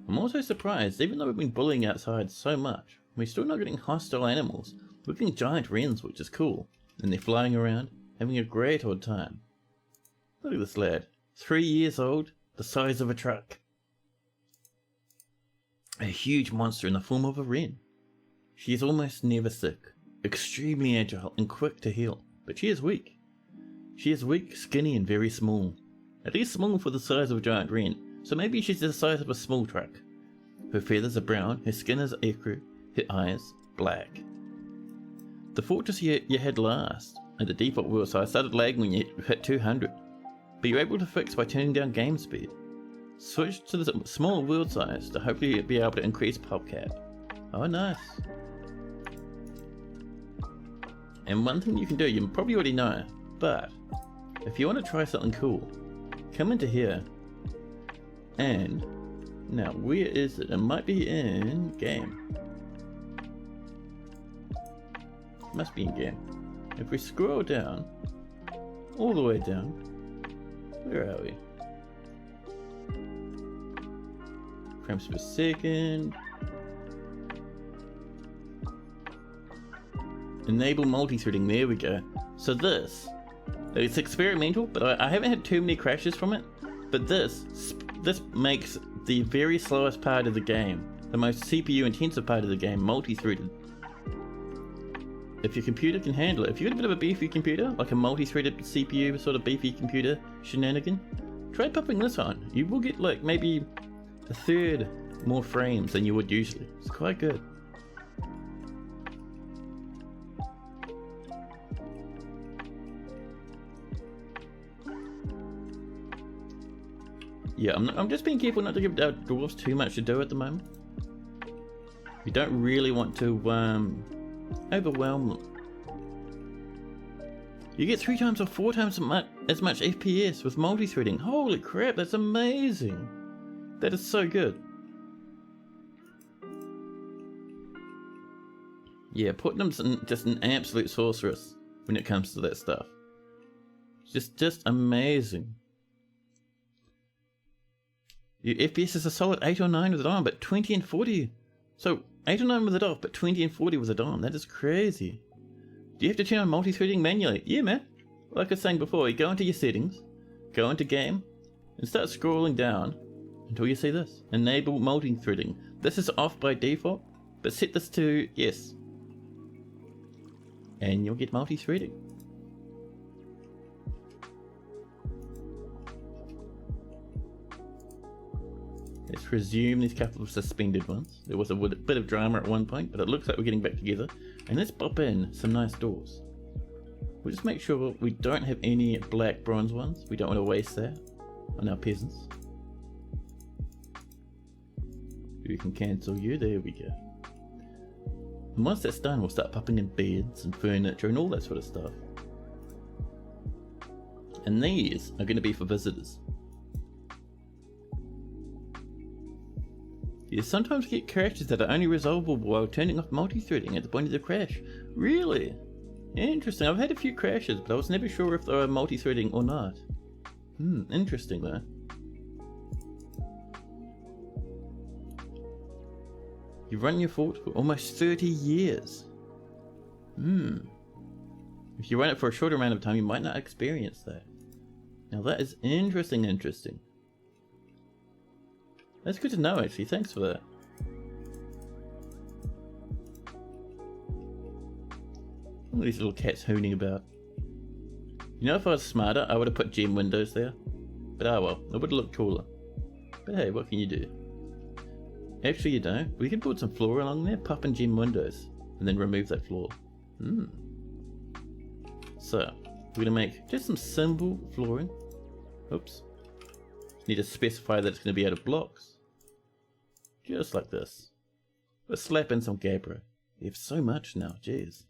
I'm also surprised, even though we've been bullying outside so much, we're still not getting hostile animals. We're getting giant wrens, which is cool. And they're flying around, having a great old time. Look at this lad. 3 years old, the size of a truck. A huge monster in the form of a wren. She is almost never sick, extremely agile and quick to heal, but she is weak. She is weak, skinny and very small. At least small for the size of a giant wren, so maybe she's the size of a small truck. Her feathers are brown, her skin is ecru, her eyes black. The fortress you had last, at the default world size, started lagging when you hit 200, but you're able to fix by turning down game speed. Switch to the smaller world size to hopefully be able to increase pop cap. Oh nice. And one thing you can do, you probably already know, but if you want to try something cool, come into here, and now where is it? It might be in game. Must be in game. If we scroll down, all the way down, where are we? Frames per second. Enable multi-threading, there we go. So this, it's experimental, but I haven't had too many crashes from it. But this makes the very slowest part of the game, the most CPU intensive part of the game, multi-threaded. If your computer can handle it, if you've got a bit of a beefy computer, like a multi-threaded CPU sort of beefy computer shenanigan, try popping this on. You will get like maybe a third more frames than you would usually. It's quite good. Yeah, I'm just being careful not to give our dwarves too much to do at the moment. We don't really want to overwhelm them. You get 3 times or 4 times as much FPS with multi-threading. Holy crap, that's amazing. That is so good. Yeah, Putnam's just an absolute sorceress when it comes to that stuff. Just amazing. Your FPS is a solid 8 or 9 with it on, but 20 and 40. So 8 or 9 with it off, but 20 and 40 with it on. That is crazy. Do you have to turn on multi-threading manually? Yeah, man. Like I was saying before, you go into your settings, go into game, and start scrolling down until you see this. Enable multi-threading. This is off by default, but set this to yes. And you'll get multi-threading. Let's resume these couple of suspended ones. There was a bit of drama at one point, but it looks like we're getting back together. And let's pop in some nice doors. We'll just make sure we don't have any black bronze ones. We don't want to waste that on our peasants. We can cancel you. There we go. And once that's done, we'll start popping in beds and furniture and all that sort of stuff. And these are going to be for visitors. You sometimes get crashes that are only resolvable while turning off multi-threading at the point of the crash. Really? Interesting. I've had a few crashes, but I was never sure if they were multi-threading or not. Interesting though. You've run your fort for almost 30 years. If you run it for a shorter amount of time, you might not experience that. Now that is interesting. That's good to know, actually. Thanks for that. All these little cats hooning about. You know, if I was smarter, I would have put gem windows there. But oh well, it would have looked cooler. But hey, what can you do? Actually, you don't. We can put some floor along there, pop in gem windows, and then remove that floor. So, we're going to make just some simple flooring. Oops. Need to specify that it's going to be out of blocks. Just like this. Let's slap in some gabbro. You have so much now, jeez.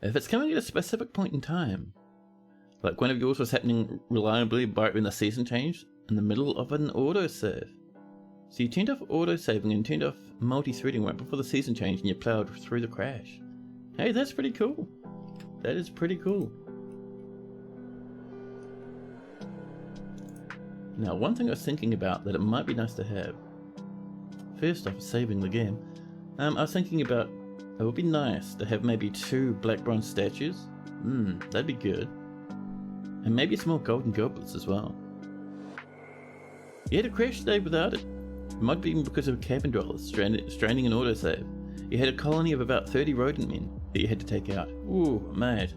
If it's coming at a specific point in time, like one of yours was happening reliably right when the season changed, in the middle of an autosave. So you turned off autosaving and turned off multi-threading right before the season changed and you plowed through the crash. Hey, that's pretty cool. That is pretty cool. Now, one thing I was thinking about that it might be nice to have. First off, saving the game. I was thinking about it would be nice to have maybe 2 black bronze statues. That'd be good. And maybe some more golden goblets as well. You had a crash today without it. It might be because of cabin dwellers straining an autosave. You had a colony of about 30 rodent men that you had to take out. Ooh, mate.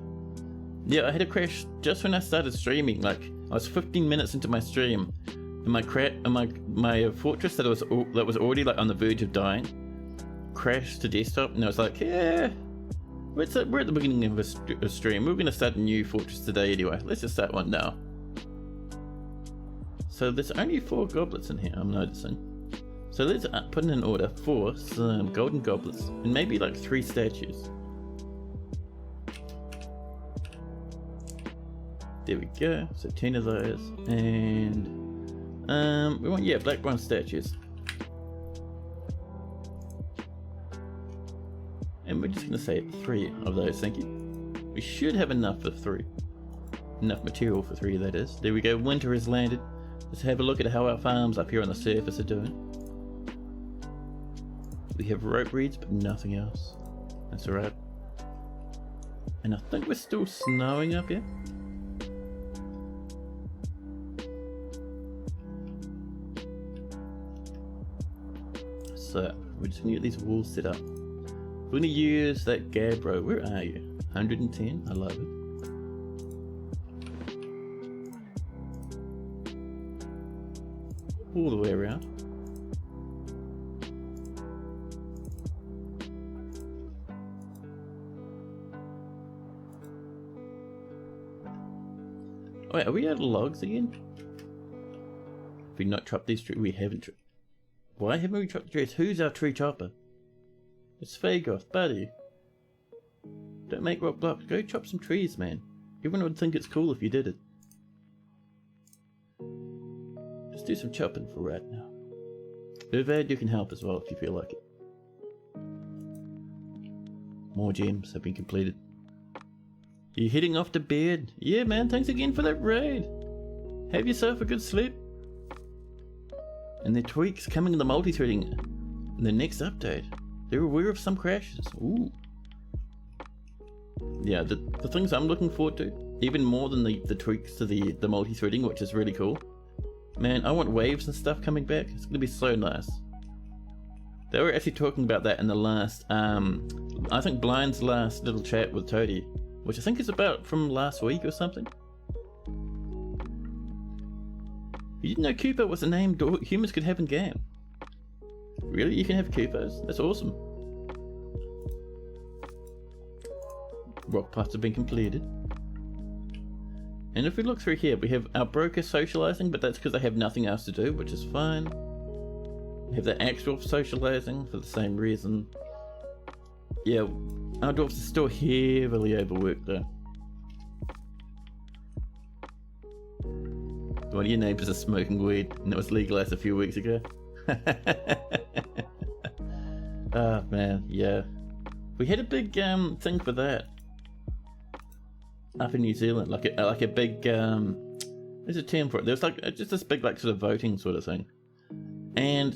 Yeah, I had a crash just when I started streaming. Like, I was 15 minutes into my stream, and my fortress that was already like on the verge of dying crashed to desktop, and I was like, yeah, we're at the beginning of a stream. We're going to start a new fortress today anyway. Let's just start one now. So there's only 4 goblets in here, I'm noticing. So let's put in an order for some golden goblets and maybe like 3 statues. There we go, so 10 of those, and we want, black bronze statues. And we're just going to say 3 of those, thank you. We should have enough for 3. Enough material for 3, that is. There we go, winter has landed. Let's have a look at how our farms up here on the surface are doing. We have rope reeds, but nothing else. That's alright. And I think we're still snowing up here. So, we're just going to get these walls set up. We're going to use that gabbro. Where are you? 110? I love it. All the way around. Wait, are we out of logs again? Have we not chopped these trees? We haven't. Why haven't we chopped the trees? Who's our tree chopper? It's Fagoth, buddy. Don't make rock blocks. Go chop some trees, man. Everyone would think it's cool if you did it. Just do some chopping for right now. Uvad, you can help as well if you feel like it. More gems have been completed. You heading off to bed? Yeah, man, thanks again for that raid. Have yourself a good sleep. And the tweaks coming in the multi-threading in the next update. They're aware of some crashes. Ooh. Yeah, the things I'm looking forward to, even more than the tweaks to the multi-threading, which is really cool. Man, I want waves and stuff coming back. It's going to be so nice. They were actually talking about that in the last, I think Blind's last little chat with Toadie, which I think is about from last week or something. You didn't know Koopa was a name humans could have in game? Really? You can have Koopas? That's awesome. Rock parts have been completed. And if we look through here, we have our broker socializing, but that's because they have nothing else to do, which is fine. We have the Axerasp socializing for the same reason. Yeah, our dwarves are still heavily overworked though. One of your neighbors is smoking weed, and it was legalized a few weeks ago. Oh man, yeah. We had a big thing for that up in New Zealand, like a big there's a term for it. There was like just this big like sort of voting sort of thing, and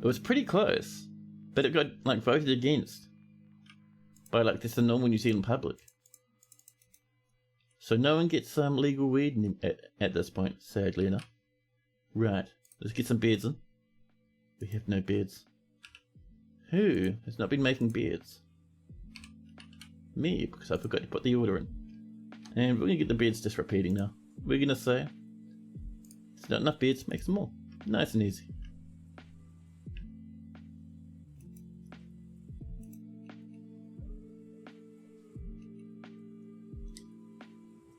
it was pretty close, but it got like voted against by like just the normal New Zealand public. So no one gets legal weed at this point, sadly enough. Right, let's get some beds in. We have no beds. Who has not been making beds? Me, because I forgot to put the order in. And we're going to get the beds just repeating now. We're going to say, it's not enough beds, make some more. Nice and easy.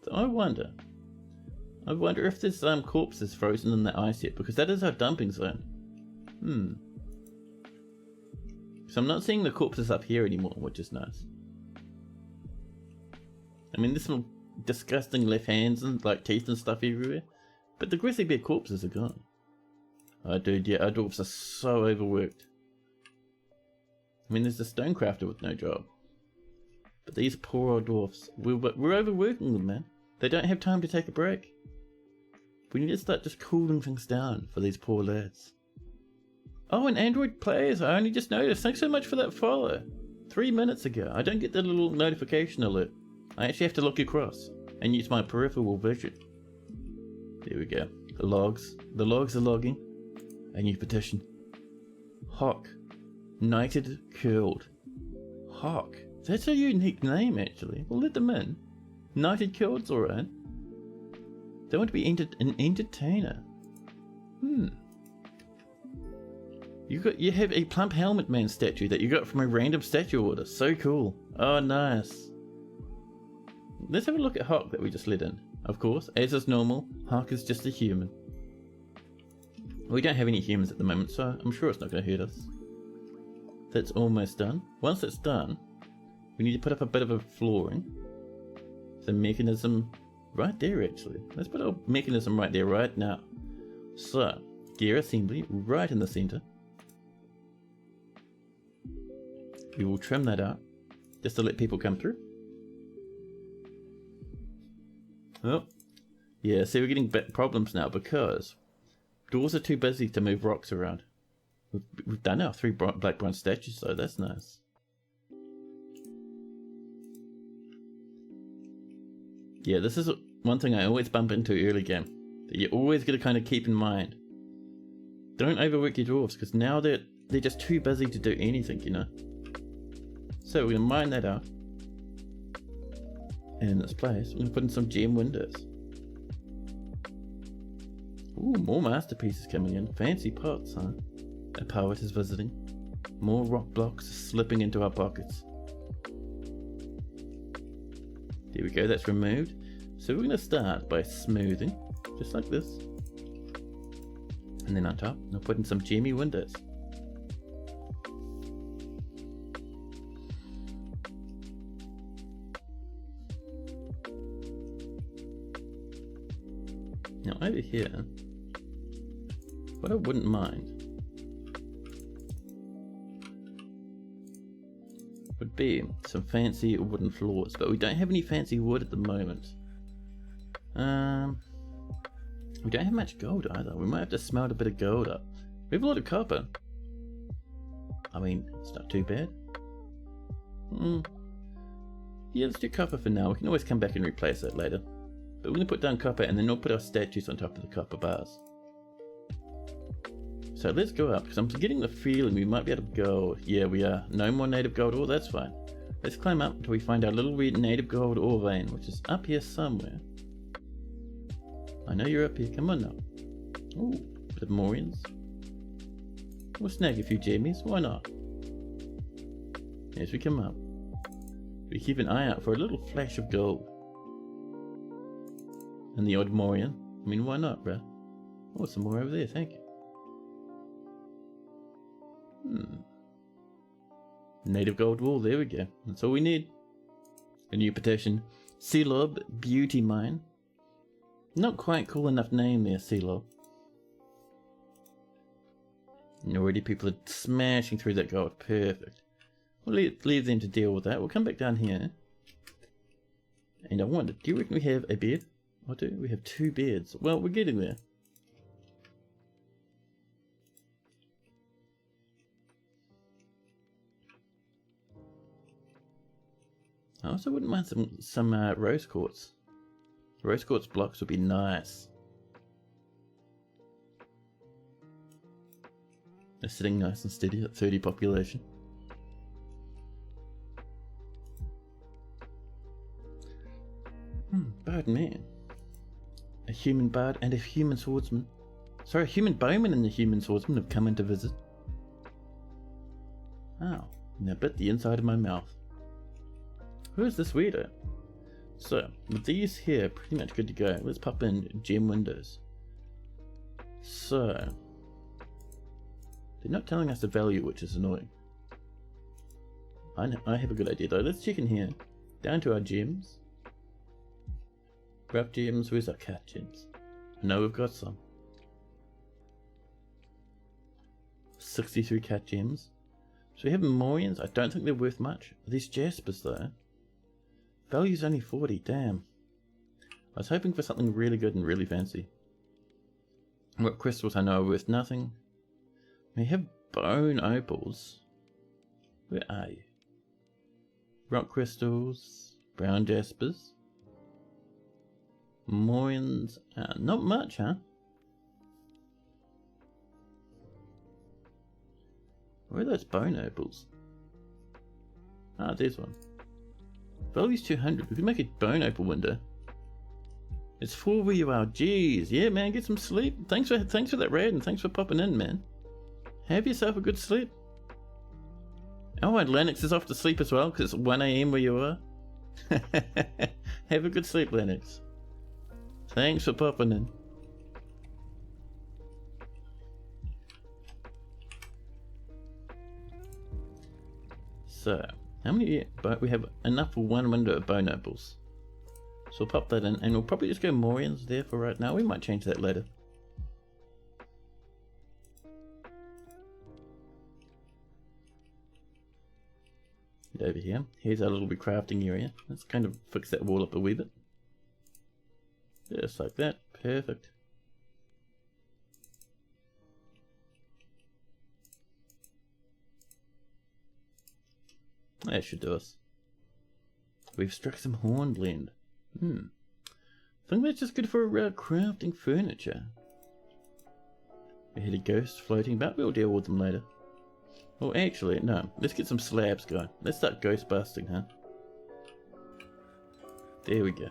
So I wonder if there's corpses frozen in the ice yet, because that is our dumping zone. So I'm not seeing the corpses up here anymore, which is nice. I mean, there's some disgusting left hands and like teeth and stuff everywhere, but the grizzly bear corpses are gone. Oh dude, yeah, our dwarves are so overworked. I mean, there's the stonecrafter with no job, but these poor old dwarfs, we're overworking them, man. They don't have time to take a break. We need to start just cooling things down for these poor lads. Oh, and Android players, I only just noticed. Thanks so much for that follow. 3 minutes ago. I don't get the little notification alert. I actually have to look across and use my peripheral vision. There we go. The logs are logging. A new petition. Hawk. Knighted Curled. Hawk. That's a unique name, actually. We'll let them in. Knighted Curled's alright. They want to be an entertainer. You have a Plump Helmet Man statue that you got from a random statue order. So cool. Oh, nice. Let's have a look at Hawk that we just let in. Of course, as is normal, Hawk is just a human. We don't have any humans at the moment, so I'm sure it's not going to hurt us. That's almost done. Once it's done, we need to put up a bit of a flooring. The mechanism right there, actually. Let's put a mechanism right there right now. So, gear assembly right in the center. We will trim that out just to let people come through. Oh, yeah, see, we're getting problems now because doors are too busy to move rocks around. We've done our 3 black bronze statues, so that's nice. Yeah, this is one thing I always bump into early game that you always got to kind of keep in mind. Don't overwork your dwarves, because now they're just too busy to do anything, you know. So we're going to mine that out. And in this place, we're going to put in some gem windows. Ooh, more masterpieces coming in. Fancy pots, huh? A poet is visiting. More rock blocks slipping into our pockets. There we go, that's removed. So we're going to start by smoothing, just like this. And then on top, I'll put in some gemmy windows. Now over here, what I wouldn't mind would be some fancy wooden floors, but we don't have any fancy wood at the moment. We don't have much gold either. We might have to smelt a bit of gold up. We have a lot of copper. I mean, it's not too bad. Yeah, let's do copper for now. We can always come back and replace that later. But we're going to put down copper and then we'll put our statues on top of the copper bars. So let's go up, because I'm getting the feeling we might be able to go. Yeah, we are. No more native gold ore, that's fine. Let's climb up until we find our little weird native gold ore vein, which is up here somewhere. I know you're up here, come on now. Ooh, bit of Morians. We'll snag a few jammies, why not? As we come up, we keep an eye out for a little flash of gold. And the odd Morian. I mean, why not, bruh? Oh, some more over there, thank you. Native gold wool, there we go. That's all we need. A new petition. Sealob Beauty Mine. Not quite cool enough name there, Sealob. And already people are smashing through that gold. Perfect. We'll leave them to deal with that. We'll come back down here. And I wonder, do you reckon we have a bed? Or do we have 2 beds? Well, we're getting there. I also wouldn't mind some rose quartz. Rose quartz blocks would be nice. They're sitting nice and steady at 30 population. Bard man. A human bard and a human swordsman. Sorry, a human bowman and a human swordsman have come in to visit. Oh, now bit the inside of my mouth. Who is this weirdo? So, with these here pretty much good to go, let's pop in gem windows. So, they're not telling us the value, which is annoying. I have a good idea though. Let's check in here. Down to our gems. Rough gems, where's our cat gems? I know we've got some. 63 cat gems. So we have Morians. I don't think they're worth much. These Jaspers though. Value's only 40, damn. I was hoping for something really good and really fancy. What crystals I know are worth nothing. We have bone opals. Where are you? Rock crystals, brown jaspers, Morians, not much, huh? Where are those bone opals? Ah, there's one. Value's 200. We can make a bone opal window. It's full where you are. Jeez, yeah, man, get some sleep. Thanks for that raid and thanks for popping in, man. Have yourself a good sleep. Oh, and Lennox is off to sleep as well because it's 1 AM where you are. Have a good sleep, Lennox. Thanks for popping in. So, how many? But we have enough for 1 window of bone opals. So we'll pop that in, and we'll probably just go Morians there for right now. We might change that later. Get over here. Here's our little crafting area. Let's kind of fix that wall up a wee bit. Just like that. Perfect. That should do us. We've struck some hornblende. I think that's just good for crafting furniture. We had a ghost floating about. We'll deal with them later. Oh, actually, no. Let's get some slabs going. Let's start ghost busting, huh? There we go.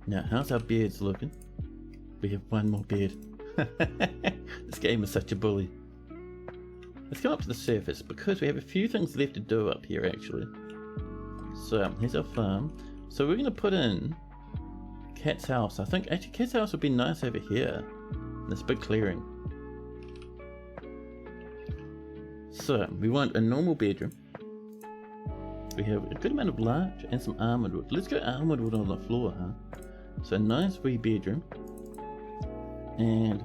Now, how's our beards looking? We have 1 more beard. This game is such a bully. Let's come up to the surface because we have a few things left to do up here actually. So here's our farm. So we're going to put in Cat's house. I think actually Cat's house would be nice over here. This big clearing. So, we want a normal bedroom. We have a good amount of large and some armoured wood. Let's go armoured wood on the floor, huh? So, nice wee bedroom. And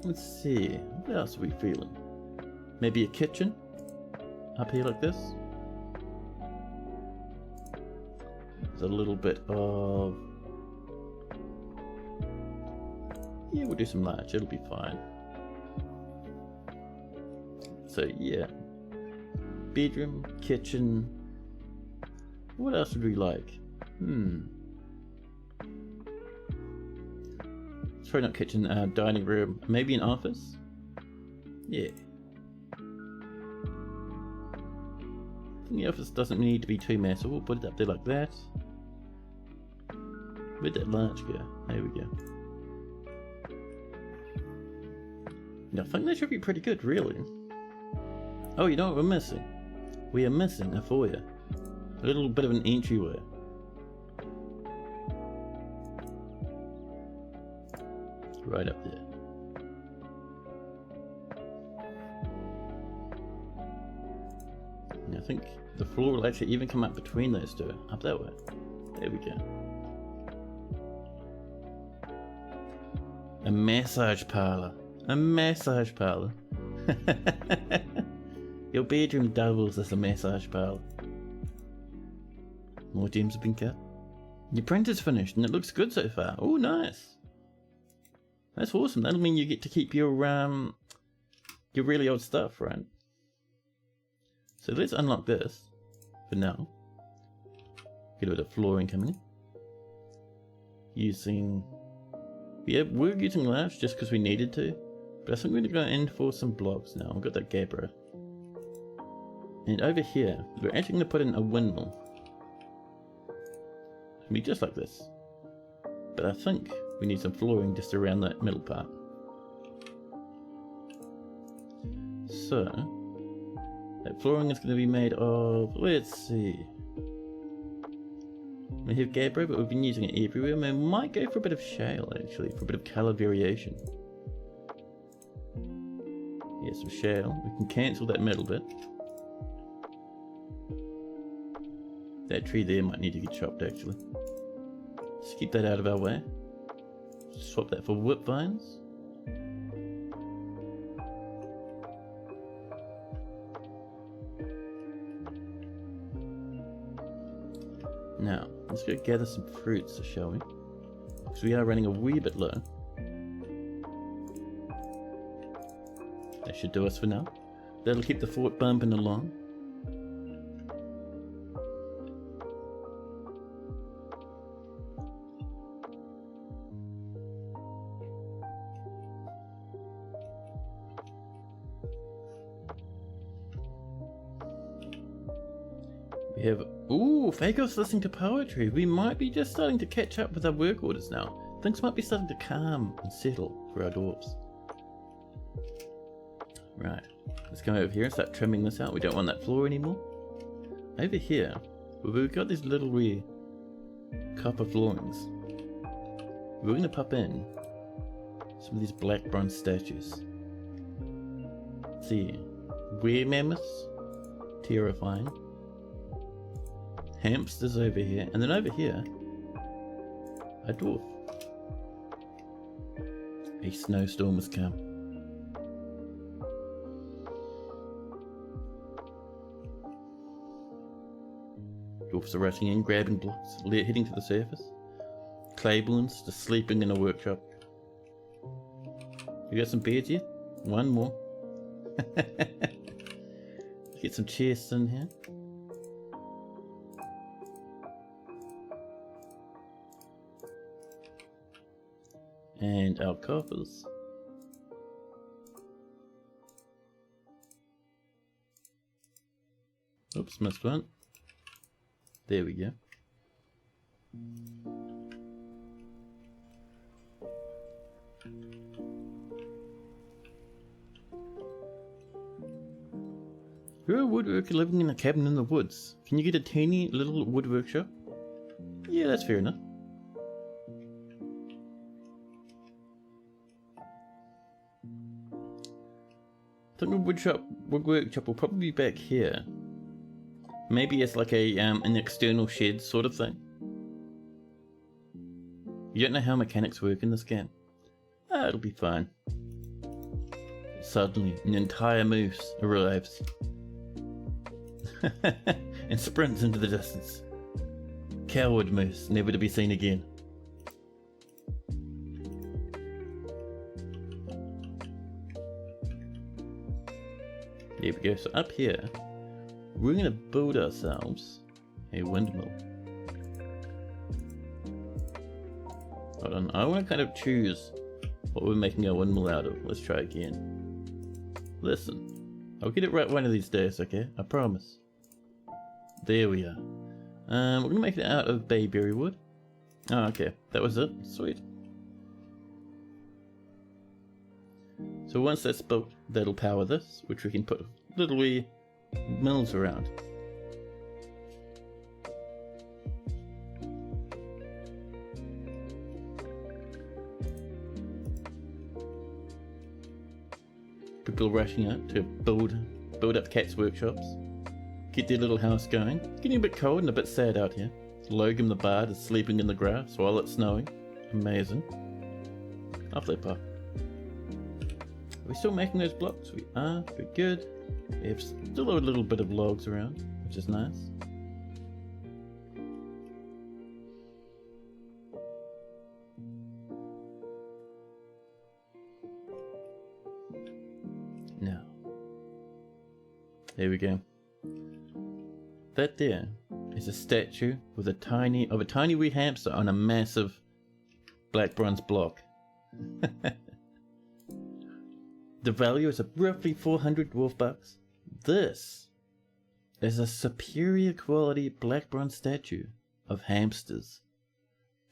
let's see, what else are we feeling? Maybe a kitchen up here like this. There's a little bit of... yeah, we'll do some large, it'll be fine. So yeah, bedroom, kitchen. What else would we like? Sorry, not kitchen, dining room. Maybe an office? Yeah. The office doesn't need to be too massive. We'll put it up there like that. Where'd that large go? There we go. Now, I think that should be pretty good, really. Oh, you know what we're missing? We are missing a foyer. A little bit of an entryway. Right up there. And I think the floor will actually even come up between those two. Up that way. There we go. A massage parlour. A massage parlour. Your bedroom doubles as a massage parlour. More gems have been cut. Your printer's finished and it looks good so far. Oh, nice. That's awesome. That'll mean you get to keep your really old stuff, right? So let's unlock this for now. Get a bit of flooring coming in. Using... yeah, we're using large just because we needed to. But I think we're going to go in for some blocks now. We've got that gabbro. And over here, we're actually going to put in a windmill. It's going to be just like this. But I think we need some flooring just around that middle part. So, that flooring is going to be made of, let's see. We have gabbro, but we've been using it everywhere. We might go for a bit of shale, actually, for a bit of colour variation. Yeah, some shale. We can cancel that middle bit. That tree there might need to get chopped, actually. Just keep that out of our way. Swap that for whip vines. Now, let's go gather some fruits, shall we? Because we are running a wee bit low. That should do us for now. That'll keep the fort bumping along. We have... ooh, Fago's listening to poetry. We might be just starting to catch up with our work orders now. Things might be starting to calm and settle for our dwarves. Right, let's come over here and start trimming this out. We don't want that floor anymore. Over here, we've got these little wee copper floorings. We're going to pop in some of these black bronze statues. Let's see, were mammoths, terrifying. Hamsters over here, and then over here, a dwarf. A snowstorm has come. Dwarfs are rushing in, grabbing blocks, heading to the surface. Claiborne's just sleeping in a workshop. You got some beds here? One more. Get some chests in here. And our coffers. Oops, missed one. There we go. You're a woodworker living in a cabin in the woods. Can you get a teeny little wood workshop? Yeah, that's fair enough. I think a wood shop wood workshop will probably be back here. Maybe it's like a an external shed sort of thing. You don't know how mechanics work in this game. Ah, it'll be fine. Suddenly, an entire moose arrives and sprints into the distance. Coward moose, never to be seen again. There we go. So up here, we're going to build ourselves a windmill. Hold on, I want to kind of choose what we're making our windmill out of. Let's try again. Listen, I'll get it right one of these days, okay? I promise. There we are. We're going to make it out of bayberry wood. Oh, okay. That was it. Sweet. So once that's built, that'll power this, which we can put little wee mills around. People rushing out to build up cats' workshops, get their little house going. Getting a bit cold and a bit sad out here. Logan the bard is sleeping in the grass while it's snowing. Amazing. Off they pop. Are we still making those blocks? We are. Very good. We have still a little bit of logs around, which is nice. Now, there we go. That there is a statue with a tiny wee hamster on a massive black bronze block. The value is roughly 400 dwarf bucks. This is a superior quality black bronze statue of hamsters.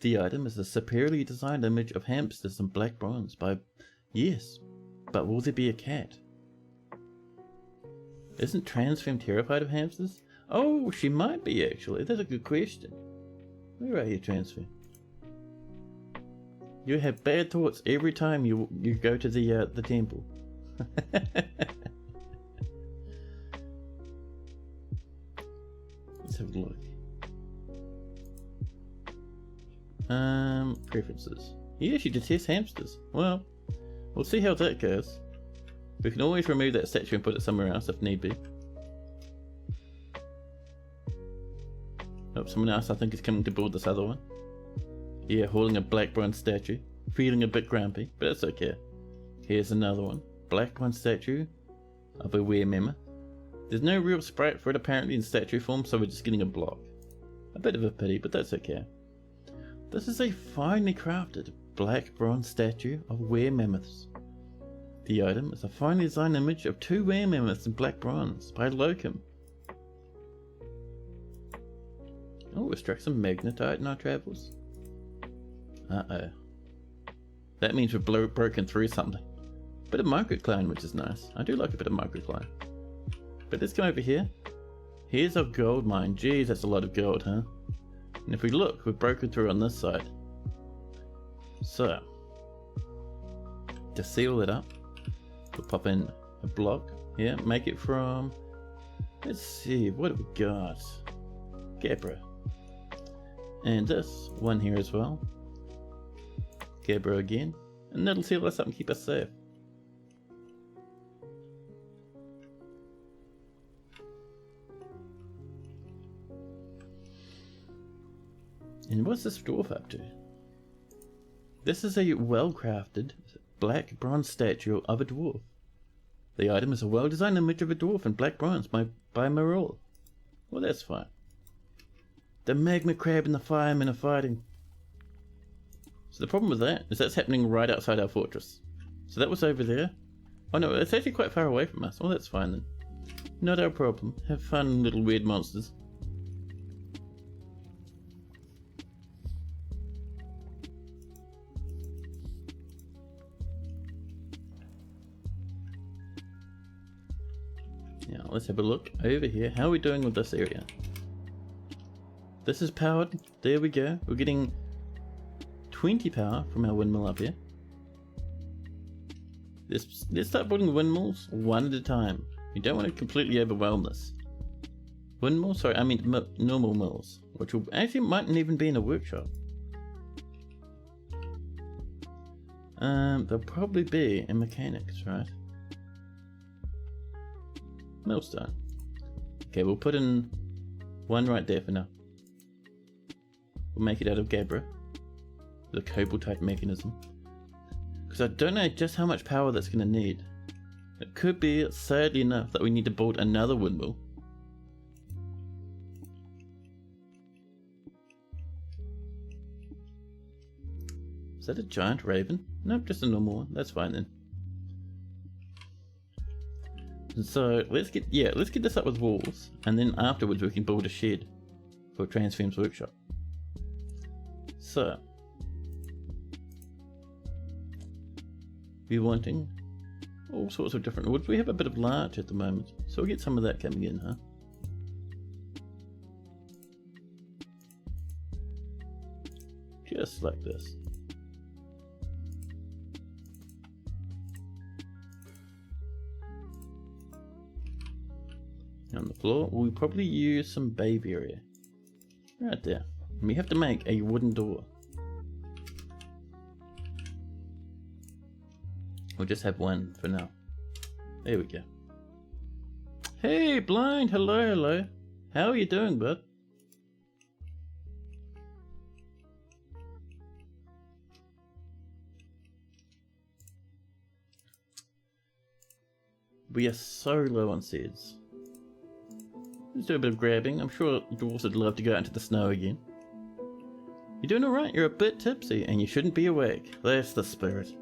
The item is a superiorly designed image of hamsters in black bronze by... Yes, but will there be a cat? Isn't Transfem terrified of hamsters? Oh, she might be actually. That's a good question. Where are you, Transfem? You have bad thoughts every time you go to the temple. Let's have a look. Preferences. Yeah, she detests hamsters. Well, we'll see how that goes. We can always remove that statue and put it somewhere else if need be. Oh, someone else I think is coming to build this other one. Yeah, holding a black bronze statue. Feeling a bit grumpy, but it's okay. Here's another one. Black bronze statue of a were mammoth. There's no real sprite for it apparently in statue form, so we're just getting a block. A bit of a pity, but that's okay. This is a finely crafted black bronze statue of were mammoths. The item is a finely designed image of 2 were mammoths in black bronze by Locum. Oh, we struck some magnetite in our travels. Uh-oh. That means we've broken through something. Bit of microcline, which is nice. I do like a bit of microcline. But let's come over here. Here's our gold mine. Geez, that's a lot of gold, huh? And if we look, we've broken through on this side. So, to seal it up, we'll pop in a block here. Make it from... Let's see, what have we got? Gabbro. And this one here as well. Gabbro again. And that'll seal us up and keep us safe. And what's this dwarf up to? This is a well-crafted black bronze statue of a dwarf. The item is a well-designed image of a dwarf in black bronze by Marol. Well, that's fine. The magma crab and the firemen are fighting. So the problem with that is that's happening right outside our fortress. So that was over there. Oh no, it's actually quite far away from us. Well, that's fine then. Not our problem. Have fun, little weird monsters. Now, let's have a look over here. How are we doing with this area? This is powered. There we go. We're getting 20 power from our windmill up here. Let's start building windmills one at a time. You don't want to completely overwhelm this. Windmill? Sorry, I mean normal mills, which will actually mightn't even be in a workshop. They'll probably be in mechanics, right? Millstone. Okay, we'll put in one right there for now. We'll make it out of Gabbra, the cobalt type mechanism. Because I don't know just how much power that's going to need. It could be, sadly enough, that we need to build another windmill. Is that a giant raven? Nope, just a normal one. That's fine then. So let's get this up with walls, and then afterwards we can build a shed for Transform's workshop. So we're wanting all sorts of different woods. We have a bit of larch at the moment, so we'll get some of that coming in, huh? Just like this. On the floor, we'll probably use some Bayberry right there. And we have to make a wooden door. We'll just have one for now. There we go. Hey, Blind! Hello, hello. How are you doing, bud? We are so low on seeds. Let's do a bit of grabbing. I'm sure dwarves would love to go out into the snow again. You're doing alright. You're a bit tipsy and you shouldn't be awake. That's the spirit.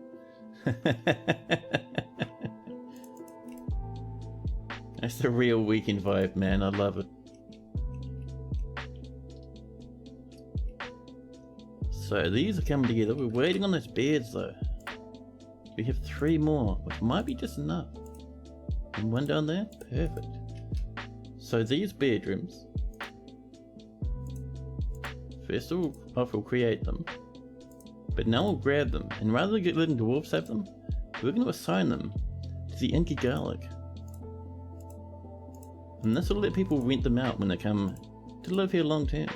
That's the real weekend vibe, man. I love it. So these are coming together. We're waiting on those beds though. We have 3 more, which might be just enough. And one down there? Perfect. So these bedrooms, first off we'll create them, but now we'll grab them, and rather than letting dwarves have them, we're going to assign them to the Inky Garlic. And this will let people rent them out when they come to live here long term.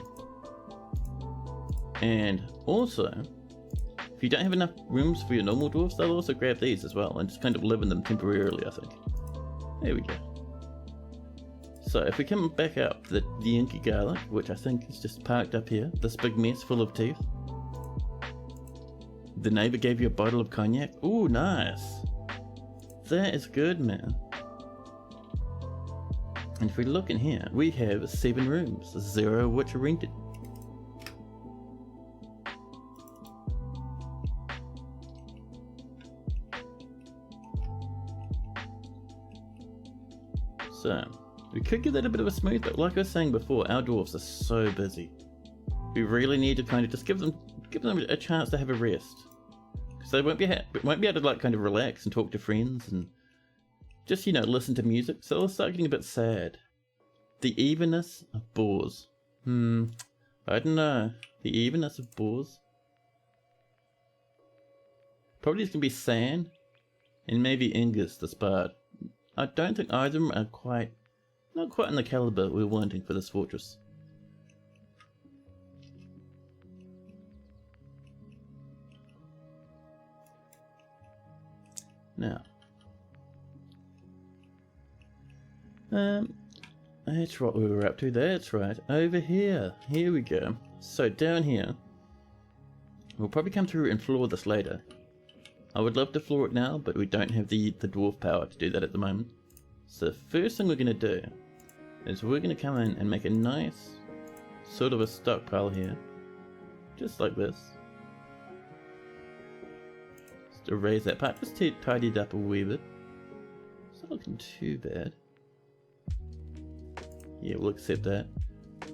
And also, if you don't have enough rooms for your normal dwarves, they'll also grab these as well and just kind of live in them temporarily, I think. There we go. So if we come back up the Inky Garlic, which I think is just parked up here, this big mess full of teeth. The neighbour gave you a bottle of cognac. Ooh, nice. That is good, man. And if we look in here, we have 7 rooms, 0 of which are rented. So we could give that a bit of a smooth, but like I was saying before, our dwarves are so busy. We really need to kind of just give them a chance to have a rest, because they won't be able to like kind of relax and talk to friends and just, you know, listen to music. So they'll start getting a bit sad. The evenness of boars. I don't know. The evenness of boars. Probably it's gonna be San and maybe Ingus the Spard. I don't think either of them are not quite in the caliber we're wanting for this fortress. Now, that's what we were up to. That's right, over here. Here we go. So down here, we'll probably come through and floor this later. I would love to floor it now, but we don't have the dwarf power to do that at the moment. So the first thing we're going to do is we're going to come in and make a nice sort of a stockpile here, just like this. Just to raise that part, just to tidy it up a wee bit. It's not looking too bad. Yeah, we'll accept that.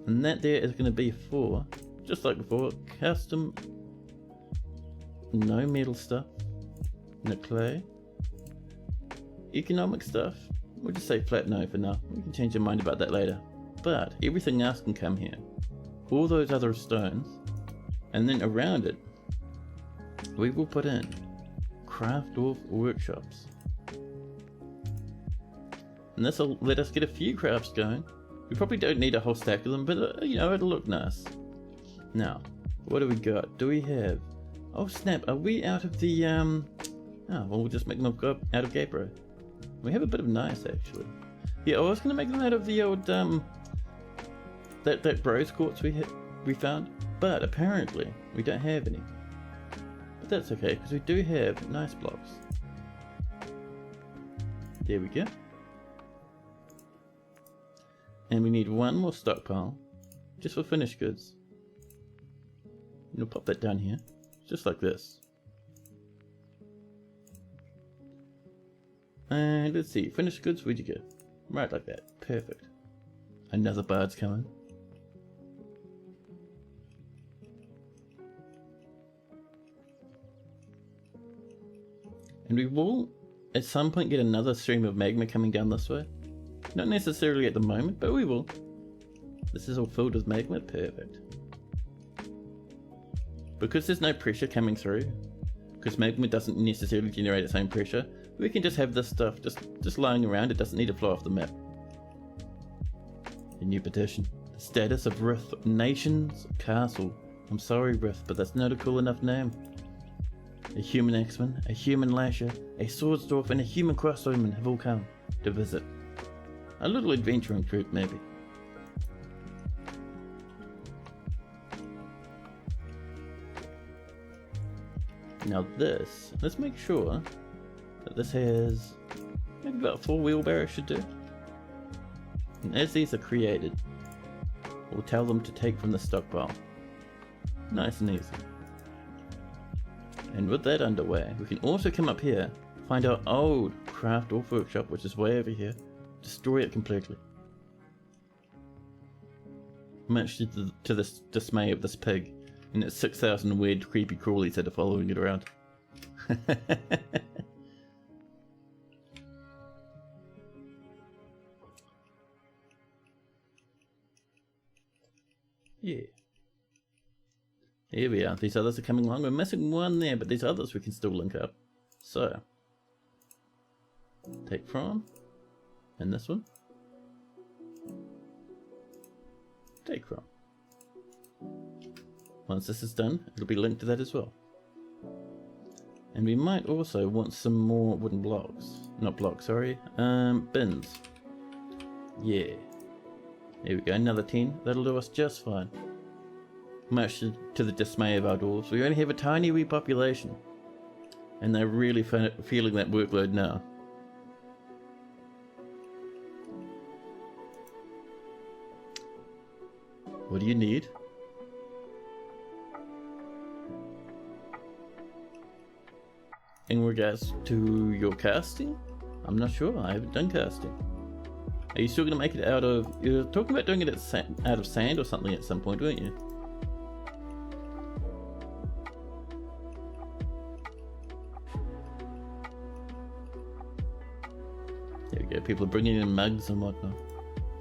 And that there is going to be for, just like before, custom, no metal stuff, no clay, economic stuff. We'll just say flat no for now. We can change our mind about that later. But everything else can come here. All those other stones. And then around it, we will put in craft dwarf workshops. And this will let us get a few crafts going. We probably don't need a whole stack of them, but you know, it'll look nice. Now, what do we got? Do we have... Oh snap, are we out of the Oh, well, we'll just make them out of Gapro. We have a bit of nice actually. Yeah, I was gonna make them out of the old that rose quartz we found, but apparently we don't have any. But that's okay, because we do have nice blocks. There we go. And we need one more stockpile, just for finished goods. And we'll pop that down here, just like this. And let's see, finished goods, where'd you go? Right like that, perfect. Another bird's coming. And we will, at some point, get another stream of magma coming down this way. Not necessarily at the moment, but we will. This is all filled with magma, perfect. Because there's no pressure coming through, because magma doesn't necessarily generate its own pressure, we can just have this stuff just lying around. It doesn't need to fly off the map. A new petition. The status of Rith Nation's Castle. I'm sorry, Rith, but that's not a cool enough name. A human axeman, a human lasher, a swordsdwarf, and a human crossbowman have all come to visit. A little adventuring group, maybe. Now this, let's make sure that this has maybe about 4 wheelbarrows should do. And as these are created, we'll tell them to take from the stockpile. Nice and easy. And with that underway, we can also come up here, find our old craft or workshop, which is way over here, destroy it completely. Much to the dismay of this pig and its 6,000 weird creepy crawlies that are following it around. Yeah. Here we are. These others are coming along. We're missing one there, but these others we can still link up. So, take from, and this one. Take from. Once this is done, it'll be linked to that as well. And we might also want some more wooden blocks. Not blocks, sorry. Bins. Yeah. There we go, another 10. That'll do us just fine. Much to the dismay of our dwarves, we only have a tiny wee population. And they're really feeling that workload now. What do you need? In regards to your casting? I'm not sure, I haven't done casting. Are you still going to make it out of... You're talking about doing it out of sand or something at some point, weren't you? There we go, people are bringing in mugs and whatnot.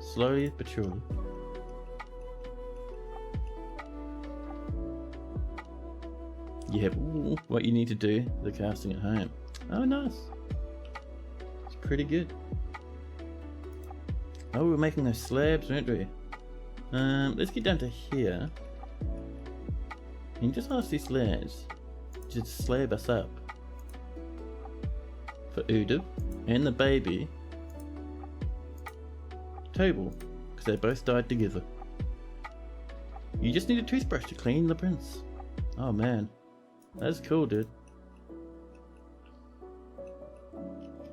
Slowly but surely. You have what you need to do the casting at home. Oh, nice. It's pretty good. Oh, we're making those slabs, weren't we? Let's get down to here. And just ask these lads to slab us up. For Udiv and the baby. Table. Because they both died together. You just need a toothbrush to clean the prints. Oh man. That's cool, dude.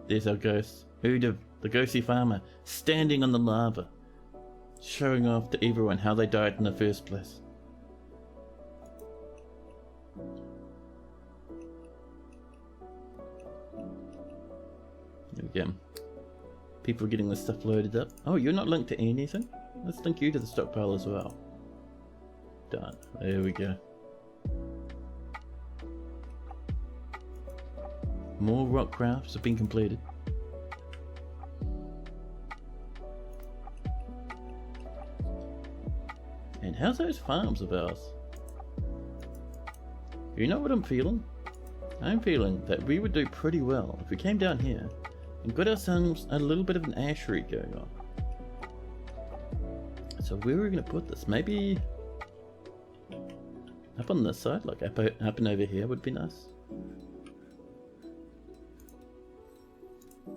There's our ghost. Udiv, the ghosty farmer, standing on the lava, showing off to everyone how they died in the first place. There we go. People are getting this stuff loaded up. Oh, you're not linked to anything? Let's link you to the stockpile as well. Done. There we go. More rock crafts have been completed. And how's those farms of ours? You know what I'm feeling? I'm feeling that we would do pretty well if we came down here and got ourselves a little bit of an ashery going on. So where are we going to put this? Maybe up on this side, like up and over here would be nice.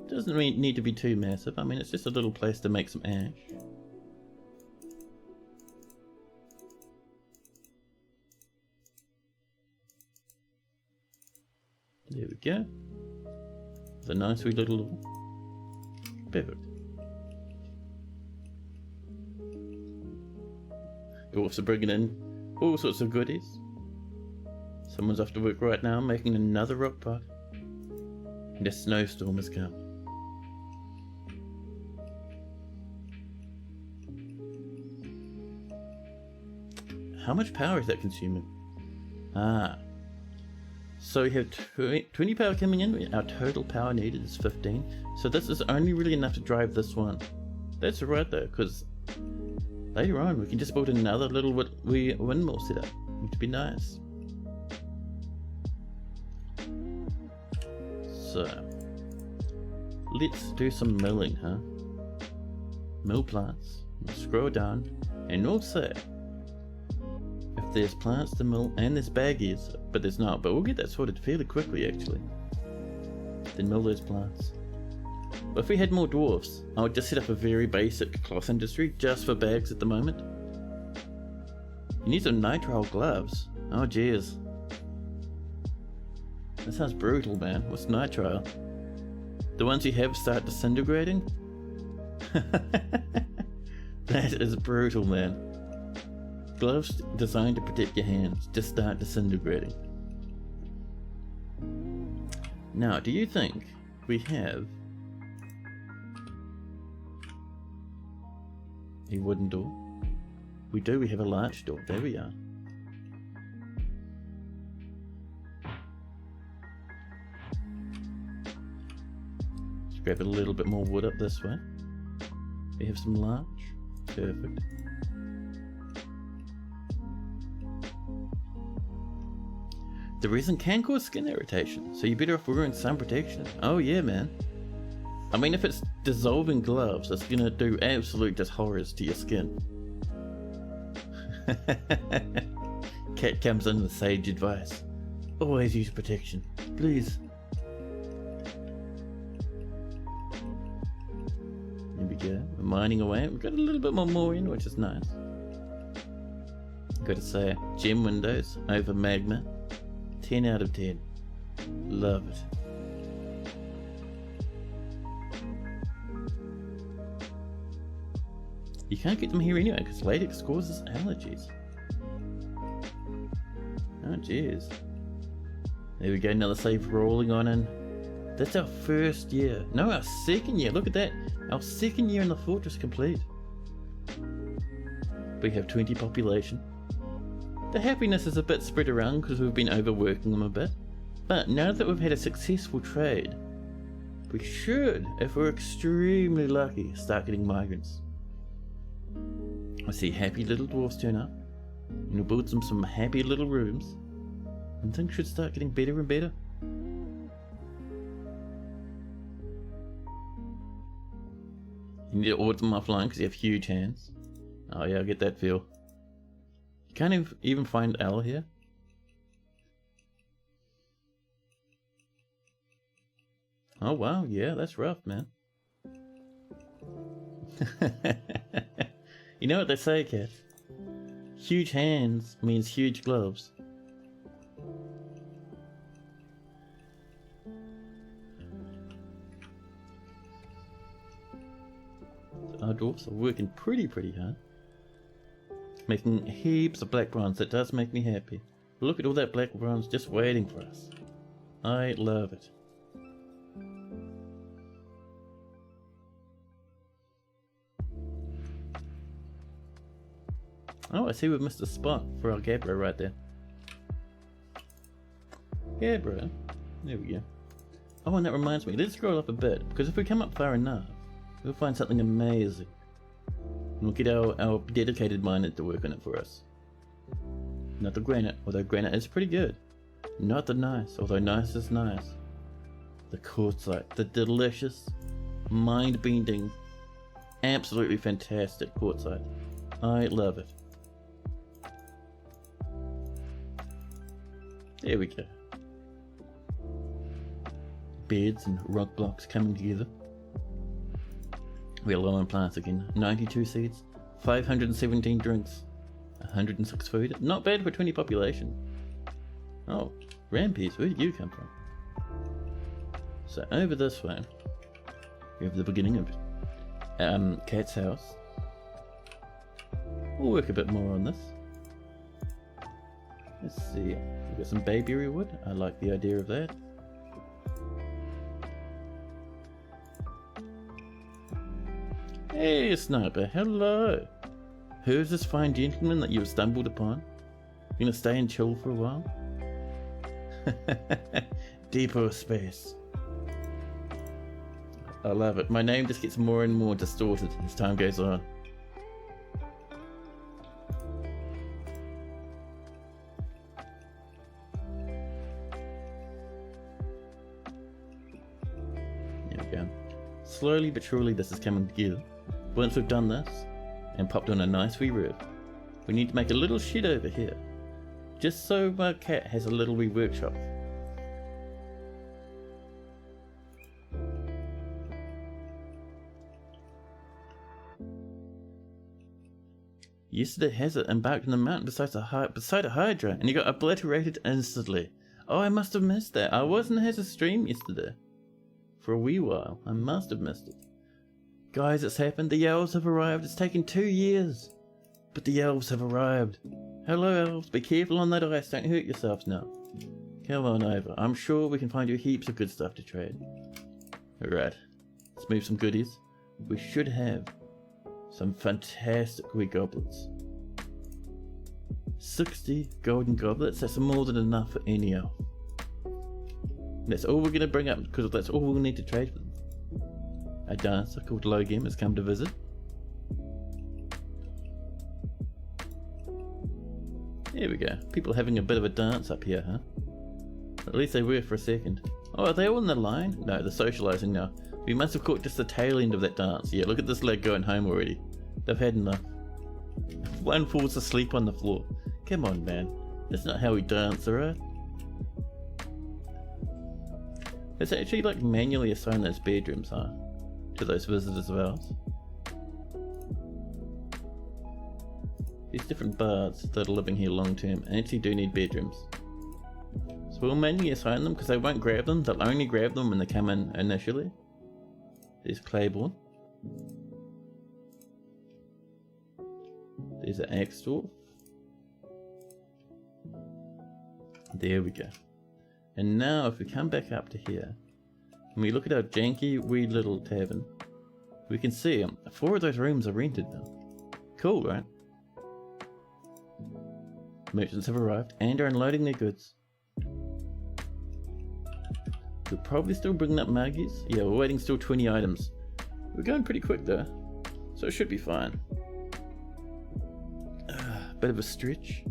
Doesn't need to be too massive. I mean, it's just a little place to make some ash. There we go. It's a nice wee little... Perfect. Dwarfs are bringing in all sorts of goodies. Someone's off to work right now making another rock pot. And a snowstorm has come. How much power is that consuming? So we have 20 power coming in. Our total power needed is 15. So this is only really enough to drive this one. That's alright though, because later on we can just build another little windmill setup, which would be nice. So let's do some milling, huh? Mill plants. Scroll down and we'll say if there's plants to mill, and there's baggies, but there's not, but we'll get that sorted fairly quickly actually. Then mill those plants. But if we had more dwarfs, I would just set up a very basic cloth industry just for bags at the moment. You need some nitrile gloves. Oh jeez. That sounds brutal, man. What's nitrile? The ones you have start disintegrating? That is brutal, man. Gloves designed to protect your hands just start disintegrating. Now, do you think we have a wooden door? We do, we have a large door. There we are. Let's grab a little bit more wood up this way. We have some larch. Perfect. The resin can cause skin irritation, so you're better off wearing sun protection. Oh yeah, man. I mean, if it's dissolving gloves, it's gonna do absolute just horrors to your skin. Cat comes in with sage advice. Always use protection, please. There we go, we're mining away. We've got a little bit more in, which is nice. Gotta say, gem windows over magma. 10 out of 10. Love it. You can't get them here anyway because latex causes allergies. Oh jeez. There we go, another save rolling on in. That's our first year. No, our second year. Look at that. Our second year in the fortress complete. We have 20 population. The happiness is a bit spread around because we've been overworking them a bit. But now that we've had a successful trade, we should, if we're extremely lucky, start getting migrants. I see happy little dwarfs turn up, and we'll build them some happy little rooms, and things should start getting better and better. You need to order them offline because you have huge hands. Oh yeah, I get that feel. You can't even find L here. Oh wow, yeah, that's rough, man. You know what they say, Cat? Huge hands means huge gloves. Our dwarfs are working pretty hard. Making heaps of black bronze. That does make me happy. Look at all that black bronze just waiting for us. I love it. Oh, I see we've missed a spot for our Gabbro right there. Gabbro. There we go. Oh, and that reminds me, let's scroll up a bit, because if we come up far enough, we'll find something amazing. And we'll get our dedicated miner to work on it for us. Not the granite, although granite is pretty good. Not the nice, although nice is nice. the quartzite, the delicious, mind-bending, absolutely fantastic quartzite. I love it. There we go. Beds and rock blocks coming together. We're low on plants again. 92 seeds, 517 drinks, 106 food. Not bad for 20 population. Oh, Rampage, where did you come from? So over this way, we have the beginning of Cat's house. We'll work a bit more on this. Let's see, we've got some bayberry wood. I like the idea of that. Hey, Sniper, hello! Who's this fine gentleman that you have stumbled upon? You gonna stay and chill for a while? Depot space. I love it. My name just gets more and more distorted as time goes on. There we go. Slowly but surely this is coming together. Once we've done this and popped on a nice wee roof, we need to make a little shed over here, just so my cat has a little wee workshop. Yesterday Hazard embarked on the mountain beside a hydra, and he got obliterated instantly. Oh, I must have missed that. I wasn't Hazard's stream yesterday. For a wee while. I must have missed it. Guys, it's happened. The elves have arrived. It's taken 2 years. But the elves have arrived. Hello, elves. Be careful on that ice. Don't hurt yourselves now. Come on over. I'm sure we can find you heaps of good stuff to trade. Alright. Let's move some goodies. We should have some fantastic wee goblets. 60 golden goblets. That's more than enough for any elf. That's all we're going to bring up because that's all we'll need to trade for them. A dancer called Logim has come to visit. There we go. People having a bit of a dance up here, huh? At least they were for a second. Oh, are they all in the line? No, they're socialising now. We must have caught just the tail end of that dance. Yeah, look at this leg going home already. They've had enough. One falls asleep on the floor. Come on, man. That's not how we dance, alright? Let's actually like manually assign those bedrooms, huh? To those visitors of ours. These different bards that are living here long term actually do need bedrooms. So we'll manually assign them because they won't grab them. They'll only grab them when they come in initially. There's Claiborne. There's an Axerasp. There we go. And now if we come back up to here and we look at our janky wee little tavern, we can see 4 of those rooms are rented now. Cool, right? Merchants have arrived and are unloading their goods. We're probably still bringing up Margie's. Yeah, we're waiting still 20 items. We're going pretty quick though, so it should be fine. Bit of a stretch.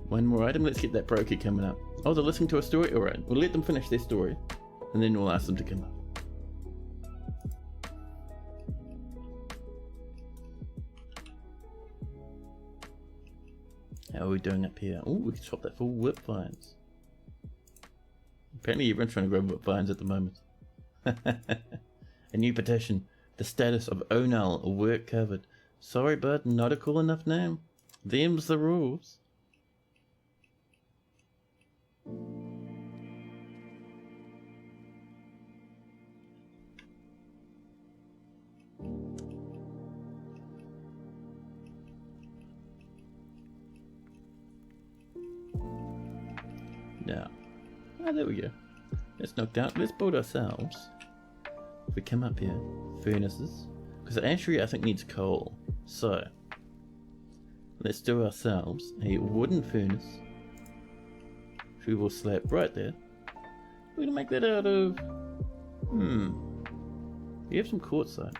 One more item, let's get that broker coming up. Oh, they're listening to a story? Alright, we'll let them finish their story, and then we'll ask them to come up. How are we doing up here? Oh, we can swap that for whip vines. Apparently everyone's trying to grow whip vines at the moment. A new petition. The status of Onal, work covered. Sorry bud, not a cool enough name. Them's the rules. Now, there we go. Let's knock down. Let's build ourselves. If we come up here, furnaces, because the ash-tree I think needs coal. So let's do ourselves a wooden furnace. Which we will slap right there. We're gonna make that out of. We have some quartzite.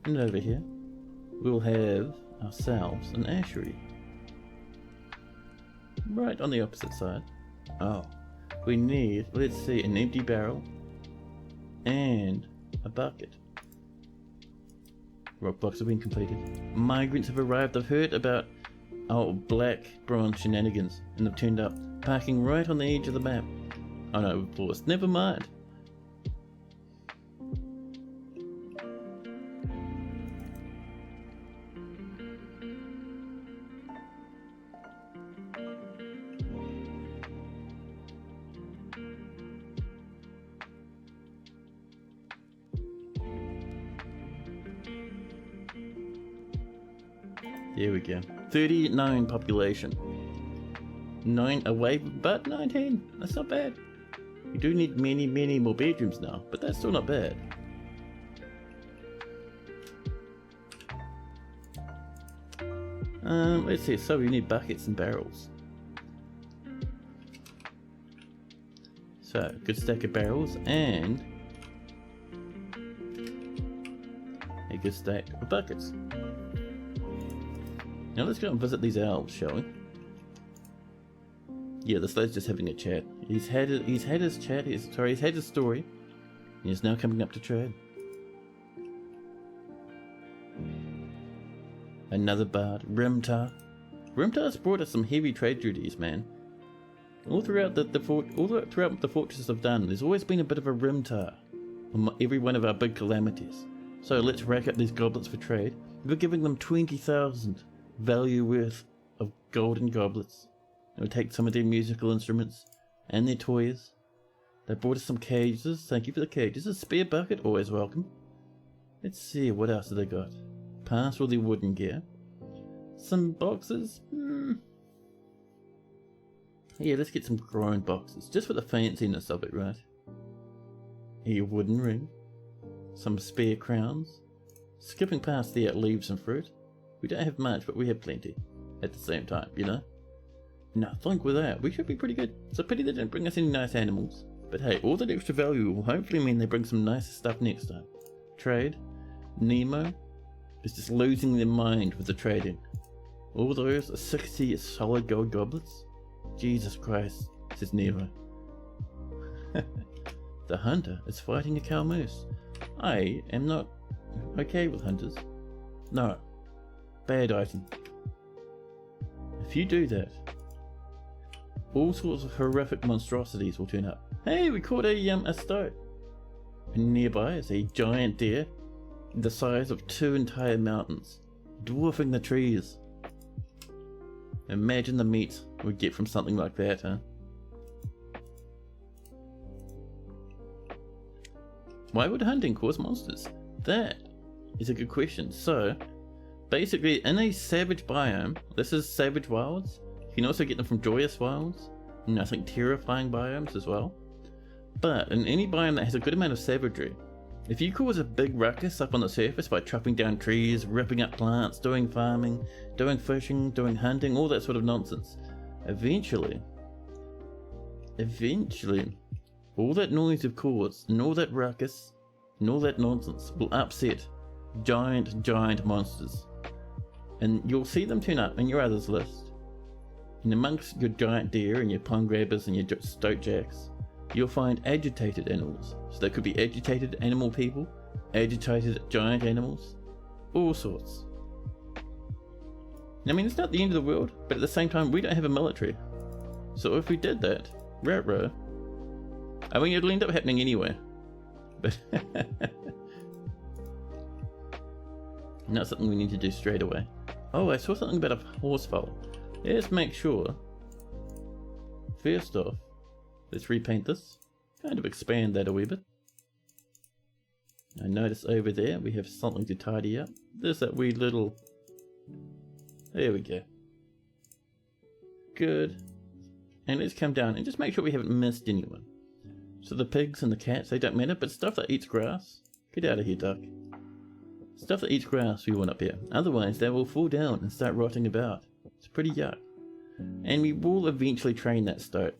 And over here, we'll have ourselves an ashery. Right on the opposite side. Oh, we need, let's see, an empty barrel and a bucket. Rock blocks have been completed. Migrants have arrived. I've heard about black bronze shenanigans, and they've turned up, parking right on the edge of the map. Oh no, we've paused. Never mind. There we go. 39 population. 9 away, but 19. That's not bad. We do need many, many more bedrooms now, but that's still not bad. Let's see. So we need buckets and barrels. So, good stack of barrels and a good stack of buckets. Now let's go and visit these elves, shall we? Yeah, this lad's just having a chat. He's had his chat. He's had his story. He's now coming up to trade. Another bard, Rimtar. Rimtar's brought us some heavy trade duties, man. All throughout the fortresses I've done, there's always been a bit of a Rimtar on every one of our big calamities. So let's rack up these goblets for trade. We're giving them 20,000 value worth of golden goblets. We'll take some of their musical instruments and their toys. They brought us some cages. Thank you for the cages. A spare bucket, always welcome. Let's see, what else have they got? Past all their wooden gear. Some boxes. Yeah, let's get some grown boxes, just for the fanciness of it, right? A wooden ring. Some spare crowns. Skipping past the leaves and fruit. We don't have much, but we have plenty. At the same time, you know? Now, think with that, we should be pretty good. It's a pity they didn't bring us any nice animals. But hey, all that extra value will hopefully mean they bring some nicer stuff next time. Trade. Nemo is just losing their mind with the trading. All those are 60 solid gold goblets? Jesus Christ, says Nemo. The hunter is fighting a cow moose. I am not okay with hunters. No. Bad item. If you do that, all sorts of horrific monstrosities will turn up. Hey, we caught a stoat. And nearby is a giant deer, the size of 2 entire mountains, dwarfing the trees. Imagine the meat we'd get from something like that, huh? Why would hunting cause monsters? That is a good question. So, basically, in a savage biome, this is savage wilds. You can also get them from joyous wilds, and I think terrifying biomes as well. But in any biome that has a good amount of savagery, if you cause a big ruckus up on the surface by chopping down trees, ripping up plants, doing farming, doing fishing, doing hunting, all that sort of nonsense, eventually, all that noise you've caused, and all that ruckus, and all that nonsense will upset giant monsters. And you'll see them turn up in your others list. And amongst your giant deer and your pond grabbers and your stoat jacks, you'll find agitated animals. So they could be agitated animal people, agitated giant animals, all sorts. I mean, it's not the end of the world, but at the same time, we don't have a military. So if we did that, ruh-roh, I mean, it'll end up happening anyway. But not something we need to do straight away. Oh, I saw something about a horse foal. Let's make sure. First off, let's repaint this. Kind of expand that a wee bit. I notice over there we have something to tidy up. There's that wee little... There we go. Good. And let's come down and just make sure we haven't missed anyone. So the pigs and the cats, they don't matter, but stuff that eats grass. Get out of here, duck. Stuff that eats grass we want up here. Otherwise they will fall down and start rotting about. It's pretty yuck. And we will eventually train that stoat.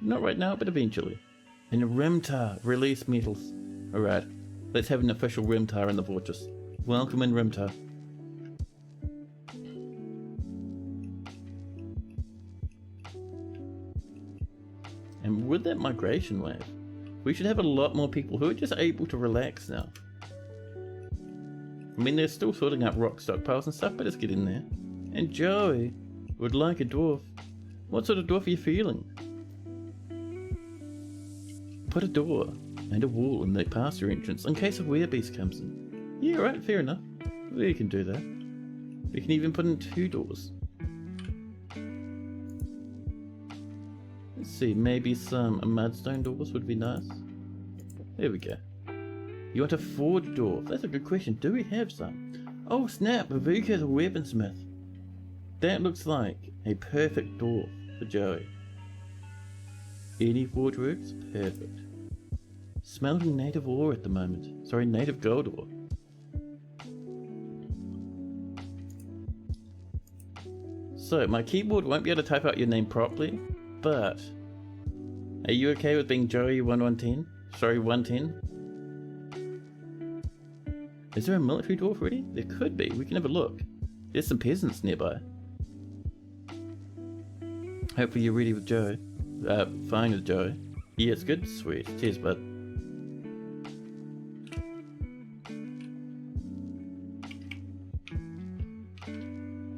Not right now, but eventually. And Rimtar, release metals. Alright, let's have an official Rimtar in the fortress. Welcome in, Rimta. And with that migration wave, we should have a lot more people who are just able to relax now. I mean, they're still sorting out rock stockpiles and stuff, but let's get in there. And Joey would like a dwarf. What sort of dwarf are you feeling? Put a door and a wall in the pasture entrance in case a werebeast comes in. Yeah, right, fair enough. We can do that. We can even put in 2 doors. Let's see, maybe some mudstone doors would be nice. There we go. You want a forge dwarf? That's a good question. Do we have some? Oh snap, Vivek has a weaponsmith. That looks like a perfect dwarf for Joey. Any forge works? Perfect. Smelting native ore at the moment. Sorry, native gold ore. So, my keyboard won't be able to type out your name properly, but are you okay with being Joey 1110? Sorry, 110? Is there a military dwarf already? There could be. We can have a look. There's some peasants nearby. Hopefully you're ready with Joey. Fine with Joey. Yeah, it's good. Sweet. Cheers, bud.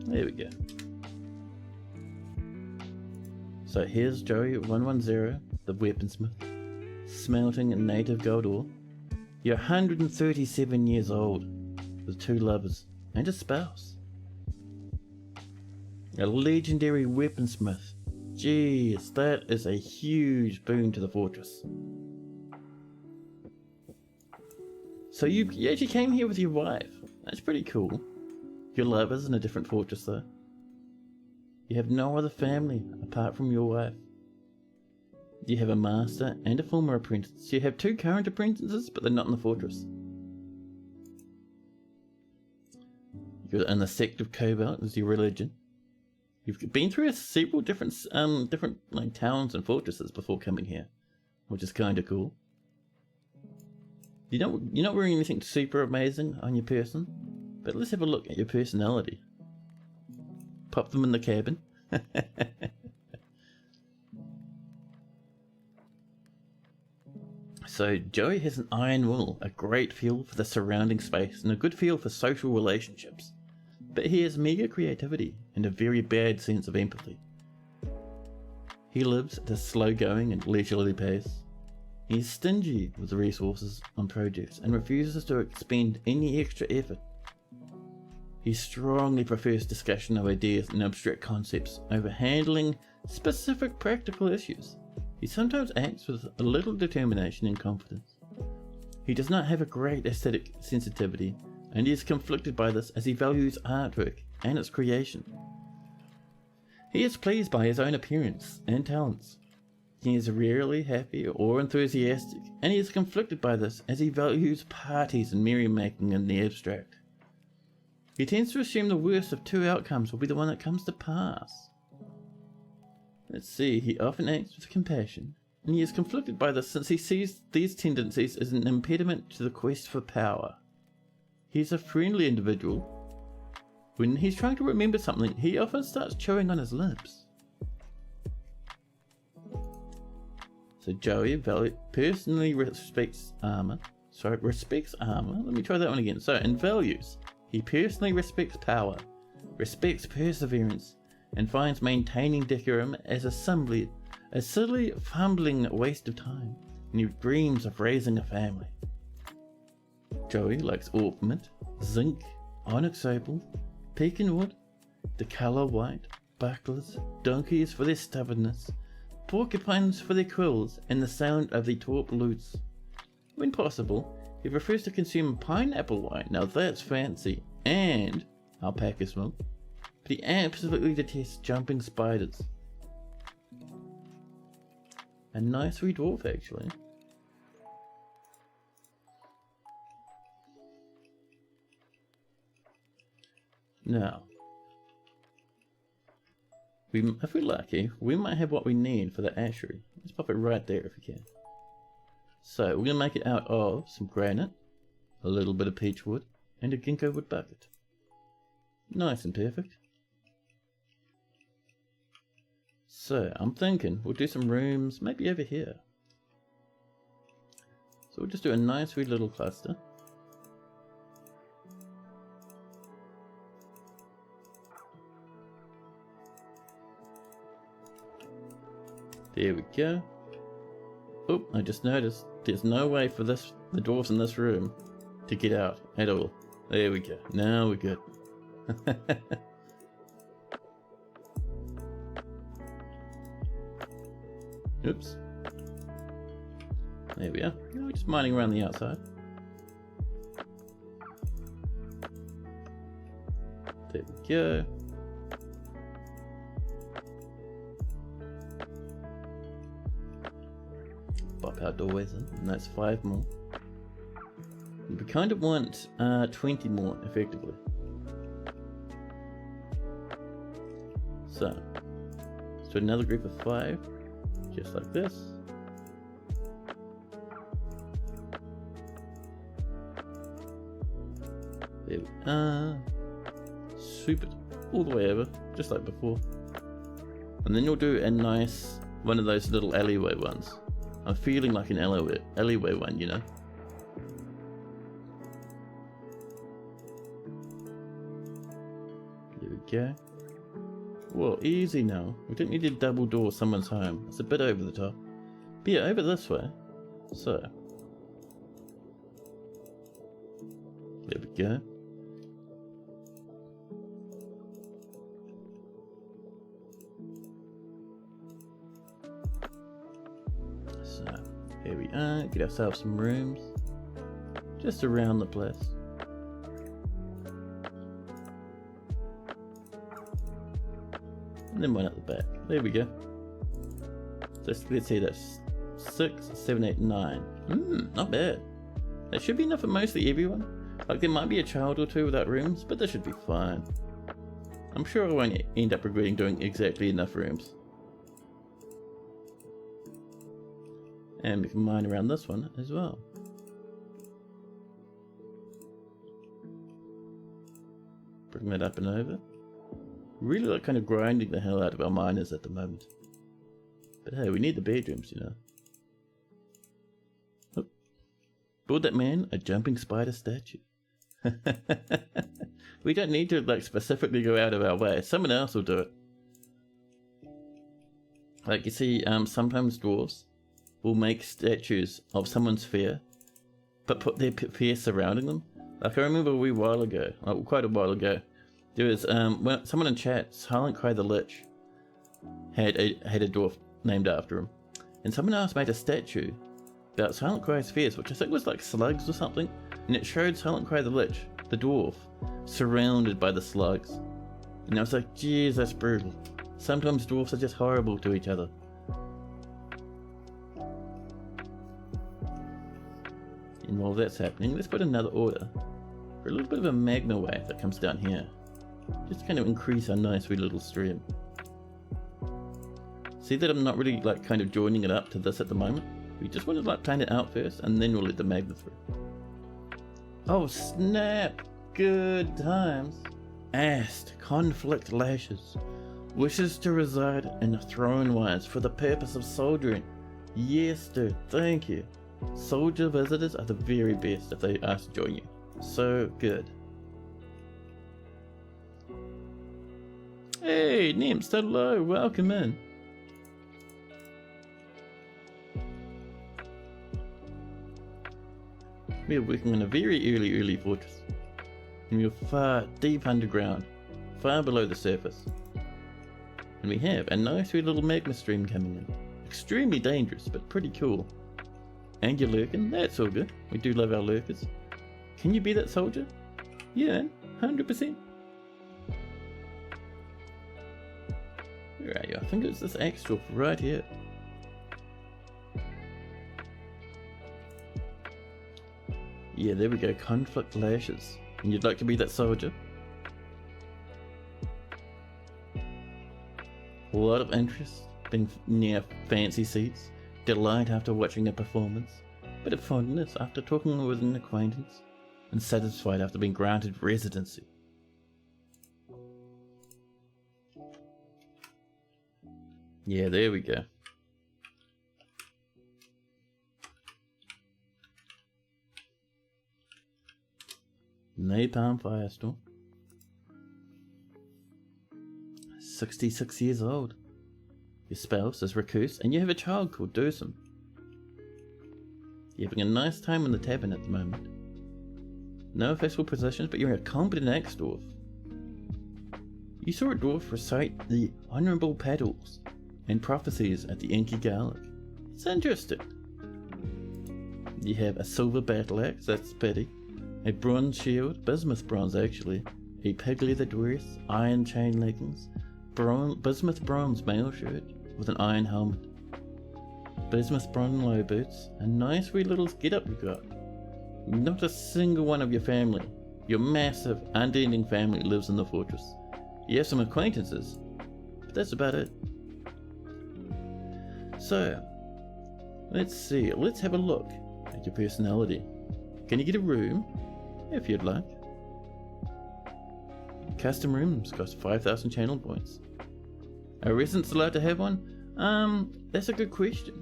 There we go. So here's Joey 110, the weaponsmith, smelting native gold ore. You're 137 years old, with 2 lovers and a spouse. A legendary weaponsmith. Jeez, that is a huge boon to the fortress. So you actually came here with your wife. That's pretty cool. Your lover's in a different fortress though. You have no other family apart from your wife. You have a master and a former apprentice. You have 2 current apprentices, but they're not in the fortress. You're in the sect of Cobalt is your religion. You've been through several different like towns and fortresses before coming here, which is kind of cool. You're not wearing anything super amazing on your person, but let's have a look at your personality. Pop them in the cabin. So Joey has an iron will, a great feel for the surrounding space, and a good feel for social relationships. But he has meager creativity and a very bad sense of empathy. He lives at a slow-going and leisurely pace. He is stingy with resources on projects and refuses to expend any extra effort. He strongly prefers discussion of ideas and abstract concepts over handling specific practical issues. He sometimes acts with a little determination and confidence. He does not have a great aesthetic sensitivity, and he is conflicted by this as he values artwork and its creation. He is pleased by his own appearance and talents. He is rarely happy or enthusiastic, and he is conflicted by this as he values parties and merrymaking in the abstract. He tends to assume the worst of 2 outcomes will be the one that comes to pass. Let's see, he often acts with compassion, and he is conflicted by this since he sees these tendencies as an impediment to the quest for power. He is a friendly individual. When he's trying to remember something, he often starts chewing on his lips. So Joey personally respects armor. Let me try that one again. So in values, he personally respects power, respects perseverance, and finds maintaining decorum as a silly, fumbling waste of time, and he dreams of raising a family. Joey likes ornament, zinc, onyx opal, pecan wood, the colour white, bucklers, donkeys for their stubbornness, porcupines for their quills, and the sound of the taupe lutes. When possible, he prefers to consume pineapple wine, now that's fancy, and alpaca's milk. But he absolutely detests jumping spiders. A nice wee dwarf, actually. Now, if we're lucky, we might have what we need for the ashery. Let's pop it right there if we can. So, we're going to make it out of some granite, a little bit of peach wood, and a ginkgo wood bucket. Nice and perfect. So I'm thinking we'll do some rooms maybe over here. So we'll just do a nice wee little cluster. There we go. Oh, I just noticed there's no way for the dwarves in this room to get out at all. There we go. Now we're good. Oops. There we are. We're just mining around the outside. There we go. Pop our doorways in, and that's 5 more. We kind of want 20 more, effectively. So, let's do another group of 5, just like this. There we are. Super, all the way over, just like before. And then you'll do a nice, one of those little alleyway ones. I'm feeling like an alleyway one, you know. There we go. Whoa, easy now. We don't need to double door someone's home. It's a bit over the top. But yeah, over this way. So. There we go. So, here we are. Get ourselves some rooms. Just around the place. And then one at the back. There we go. So let's see, that's 6, 7, 8, 9. Not bad. That should be enough for mostly everyone. Like there might be a child or two without rooms, but this should be fine. I'm sure I won't end up regretting doing exactly enough rooms. And we can mine around this one as well. Bring that up and over. Really like kind of grinding the hell out of our miners at the moment. But hey, we need the bedrooms, you know. Oh. Build that man a jumping spider statue. We don't need to like specifically go out of our way. Someone else will do it. Like you see, sometimes dwarves will make statues of someone's fear, but put their fear surrounding them. Like I remember a wee while ago, like quite a while ago, there was when someone in chat, Silent Cry the Lich, had a dwarf named after him, and someone else made a statue about Silent Cry's fears, which I think was like slugs or something, and it showed Silent Cry the Lich, the dwarf, surrounded by the slugs, and I was like, geez, that's brutal. Sometimes dwarfs are just horrible to each other. And while that's happening, let's put another order for a little bit of a magma wave that comes down here. Just to kind of increase our nice wee little stream. See that I'm not really like kind of joining it up to this at the moment. We just want to like plan it out first and then we'll let the magma through. Oh snap! Good times. Ast, conflict lashes. Wishes to reside in the Thrownwires for the purpose of soldiering. Yes dude, thank you. Soldier visitors are the very best if they ask to join you. So good. Hey, Nymphs, hello, welcome in. We are working on a very early fortress. And we are far deep underground, far below the surface. And we have a nice wee little magma stream coming in. Extremely dangerous, but pretty cool. And you're lurking, that's all good. We do love our lurkers. Can you be that soldier? Yeah, 100%. Where are you? I think it's this Axerasp right here. Yeah, there we go, conflict lashes. And you'd like to be that soldier? A lot of interest, being near fancy seats. Delight after watching a performance, bit of fondness after talking with an acquaintance. and satisfied after being granted residency. Yeah, there we go. Napalm Firestorm. 66 years old. Your spouse is recluse and you have a child called Dorsum. You're having a nice time in the tavern at the moment. No official positions, but you're a competent ex-dwarf. You saw a dwarf recite the honourable petals and prophecies at the Inky Gaelic. It's interesting. You have a silver battle axe, that's pity. A bronze shield, bismuth bronze actually. A pig leather dress, iron chain leggings. Bismuth bronze mail shirt with an iron helmet. Bismuth bronze low boots. A nice wee little get-up you got. Not a single one of your family, your massive, unending family, lives in the fortress. You have some acquaintances, but that's about it. So, let's see, let's have a look at your personality. Can you get a room? If you'd like. Custom rooms cost 5,000 channel points. Are residents allowed to have one? That's a good question.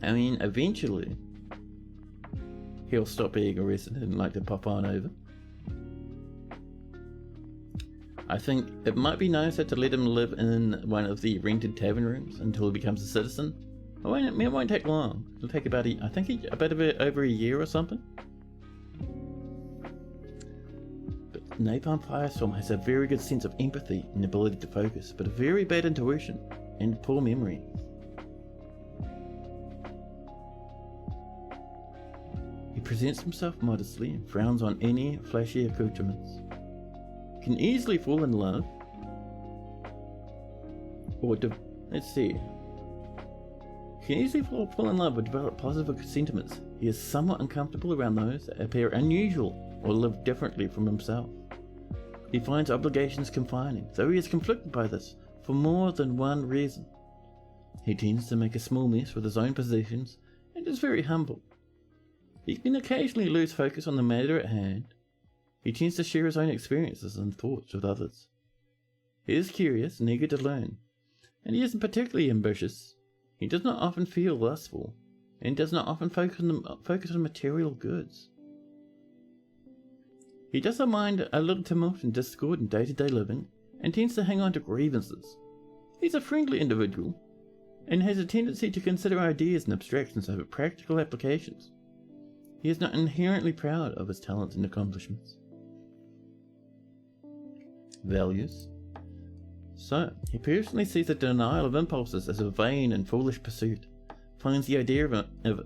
I mean, eventually, he'll stop being a resident and like to pop on over. I think it might be nicer to let him live in one of the rented tavern rooms until he becomes a citizen. It won't take long. It'll take about over a year or something. But Napalm Firestorm has a very good sense of empathy and ability to focus, but a very bad intuition and poor memory. He presents himself modestly and frowns on any flashy accoutrements. Can easily fall in love, or can easily fall in love or develop positive sentiments. He is somewhat uncomfortable around those that appear unusual or live differently from himself. He finds obligations confining, though he is conflicted by this for more than one reason. He tends to make a small mess with his own possessions and is very humble. He can occasionally lose focus on the matter at hand. He tends to share his own experiences and thoughts with others. He is curious and eager to learn, and he isn't particularly ambitious. He does not often feel lustful, and does not often focus on material goods. He doesn't mind a little tumult and discord in day-to-day living, and tends to hang on to grievances. He's a friendly individual, and has a tendency to consider ideas and abstractions over practical applications. He is not inherently proud of his talents and accomplishments. Values. So, he personally sees the denial of impulses as a vain and foolish pursuit, finds the idea of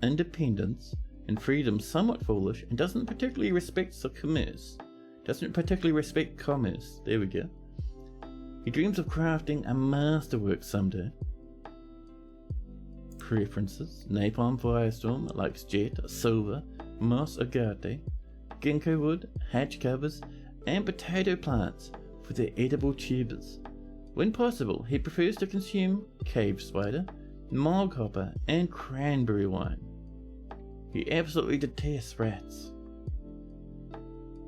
independence and freedom somewhat foolish, and doesn't particularly respect commerce. There we go. He dreams of crafting a masterwork someday. Preferences. Napalm Firestorm likes jet, silver, moss agate, ginkgo wood, hatch covers, and potato plants for their edible tubers. When possible, he prefers to consume cave spider, moghopper, and cranberry wine. He absolutely detests rats.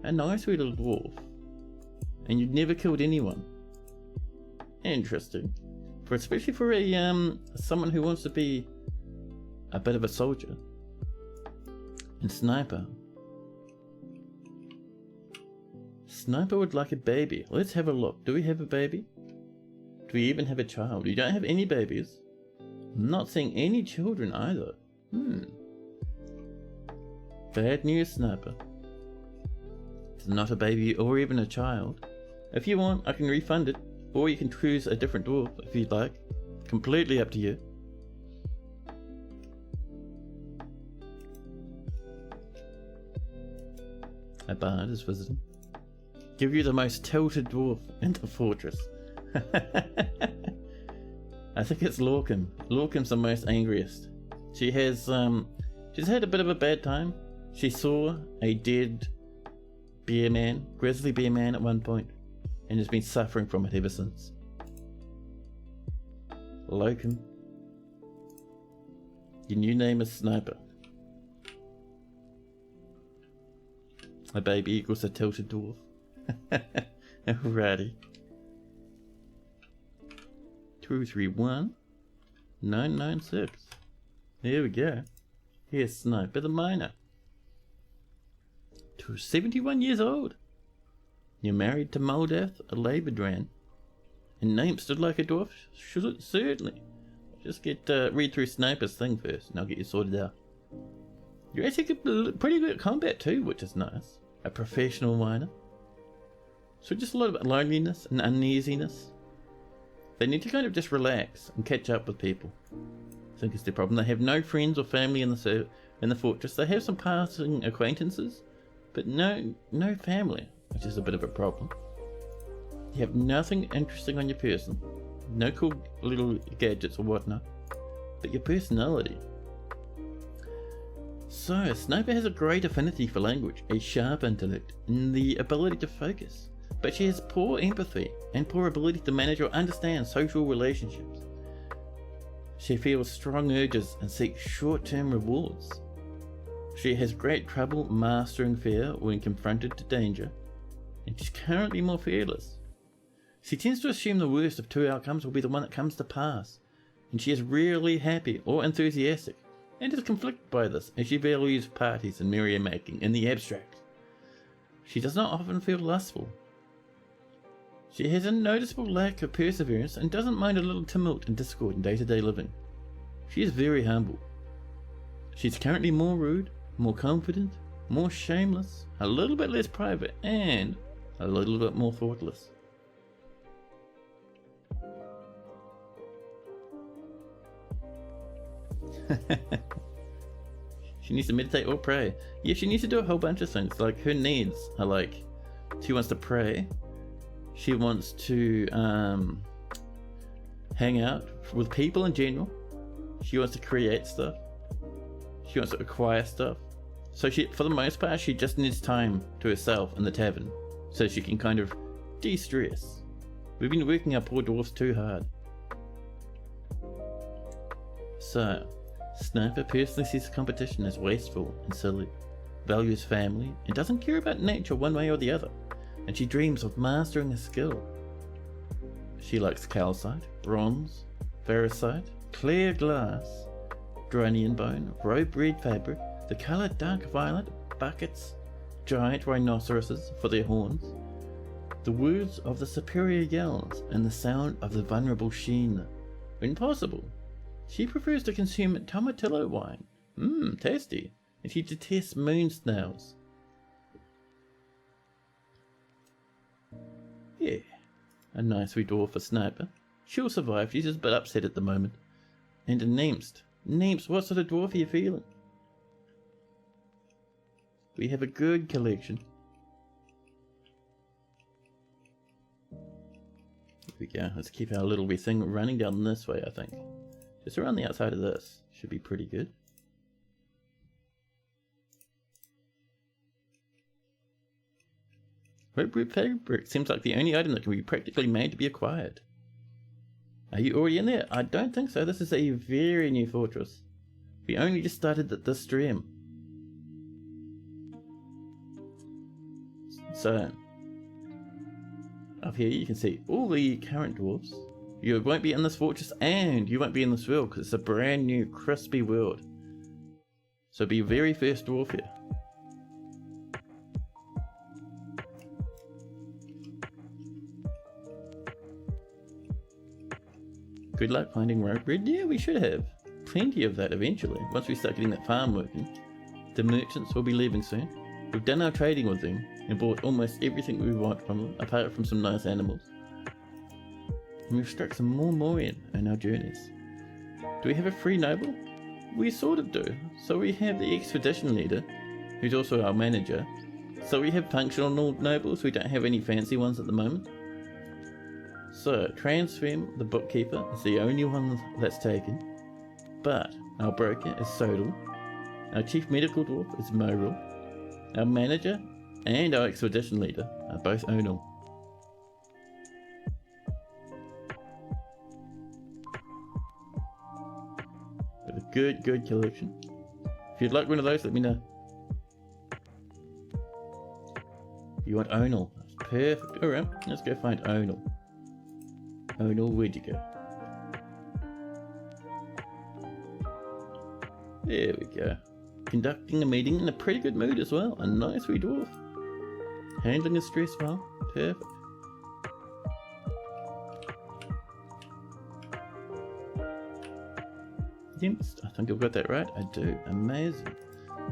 A nice wee little dwarf. And you've never killed anyone. Interesting. Especially for someone who wants to be a bit of a soldier. And sniper. Sniper would like a baby. Let's have a look. Do we have a baby? Do we even have a child? You don't have any babies. I'm not seeing any children either. Bad news, Sniper. It's not a baby or even a child. If you want, I can refund it. Or you can choose a different dwarf if you'd like. Completely up to you. A bard is visiting. Give you the most tilted dwarf in the fortress. I think it's Lorcan. Lorcan's the most angriest. She's had a bit of a bad time. She saw a dead grizzly bear man at one point, and has been suffering from it ever since. Lorcan. Your new name is Sniper. A baby equals a tilted dwarf. Alrighty. 231-996. There we go. Here's Sniper the Miner. 71 years old. You're married to Moldeth, a Labradran. And name stood like a dwarf? Should it? Certainly. Just read through Sniper's thing first, and I'll get you sorted out. You're actually pretty good at combat too, which is nice. A professional miner. So just a lot of loneliness and uneasiness. They need to kind of just relax and catch up with people. I think it's their problem. They have no friends or family in the fortress. They have some passing acquaintances, but no family, which is a bit of a problem. You have nothing interesting on your person. No cool little gadgets or whatnot. But your personality. So, Sniper has a great affinity for language, a sharp intellect, and the ability to focus. But she has poor empathy and poor ability to manage or understand social relationships. She feels strong urges and seeks short-term rewards. She has great trouble mastering fear when confronted to danger, and she's currently more fearless. She tends to assume the worst of two outcomes will be the one that comes to pass, and she is rarely happy or enthusiastic, and is conflicted by this as she values parties and merrymaking in the abstract. She does not often feel lustful. She has a noticeable lack of perseverance and doesn't mind a little tumult and discord in day-to-day living. She is very humble. She's currently more rude, more confident, more shameless, a little bit less private, and a little bit more thoughtless. She needs to meditate or pray. Yeah, she needs to do a whole bunch of things. Like, her needs are like, she wants to pray, she wants to hang out with people in general, she wants to create stuff, she wants to acquire stuff. So she, for the most part, she just needs time to herself in the tavern so she can kind of de-stress. We've been working our poor dwarfs too hard. So, Sniper personally sees competition as wasteful and silly, values family, and doesn't care about nature one way or the other, and she dreams of mastering a skill. She likes calcite, bronze, ferrocite, clear glass, dronian bone, rope red fabric, the colour dark violet, buckets, giant rhinoceroses for their horns, the words of the superior yells, and the sound of the vulnerable sheen. When possible, she prefers to consume tomatillo wine. Tasty. And she detests moon snails. Yeah, a nice wee dwarf for Sniper. She'll survive, she's just a bit upset at the moment. And a Nemst. Nemst, what sort of dwarf are you feeling? We have a good collection. Here we go, let's keep our little wee thing running down this way, I think. Just around the outside of this should be pretty good. Rope red fabric seems like the only item that can be practically made to be acquired. Are you already in there? I don't think so. This is a very new fortress. We only just started this stream. So, up here you can see all the current dwarves. You won't be in this fortress, and you won't be in this world because it's a brand new crispy world. So be your very first dwarf here. Good luck finding rope red. Yeah, we should have plenty of that eventually. Once we start getting that farm working. The merchants will be leaving soon. We've done our trading with them and bought almost everything we want from them, apart from some nice animals. And we've struck some more in our journeys. Do we have a free noble? We sort of do. So we have the expedition leader, who's also our manager. So we have functional nobles, we don't have any fancy ones at the moment. So, Transfem, the bookkeeper, is the only one that's taken. But our broker is Sodal, our chief medical dwarf is Moril, our manager and our expedition leader are both Onal. Got a good collection. If you'd like one of those, let me know. You want Onal. Perfect. Alright, let's go find Onal. Onal, where'd you go? There we go. Conducting a meeting in a pretty good mood as well. A nice wee dwarf. Handling a stress well. Perfect. I think I've got that right. I do. Amazing.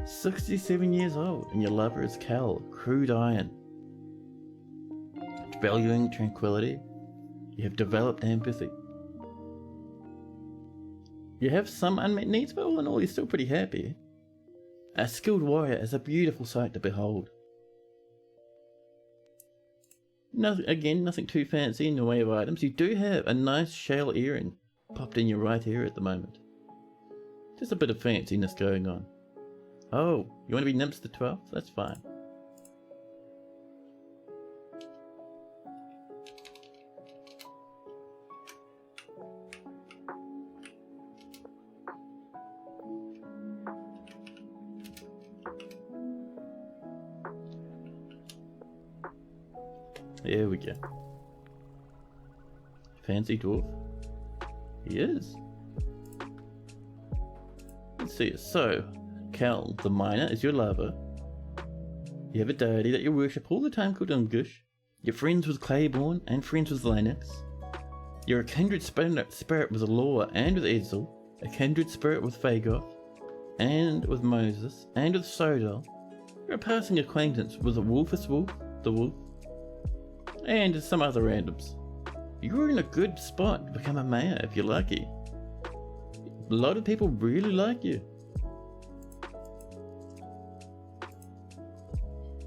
67 years old, and your lover is Cal, crude iron. Valuing tranquility. You have developed empathy. You have some unmet needs, but all in all, you're still pretty happy. A skilled warrior is a beautiful sight to behold. Nothing too fancy in the way of items. You do have a nice shell earring popped in your right ear at the moment. Just a bit of fanciness going on. Oh, you want to be Nymphs the 12th? That's fine. There we go. Fancy dwarf. He is. Let's see. So, Cal, the miner, is your lover. You have a deity that you worship all the time called Ungush. You're friends with Claiborne and friends with Lennox. You're a kindred spirit with Law and with Edsel. A kindred spirit with Fagoth. And with Moses. And with Sodal. You're a passing acquaintance with the Wolfus Wolf, the Wolf. And some other randoms. You're in a good spot to become a mayor if you're lucky. A lot of people really like you.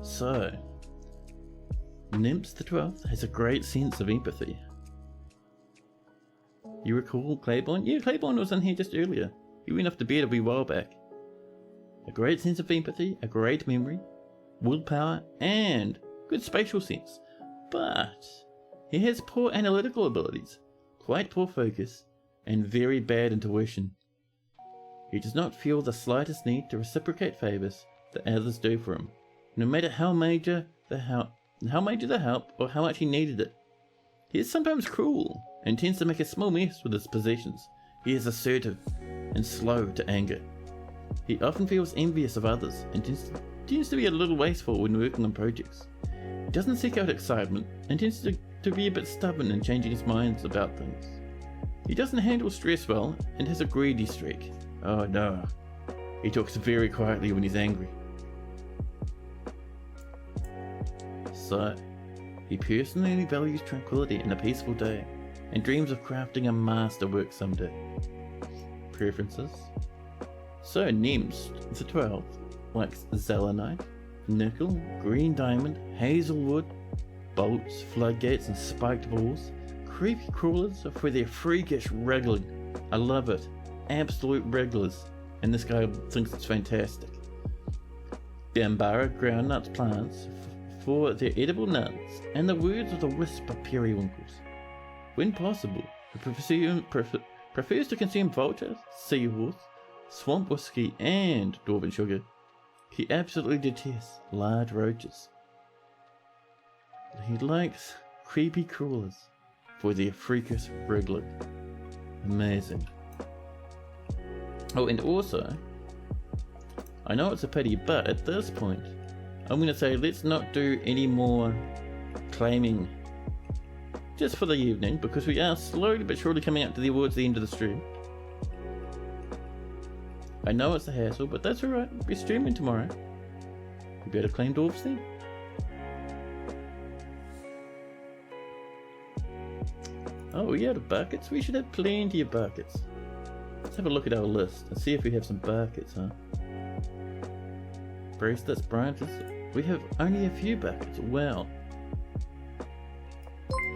So, Nymphs the 12th has a great sense of empathy. You recall Claiborne? Yeah, Claiborne was in here just earlier. He went off to bed a wee while back. A great sense of empathy, a great memory, willpower, and good spatial sense. But he has poor analytical abilities, quite poor focus, and very bad intuition. He does not feel the slightest need to reciprocate favours that others do for him, no matter how major the help or how much he needed it. He is sometimes cruel and tends to make a small mess with his possessions. He is assertive and slow to anger. He often feels envious of others and tends to be a little wasteful when working on projects. He doesn't seek out excitement and tends to be a bit stubborn in changing his mind about things. He doesn't handle stress well and has a greedy streak. Oh no. He talks very quietly when he's angry. So, he personally values tranquility and a peaceful day and dreams of crafting a masterwork someday. Preferences? So Nymphs the 12th likes Zelenite, nickel, green diamond, hazelwood, bolts, floodgates and spiked balls. Creepy crawlers are for their freakish wriggling. I love it. Absolute wrigglers. And this guy thinks it's fantastic. Gambara groundnuts plants for their edible nuts and the words of the whisper periwinkles. When possible, he prefers to consume vulture, seahorse, swamp whiskey and dwarven sugar. He absolutely detests large roaches. He likes creepy crawlers for their freakish wriggling. Amazing. Oh, and also, I know it's a pity, but at this point, I'm going to say let's not do any more claiming just for the evening, because we are slowly but surely coming up towards the end of the stream. I know it's a hassle, but that's alright. We're streaming tomorrow. We better claim dwarves then. Oh yeah, the buckets. We should have plenty of buckets. Let's have a look at our list and see if we have some buckets, huh? Bracelets, branches. We have only a few buckets. Wow.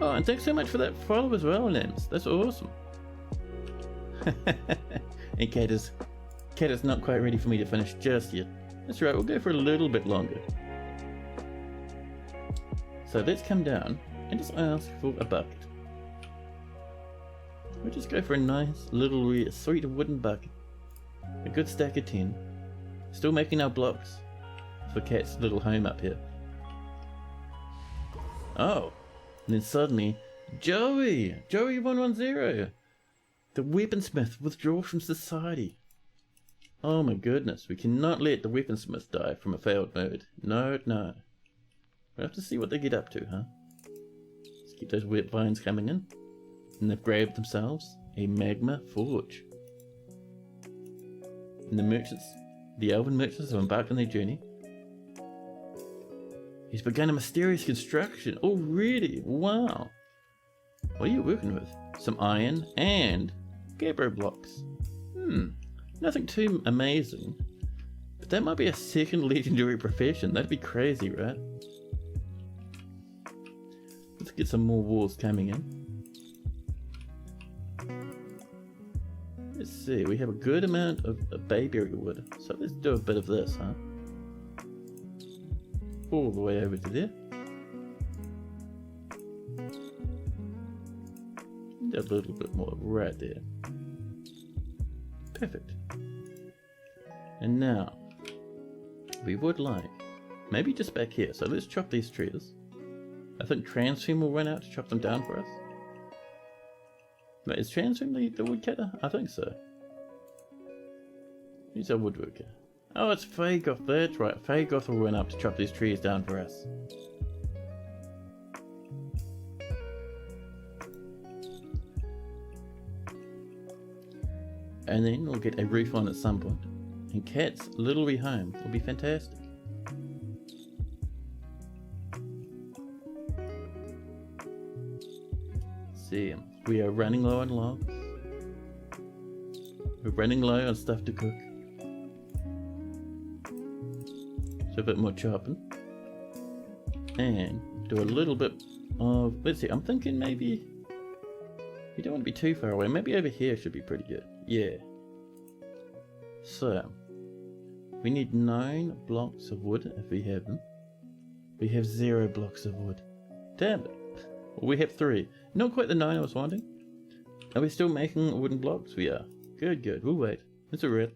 Oh, and thanks so much for that follow as well, Nams. That's awesome. And Cat is not quite ready for me to finish just yet. That's right, we'll go for a little bit longer. So let's come down and just ask for a bucket. We'll just go for a nice little sweet wooden bucket. A good stack of 10. Still making our blocks for Cat's little home up here. Oh, and then suddenly, Joey 110, the weaponsmith withdraws from society. Oh my goodness, we cannot let the weaponsmith die from a failed mode. No. We'll have to see what they get up to, huh? Let's keep those wet vines coming in. And they've grabbed themselves a magma forge. And the elven merchants have embarked on their journey. He's begun a mysterious construction. Already? Wow. What are you working with? Some iron and gabbro blocks. Nothing too amazing. But that might be a second legendary profession. That'd be crazy, right? Let's get some more walls coming in. Let's see, we have a good amount of bayberry wood. So let's do a bit of this, huh? All the way over to there. And a little bit more right there. Perfect. And now, we would like, maybe just back here. So let's chop these trees. I think Transfem will run out to chop them down for us. Wait, is Transfem the woodcutter? I think so. Who's our woodworker? Oh, it's Fagoth, that's right. Fagoth will run up to chop these trees down for us. And then we'll get a roof on at some point. And Cat's little wee home will be fantastic. See, we are running low on logs. We're running low on stuff to cook. So a bit more chopping. And do a little bit of, let's see, I'm thinking maybe, you don't want to be too far away, maybe over here should be pretty good. Yeah. So, we need 9 blocks of wood if we have them. We have 0 blocks of wood. Damn it. Well, we have 3. Not quite the 9 I was wanting. Are we still making wooden blocks? We are. Good. We'll wait. It's alright.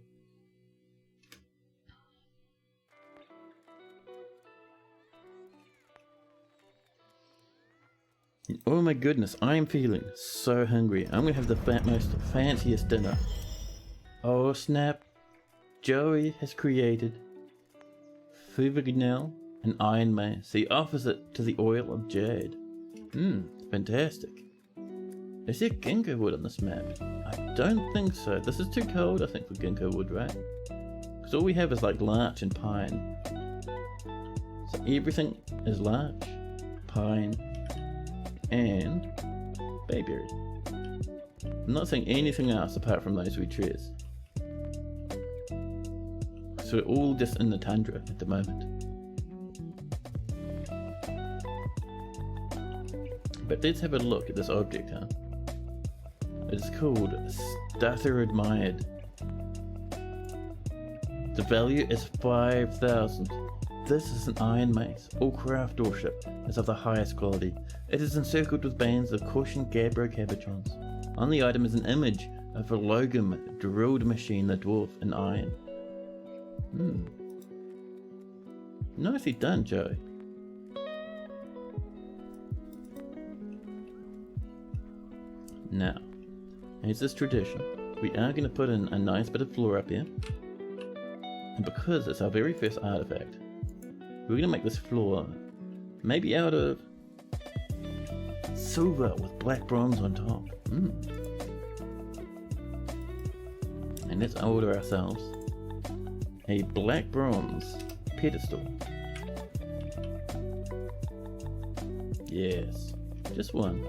Oh my goodness, I am feeling so hungry. I'm gonna have the most fanciest dinner. Oh snap. Joey has created Fuvignell and Iron Mace. He offers it to the oil of jade. Fantastic. Is there ginkgo wood on this map? I don't think so. This is too cold, I think, for ginkgo wood, right? Because all we have is like larch and pine. So everything is larch, pine, and bayberry. I'm not saying anything else apart from those 3 trees. So we're all just in the tundra at the moment. But let's have a look at this object, huh? It's called Stutter Admired. The value is 5,000. This is an iron mace. All craft worship is of the highest quality. It is encircled with bands of cushioned gabbro cabochons. On the item is an image of a logam drilled machine, the dwarf in iron. Nicely done, Joey. Now, as is tradition, we are going to put in a nice bit of floor up here. And because it's our very first artifact, we're going to make this floor maybe out of silver with black bronze on top. And let's order ourselves a black bronze pedestal. Yes, just one.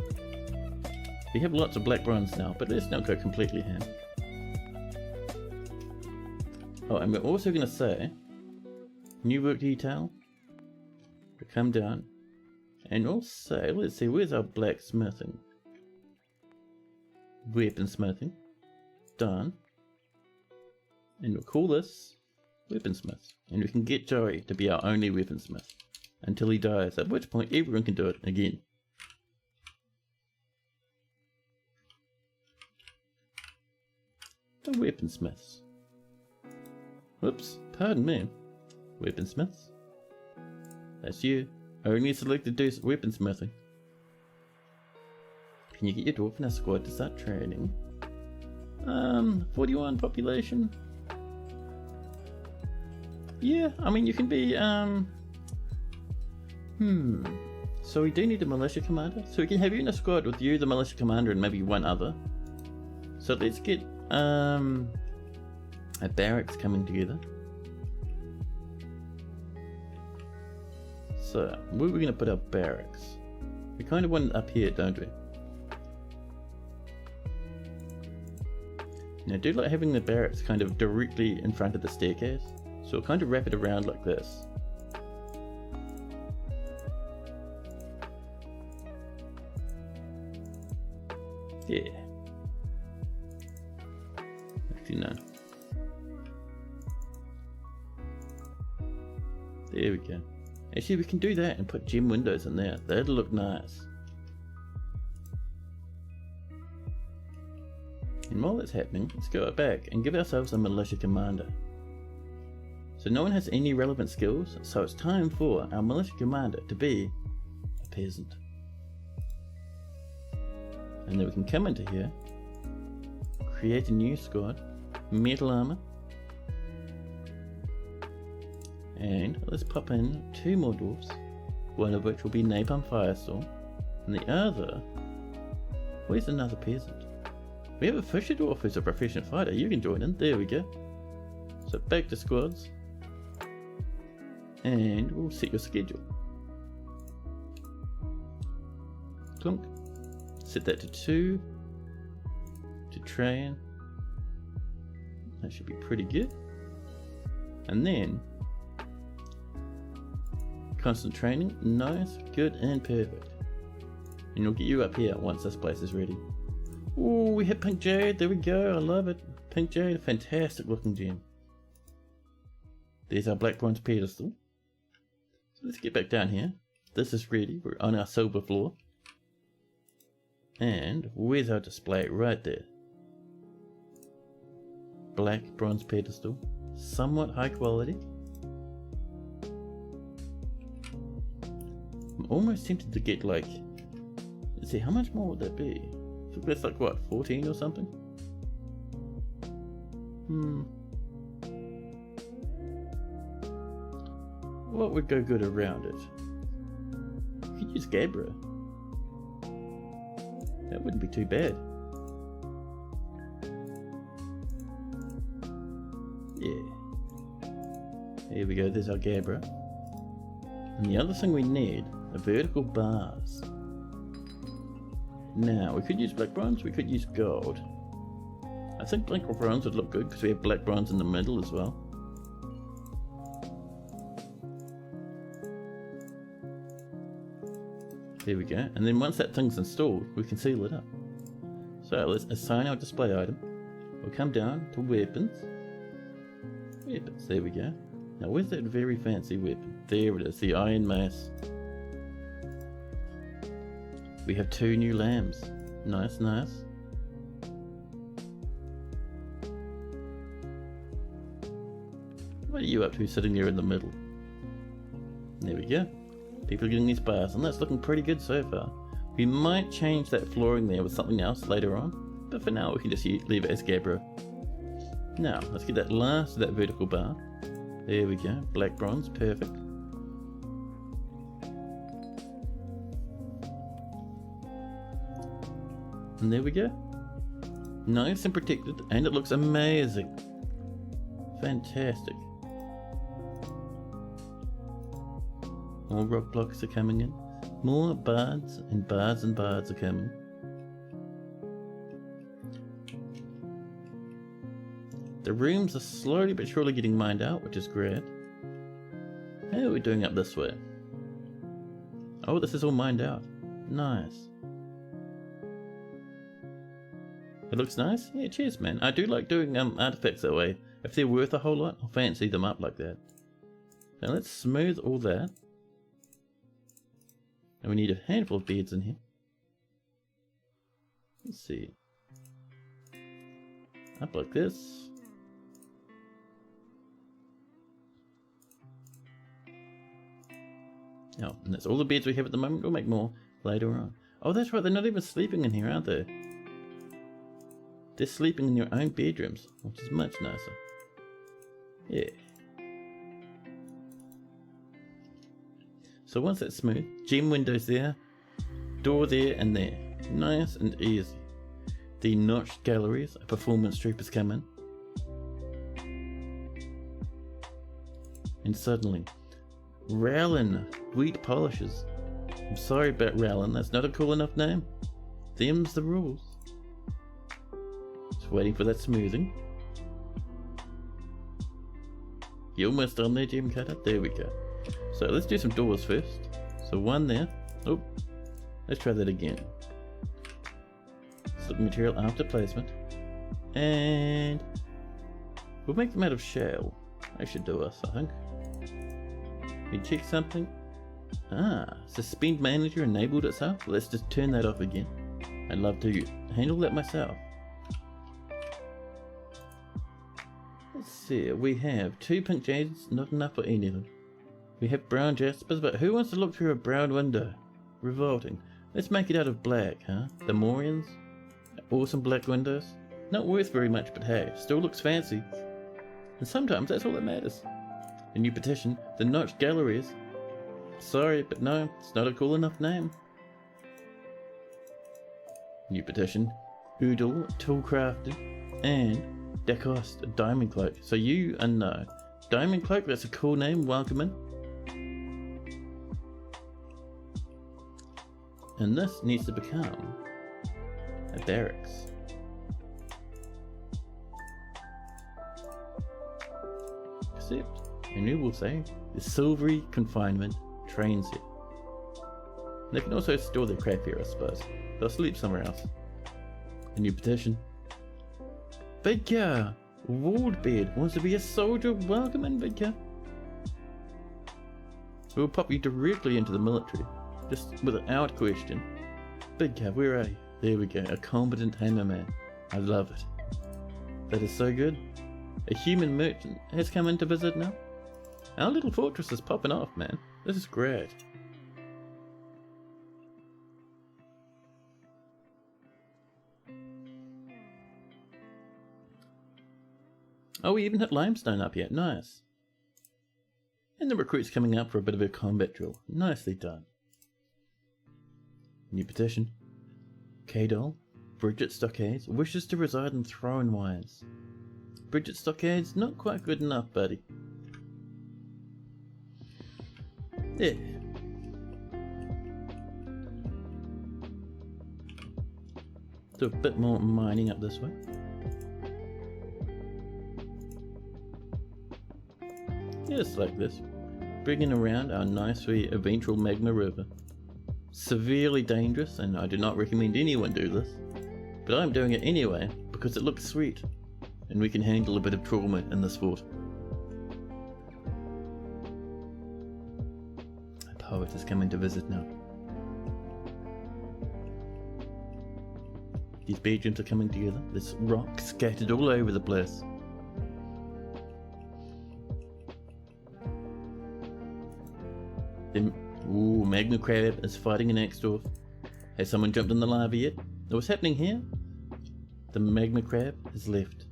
We have lots of black bronze now, but let's not go completely ham. Oh, and we're also going to say new work detail to come down, and also let's see, where's our blacksmithing? Weaponsmithing done, and we'll call this weaponsmith, and we can get Joey to be our only weaponsmith until he dies, at which point everyone can do it again. The weaponsmiths. Whoops, pardon me. Weaponsmiths. That's you. Only selected do weaponsmithing. Can you get your dwarf in a squad to start training? 41 population. Yeah, I mean you can be so we do need a militia commander. So we can have you in a squad with you, the militia commander, and maybe one other. So let's get a barracks coming together. So where are we gonna put our barracks? We kind of want it up here, don't we? Now I do like having the barracks kind of directly in front of the staircase. So we'll kind of wrap it around like this. Yeah. Actually, no. There we go. Actually, we can do that and put gem windows in there. That'll look nice. And while that's happening, let's go back and give ourselves a militia commander. So no one has any relevant skills, so it's time for our militia commander to be a peasant. And then we can come into here, create a new squad, metal armor, and let's pop in 2 more dwarfs, one of which will be Napalm Firestorm, and the other, where's another peasant? We have a fisher dwarf who's a proficient fighter. You can join in. There we go. So back to squads, and we'll set your schedule. Clunk. Set that to 2 to train. That should be pretty good. And then constant training. Nice, good, and perfect. And we'll get you up here once this place is ready. Ooh, we hit Pink Jade. There we go. I love it. Pink Jade, a fantastic looking gem. There's our black bronze pedestal. So let's get back down here. This is ready. We're on our silver floor. And where's our display? Right there. Black bronze pedestal. Somewhat high quality. I'm almost tempted to get like, let's see, how much more would that be? I think that's like what, 14 or something? What would go good around it? You could use Gabra. That wouldn't be too bad. Yeah. Here we go, there's our Gabra. And the other thing we need are vertical bars. Now, we could use black bronze, we could use gold. I think black bronze would look good because we have black bronze in the middle as well. There we go, and then once that thing's installed, we can seal it up. So let's assign our display item. We'll come down to weapons. Weapons, there we go. Now where's that very fancy weapon? There it is, the Iron Mace. We have 2 new lambs. Nice, nice. What are you up to sitting there in the middle? There we go. People are getting these bars, and that's looking pretty good so far. We might change that flooring there with something else later on, but for now we can just leave it as Gabra. Now, let's get that last of that vertical bar. There we go, black bronze, perfect. And there we go. Nice and protected, and it looks amazing. Fantastic. More rock blocks are coming in. More bards and bards and bards are coming. The rooms are slowly but surely getting mined out, which is great. How are we doing up this way? Oh, this is all mined out. Nice. It looks nice? Yeah, cheers, man. I do like doing artifacts that way. If they're worth a whole lot, I'll fancy them up like that. Now let's smooth all that. And we need a handful of beds in here. Let's see. Up like this. Oh, and that's all the beds we have at the moment. We'll make more later on. Oh, that's right. They're not even sleeping in here, are they? They're sleeping in their own bedrooms, which is much nicer. Yeah. So once that's smooth, gem windows there, door there and there. Nice and easy. The notched galleries, a performance troopers come in. And suddenly, Rowlin wheat polishers. I'm sorry about Rowlin, that's not a cool enough name. Them's the rules. Just waiting for that smoothing. You almost done there, gem cutter? There we go. So let's do some doors first. So one there. Oh, let's try that again. Slip material after placement. And we'll make them out of shell. That should do us, I think. We check something. Ah, suspend manager enabled itself. Let's just turn that off again. I'd love to handle that myself. Let's see, we have 2 pink jades, not enough for any of them. We have brown jaspers, but who wants to look through a brown window? Revolting. Let's make it out of black, huh? The Morians? Awesome black windows. Not worth very much, but hey, still looks fancy. And sometimes that's all that matters. A new petition, the notched galleries. Sorry, but no, it's not a cool enough name. New petition, Oodle, Toolcrafted, and Dacoste, a diamond cloak. So you are no. Diamond cloak, that's a cool name, welcome in. And this needs to become a barracks. Except, and you will say, the silvery confinement train set. They can also store their crap here, I suppose. They'll sleep somewhere else. A new petition. Vidka! Wardbeard wants to be a soldier. Welcome in, Vidka. We'll pop you directly into the military, just without question. Vidka, where are you? There we go, a competent hammerman. I love it. That is so good. A human merchant has come in to visit now. Our little fortress is popping off, man. This is great. Oh, we even hit limestone up yet. Nice. And the recruit's coming up for a bit of a combat drill. Nicely done. New petition. K-Doll, Bridget Stockades, wishes to reside in Thrownwires. Bridget Stockades, not quite good enough, buddy. Yeah. Do a bit more mining up this way. Just like this. Bringing around our nicely eventual magma river. Severely dangerous, and I do not recommend anyone do this. But I'm doing it anyway, because it looks sweet. And we can handle a bit of trauma in this fort. A poet is coming to visit now. These bedrooms are coming together. There's rock scattered all over the place. Ooh, Magna Crab is fighting an Axerasp. Has someone jumped in the lava yet? What's happening here? The Magna Crab has left.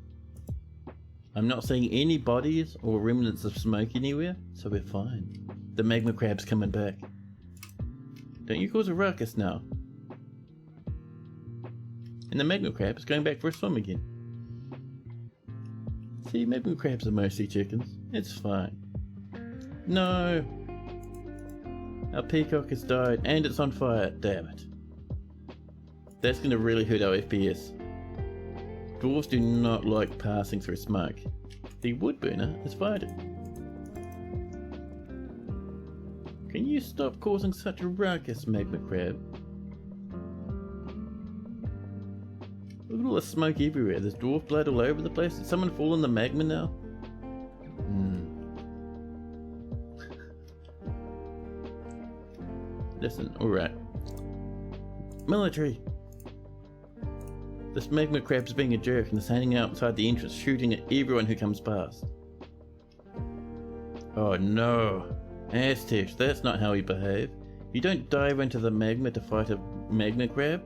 I'm not seeing any bodies or remnants of smoke anywhere, so we're fine. The Magma Crab's coming back. Don't you cause a ruckus now. And the Magma Crab is going back for a swim again. See, Magma Crabs are mostly chickens. It's fine. No! Our peacock has died and it's on fire. Damn it. That's going to really hurt our FPS. Dwarves do not like passing through smoke. The wood burner is fighting. Can you stop causing such a ruckus, Magma Crab? Look at all the smoke everywhere. There's dwarf blood all over the place. Did someone fall in the magma now? Listen, alright. Military! This Magma Crab's being a jerk and is standing outside the entrance shooting at everyone who comes past. Oh no! Aztecs, that's not how we behave. You don't dive into the magma to fight a magma crab.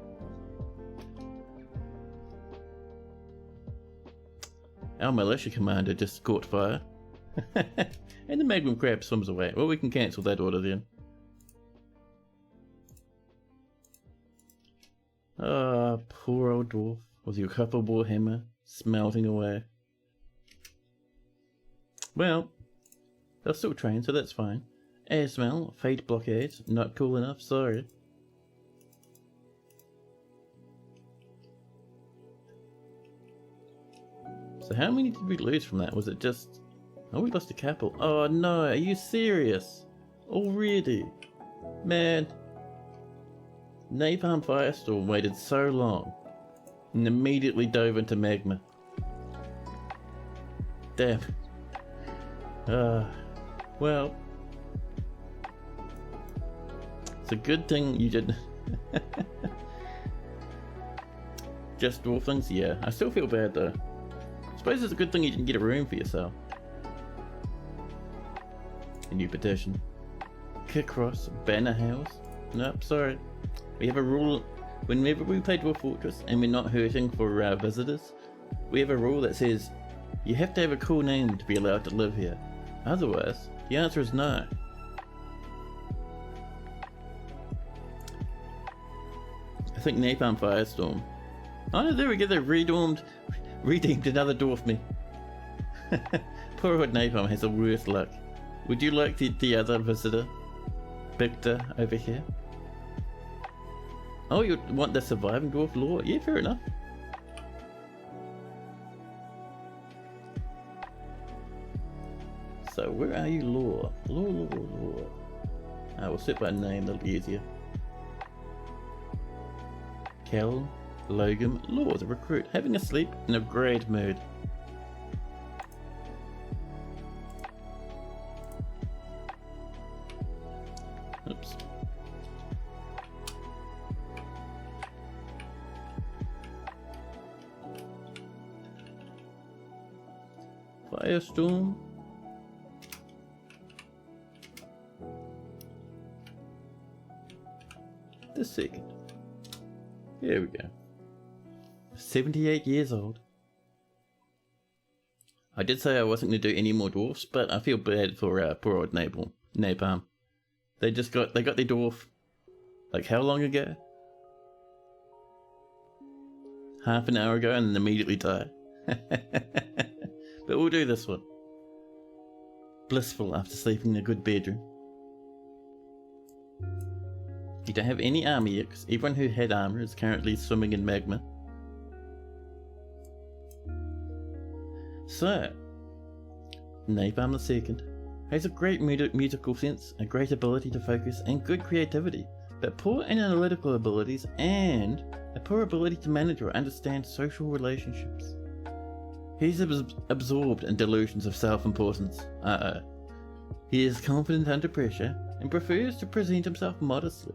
Our militia commander just caught fire. And the magma crab swims away. Well, we can cancel that order then. Ah, poor old dwarf with your copper bore hammer smelting away. Well, they'll still train, so that's fine. Air smell, fate blockades, not cool enough, sorry. So how many did we lose from that? Was it just... Oh, we lost a couple. Oh no, are you serious? Already? Man. Napalm Firestorm waited so long and immediately dove into magma. Damn. Well. It's a good thing you didn't. Just dwarf things? Yeah. I still feel bad though. I suppose it's a good thing you didn't get a room for yourself. A new petition. Kickross, Banner House. Nope, sorry. We have a rule, whenever we play Dwarf Fortress and we're not hurting for our visitors, we have a rule that says you have to have a cool name to be allowed to live here. Otherwise, the answer is no. I think Napalm Firestorm. Oh, there we go, they redeemed another dwarf me. Poor old Napalm has the worst luck. Would you like the other visitor, Victor, over here? Oh, you want the surviving dwarf lore? Yeah, fair enough. So, where are you, lore? Lore. I will set by name, that'll be easier. Kel, Logan, Lore, the recruit, having a sleep in a great mood. Oops. Firestorm. The second. Here we go. 78 years old. I did say I wasn't going to do any more dwarfs, but I feel bad for poor old Napalm. They got their dwarf, like how long ago? Half an hour ago and then immediately die. But we'll do this one. Blissful after sleeping in a good bedroom. You don't have any armor yet, because everyone who had armor is currently swimming in magma. So, Napalm II has a great musical sense, a great ability to focus, and good creativity, but poor analytical abilities and a poor ability to manage or understand social relationships. He's absorbed in delusions of self-importance. He is confident under pressure and prefers to present himself modestly.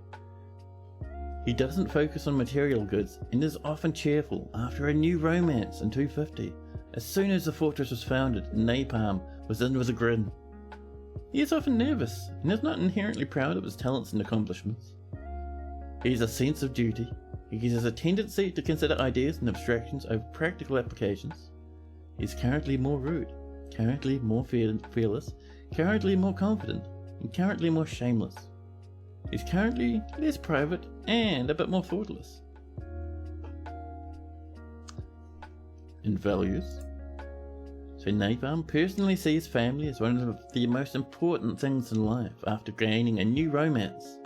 He doesn't focus on material goods and is often cheerful after a new romance in 250. As soon as the fortress was founded, Napalm was in with a grin. He is often nervous and is not inherently proud of his talents and accomplishments. He has a sense of duty. He has a tendency to consider ideas and abstractions over practical applications. He is currently more rude, currently more fearless, currently more confident, and currently more shameless. He's currently less private and a bit more thoughtless. In values, so Napalm personally sees family as one of the most important things in life after gaining a new romance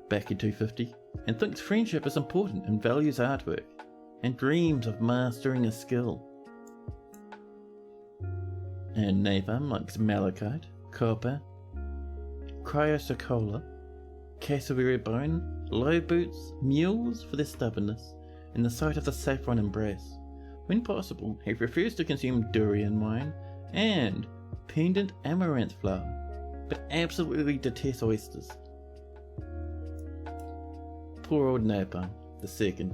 back in 250, and thinks friendship is important and values artwork, and dreams of mastering a skill. And Napalm likes malachite, copper, cryosocola, cassowary bone, low boots, mules for their stubbornness, and the sight of the saffron embrace. When possible, he prefers to consume durian wine and pendant amaranth flower, but absolutely detests oysters. Poor old Napalm II,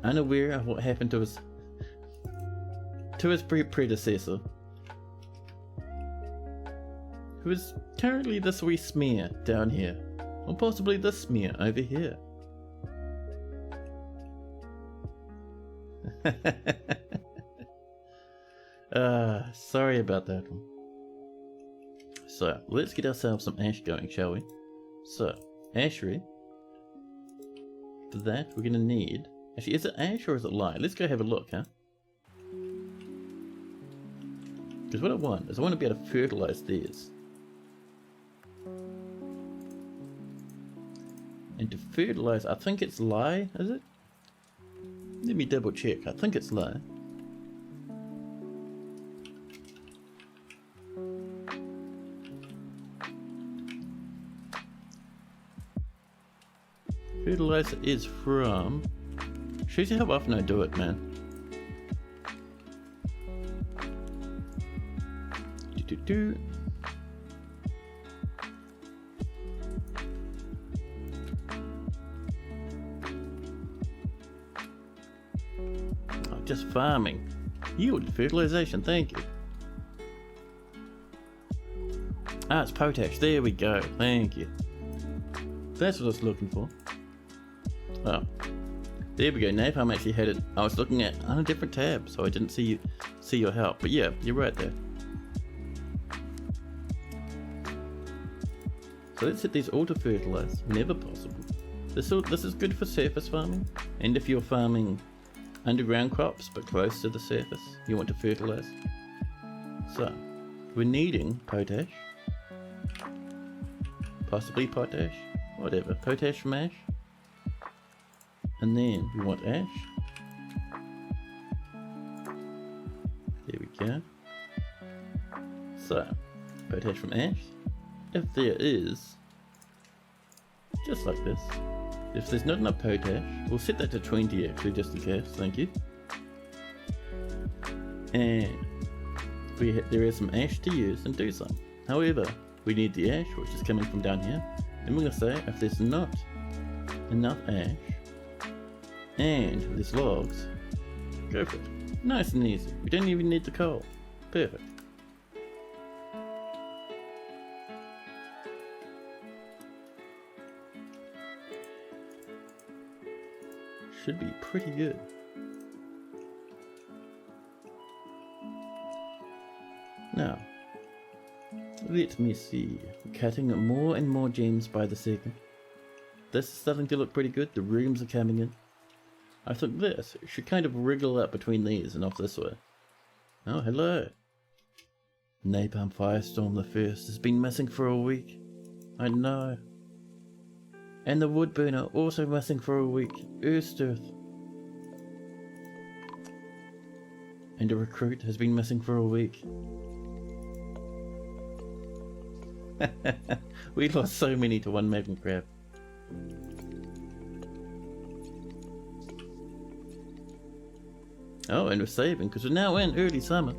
unaware of what happened to his predecessor, who is currently this wee smear down here, or possibly this smear over here. Sorry about that one. So, let's get ourselves some ash going, shall we? So, ashery. For that, we're gonna need... Actually, is it ash or is it lye? Let's go have a look, huh? Because what I want is I want to be able to fertilise these. And to fertilise, I think it's lye, is it? Let me double check. I think it's lye. Fertilizer is from... Shows you how often I do it, man. Do. Oh, just farming. Yield fertilization, thank you. Ah, it's potash. There we go. Thank you. That's what I was looking for. Oh, there we go. Napalm actually had it. I was looking at on a different tab, so I didn't see your help. But yeah, you're right there. So let's hit these auto fertilize whenever possible. This is good for surface farming, and if you're farming underground crops but close to the surface, you want to fertilize. So we're needing potash, possibly potash, whatever, potash from ash. And then we want ash. There we go. So, potash from ash. If there is, just like this. If there's not enough potash, we'll set that to 20 actually, just in case, thank you. And there is some ash to use, and do some. However, we need the ash, which is coming from down here. And we're going to say, if there's not enough ash, and there's logs, go for it. Nice and easy. We don't even need the coal. Perfect. Should be pretty good. Now, let me see. We're cutting more and more gems by the second. This is starting to look pretty good. The rooms are coming in. I think this should kind of wriggle up between these and off this way. Oh, hello. Napalm Firestorm the First has been missing for a week. I know. And the wood burner also missing for a week. Earth. And a recruit has been missing for a week. We lost so many to one magma crab. Oh, and we're saving because we're now in early summer.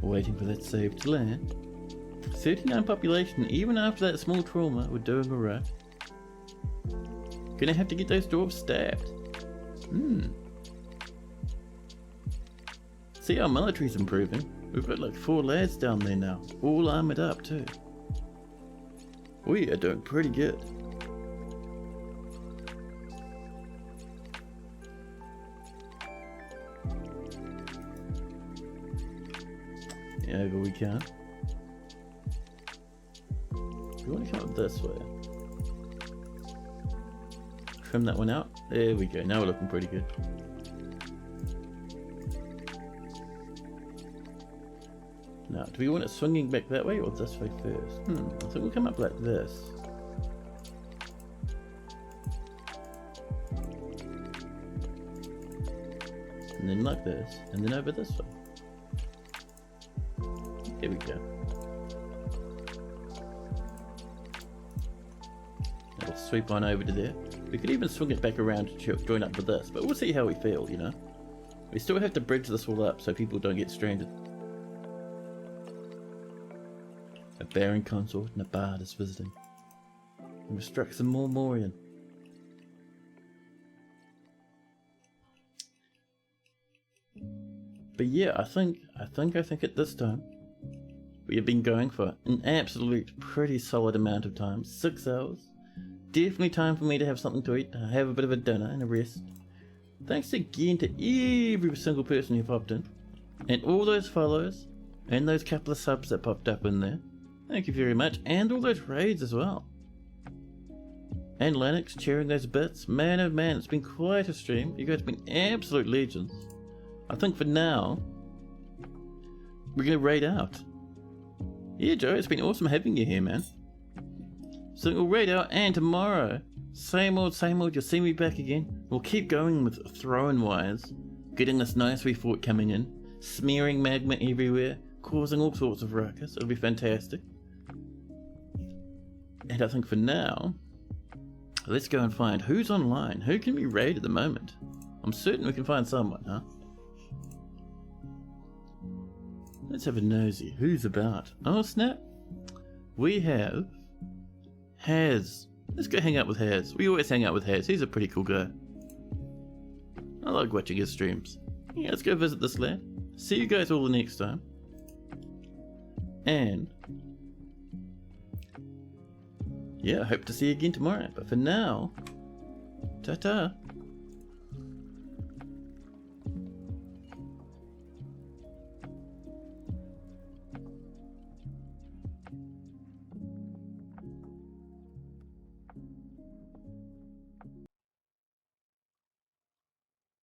Waiting for that save to land. 39 population, even after that small trauma, we're doing alright. Gonna have to get those dwarves stabbed. See, our military's improving. We've got like 4 lads down there now, all armoured up too. We are doing pretty good. Yeah, over we can. We want to come up this way. Trim that one out. There we go. Now we're looking pretty good. Now, do we want it swinging back that way or this way first? I think we'll come up like this. And then like this. And then over this way. There we go. That'll sweep on over to there. We could even swing it back around to join up with this, but we'll see how we feel, you know. We still have to bridge this all up so people don't get stranded. A Baron consort and a bard is visiting. And we've struck some more Morian. But yeah, I think at this time we have been going for an absolute pretty solid amount of time. 6 hours. Definitely time for me to have something to eat, have a bit of a dinner and a rest. Thanks again to every single person who popped in, and all those follows, and those couple of subs that popped up in there. Thank you very much, and all those raids as well. And Lennox cheering those bits. Man oh man, it's been quite a stream. You guys have been absolute legends. I think for now, we're gonna raid out. Yeah, Joe, it's been awesome having you here, man. So we'll raid out, and tomorrow, same old, you'll see me back again. We'll keep going with Thrownwires, getting this nice wee fort coming in, smearing magma everywhere, causing all sorts of ruckus. It'll be fantastic. And I think for now, let's go and find who's online. Who can we raid at the moment? I'm certain we can find someone, huh? Let's have a nosy. Who's about? Oh snap. We have Haz. Let's go hang out with Haz. We always hang out with Haz. He's a pretty cool guy. I like watching his streams. Yeah, let's go visit this lad. See you guys all the next time. And yeah, I hope to see you again tomorrow. But for now, ta-ta.